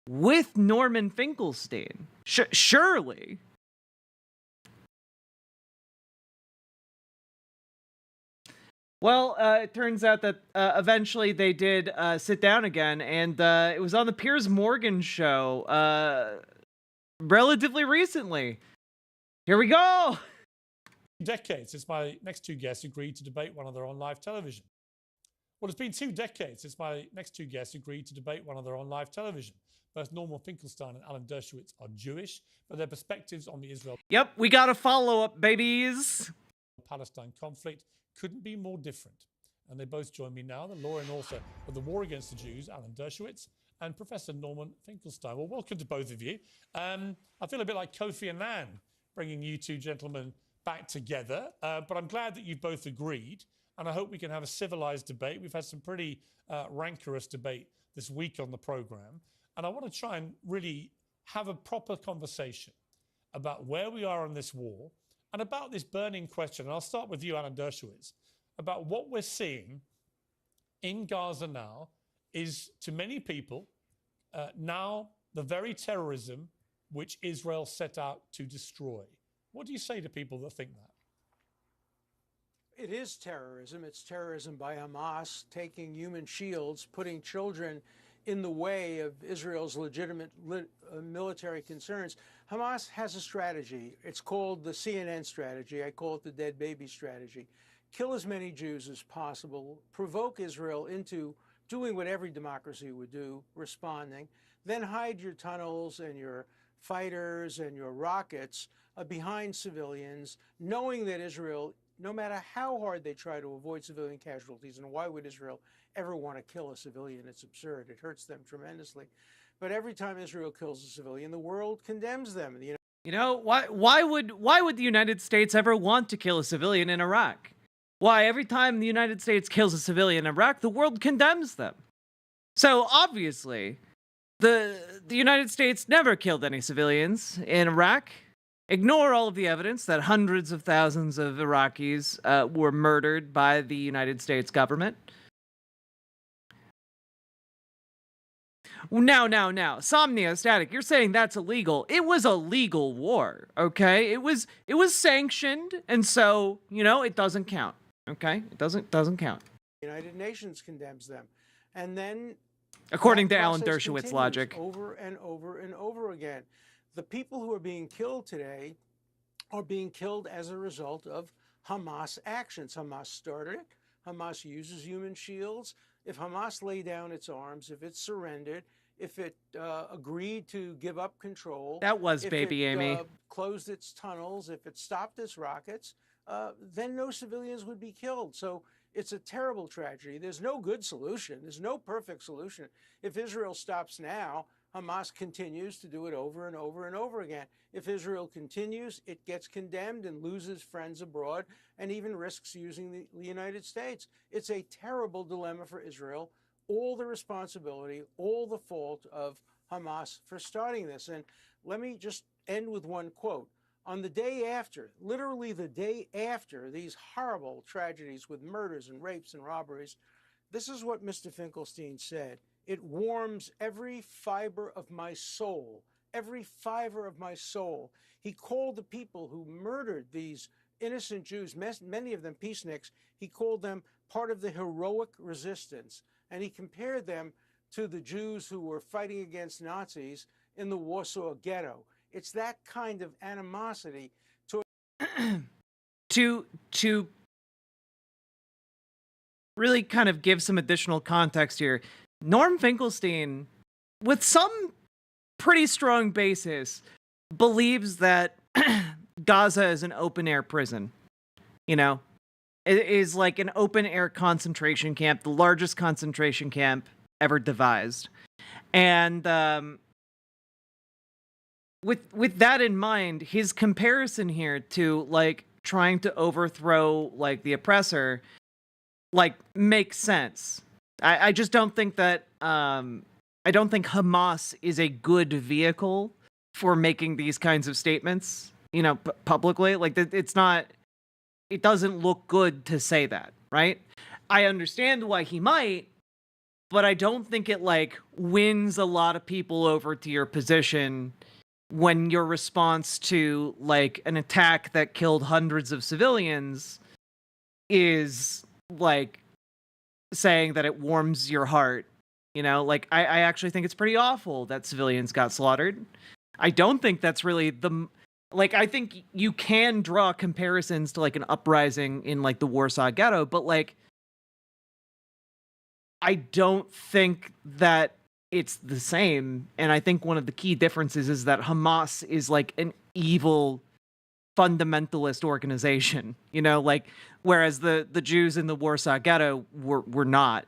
with Norman Finkelstein. Surely. Well, it turns out that eventually they did sit down again, and it was on the Piers Morgan show relatively recently. Here we go! Decades since my next two guests agreed to debate one another on live television. Well, it's been 2 decades since my next two guests agreed to debate one another on live television. Both Norman Finkelstein and Alan Dershowitz are Jewish, but their perspectives on the Israel Yep, we got a follow-up, babies. Palestine conflict couldn't be more different. And they both join me now, the lawyer and author of The War Against the Jews, Alan Dershowitz, and Professor Norman Finkelstein. Well, welcome to both of you. I feel a bit like Kofi Annan bringing you two gentlemen back together, but I'm glad that you've both agreed, and I hope we can have a civilized debate. We've had some pretty rancorous debate this week on the program, and I want to try and really have a proper conversation about where we are in this war and about this burning question. And I'll start with you, Alan Dershowitz, about what we're seeing in Gaza now is, to many people, now the very terrorism which Israel set out to destroy. What do you say to people that think that? It is terrorism. It's terrorism by Hamas, taking human shields, putting children in the way of Israel's legitimate military concerns. Hamas has a strategy. It's called the CNN strategy. I call it the dead baby strategy. Kill as many Jews as possible, provoke Israel into doing what every democracy would do, responding, then hide your tunnels and your fighters and your rockets behind civilians, knowing that Israel, no matter how hard they try to avoid civilian casualties, and why would Israel ever want to kill a civilian? It's absurd. It hurts them tremendously. But every time Israel kills a civilian, the world condemns them. You know, why would the United States ever want to kill a civilian in Iraq? Why, every time the United States kills a civilian in Iraq, the world condemns them. So obviously, the United States never killed any civilians in Iraq. Ignore all of the evidence that hundreds of thousands of Iraqis were murdered by the United States government. Now, Somnia Static, you're saying that's illegal. It was a legal war, okay? It was sanctioned, and so, you know, it doesn't count, okay? It doesn't count. The United Nations condemns them. And then, according to Alan process Dershowitz continues logic, over and over and over again. The people who are being killed today are being killed as a result of Hamas actions. Hamas started it. Hamas uses human shields. If Hamas lay down its arms, if it surrendered, if it agreed to give up control, that was if baby it, Amy, closed its tunnels, if it stopped its rockets, then no civilians would be killed. So it's a terrible tragedy. There's no good solution. There's no perfect solution. If Israel stops now, Hamas continues to do it over and over and over again. If Israel continues, it gets condemned and loses friends abroad and even risks using the United States. It's a terrible dilemma for Israel. All the responsibility, all the fault of Hamas for starting this. And let me just end with one quote. On the day after, literally the day after these horrible tragedies with murders and rapes and robberies, this is what Mr. Finkelstein said. It warms every fiber of my soul, every fiber of my soul. He called the people who murdered these innocent Jews, many of them peaceniks, he called them part of the heroic resistance. And he compared them to the Jews who were fighting against Nazis in the Warsaw Ghetto. It's that kind of animosity to really kind of give some additional context here. Norm Finkelstein, with some pretty strong basis, believes that Gaza is an open-air prison. You know, it is like an open-air concentration camp, the largest concentration camp ever devised. And with that in mind, his comparison here to, like, trying to overthrow, like, the oppressor, like, makes sense. I just don't think that, I don't think Hamas is a good vehicle for making these kinds of statements, you know, publicly. Like, it's not, it doesn't look good to say that, right? I understand why he might, but I don't think it, like, wins a lot of people over to your position when your response to, like, an attack that killed hundreds of civilians is, like, saying that it warms your heart. You know, like, I actually think it's pretty awful that civilians got slaughtered. I don't think that's really the, like, I think you can draw comparisons to, like, an uprising in, like, the Warsaw Ghetto, but, like, I don't think that it's the same. And I think one of the key differences is that Hamas is, like, an evil fundamentalist organization, you know, like, whereas the Jews in the Warsaw Ghetto were not.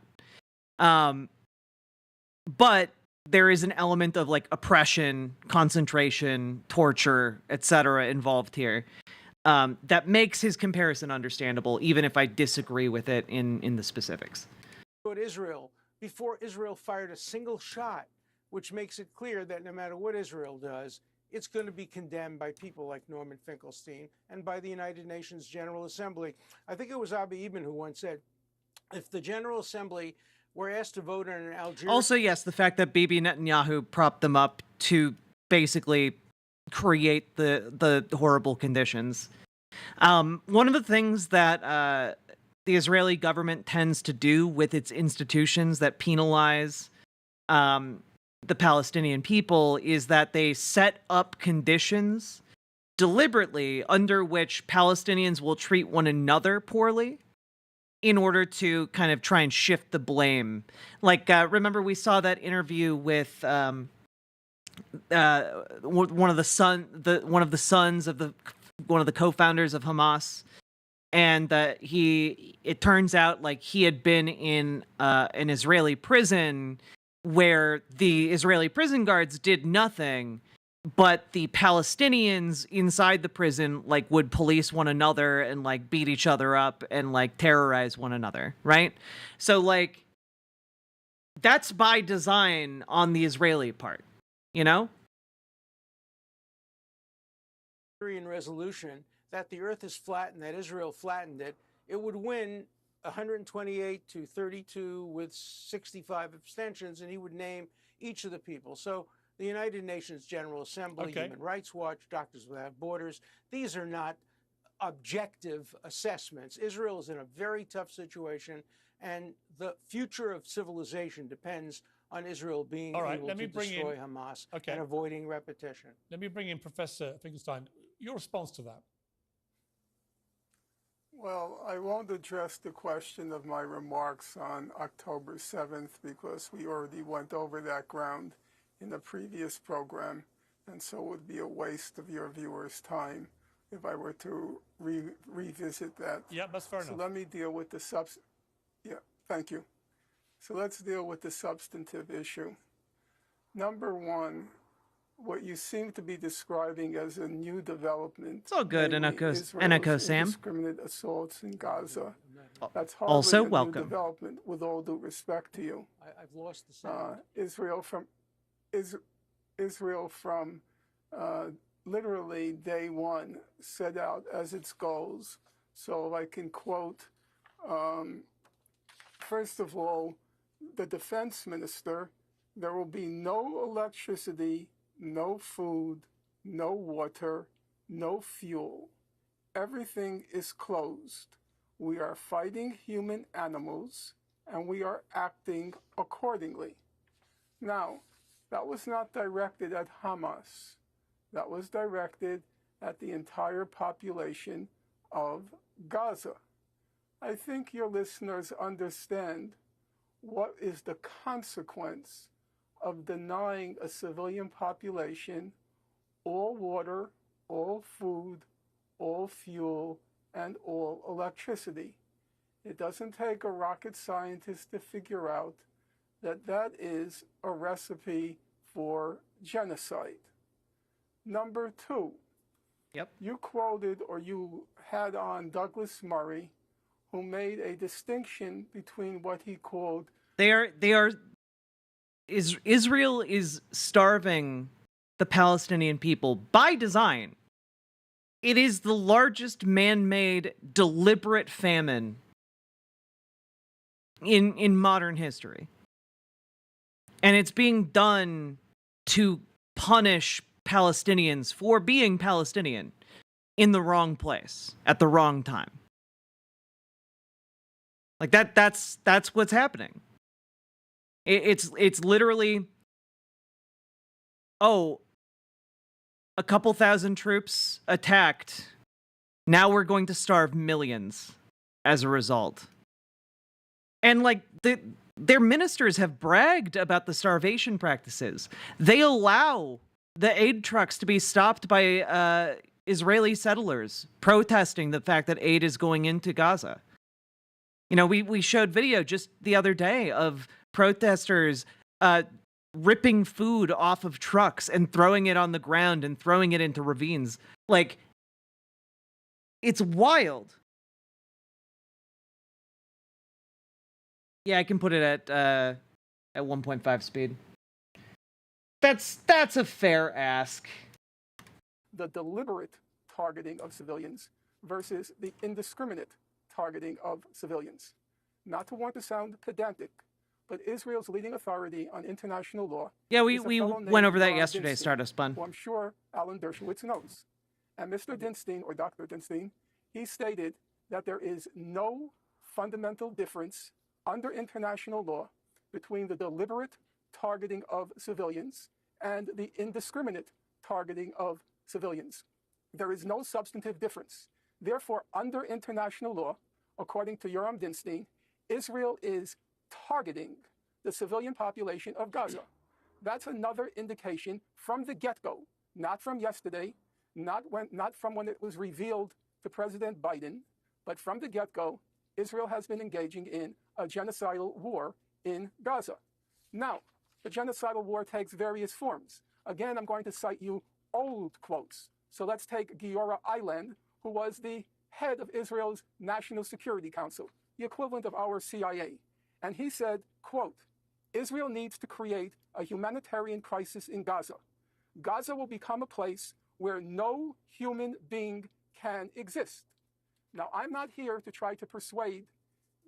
But there is an element of, like, oppression, concentration, torture, etc. involved here that makes his comparison understandable, even if I disagree with it in the specifics. But Israel, before Israel fired a single shot, which makes it clear that no matter what Israel does, it's going to be condemned by people like Norman Finkelstein and by the United Nations General Assembly. I think it was Abiy Ibn who once said, if the General Assembly were asked to vote on an Algerian... Also, yes, the fact that Bibi Netanyahu propped them up to basically create the horrible conditions. One of the things that the Israeli government tends to do with its institutions that penalize the Palestinian people is that they set up conditions deliberately under which Palestinians will treat one another poorly in order to kind of try and shift the blame. Like, remember we saw that interview with one of the sons of one of the co-founders of Hamas, and that it turns out like he had been in an Israeli prison where the Israeli prison guards did nothing, but the Palestinians inside the prison like would police one another and like beat each other up and like terrorize one another, right? So like that's by design on the Israeli part, you know? Syrian resolution that the earth is flat and that Israel flattened it, it would win 128 to 32 with 65 abstentions, and he would name each of the people. So the United Nations General Assembly, Human Rights Watch, Doctors Without Borders, these are not objective assessments. Israel is in a very tough situation, and the future of civilization depends on Israel being able to destroy Hamas and avoiding repetition. Let me bring in Professor Finkelstein. Your response to that? Well, I won't address the question of my remarks on October 7th because we already went over that ground in the previous program, and so it would be a waste of your viewers' time if I were to revisit that. Yeah, that's fair enough. So let me deal with the Yeah, thank you. So let's deal with the substantive issue. Number one, what you seem to be describing as a new development. It's all good, Israel's Sam. Indiscriminate assaults in Gaza. That's Also hardly a welcome. new development, with all due respect to you. I've lost the sound. Israel from literally day one set out as its goals. So if I can quote, first of all, the defense minister, there will be no electricity, no food, no water, no fuel. Everything is closed. We are fighting human animals, and we are acting accordingly. Now, that was not directed at Hamas. That was directed at the entire population of Gaza. I think your listeners understand what is the consequence of denying a civilian population all water, all food, all fuel, and all electricity. It doesn't take a rocket scientist to figure out that that is a recipe for genocide. Number two, you quoted or you had on Douglas Murray, who made a distinction between what he called Israel is starving the Palestinian people by design. It is the largest man-made deliberate famine in modern history. And it's being done to punish Palestinians for being Palestinian in the wrong place at the wrong time. Like that's what's happening. It's literally, oh, a couple thousand troops attacked. Now we're going to starve millions as a result. And like their ministers have bragged about the starvation practices. They allow the aid trucks to be stopped by Israeli settlers protesting the fact that aid is going into Gaza. You know, we showed video just the other day of protesters ripping food off of trucks and throwing it on the ground and throwing it into ravines. Like, it's wild. Yeah, I can put it at 1.5 speed. That's a fair ask. the deliberate targeting of civilians versus the indiscriminate targeting of civilians. Not to want to sound pedantic, but Israel's leading authority on international law. Yeah, we went over that yesterday, Stardust Bun. Who I'm sure Alan Dershowitz knows. And Mr. Dinstein, or Dr. Dinstein, he stated that there is no fundamental difference under international law between the deliberate targeting of civilians and the indiscriminate targeting of civilians. There is no substantive difference. Therefore, under international law, according to Yoram Dinstein, Israel is targeting the civilian population of Gaza. that's another indication from the get-go, not from yesterday, not from when it was revealed to President Biden, but from the get-go, Israel has been engaging in a genocidal war in Gaza. Now, the genocidal war takes various forms. Again, I'm going to cite you old quotes. So let's take Giora Eiland, who was the head of Israel's National Security Council, the equivalent of our CIA. And he said, quote, Israel needs to create a humanitarian crisis in Gaza. Gaza will become a place where no human being can exist. Now, I'm not here to try to persuade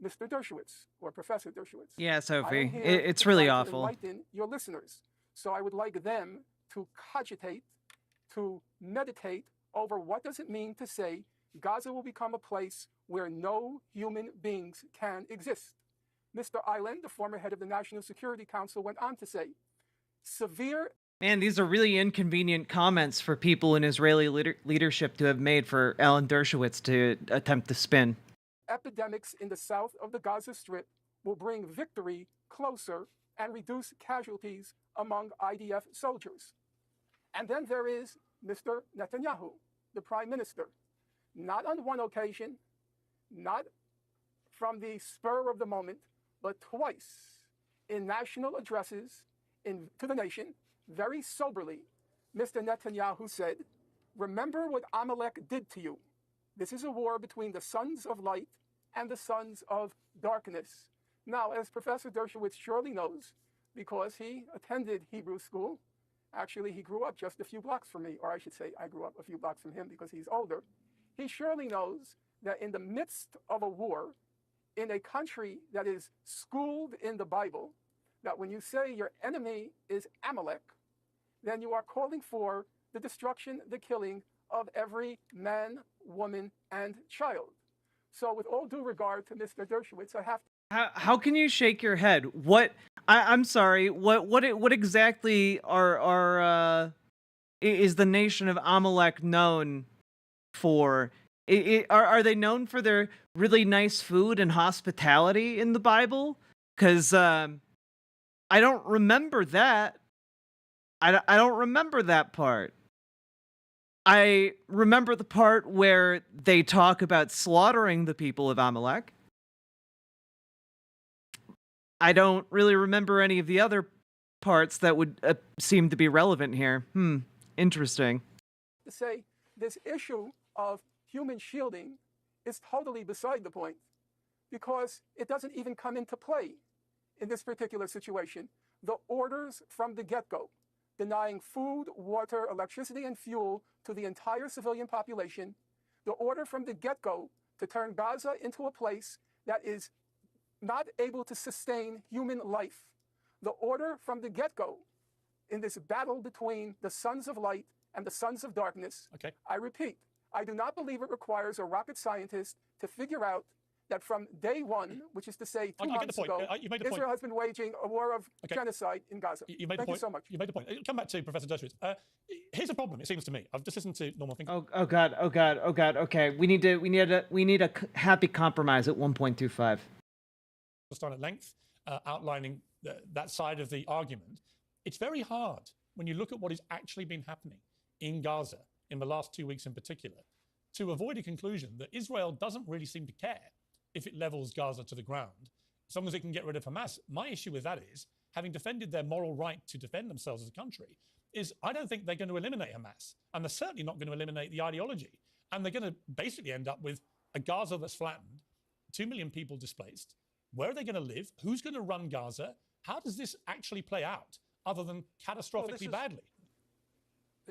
Mr. Dershowitz or Professor Dershowitz. Yeah, Sophie, here it's to really try to awful. enlighten your listeners. So I would like them to cogitate, to meditate over what does it mean to say Gaza will become a place where no human beings can exist. Mr. Eiland, the former head of the National Security Council, went on to say, severe... Man, these are really inconvenient comments for people in Israeli leadership to have made for Alan Dershowitz to attempt to spin. Epidemics in the south of the Gaza Strip will bring victory closer and reduce casualties among IDF soldiers. And then there is Mr. Netanyahu, the prime minister. Not on one occasion, not from the spur of the moment, but twice in national addresses to the nation, very soberly, Mr. Netanyahu said, remember what Amalek did to you. This is a war between the sons of light and the sons of darkness. Now, as Professor Dershowitz surely knows, because he attended Hebrew school, actually he grew up just a few blocks from me, or I should say I grew up a few blocks from him because he's older. He surely knows that in the midst of a war, in a country that is schooled in the Bible, that when you say your enemy is Amalek, then you are calling for the destruction, the killing of every man, woman, and child. So with all due regard to Mr. Dershowitz, I have to... How can you shake your head? What I'm sorry. What exactly is the nation of Amalek known for? Are they known for their really nice food and hospitality in the Bible? Because I don't remember that. I don't remember that part. I remember the part where they talk about slaughtering the people of Amalek. I don't really remember any of the other parts that would seem to be relevant here. Interesting. To say this issue of human shielding is totally beside the point because it doesn't even come into play in this particular situation. The orders from the get-go, denying food, water, electricity, and fuel to the entire civilian population, the order from the get-go to turn Gaza into a place that is not able to sustain human life, the order from the get-go in this battle between the sons of light and the sons of darkness, I repeat, I do not believe it requires a rocket scientist to figure out that from day one, which is to say 2 months ago, Israel has been waging a war of genocide in Gaza. Thank you so much. You made a point. Come back to Professor Dershowitz. Here's a problem, it seems to me. I've just listened to Norman Finkelstein. Oh God. Okay, we need a happy compromise at 1.25. At length, outlining that side of the argument. It's very hard when you look at what has actually been happening in Gaza in the last 2 weeks in particular, to avoid a conclusion that Israel doesn't really seem to care if it levels Gaza to the ground, as long as it can get rid of Hamas. My issue with that is, having defended their moral right to defend themselves as a country, is I don't think they're going to eliminate Hamas, and they're certainly not going to eliminate the ideology. And they're going to basically end up with a Gaza that's flattened, 2 million people displaced. Where are they going to live? Who's going to run Gaza? How does this actually play out, other than catastrophically badly?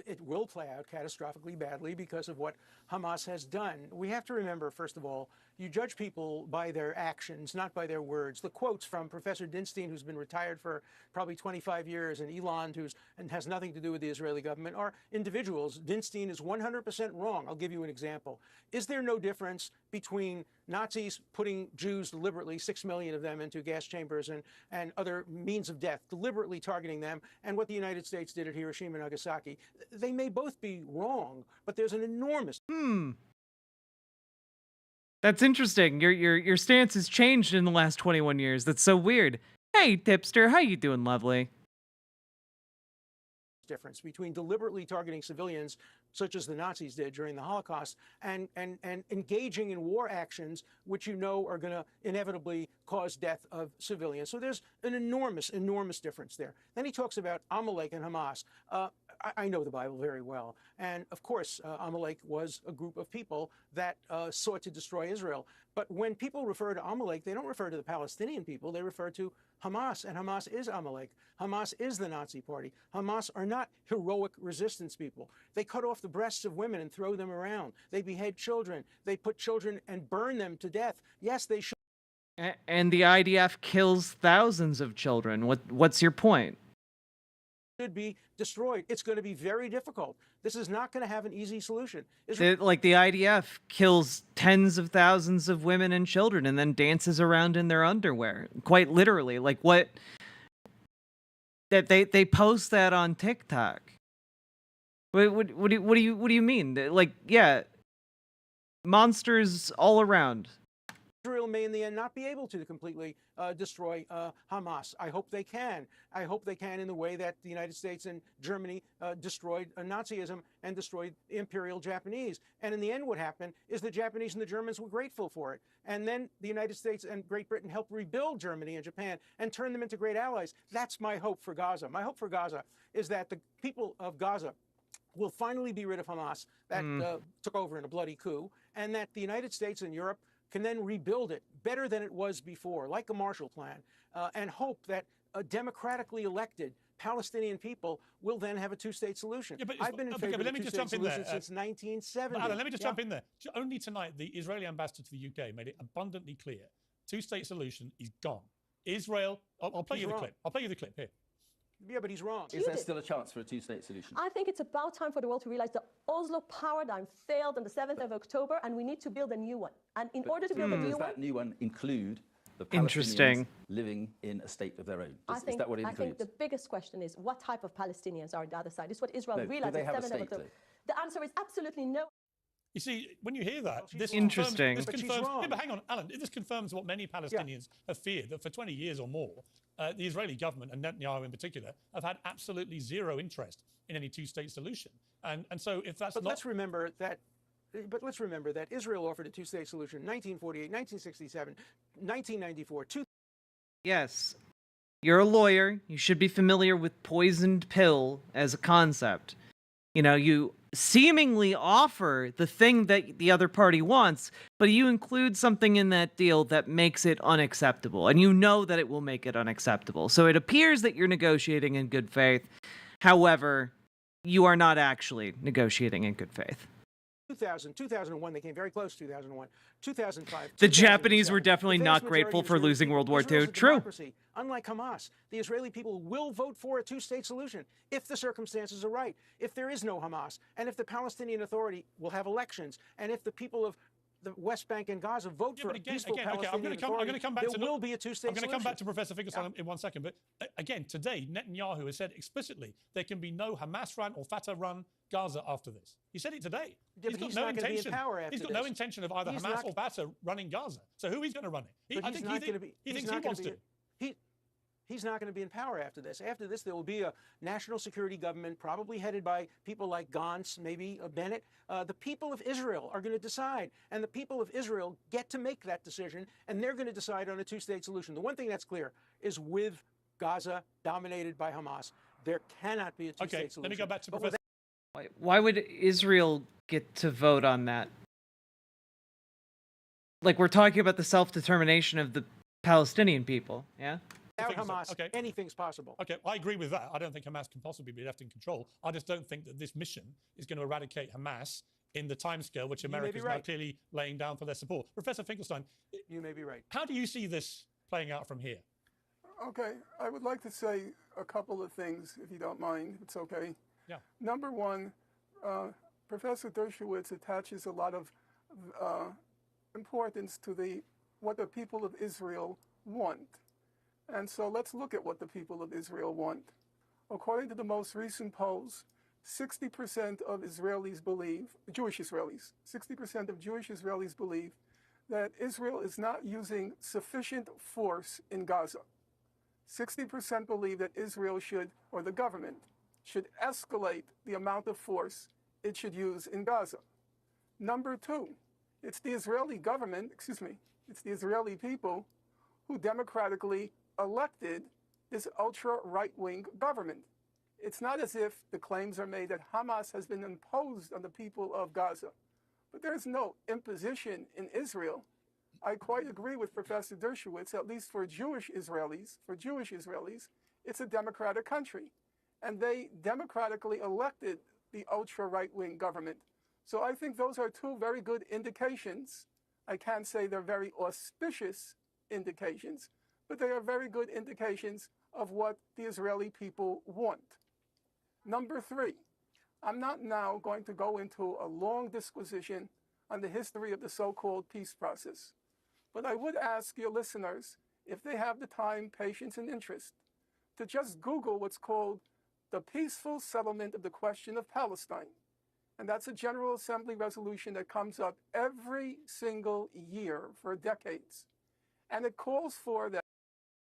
It will play out catastrophically badly because of what Hamas has done. We have to remember, first of all, you judge people by their actions, not by their words. The quotes from Professor Dinstein, who's been retired for probably 25 years, and Eland, and has nothing to do with the Israeli government, are individuals. Dinstein is 100% wrong. I'll give you an example. Is there no difference between Nazis putting Jews deliberately, 6 million of them, into gas chambers and other means of death, deliberately targeting them, and what the United States did at Hiroshima and Nagasaki? They may both be wrong, but there's an enormous... That's interesting. Your stance has changed in the last 21 years. That's so weird. Hey, tipster, how you doing, lovely? difference between deliberately targeting civilians, such as the Nazis did during the Holocaust, and engaging in war actions, which you know are going to inevitably cause death of civilians. So there's an enormous, enormous difference there. Then he talks about Amalek and Hamas. I know the Bible very well. And of course, Amalek was a group of people that sought to destroy Israel. But when people refer to Amalek, they don't refer to the Palestinian people. They refer to Hamas, and Hamas is Amalek. Hamas is the Nazi party. Hamas are not heroic resistance people. They cut off the breasts of women and throw them around. They behead children. They put children and burn them to death. Yes, they should. And the IDF kills thousands of children. What's your point? Should be destroyed. It's going to be very difficult. This is not going to have an easy solution. Like the IDF kills tens of thousands of women and children and then dances around in their underwear. Quite literally. Like what? That they post that on TikTok. What do you mean? Like, yeah, monsters all around. Israel may in the end not be able to completely destroy Hamas. I hope they can. I hope they can in the way that the United States and Germany destroyed Nazism and destroyed the Imperial Japanese. And in the end, what happened is the Japanese and the Germans were grateful for it. And then the United States and Great Britain helped rebuild Germany and Japan and turn them into great allies. That's my hope for Gaza. My hope for Gaza is that the people of Gaza will finally be rid of Hamas that took over in a bloody coup, and that the United States and Europe can then rebuild it better than it was before, like a Marshall Plan, and hope that a democratically elected Palestinian people will then have a two-state solution. Yeah, but I've been in favor of a two-state solution since 1970. Alan, let me just jump in there. Only tonight, the Israeli ambassador to the UK made it abundantly clear: two-state solution is gone. Israel. I'll play you the clip. I'll play you the clip here. Yeah, but he's wrong. Is there still a chance for a two-state solution? I think it's about time for the world to realize the Oslo paradigm failed on the 7th of October, and we need to build a new one. And in order to build a new does one... that new one include the Palestinians Interesting. living in a state of their own? Is that what it includes? I think the biggest question is, what type of Palestinians are on the other side? This is what Israel realized do they on have the a 7th of state, October. The answer is absolutely no. You see, when you hear that, this Interesting. confirms, yeah, but hang on, Alan, this confirms what many Palestinians have feared, that for 20 years or more, the Israeli government, and Netanyahu in particular, have had absolutely zero interest in any two-state solution. And so if that's let's remember that Israel offered a two-state solution in 1948, 1967, 1994, Yes. You're a lawyer. You should be familiar with poisoned pill as a concept. You know, you seemingly offer the thing that the other party wants, but you include something in that deal that makes it unacceptable, and you know that it will make it unacceptable. So it appears that you're negotiating in good faith. However, you are not actually negotiating in good faith. 2000, 2001, they came very close. 2001, 2005. The Japanese were definitely not grateful for losing World War II. True. Unlike Hamas, the Israeli people will vote for a two-state solution if the circumstances are right, if there is no Hamas, and if the Palestinian Authority will have elections, and if the people of the West Bank and Gaza vote for a peaceful Palestinian Authority, there will be a two-state solution. I'm going to come back to Professor Finkelstein in 1 second. But again, today, Netanyahu has said explicitly there can be no Hamas-run or Fatah-run Gaza after this. He said it today. Yeah, he's got he's no not intention. Be in power after he's got this. no intention of either Hamas or Fatah running Gaza. So who is going to run it? I think he thinks he wants to. He's not going to be in power after this. After this, there will be a national security government, probably headed by people like Gantz, maybe Bennett. The people of Israel are going to decide, and the people of Israel get to make that decision, and they're going to decide on a two-state solution. The one thing that's clear is with Gaza dominated by Hamas, there cannot be a two-state solution. Let me go back to Professor. Why would Israel get to vote on that? Like, we're talking about the self-determination of the Palestinian people, yeah? Without Hamas, anything's possible. Okay, I agree with that. I don't think Hamas can possibly be left in control. I just don't think that this mission is going to eradicate Hamas in the timescale which America is now clearly laying down for their support. Professor Finkelstein, you may be right. How do you see this playing out from here? Okay, I would like to say a couple of things, if you don't mind. It's okay. Yeah. Number one, Professor Dershowitz attaches a lot of importance to what the people of Israel want. And so let's look at what the people of Israel want. According to the most recent polls, 60% of Israelis believe, Jewish Israelis, 60% of Jewish Israelis believe that Israel is not using sufficient force in Gaza. 60% believe that Israel should, or the government, should escalate the amount of force it should use in Gaza. Number two, it's the Israeli government, it's the Israeli people who democratically elected this ultra-right-wing government. It's not as if the claims are made that Hamas has been imposed on the people of Gaza, but there's no imposition in Israel. I quite agree with Professor Dershowitz, at least for Jewish Israelis, it's a democratic country. And they democratically elected the ultra-right-wing government. So I think those are two very good indications. I can't say they're very auspicious indications, but they are very good indications of what the Israeli people want. Number three, I'm not now going to go into a long disquisition on the history of the so-called peace process, but I would ask your listeners, if they have the time, patience, and interest, to just Google what's called the peaceful settlement of the question of Palestine. And that's a General Assembly resolution that comes up every single year for decades. And it calls for that.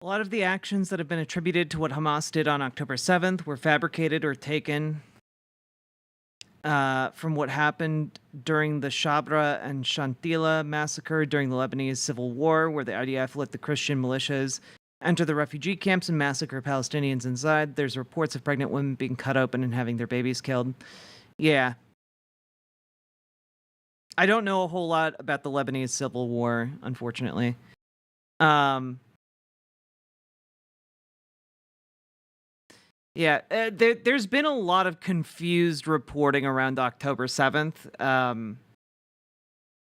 A lot of the actions that have been attributed to what Hamas did on October 7th were fabricated or taken from what happened during the Shabra and Shantila massacre during the Lebanese Civil War, where the IDF let the Christian militias enter the refugee camps and massacre Palestinians inside. There's reports of pregnant women being cut open and having their babies killed. Yeah. I don't know a whole lot about the Lebanese Civil War, unfortunately. Yeah, there's been a lot of confused reporting around October 7th.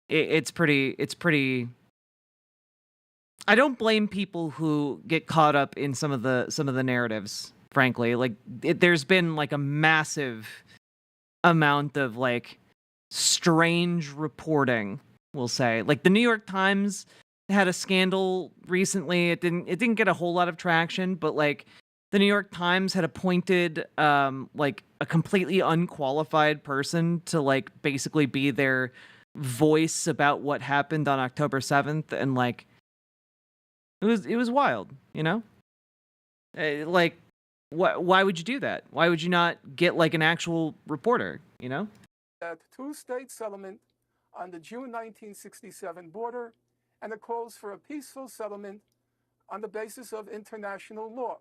It's pretty. I don't blame people who get caught up in some of the narratives. Frankly, like there's been like a massive amount of like strange reporting. We'll say, like the New York Times had a scandal recently. It didn't get a whole lot of traction, but like. The New York Times had appointed like a completely unqualified person to like basically be their voice about what happened on October 7th, and like it was wild, you know? Like why would you do that? Why would you not get like an actual reporter, you know? That two-state settlement on the June 1967 border, and it calls for a peaceful settlement on the basis of international law.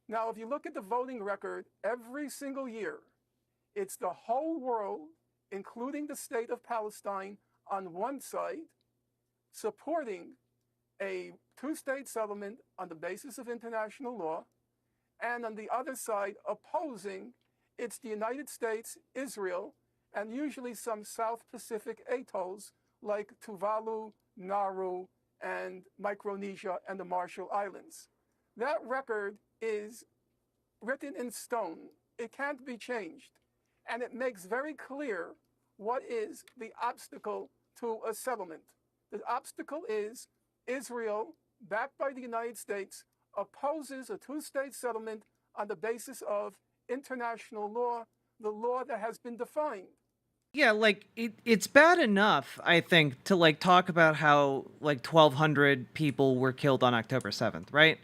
Now, if you look at the voting record every single year, it's the whole world, including the state of Palestine, on one side, supporting a two-state settlement on the basis of international law, and on the other side, opposing. It's the United States, Israel, and usually some South Pacific atolls like Tuvalu, Nauru, and Micronesia and the Marshall Islands. That record is written in stone. It can't be changed. And it makes very clear what is the obstacle to a settlement. The obstacle is Israel, backed by the United States, opposes a two-state settlement on the basis of international law, the law that has been defined. Yeah, like it's bad enough, I think, to like talk about how like 1,200 people were killed on October 7th, right?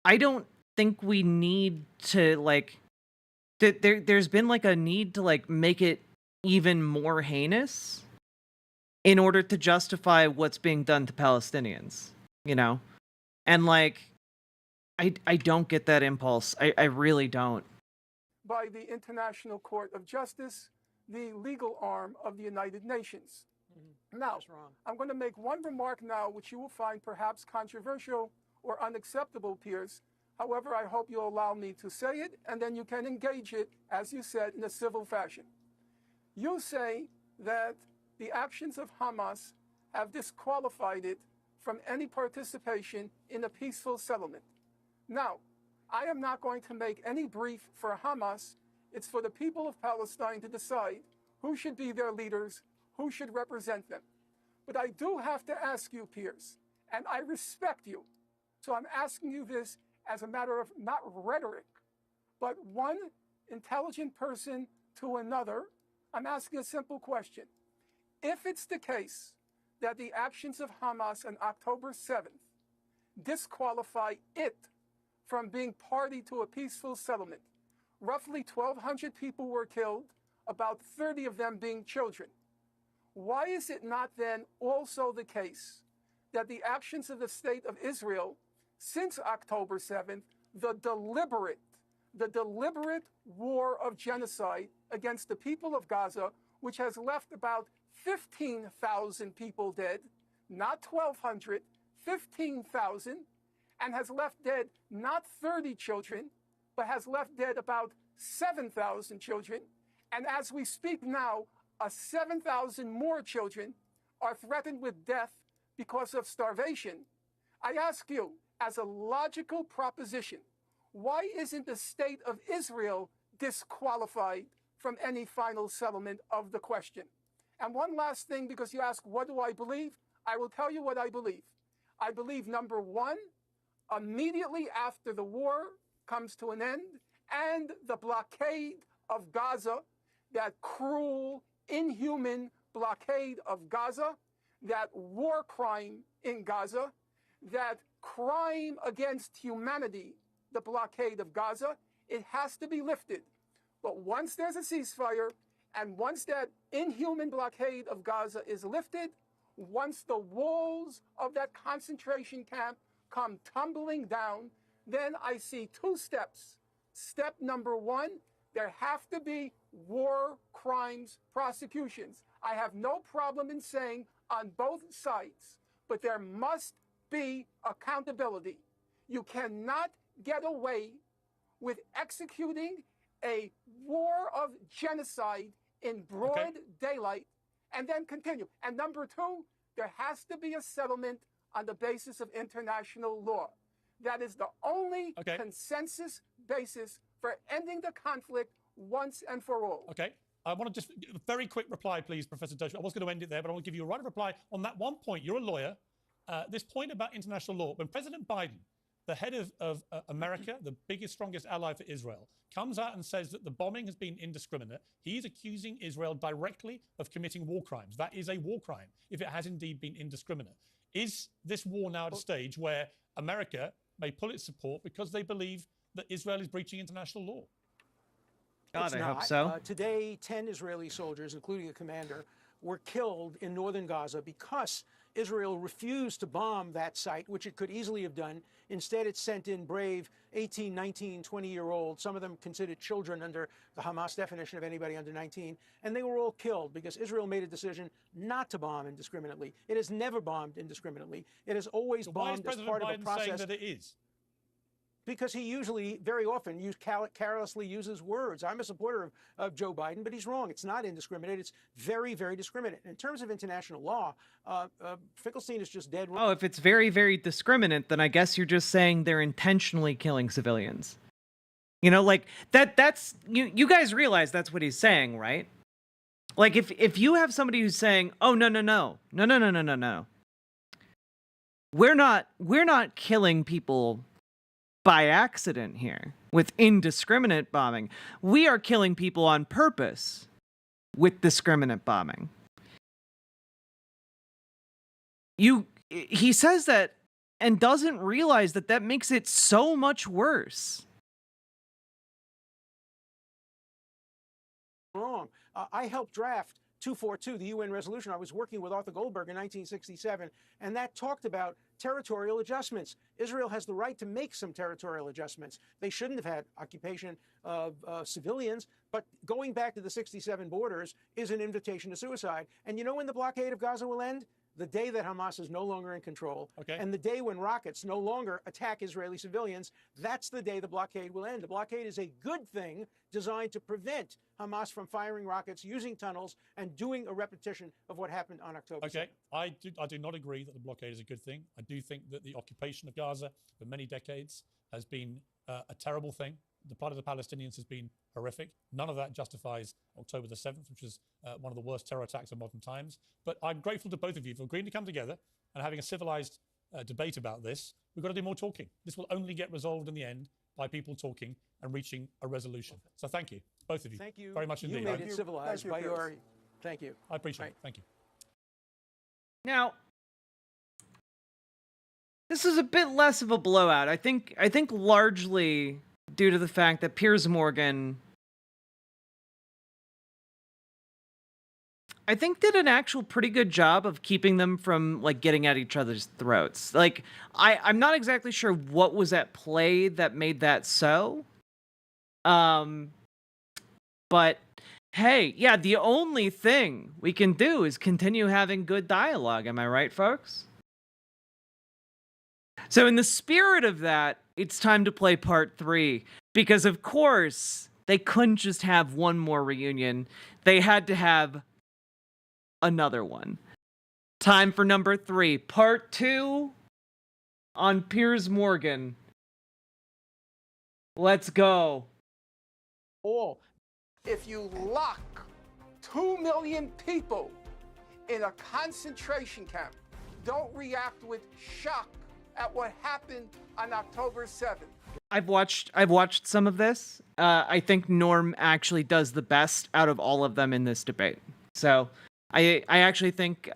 I don't think we need to like there's been like a need to like make it even more heinous in order to justify what's being done to Palestinians, you know? And like I don't get that impulse. I really don't. By the International Court of Justice, the legal arm of the United Nations. Now, I'm going to make one remark now which you will find perhaps controversial or unacceptable, Piers. However, I hope you'll allow me to say it, and then you can engage it, as you said, in a civil fashion. You say that the actions of Hamas have disqualified it from any participation in a peaceful settlement. Now, I am not going to make any brief for Hamas. It's for the people of Palestine to decide who should be their leaders, who should represent them. But I do have to ask you, Piers, and I respect you, so I'm asking you this as a matter of not rhetoric, but one intelligent person to another. I'm asking a simple question. If it's the case that the actions of Hamas on October 7th disqualify it from being party to a peaceful settlement, roughly 1,200 people were killed, about 30 of them being children. Why is it not then also the case that the actions of the state of Israel since October 7th, the deliberate war of genocide against the people of Gaza, which has left about 15,000 people dead, not 1,200, 15,000, and has left dead not 30 children, but has left dead about 7,000 children. And as we speak now, 7,000 more children are threatened with death because of starvation. I ask you, as a logical proposition, why isn't the state of Israel disqualified from any final settlement of the question? And one last thing, because you ask, what do I believe? I will tell you what I believe. I believe, number one, immediately after the war comes to an end and the blockade of Gaza, that cruel, inhuman blockade of Gaza, that war crime in Gaza, that crime against humanity, the blockade of Gaza, it has to be lifted. But once there's a ceasefire, and once that inhuman blockade of Gaza is lifted, once the walls of that concentration camp come tumbling down, then I see two steps. Step number one, there have to be war crimes prosecutions. I have no problem in saying on both sides, but there must be accountability. You cannot get away with executing a war of genocide in broad daylight and then continue. And number two, there has to be a settlement on the basis of international law. That is the only consensus basis for ending the conflict once and for all. Okay. I want to just a very quick reply, please, Professor Dershowitz. I was going to end it there, but I want to give you a right of reply on that one point. You're a lawyer. This point about international law. When President Biden, the head of America, the biggest, strongest ally for Israel, comes out and says that the bombing has been indiscriminate, he's accusing Israel directly of committing war crimes. That is a war crime, if it has indeed been indiscriminate. Is this war now at a stage where America may pull its support because they believe that Israel is breaching international law? God, It's I hope not. so. Today, 10 Israeli soldiers, including a commander, were killed in northern Gaza because Israel refused to bomb that site, which it could easily have done. Instead, it sent in brave 18, 19, 20-year-olds, some of them considered children under the Hamas definition of anybody under 19, and they were all killed because Israel made a decision not to bomb indiscriminately. It has never bombed indiscriminately. It has always bombed as part of a process. Saying that it is? Because he usually, very often, carelessly uses words. I'm a supporter of Joe Biden, but he's wrong. It's not indiscriminate. It's very, very discriminate. In terms of international law, Finkelstein is just dead wrong. Oh, if it's very, very discriminate, then I guess you're just saying they're intentionally killing civilians. You know, like, that's... You guys realize that's what he's saying, right? Like, if you have somebody who's saying, oh, no. We're not killing people by accident here with indiscriminate bombing. We are killing people on purpose with discriminate bombing. He says that and doesn't realize that makes it so much worse. Wrong. I helped draft 242, the UN resolution. I was working with Arthur Goldberg in 1967, and that talked about territorial adjustments. Israel has the right to make some territorial adjustments. They shouldn't have had occupation of civilians, but going back to the 67 borders is an invitation to suicide. And you know when the blockade of Gaza will end? The day that Hamas is no longer in control, and the day when rockets no longer attack Israeli civilians, that's the day the blockade will end. The blockade is a good thing designed to prevent Hamas from firing rockets, using tunnels, and doing a repetition of what happened on October 7th. I do not agree that the blockade is a good thing. I do think that the occupation of Gaza for many decades has been a terrible thing. The plight of the Palestinians has been horrific. None of that justifies October the 7th, which was one of the worst terror attacks of modern times. But I'm grateful to both of you for agreeing to come together and having a civilized debate about this. We've got to do more talking. This will only get resolved in the end by people talking and reaching a resolution. So thank you, both of you. Thank you very much indeed. You made it civilized by your... Thank you. I appreciate it. Thank you. Now, this is a bit less of a blowout. I think largely due to the fact that Piers Morgan, I think, did an actual pretty good job of keeping them from like getting at each other's throats. Like, I'm not exactly sure what was at play that made that so. But hey, yeah, the only thing we can do is continue having good dialogue. Am I right, folks? So in the spirit of that, it's time to play part 3. Because of course, they couldn't just have one more reunion. They had to have another one. Time for number 3. Part 2 on Piers Morgan. Let's go. All. If you lock 2 million people in a concentration camp, don't react with shock at what happened on October 7th. I've watched some of this. I think Norm actually does the best out of all of them in this debate. So I actually think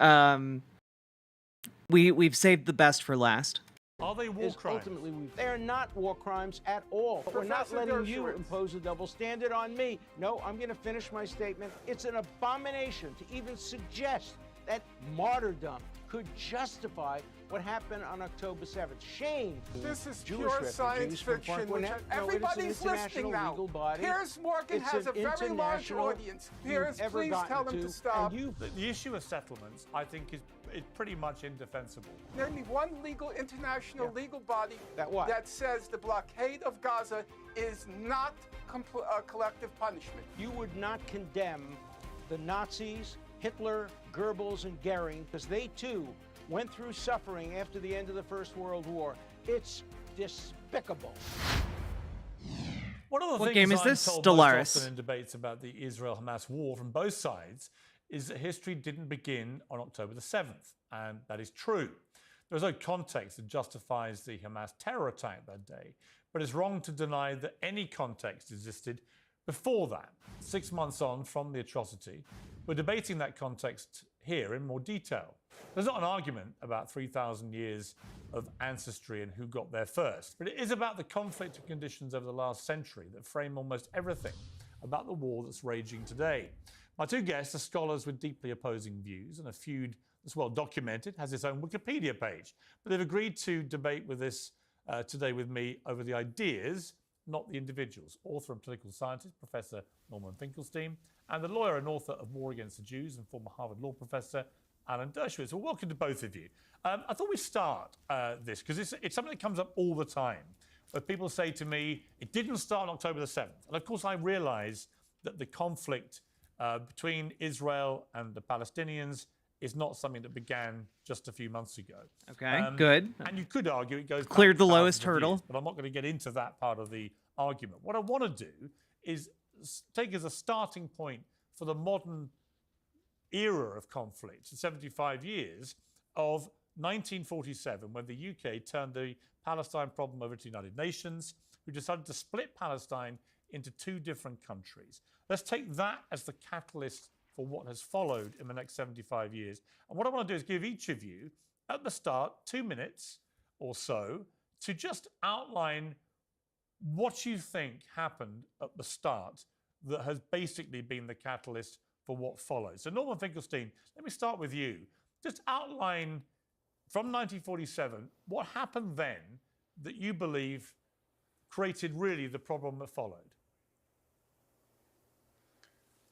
we've saved the best for last. Are they war crimes? Ultimately, they're not war crimes at all. But we're not letting you impose a double standard on me. No, I'm going to finish my statement. It's an abomination to even suggest that martyrdom could justify what happened on October 7th. Shame. This is Jewish pure science fiction, which everybody's listening now. Piers Morgan has a very large audience. Piers, please tell him to stop. The issue of settlements, I think, is pretty much indefensible. Name me one international legal body that says the blockade of Gaza is not collective punishment. You would not condemn the Nazis, Hitler, Goebbels, and Goering, because they too went through suffering after the end of the First World War. It's despicable. One of the What things game is I'm this? told Stellaris. most often in debates about the Israel-Hamas war from both sides is that history didn't begin on October the 7th, and that is true. There is no context that justifies the Hamas terror attack that day, but it's wrong to deny that any context existed before that. 6 months on from the atrocity, we're debating that context here in more detail. There's not an argument about 3,000 years of ancestry and who got there first, but it is about the conflict and conditions over the last century that frame almost everything about the war that's raging today. My two guests are scholars with deeply opposing views, and a feud that's well documented, has its own Wikipedia page. But they've agreed to debate with this today with me over the ideas, not the individuals. Author and political scientist, Professor Norman Finkelstein, and the lawyer and author of War Against the Jews and former Harvard Law Professor, Alan Dershowitz. Well, welcome to both of you. I thought we'd start this, because it's something that comes up all the time, where people say to me, it didn't start on October the 7th. And of course, I realise that the conflict between Israel and the Palestinians is not something that began just a few months ago. Okay, good. And you could argue it goes Cleared back the lowest thousands of hurdle. years, but I'm not going to get into that part of the argument. What I want to do is take as a starting point for the modern era of conflict, 75 years, of 1947, when the UK turned the Palestine problem over to the United Nations, who decided to split Palestine into 2 different countries. Let's take that as the catalyst for what has followed in the next 75 years. And what I want to do is give each of you, at the start, 2 minutes or so, to just outline what you think happened at the start that has basically been the catalyst for what follows. So Norman Finkelstein, let me start with you. Just outline from 1947, what happened then that you believe created really the problem that followed?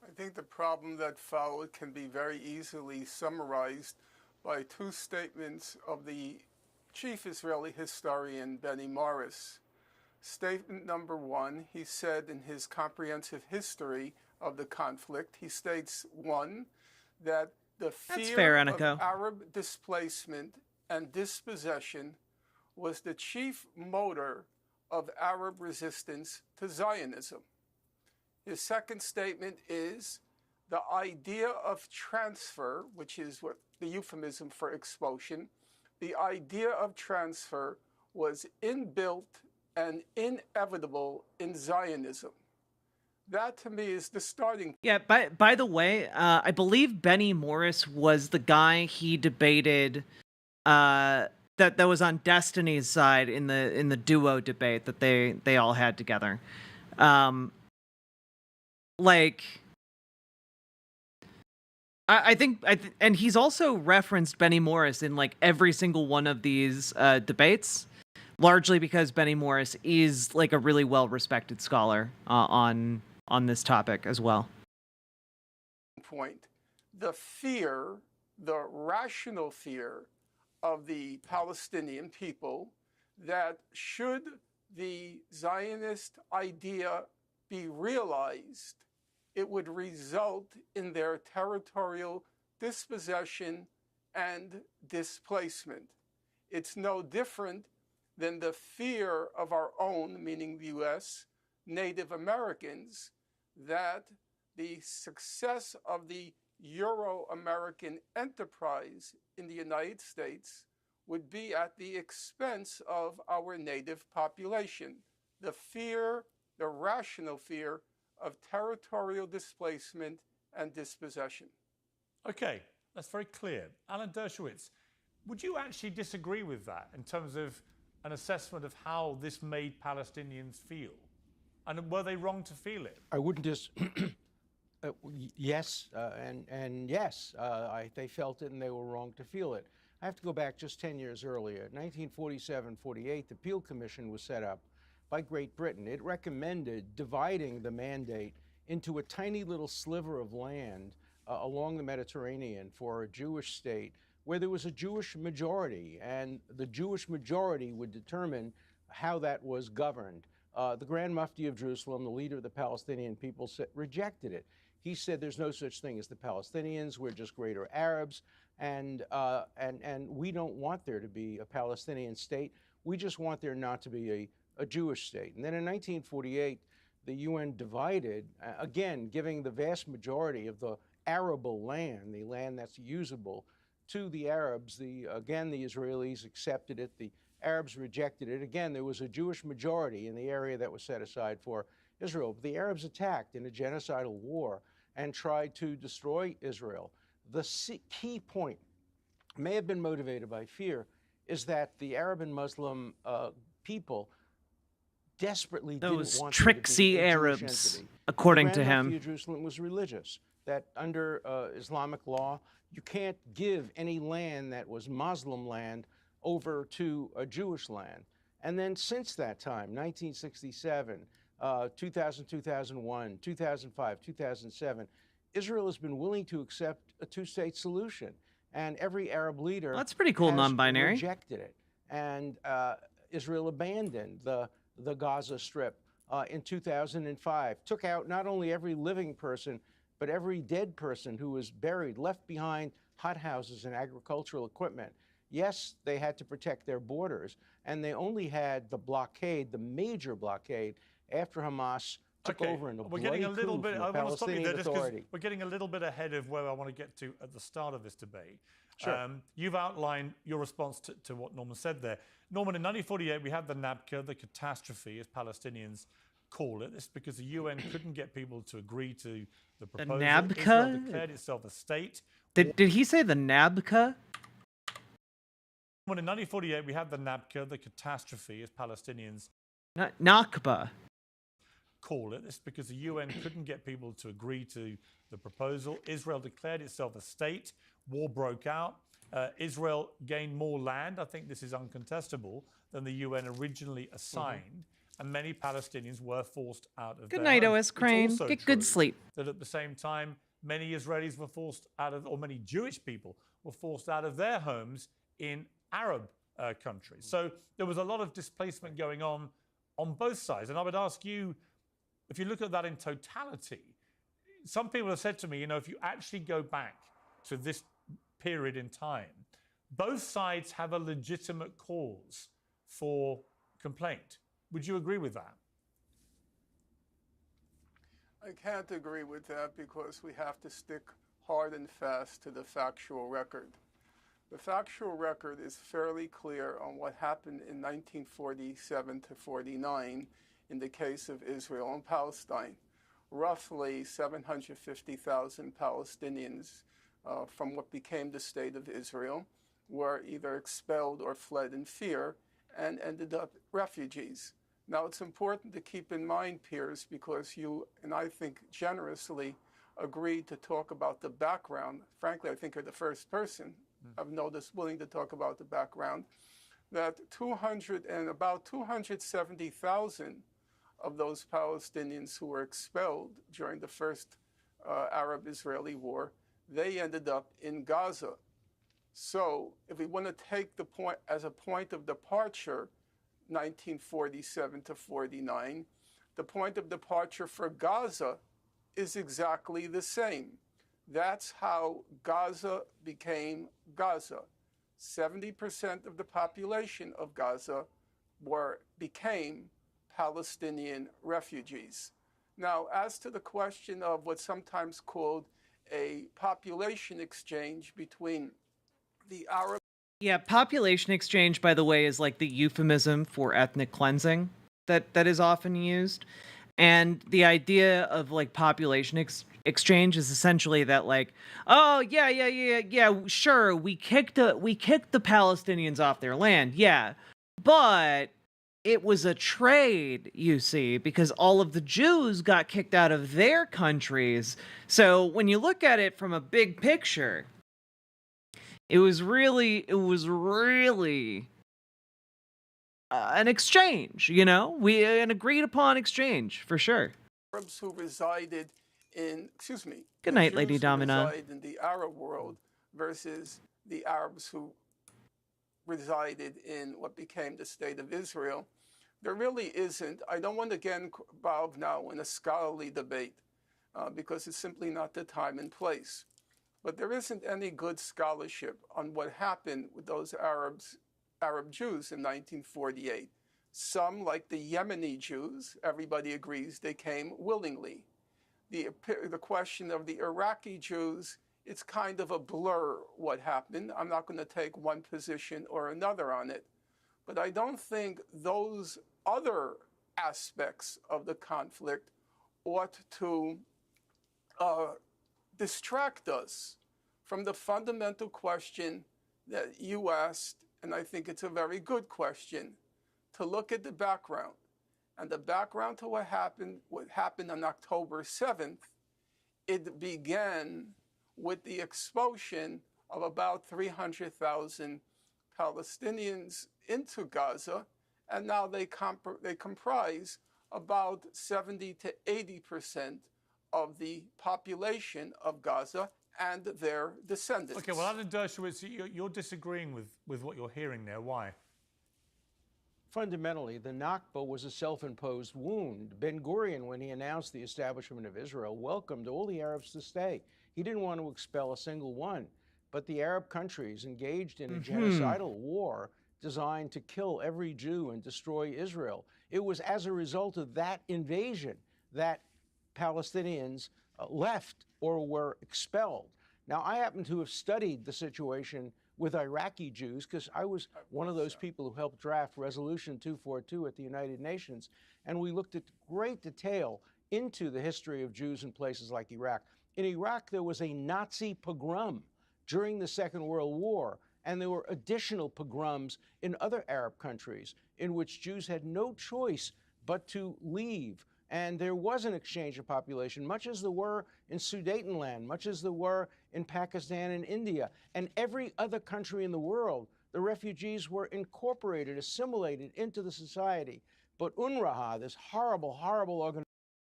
I think the problem that followed can be very easily summarized by 2 statements of the chief Israeli historian, Benny Morris. Statement number 1, he said in his comprehensive history of the conflict, he states, 1, that the fear of Arab displacement and dispossession was the chief motor of Arab resistance to Zionism. His second statement is the idea of transfer, which is what the euphemism for expulsion, the idea of transfer was inbuilt and inevitable in Zionism. That to me is the starting. Yeah, by the way, I believe Benny Morris was the guy he debated that that was on Destiny's side in the duo debate that they all had together. Like, I think, and he's also referenced Benny Morris in like every single one of these debates, largely because Benny Morris is like a really well-respected scholar on this topic as well. Point. The fear, the rational fear of the Palestinian people that should the Zionist idea be realized, it would result in their territorial dispossession and displacement. It's no different than the fear of our own, meaning the US, Native Americans, that the success of the Euro-American enterprise in the United States would be at the expense of our native population. The fear, the rational fear of territorial displacement and dispossession. Okay, that's very clear. Alan Dershowitz, would you actually disagree with that in terms of an assessment of how this made Palestinians feel? And were they wrong to feel it? I wouldn't just... yes, and yes, they felt it and they were wrong to feel it. I have to go back just 10 years earlier. 1947-48, the Peel Commission was set up by Great Britain. It recommended dividing the mandate into a tiny little sliver of land along the Mediterranean for a Jewish state where there was a Jewish majority, and the Jewish majority would determine how that was governed. The Grand Mufti of Jerusalem, the leader of the Palestinian people, rejected it. He said there's no such thing as the Palestinians, we're just greater Arabs, and we don't want there to be a Palestinian state, we just want there not to be a Jewish state. And then in 1948, the UN divided, again, giving the vast majority of the arable land, the land that's usable, to the Arabs. Again, the Israelis accepted it, the Arabs rejected it. Again, there was a Jewish majority in the area that was set aside for Israel. But the Arabs attacked in a genocidal war and tried to destroy Israel. The key point may have been motivated by fear is that the Arab and Muslim people desperately didn't want tricksy Arabs, according to him. The Grand Mufti of Jerusalem was religious, that under Islamic law, you can't give any land that was Muslim land over to a Jewish land. And then since that time, 1967, 2000, 2001, 2005, 2007, Israel has been willing to accept a two-state solution. And every Arab leader that's pretty cool, has non-binary. rejected it. And Israel abandoned the Gaza Strip in 2005, took out not only every living person, but every dead person who was buried, left behind hothouses and agricultural equipment. Yes, they had to protect their borders, and they only had the blockade, the major blockade, after Hamas took over in a bloody coup from the Palestinian Authority. We're getting a little bit ahead of where I want to get to at the start of this debate. Sure. You've outlined your response to what Norman said there. Norman, in 1948, we had the NABCA, the catastrophe, as Palestinians call it. This is because the UN couldn't get people to agree to the proposal. The NABCA? Israel declared itself a state. Did he say the NABCA? When in 1948, we had the NABCA, the catastrophe, as Palestinians Nakba call it. This is because the UN couldn't get people to agree to the proposal. Israel declared itself a state. War broke out. Israel gained more land, I think this is uncontestable, than the UN originally assigned. And many Palestinians were forced out of Good their night, homes. O.S. Crane. It's also Get good true sleep. that at the same time, many Israelis were forced out of, or many Jewish people were forced out of their homes in Arab countries. So there was a lot of displacement going on both sides. And I would ask you, if you look at that in totality, some people have said to me, you know, if you actually go back to this period in time, both sides have a legitimate cause for complaint. Would you agree with that? I can't agree with that because we have to stick hard and fast to the factual record. The factual record is fairly clear on what happened in 1947 to 49 in the case of Israel and Palestine. Roughly 750,000 Palestinians from what became the State of Israel were either expelled or fled in fear and ended up refugees. Now, it's important to keep in mind, Piers, because you, and I think generously, agreed to talk about the background. Frankly, I think you're the first person I've noticed willing to talk about the background, that about 270,000 of those Palestinians who were expelled during the first Arab-Israeli war, they ended up in Gaza. So if we want to take the point as a point of departure, 1947 to 49, the point of departure for Gaza is exactly the same. That's how Gaza became Gaza. 70% of the population of Gaza became Palestinian refugees. Now, as to the question of what's sometimes called a population exchange between the Arab... Yeah, population exchange, by the way, is like the euphemism for ethnic cleansing that is often used. And the idea of like population exchange is essentially that like, oh yeah, sure, we kicked the Palestinians off their land, yeah, but it was a trade, you see, because all of the Jews got kicked out of their countries. So when you look at it from a big picture, it was really an exchange, you know? An agreed upon exchange, for sure. Arabs who resided in, Good night, Jews Lady who Domina. reside in the Arab world versus the Arabs who resided in what became the State of Israel. There really isn't. I don't want to get involved now in a scholarly debate because it's simply not the time and place. But there isn't any good scholarship on what happened with those Arab Jews in 1948. Some, like the Yemeni Jews, everybody agrees they came willingly. The question of the Iraqi Jews, it's kind of a blur what happened. I'm not going to take one position or another on it. But I don't think those other aspects of the conflict ought to distract us from the fundamental question that you asked, and I think it's a very good question, to look at the background. And the background to what happened on October 7th, it began with the expulsion of about 300,000 Palestinians into Gaza, and now they comprise about 70 to 80% of the population of Gaza and their descendants. Okay, well, Alan Dershowitz, you're disagreeing with what you're hearing there. Why? Fundamentally, the Nakba was a self-imposed wound. Ben-Gurion, when he announced the establishment of Israel, welcomed all the Arabs to stay. He didn't want to expel a single one. But the Arab countries engaged in a genocidal war designed to kill every Jew and destroy Israel. It was as a result of that invasion that Palestinians left or were expelled. Now, I happen to have studied the situation with Iraqi Jews because I was one of those people who helped draft Resolution 242 at the United Nations, and we looked at great detail into the history of Jews in places like Iraq. In Iraq, there was a Nazi pogrom during the Second World War, and there were additional pogroms in other Arab countries in which Jews had no choice but to leave. And there was an exchange of population, much as there were in Sudetenland, much as there were in Pakistan and India, and every other country in the world. The refugees were incorporated, assimilated into the society. But UNRWA, this horrible, horrible organization...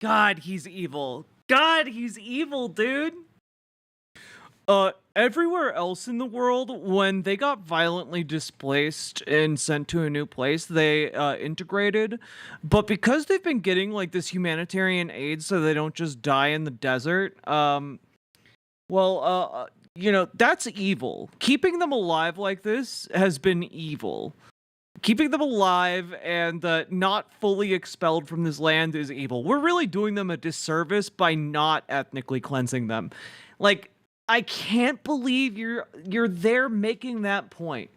God, he's evil. God, he's evil, dude. Everywhere else in the world, when they got violently displaced and sent to a new place, they integrated. But because they've been getting like this humanitarian aid so they don't just die in the desert, you know, that's evil. Keeping them alive like this has been evil. Keeping them alive and not fully expelled from this land is evil. We're really doing them a disservice by not ethnically cleansing them. Like, I can't believe you're there making that point.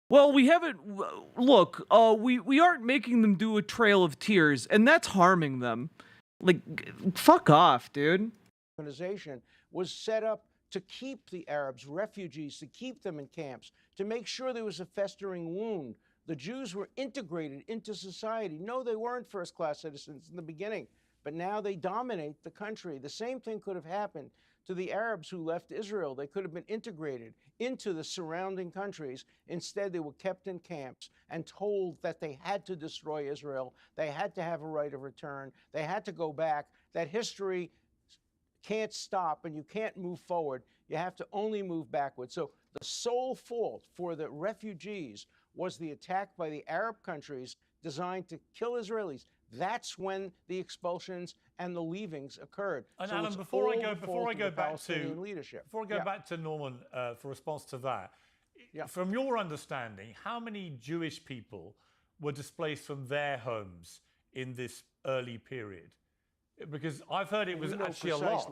Well, we haven't. Look, we aren't making them do a trail of tears, and that's harming them. Like, fuck off, dude. Organization was set up to keep the Arabs refugees, to keep them in camps, to make sure there was a festering wound. The Jews were integrated into society. No, they weren't first-class citizens in the beginning, but now they dominate the country. The same thing could have happened to the Arabs who left Israel. They could have been integrated into the surrounding countries. Instead, they were kept in camps and told that they had to destroy Israel. They had to have a right of return. They had to go back. That history can't stop and you can't move forward. You have to only move backwards. So the sole fault for the refugees was the attack by the Arab countries designed to kill Israelis. That's when the expulsions and the leavings occurred. And so Alan, it's before I all go, the before fault I of go the back Palestinian to leadership. before I go back to Norman for response to that, from your understanding, how many Jewish people were displaced from their homes in this early period? Because I've heard it was actually a lot.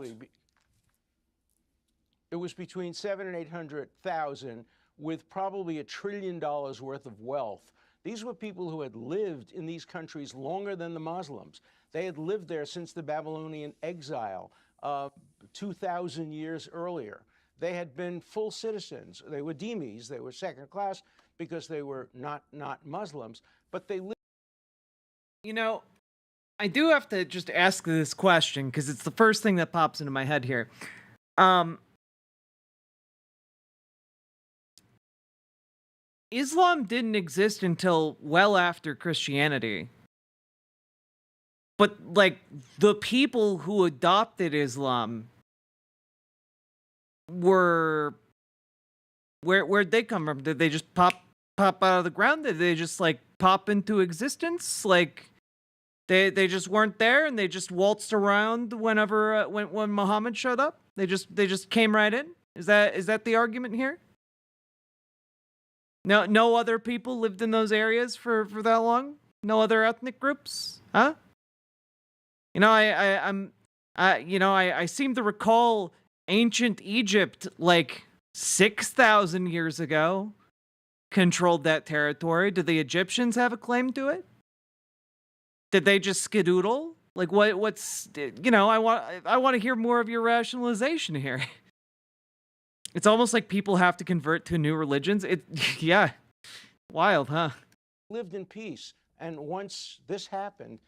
It was between 700,000 and 800,000, with probably $1 trillion worth of wealth. These were people who had lived in these countries longer than the Muslims. They had lived there since the Babylonian exile 2,000 years earlier. They had been full citizens. They were dhimmis. They were second class because they were not Muslims, but they lived. You know, I do have to just ask this question because it's the first thing that pops into my head here. Islam didn't exist until well after Christianity. But, like, the people who adopted Islam were... Where'd they come from? Did they just pop out of the ground? Did they just, like, pop into existence? Like, they just weren't there and they just waltzed around whenever, when Muhammad showed up? They just came right in? Is that the argument here? No other people lived in those areas for that long? No other ethnic groups? Huh? You know, I seem to recall ancient Egypt, like 6,000 years ago, controlled that territory. Did the Egyptians have a claim to it? Did they just skedoodle? Like what's, you know, I want to hear more of your rationalization here. It's almost like people have to convert to new religions. Yeah, wild, huh? Lived in peace, and once this happened,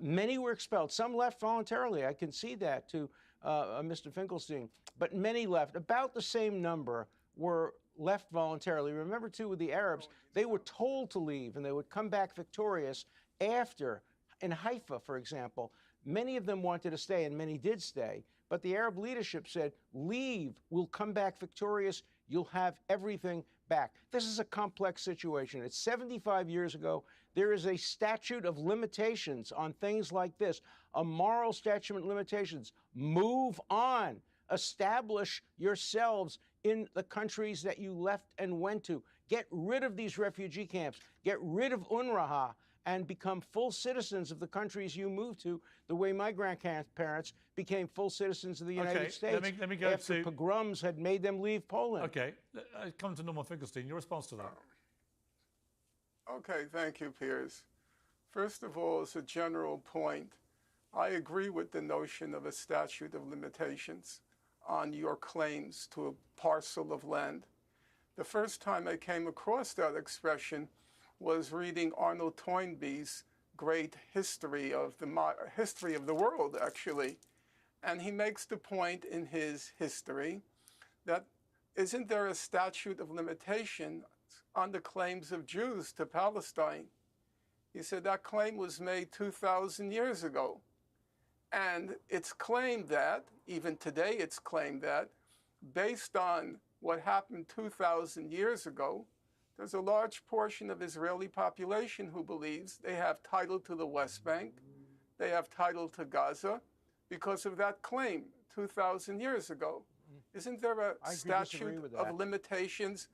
many were expelled. Some left voluntarily. I can see that to Mr. Finkelstein, but many left. About the same number were left voluntarily. Remember, too, with the Arabs, they were told to leave, and they would come back victorious after. In Haifa, for example, many of them wanted to stay, and many did stay. But the Arab leadership said, leave, we'll come back victorious, you'll have everything back. This is a complex situation. It's 75 years ago. There is a statute of limitations on things like this, a moral statute of limitations. Move on. Establish yourselves in the countries that you left and went to. Get rid of these refugee camps. Get rid of UNRWA and become full citizens of the countries you moved to, the way my grandparents became full citizens of the United States let me go after pogroms had made them leave Poland. Okay, come to Norman Finkelstein. Your response to that? Okay, thank you, Piers. First of all, as a general point, I agree with the notion of a statute of limitations on your claims to a parcel of land. The first time I came across that expression was reading Arnold Toynbee's great history of the world, actually. And he makes the point in his history that isn't there a statute of limitation on the claims of Jews to Palestine? He said that claim was made 2,000 years ago. And it's claimed that, even today it's claimed that, based on what happened 2,000 years ago, there's a large portion of Israeli population who believes they have title to the West Bank, they have title to Gaza, because of that claim 2,000 years ago. Isn't there a statute of limitations?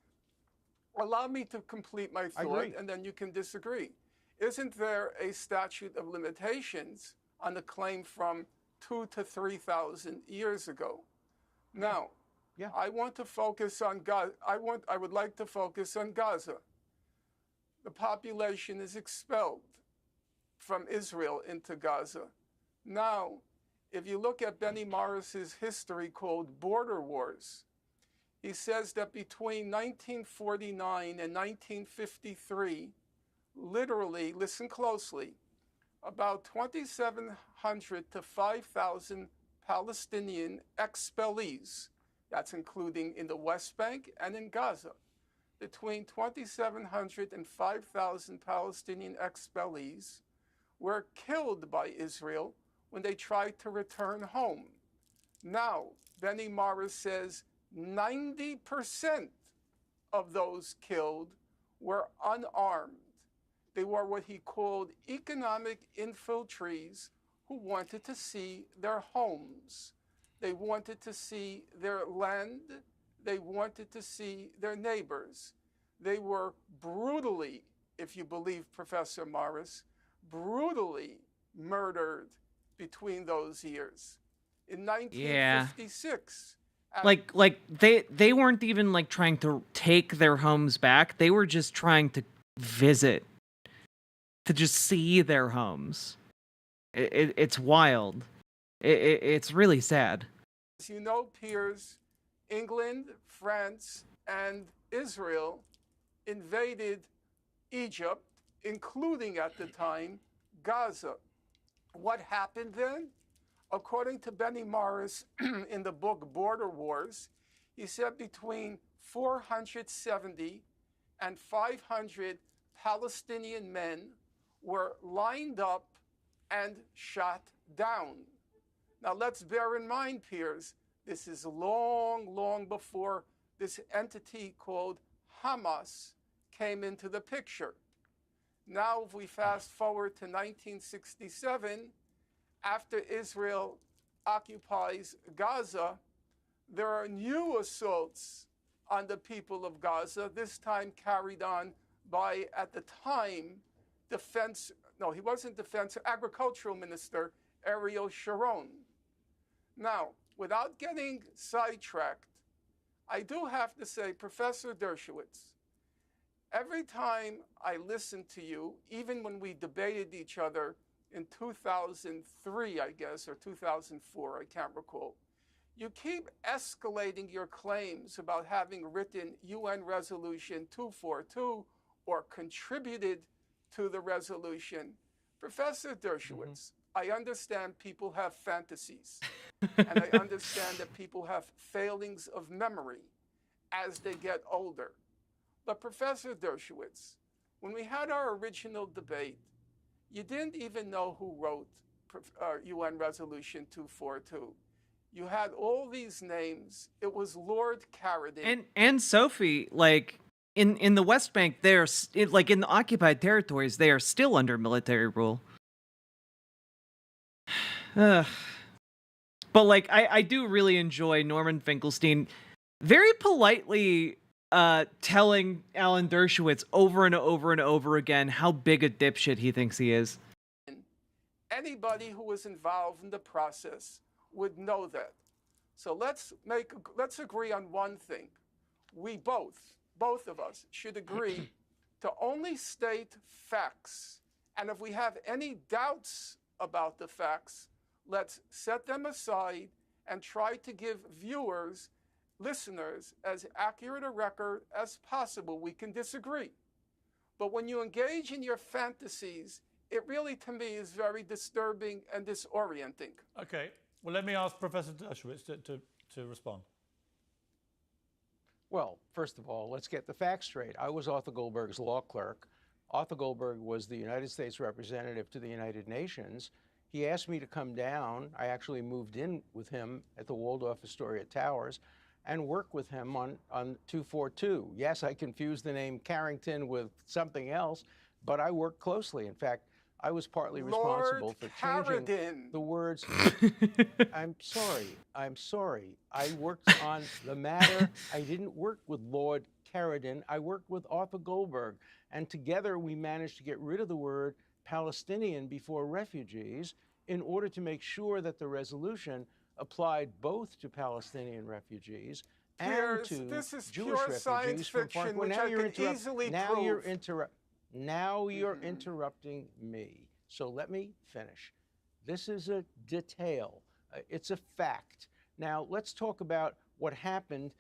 Allow me to complete my thought, and then you can disagree. Isn't there a statute of limitations on the claim from 2,000 to 3,000 years ago? Now, I want to focus on Gaza. I would like to focus on Gaza. The population is expelled from Israel into Gaza. Now, If you look at Benny Morris's history called Border Wars, he says that between 1949 and 1953, literally, listen closely, about 2,700 to 5,000 Palestinian expellees, that's including in the West Bank and in Gaza, between 2,700 and 5,000 Palestinian expellees were killed by Israel when they tried to return home. Now, Benny Morris says 90% of those killed were unarmed. They were what he called economic infiltrees who wanted to see their homes. They wanted to see their land. They wanted to see their neighbors. They were brutally, if you believe Professor Morris, brutally murdered between those years. In 1956, like they weren't even like trying to take their homes back. They were just trying to visit, to just see their homes. It's wild. It's really sad. As you know, Piers, England, France, and Israel invaded Egypt, including at the time Gaza. What happened then? According to Benny Morris in the book Border Wars, he said between 470 and 500 Palestinian men were lined up and shot down. Now let's bear in mind, Piers, this is long, long before this entity called Hamas came into the picture. Now, if we fast forward to 1967, after Israel occupies Gaza, there are new assaults on the people of Gaza, this time carried on by, at the time, Agricultural Minister Ariel Sharon. Now, without getting sidetracked, I do have to say, Professor Dershowitz, every time I listen to you, even when we debated each other in 2003, I guess, or 2004, I can't recall, you keep escalating your claims about having written UN Resolution 242 or contributed to the resolution. Professor Dershowitz, I understand people have fantasies, and I understand that people have failings of memory as they get older. But Professor Dershowitz, when we had our original debate, you didn't even know who wrote UN Resolution 242. You had all these names. It was Lord Carradine. And Sophie, like in the West Bank, they're like in the occupied territories, they are still under military rule. But like I do really enjoy Norman Finkelstein very politely telling Alan Dershowitz over and over and over again how big a dipshit he thinks he is. Anybody who was involved in the process would know that. So let's agree on one thing. We both of us should agree to only state facts. And if we have any doubts about the facts, let's set them aside and try to give viewers, listeners, as accurate a record as possible. We can disagree. But when you engage in your fantasies, it really, to me, is very disturbing and disorienting. Okay. Well, let me ask Professor Dershowitz to respond. Well, first of all, let's get the facts straight. I was Arthur Goldberg's law clerk. Arthur Goldberg was the United States representative to the United Nations. He asked me to come down. I actually moved in with him at the Waldorf Astoria Towers and work with him on 242. Yes, I confused the name Carrington with something else, but I worked closely. In fact, I was partly responsible for changing the words. I'm sorry. I worked on the matter. I didn't work with Lord Carradine. I worked with Arthur Goldberg. And together we managed to get rid of the word Palestinian before refugees in order to make sure that the resolution applied both to Palestinian refugees and to Jewish refugees from far. Well, now you're interrupting me. So let me finish. This is a detail. It's a fact. Now, let's talk about what happened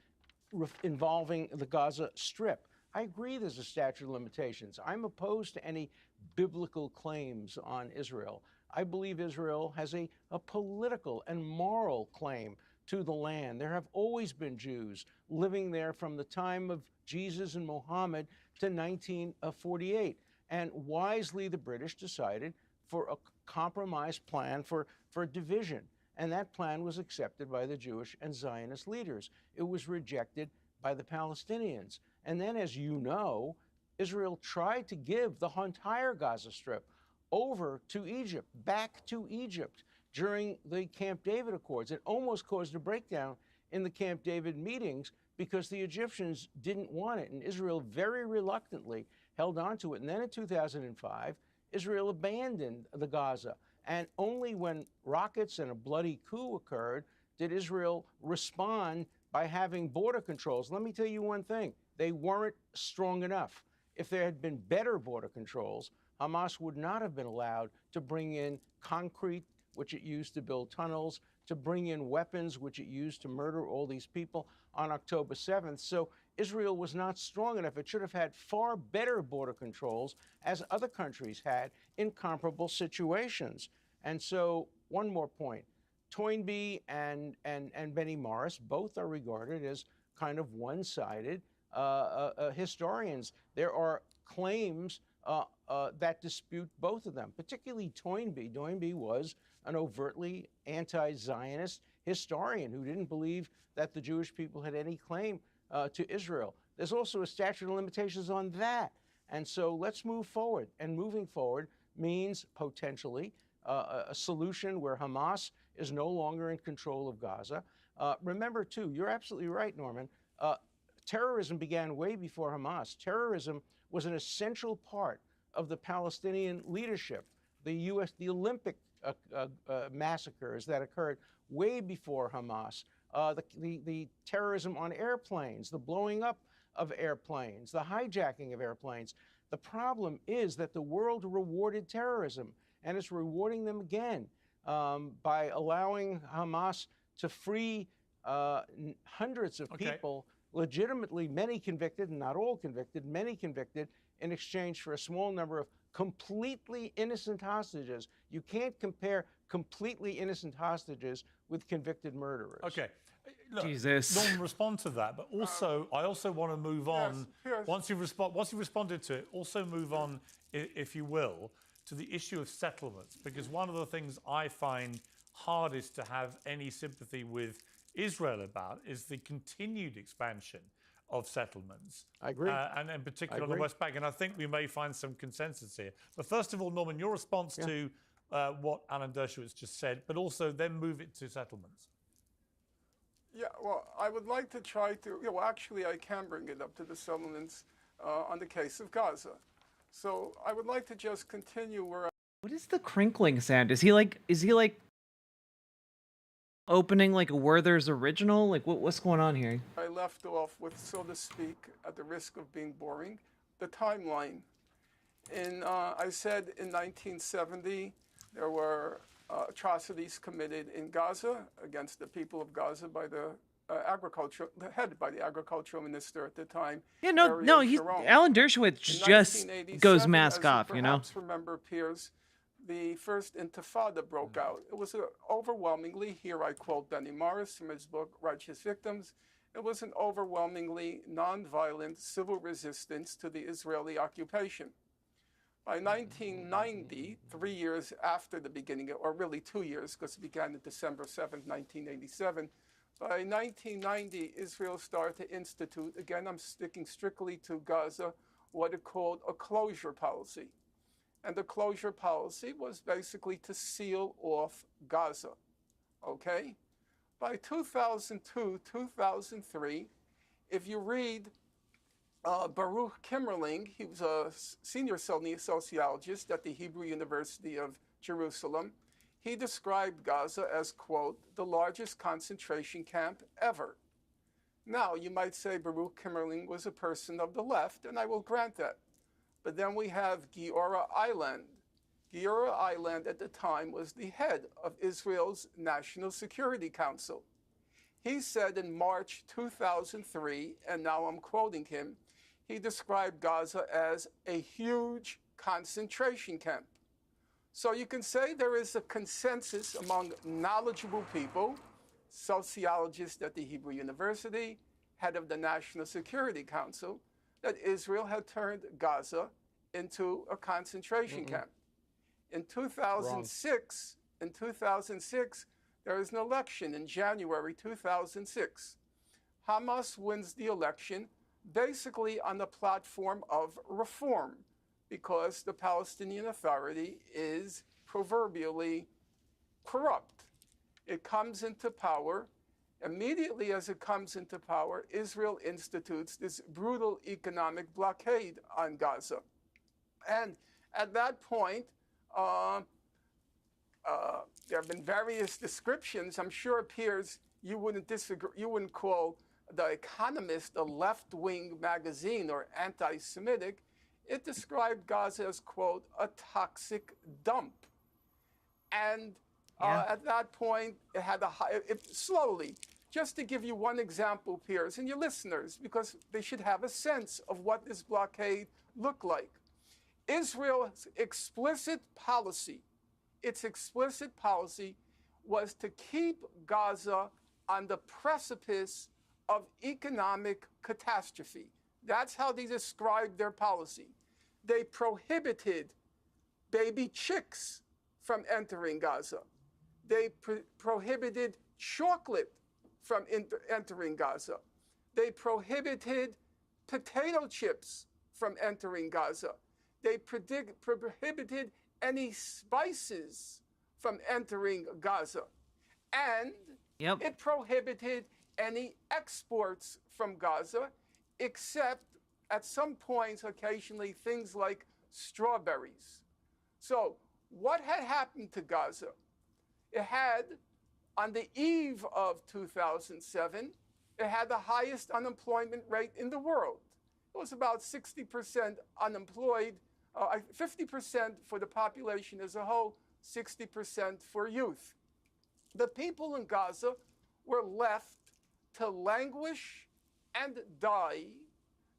involving the Gaza Strip. I agree there's a statute of limitations. I'm opposed to any biblical claims on Israel. I believe Israel has a political and moral claim to the land. There have always been Jews living there from the time of Jesus and Muhammad to 1948. And wisely, the British decided for a compromise plan for division. And that plan was accepted by the Jewish and Zionist leaders. It was rejected by the Palestinians. And then, as you know, Israel tried to give the entire Gaza Strip over to Egypt, back to Egypt during the Camp David Accords. It almost caused a breakdown in the Camp David meetings because the Egyptians didn't want it, and Israel very reluctantly held on to it. And then in 2005, Israel abandoned the Gaza. And only when rockets and a bloody coup occurred did Israel respond by having border controls. Let me tell you one thing. They weren't strong enough. If there had been better border controls, Hamas would not have been allowed to bring in concrete, which it used to build tunnels, to bring in weapons, which it used to murder all these people on October 7th. So Israel was not strong enough. It should have had far better border controls, as other countries had in comparable situations. And so, one more point. Toynbee and Benny Morris both are regarded as kind of one-sided historians. There are claims that dispute both of them, particularly Toynbee. Toynbee was an overtly anti-Zionist historian who didn't believe that the Jewish people had any claim to Israel. There's also a statute of limitations on that. And so let's move forward. And moving forward means potentially a solution where Hamas is no longer in control of Gaza. Remember, too, you're absolutely right, Norman. Terrorism began way before Hamas. Terrorism was an essential part of the Palestinian leadership. The Olympic massacres that occurred way before Hamas. The terrorism on airplanes, the blowing up of airplanes, the hijacking of airplanes. The problem is that the world rewarded terrorism, and it's rewarding them again by allowing Hamas to free hundreds of people, legitimately, many convicted, and not all convicted, many convicted, in exchange for a small number of completely innocent hostages. You can't compare completely innocent hostages with convicted murderers. Okay. Look, Jesus. Norman, respond to that, but also, I also want to move on. Yes. Once you've responded to it, also move on, if you will, to the issue of settlements, because one of the things I find hardest to have any sympathy with Israel about is the continued expansion of settlements. I agree. And in particular on the West Bank. And I think we may find some consensus here. But first of all, Norman, your response to what Alan Dershowitz just said, but also then move it to settlements. Yeah, well, I would like to try to, well, actually, I can bring it up to the settlements on the case of Gaza. So I would like to just continue where What is the crinkling sound? Is he like opening like a Werther's original? Like what's going on here? I left off with, so to speak, at the risk of being boring, the timeline. I said in 1970, there were atrocities committed in Gaza against the people of Gaza by the headed by the agricultural minister at the time. Yeah, no, Alan Dershowitz just goes mask off, you know? Remember, Piers, the first Intifada broke out. It was overwhelmingly, here I quote Benny Morris from his book Righteous Victims, it was an overwhelmingly nonviolent civil resistance to the Israeli occupation. By 1990, 3 years after the beginning, or really 2 years, because it began on December 7th, 1987, by 1990, Israel started to institute, again, I'm sticking strictly to Gaza, what it called a closure policy. And the closure policy was basically to seal off Gaza, okay? By 2002, 2003, if you read Baruch Kimmerling, he was a senior sociologist at the Hebrew University of Jerusalem. He described Gaza as, quote, the largest concentration camp ever. Now, you might say Baruch Kimmerling was a person of the left, and I will grant that. But then we have Giora Eiland. Giora Eiland at the time was the head of Israel's National Security Council. He said in March 2003, and now I'm quoting him, he described Gaza as a huge concentration camp. So you can say there is a consensus among knowledgeable people, sociologists at the Hebrew University, head of the National Security Council, that Israel had turned Gaza into a concentration camp. In 2006, there is an election in January 2006. Hamas wins the election basically on the platform of reform, because the Palestinian Authority is proverbially corrupt. It comes into power. Immediately as it comes into power, Israel institutes this brutal economic blockade on Gaza. And at that point, there have been various descriptions. I'm sure, Piers, you wouldn't disagree. You wouldn't call The Economist a left-wing magazine or anti-Semitic. It described Gaza as, quote, a toxic dump. And at that point, it had slowly, just to give you one example, Piers, and your listeners, because they should have a sense of what this blockade looked like. Israel's explicit policy, was to keep Gaza on the precipice of economic catastrophe. That's how they described their policy. They prohibited baby chicks from entering Gaza. They prohibited chocolate from entering Gaza. They prohibited potato chips from entering Gaza. They prohibited any spices from entering Gaza. And it prohibited any exports from Gaza, except at some points, occasionally, things like strawberries. So what had happened to Gaza? It had, on the eve of 2007, it had the highest unemployment rate in the world. It was about 60% unemployed, 50% for the population as a whole, 60% for youth. The people in Gaza were left to languish and die,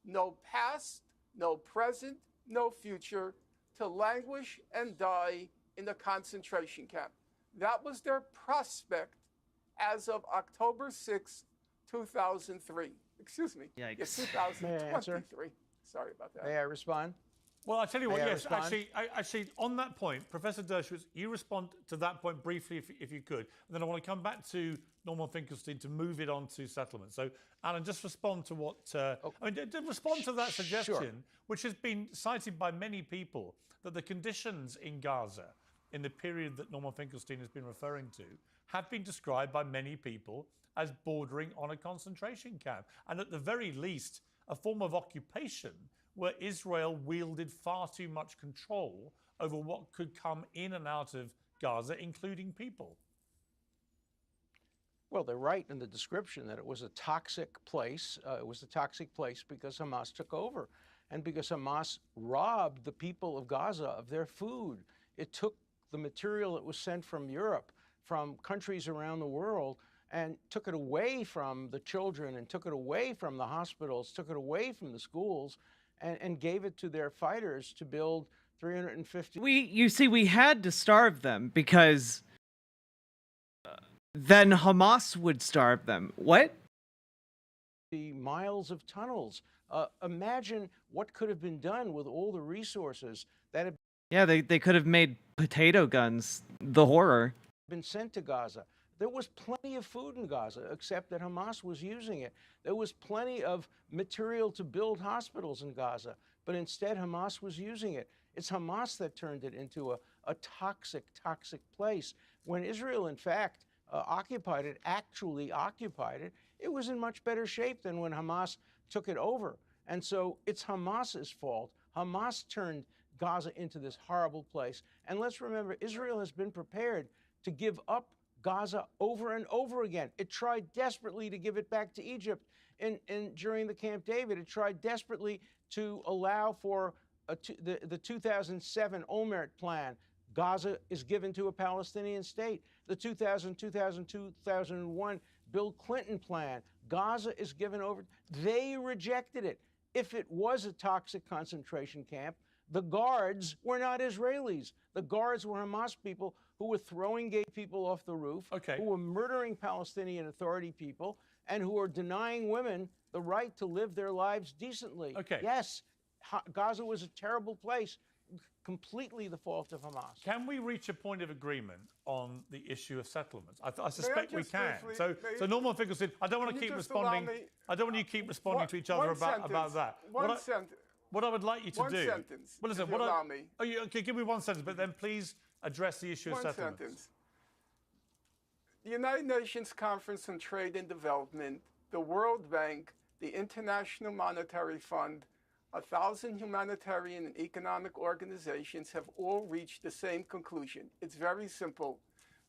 no past, no present, no future, to languish and die in the concentration camp. That was their prospect as of October 6, 2003. Excuse me. Yikes. Yes, 2023. Sorry about that. May I respond? Well, I tell you what, May I yes, respond? actually, on that point, Professor Dershowitz, you respond to that point briefly if you could. And then I want to come back to Norman Finkelstein to move it on to settlement. So, Alan, just respond to what, respond to that suggestion, which has been cited by many people, that the conditions in Gaza in the period that Norman Finkelstein has been referring to have been described by many people as bordering on a concentration camp. And at the very least, a form of occupation where Israel wielded far too much control over what could come in and out of Gaza, including people. Well, they're right in the description that it was a toxic place. It was a toxic place because Hamas took over and because Hamas robbed the people of Gaza of their food. It took the material that was sent from Europe, from countries around the world, and took it away from the children and took it away from the hospitals, took it away from the schools, and gave it to their fighters to build 350. You see, we had to starve them because then Hamas would starve them. What? The miles of tunnels. Imagine what could have been done with all the resources that have Yeah, they could have made potato guns. The horror. been sent to Gaza. There was plenty of food in Gaza, except that Hamas was using it. There was plenty of material to build hospitals in Gaza, but instead Hamas was using it. It's Hamas that turned it into a toxic, toxic place. When Israel, in fact, actually occupied it, it was in much better shape than when Hamas took it over. And so it's Hamas's fault. Hamas turned Gaza into this horrible place. And let's remember, Israel has been prepared to give up Gaza over and over again. It tried desperately to give it back to Egypt during the Camp David. It tried desperately to allow for the 2007 Olmert plan Gaza is given to a Palestinian state. The 2001 Bill Clinton plan, Gaza is given over. They rejected it. If it was a toxic concentration camp, the guards were not Israelis. The guards were Hamas people who were throwing gay people off the roof, who were murdering Palestinian Authority people, and who are denying women the right to live their lives decently. Yes, Gaza was a terrible place, completely the fault of Hamas. Can we reach a point of agreement on the issue of settlements? I suspect we can. So Norman Finkelstein, I don't want to keep responding. I don't want you to keep responding to each other about that. What I would like you to one do. Sentence, well, listen, if you allow me. Oh, okay, give me one sentence, but then please address the issue of settlements. One sentence. The United Nations Conference on Trade and Development, the World Bank, the International Monetary Fund, 1,000 humanitarian and economic organizations have all reached the same conclusion. It's very simple.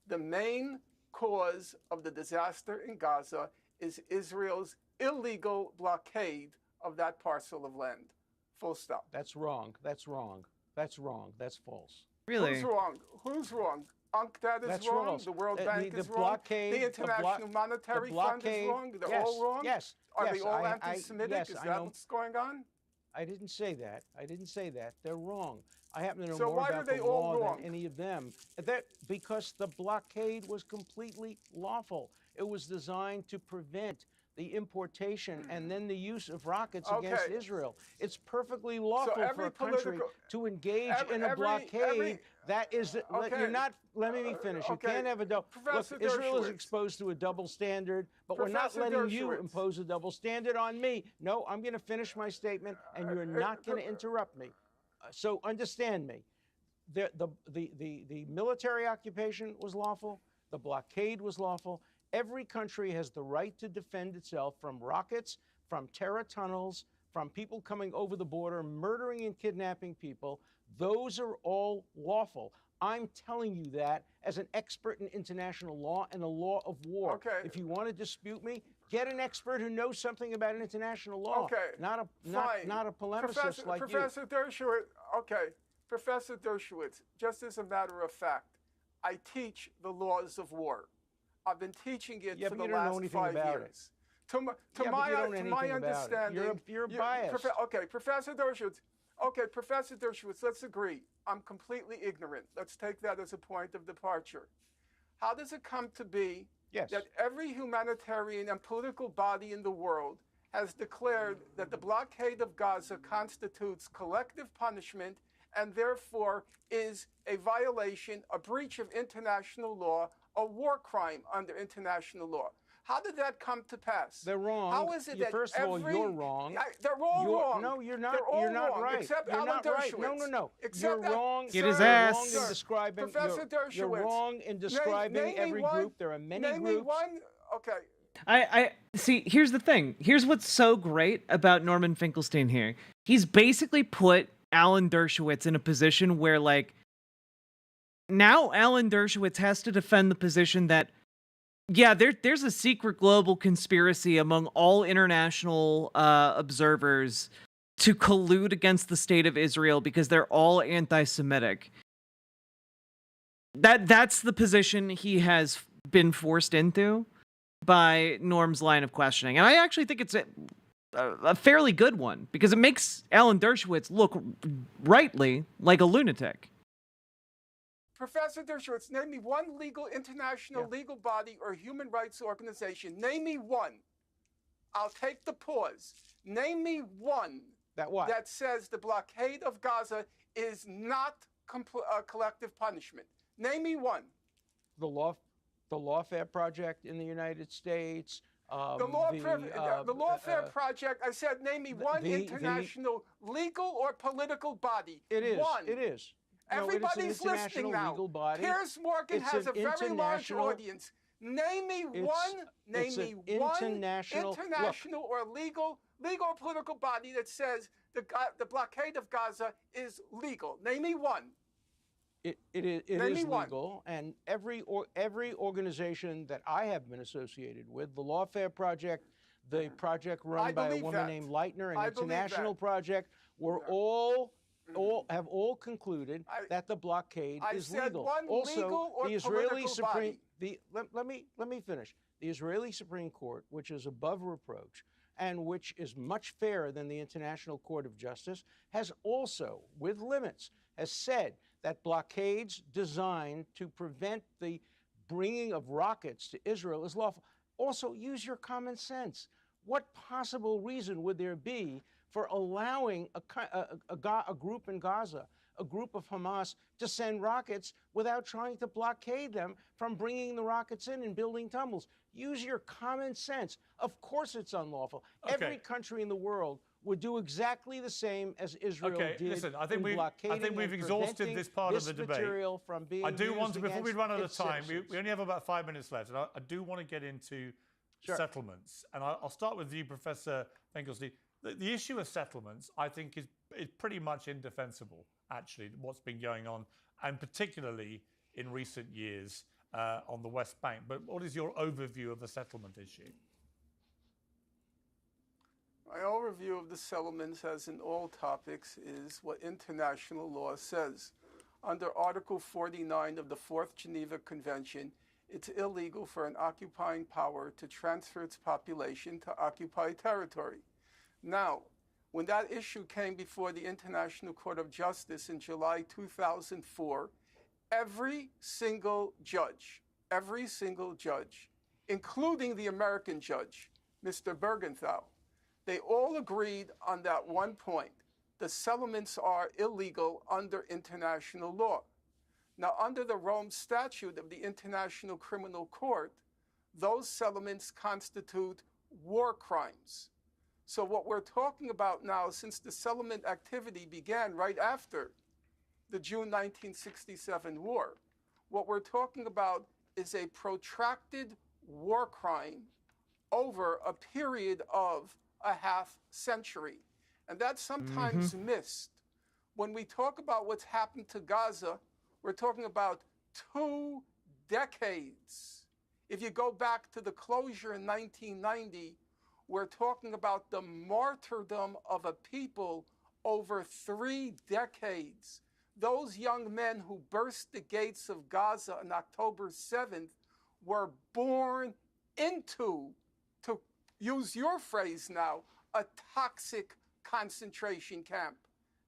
The main cause of the disaster in Gaza is Israel's illegal blockade of that parcel of land. Full stop. That's wrong. That's wrong. That's wrong. That's false. Really? Who's wrong? Who's wrong? UNCTAD is That's wrong. false. The World Bank the is wrong. blockade, The International Monetary Fund is wrong. They're yes, all wrong. Yes. Are yes, they all I- anti-Semitic? yes, Is I that know. what's going on? I didn't say that. I didn't say that. They're wrong. I happen to know So more why about are they the all law wrong? than any of them. Because the blockade was completely lawful. It was designed to prevent the importation and then the use of rockets against Okay. Israel. It's perfectly lawful for every a country political- to engage in a every- blockade. That is, Okay. you're not. Let me finish. You okay. can't have a double. Look, Professor Israel is Dershowitz. exposed to a double standard, but we're not Professor letting you Dershowitz. impose a double standard on me. No, I'm going to finish my statement, and you're not going to interrupt me. So understand me. The military occupation was lawful. The blockade was lawful. Every country has the right to defend itself from rockets, from terror tunnels, from people coming over the border, murdering and kidnapping people. Those are all lawful. I'm telling you that as an expert in international law and the law of war. Okay. If you want to dispute me, get an expert who knows something about international law. Okay. Not a polemicist like Professor Dershowitz. Okay. Professor Dershowitz. Just as a matter of fact, I teach the laws of war. I've been teaching it for the last 5 years. To my understanding, you're biased. Okay, Professor Dershowitz. Okay, Professor Dershowitz, let's agree. I'm completely ignorant. Let's take that as a point of departure. How does it come to be that every humanitarian and political body in the world has declared that the blockade of Gaza constitutes collective punishment and therefore is a violation, a breach of international law, a war crime under international law? How did that come to pass? They're wrong. How is it that First of all, you're wrong. They're all wrong. No, you're not. They're all You're not wrong, right. Except You're Alan not right. Dershowitz. No. Except You're wrong. Get his You're ass. wrong in describing. Professor Dershowitz. You're wrong in describing Name me every one- group. There are many name groups. Me one. Okay. I see. Here's the thing. Here's what's so great about Norman Finkelstein here. He's basically put Alan Dershowitz in a position where, like, now Alan Dershowitz has to defend the position that, yeah, there's a secret global conspiracy among all international observers to collude against the state of Israel because they're all anti-Semitic. That's the position he has been forced into by Norm's line of questioning. And I actually think it's a fairly good one because it makes Alan Dershowitz look rightly like a lunatic. Professor Dershowitz, name me one international legal body or human rights organization. Name me one. I'll take the pause. Name me one that says the blockade of Gaza is not collective punishment. Name me one. The Lawfare Project in the United States. The Lawfare Project, I said, name me one international legal or political body. It is. One. It is. Everybody's listening now. Legal body. Piers Morgan has a very large audience. Name me one international or legal or political body that says the blockade of Gaza is legal. Name me one. It is legal, and every organization that I have been associated with, the Lawfare Project, the project run by a woman named Leitner, an international project, were all have all concluded that the blockade I is said legal. one Also, legal or the Israeli political Supreme body. let me finish. The Israeli Supreme Court, which is above reproach and which is much fairer than the International Court of Justice, has also, with limits, has said that blockades designed to prevent the bringing of rockets to Israel is lawful. Also, use your common sense. What possible reason would there be for allowing a group in Gaza, a group of Hamas, to send rockets without trying to blockade them from bringing the rockets in and building tunnels? Use your common sense. Of course it's unlawful. Okay. Every country in the world would do exactly the same as Israel did listen, I think blockading we've and exhausted preventing this part of the debate. material from being I do want used to, before we against run out of its time, citizens. we only have about 5 minutes left, and I do want to get into settlements. And I'll start with you, Professor Finkelstein. The issue of settlements, I think, is pretty much indefensible, actually, what's been going on, and particularly in recent years on the West Bank. But what is your overview of the settlement issue? My overview of the settlements, as in all topics, is what international law says. Under Article 49 of the Fourth Geneva Convention, it's illegal for an occupying power to transfer its population to occupied territory. Now, when that issue came before the International Court of Justice in July 2004, every single judge, including the American judge, Mr. Bergenthal, they all agreed on that one point. The settlements are illegal under international law. Now, under the Rome Statute of the International Criminal Court, those settlements constitute war crimes. So what we're talking about now, since the settlement activity began right after the June 1967 war, what we're talking about is a protracted war crime over a period of a half century. And that's sometimes missed. When we talk about what's happened to Gaza, we're talking about 2 decades. If you go back to the closure in 1990, we're talking about the martyrdom of a people over 3 decades. Those young men who burst the gates of Gaza on October 7th were born into, to use your phrase now, a toxic concentration camp.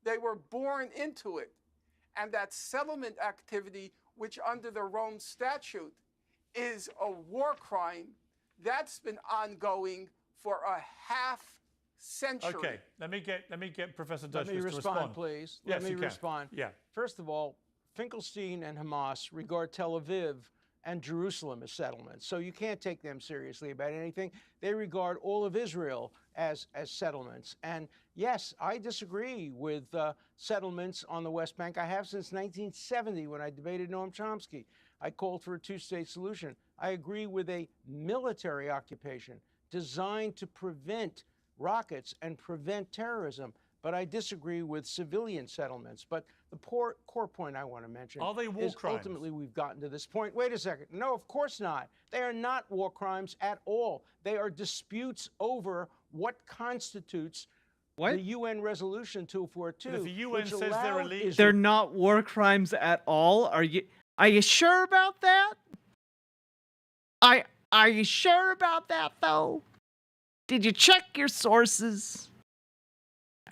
They were born into it. And that settlement activity, which under the Rome Statute is a war crime, that's been ongoing for a half century. Okay, let me get Professor Dershowitz to respond, to respond. Please. Yes, Let me respond. Yeah. First of all, Finkelstein and Hamas regard Tel Aviv and Jerusalem as settlements. So you can't take them seriously about anything. They regard all of Israel as settlements. And yes, I disagree with settlements on the West Bank. I have since 1970 when I debated Noam Chomsky. I called for a 2-state solution. I agree with a military occupation designed to prevent rockets and prevent terrorism. But I disagree with civilian settlements. But the core point I want to mention are they war is crimes? Ultimately we've gotten to this point. Wait a second. No, of course not. They are not war crimes at all. They are disputes over what constitutes the UN Resolution 242. But if the UN says they're illegal, they're not war crimes at all. Are you sure about that? Are you sure about that though? Did you check your sources?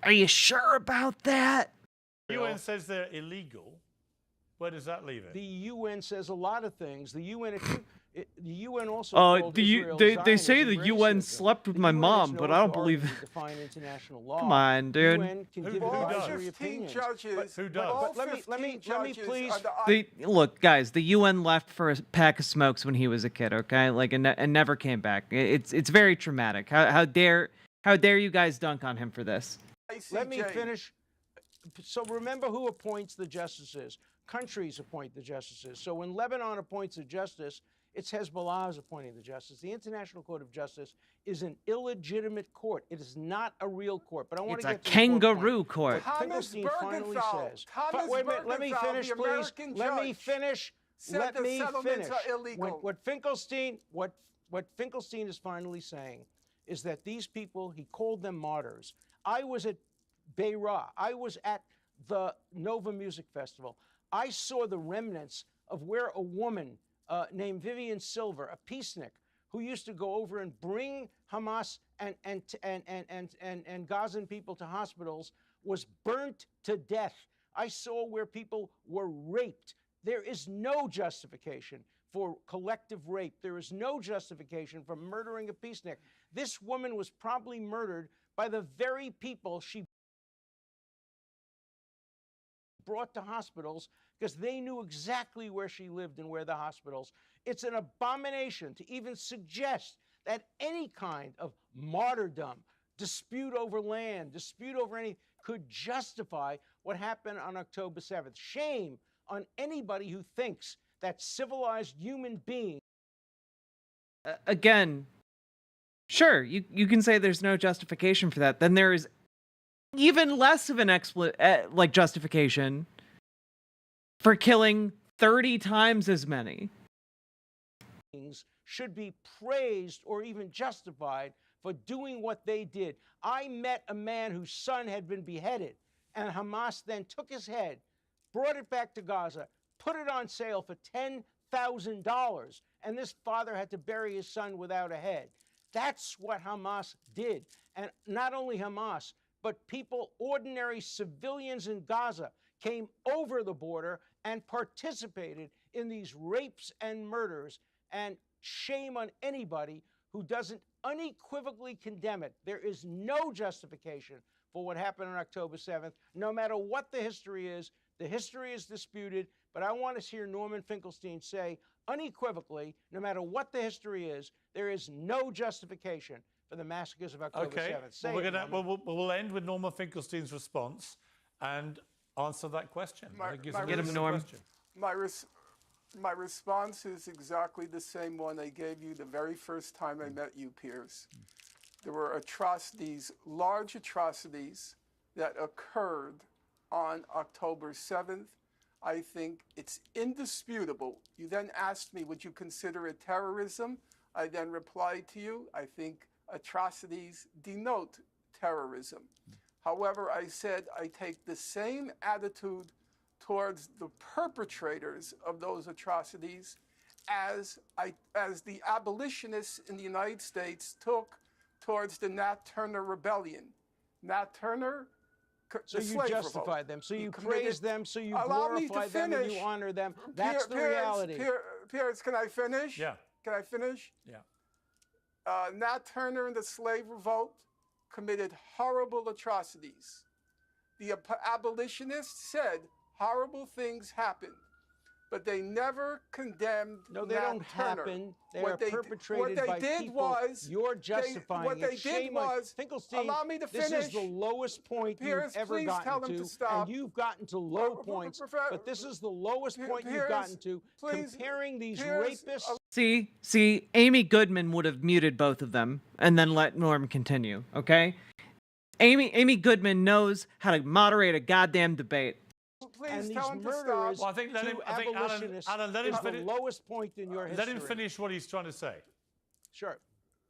Are you sure about that? The UN says they're illegal. Where does that leave it? The UN says a lot of things. The UN, the UN also. They say the UN slept with my mom, but I don't believe it. Define international law. Come on, dude. UN can give advisory opinions. Judges, who does? But let me please. Look, guys, the UN left for a pack of smokes when he was a kid, okay? Like, and never came back. It's very traumatic. How dare you guys dunk on him for this? Let me finish. So remember who appoints the justices. Countries appoint the justices. So when Lebanon appoints a justice, it's Hezbollah appointing the justice. The International Court of Justice is an illegitimate court. It is not a real court. But I want to get to a kangaroo court. Finkelstein finally says. Wait a minute. Let me finish, please. Let me finish. Let me finish. What Finkelstein is finally saying is that these people, he called them martyrs. I was at Beirut. I was at the Nova Music Festival. I saw the remnants of where a woman named Vivian Silver, a peacenik, who used to go over and bring Hamas and Gazan people to hospitals, was burnt to death. I saw where people were raped. There is no justification for collective rape. There is no justification for murdering a peacenik. This woman was probably murdered by the very people she brought to hospitals because they knew exactly where she lived and where the hospitals. It's an abomination to even suggest that any kind of martyrdom, dispute over land, dispute over anything could justify what happened on October 7th. Shame on anybody who thinks that civilized human beings. Again, sure, you can say there's no justification for that. Then there is even less of an justification for killing 30 times as many. Should be praised or even justified for doing what they did. I met a man whose son had been beheaded, and Hamas then took his head, brought it back to Gaza, put it on sale for $10,000, and this father had to bury his son without a head. That's what Hamas did. And not only Hamas, but people, ordinary civilians in Gaza, came over the border and participated in these rapes and murders. And shame on anybody who doesn't unequivocally condemn it. There is no justification for what happened on October 7th, no matter what the history is. The history is disputed, but I want to hear Norman Finkelstein say unequivocally, no matter what the history is, there is no justification for the massacres of October 7th. Well, we'll end with Norman Finkelstein's response and answer that question. Get him, Norm. My response is exactly the same one I gave you the very first time I met you, Piers. There were atrocities, large atrocities, that occurred on October 7th. I think it's indisputable. You then asked me, would you consider it terrorism? I then replied to you, I think atrocities denote terrorism. However, I said I take the same attitude towards the perpetrators of those atrocities as the abolitionists in the United States took towards the Nat Turner Rebellion. Nat Turner, so you justify them, so you praise them, so you glorify them and you honor them. That's the reality. Piers, can I finish? Yeah. Can I finish? Yeah. Nat Turner and the slave revolt committed horrible atrocities. The abolitionists said horrible things happened, but they never condemned No, they Nat don't Turner. happen. They are perpetrated by people. You're justifying what they it. did Shame on was, Finkelstein, allow me to this finish. is the lowest point Piers, you've ever please tell gotten them to, stop. and you've gotten to low points, but this is the lowest point you've gotten to, comparing these rapists. See, Amy Goodman would have muted both of them and then let Norm continue, okay? Amy Goodman knows how to moderate a goddamn debate. Please tell him to stop. Well, I think Alan, let him is the finish. lowest point in your history. Let him finish what he's trying to say. Sure.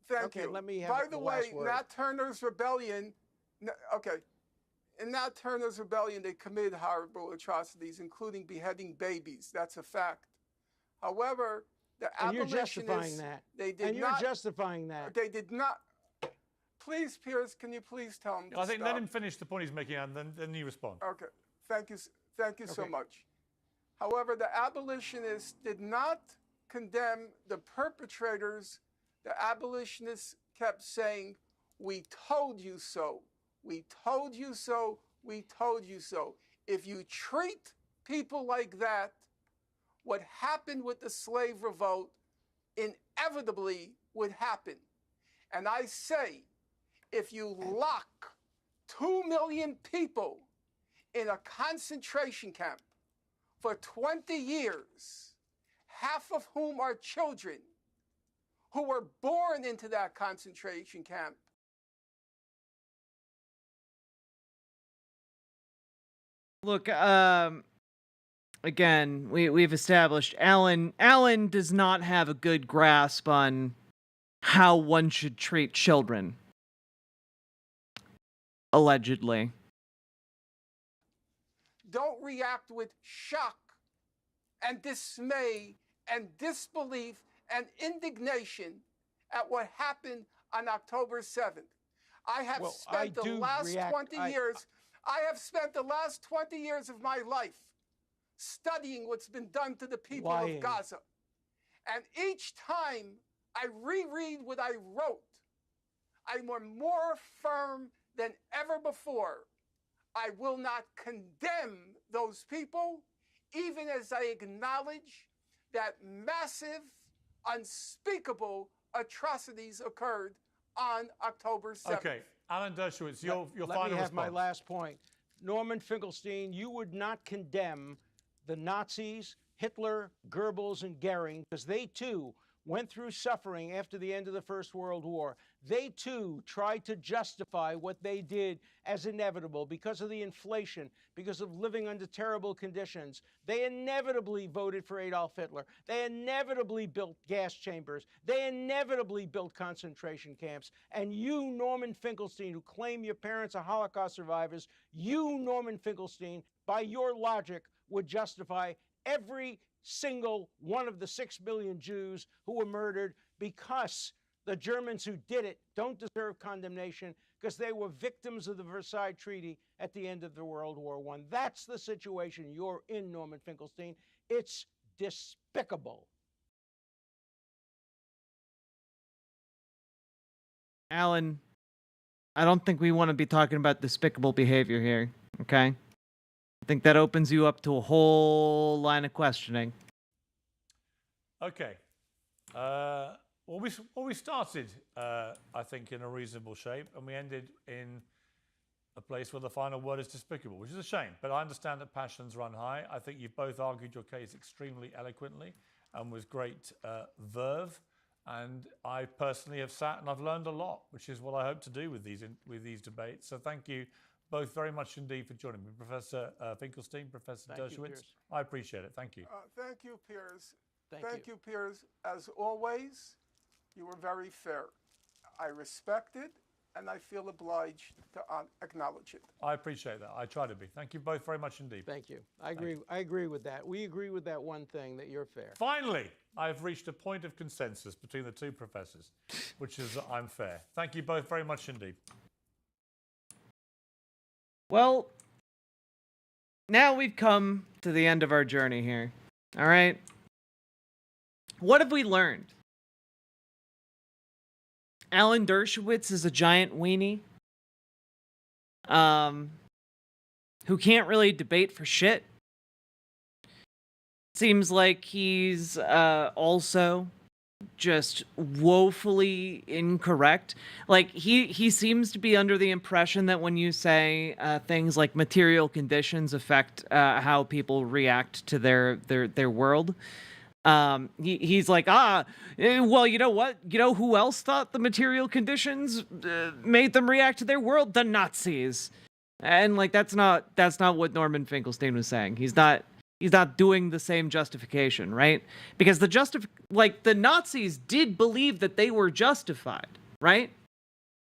Thank you. Let me have By the way, last word. Nat Turner's rebellion, in Nat Turner's rebellion, they committed horrible atrocities, including beheading babies. That's a fact. However, the abolitionists, you're justifying that. They did and you're justifying that. They did not. Please, Piers, can you please tell him to I think stop? let him finish the point he's making, and then you respond. Okay. Thank you so much. However, the abolitionists did not condemn the perpetrators. The abolitionists kept saying, we told you so. We told you so. We told you so. If you treat people like that, what happened with the slave revolt inevitably would happen. And I say, if you lock 2 million people in a concentration camp for 20 years, half of whom are children who were born into that concentration camp. Look, again, we've established Alan does not have a good grasp on how one should treat children. Allegedly. don't react with shock and dismay and disbelief and indignation at what happened on October 7th. I have spent the last 20 years, I have spent the last 20 years of my life studying what's been done to the people of Gaza. And each time I reread what I wrote, I'm more firm than ever before. I will not condemn those people, even as I acknowledge that massive, unspeakable atrocities occurred on October 7th. Okay, Alan Dershowitz, your final response. Let me have my last point. Norman Finkelstein, you would not condemn the Nazis, Hitler, Goebbels, and Goering, because they too went through suffering after the end of the First World War. They too tried to justify what they did as inevitable because of the inflation, because of living under terrible conditions. They inevitably voted for Adolf Hitler. They inevitably built gas chambers. They inevitably built concentration camps. And you, Norman Finkelstein, who claim your parents are Holocaust survivors, you, Norman Finkelstein, by your logic, would justify every single one of the 6 million Jews who were murdered, because the Germans who did it don't deserve condemnation, because they were victims of the Versailles Treaty at the end of the World War I. That's the situation you're in, Norman Finkelstein. It's despicable. Alan, I don't think we want to be talking about despicable behavior here, okay? I think that opens you up to a whole line of questioning. Okay. Well, we started, I think, in a reasonable shape, and we ended in a place where the final word is despicable, which is a shame. But I understand that passions run high. I think you've both argued your case extremely eloquently and with great verve. And I personally have sat and I've learned a lot, which is what I hope to do with these debates. So thank you both very much indeed for joining me. Professor Finkelstein, Professor Dershowitz, I appreciate it. Thank you. Thank you, Piers. Thank you, Piers. As always, you were very fair. I respect it, and I feel obliged to acknowledge it. I appreciate that. I try to be. Thank you both very much indeed. Thank you. I agree with that. We agree with that one thing, that you're fair. Finally, I've reached a point of consensus between the two professors, which is that I'm fair. Thank you both very much indeed. Well, now we've come to the end of our journey here. All right? What have we learned? Alan Dershowitz is a giant weenie who can't really debate for shit. Seems like he's also just woefully incorrect. Like, he seems to be under the impression that when you say things like material conditions affect how people react to their world, he's like, well, you know what? You know who else thought the material conditions made them react to their world? The Nazis. And like, that's not what Norman Finkelstein was saying. He's not doing the same justification, right? Because the Nazis did believe that they were justified, right?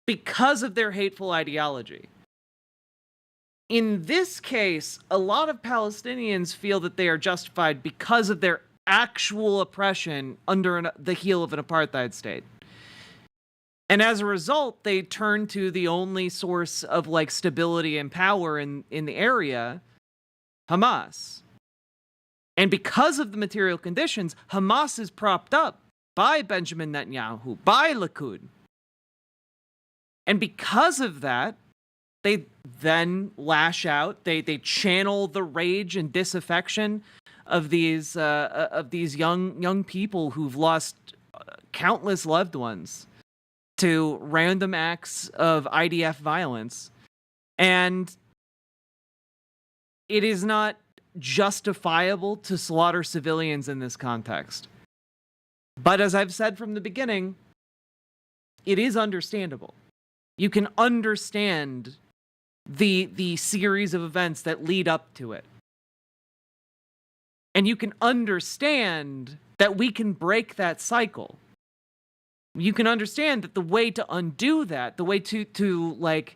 Because of their hateful ideology. In this case, a lot of Palestinians feel that they are justified because of their actual oppression under the heel of an apartheid state. And as a result, they turn to the only source of like stability and power in the area, Hamas. And because of the material conditions, Hamas is propped up by Benjamin Netanyahu, by Likud. And because of that, they then lash out. They channel the rage and disaffection of these young people who've lost countless loved ones to random acts of IDF violence. And it is not justifiable to slaughter civilians in this context. But as I've said from the beginning, it is understandable. You can understand the series of events that lead up to it. And you can understand that we can break that cycle. You can understand that the way to undo that, the way to like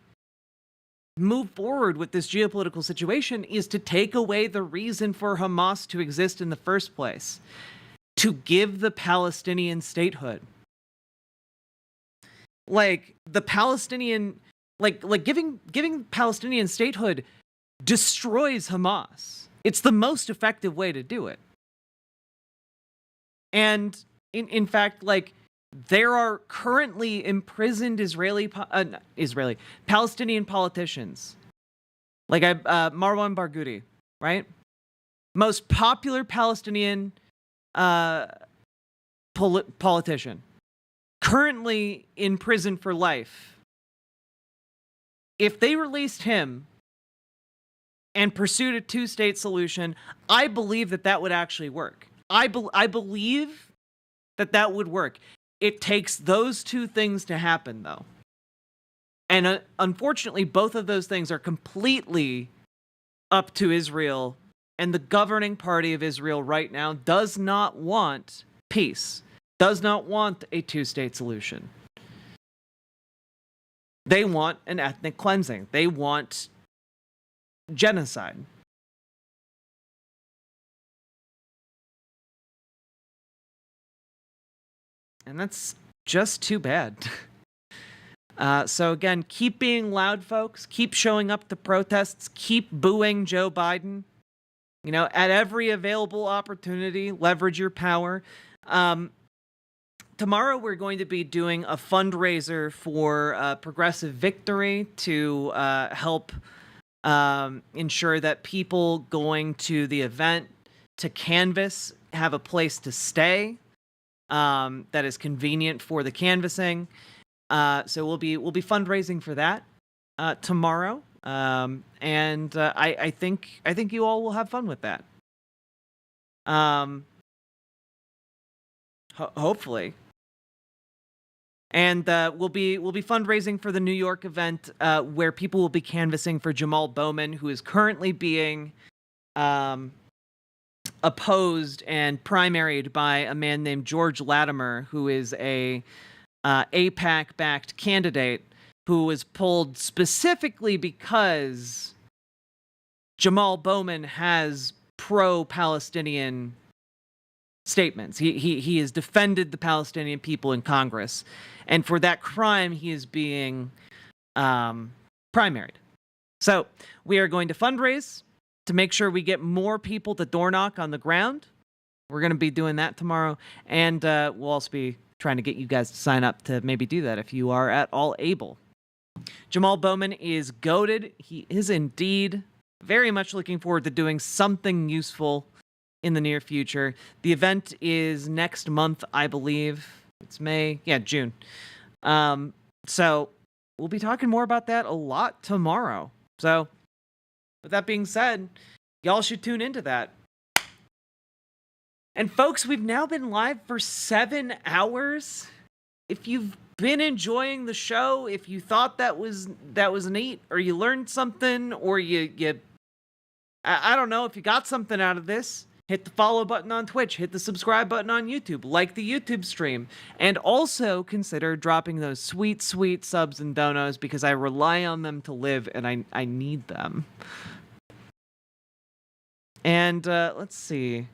move forward with this geopolitical situation is to take away the reason for Hamas to exist in the first place, to give the Palestinian statehood. Like the Palestinian, like giving Palestinian statehood destroys Hamas. It's the most effective way to do it. And in fact, like, there are currently imprisoned Palestinian politicians, like Marwan Barghouti, right? Most popular Palestinian politician, currently in prison for life. If they released him and pursued a two-state solution, I believe that would actually work. I believe that would work. It takes those two things to happen, though. And unfortunately, both of those things are completely up to Israel. And the governing party of Israel right now does not want peace, does not want a two-state solution. They want an ethnic cleansing. They want genocide. And that's just too bad. So again, keep being loud, folks. Keep showing up to protests. Keep booing Joe Biden. You know, at every available opportunity, leverage your power. Tomorrow we're going to be doing a fundraiser for Progressive Victory to help ensure that people going to the event to canvass have a place to stay that is convenient for the canvassing. So we'll be fundraising for that tomorrow, and I think you all will have fun with that. Hopefully. And we'll be fundraising for the New York event, where people will be canvassing for Jamal Bowman, who is currently being opposed and primaried by a man named George Latimer, who is a AIPAC-backed candidate who was pulled specifically because Jamal Bowman has pro-Palestinian statements. He has defended the Palestinian people in Congress, and for that crime, he is being primaried. So we are going to fundraise to make sure we get more people to door knock on the ground. We're going to be doing that tomorrow, and we'll also be trying to get you guys to sign up to maybe do that if you are at all able. Jamal Bowman is goated. He is indeed very much looking forward to doing something useful in the near future. The event is next month, I believe. It's May. Yeah, June. So we'll be talking more about that a lot tomorrow. So with that being said, y'all should tune into that. And folks, we've now been live for 7 hours. If you've been enjoying the show, if you thought that was neat, or you learned something, or I don't know, if you got something out of this, hit the follow button on Twitch, hit the subscribe button on YouTube, like the YouTube stream, and also consider dropping those sweet, sweet subs and donos, because I rely on them to live, and I need them. And let's see.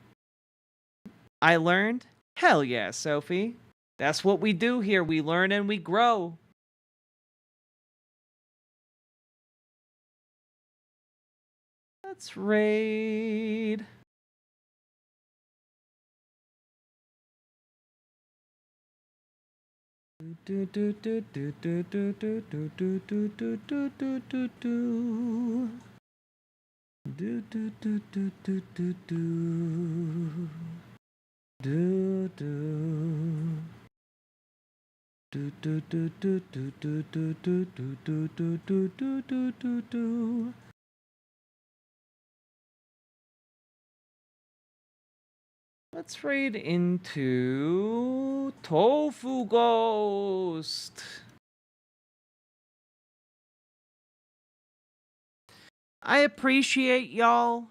I learned? Hell yeah, Sophie. That's what we do here. We learn and we grow. Let's raid. Do do do do do do do do do do do do do do do. Do do do do do do do. Do do. Do do do do do do do do do do do do do do do do. Let's raid into Tofu Ghost. I appreciate y'all.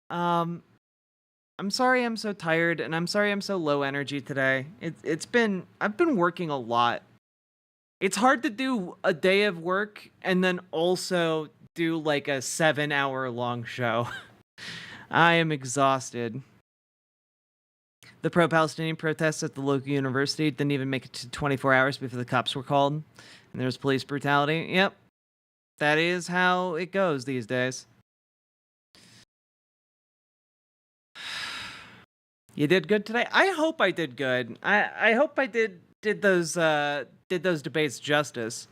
I'm sorry I'm so tired, and I'm sorry I'm so low energy today. I've been working a lot. It's hard to do a day of work and then also do like a 7-hour long show. I am exhausted. The pro-Palestinian protests at the local university didn't even make it to 24 hours before the cops were called. And there was police brutality. Yep. That is how it goes these days. You did good today? I hope I did good. I hope I did those debates justice.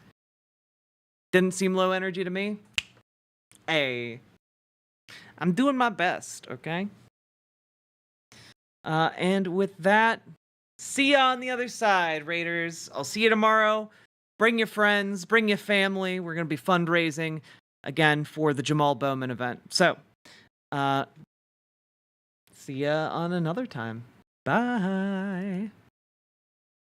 Didn't seem low energy to me. Hey. I'm doing my best, okay? And with that, see ya on the other side, Raiders. I'll see you tomorrow. Bring your friends, bring your family. We're going to be fundraising again for the Jamal Bowman event. So, see ya on another time. Bye.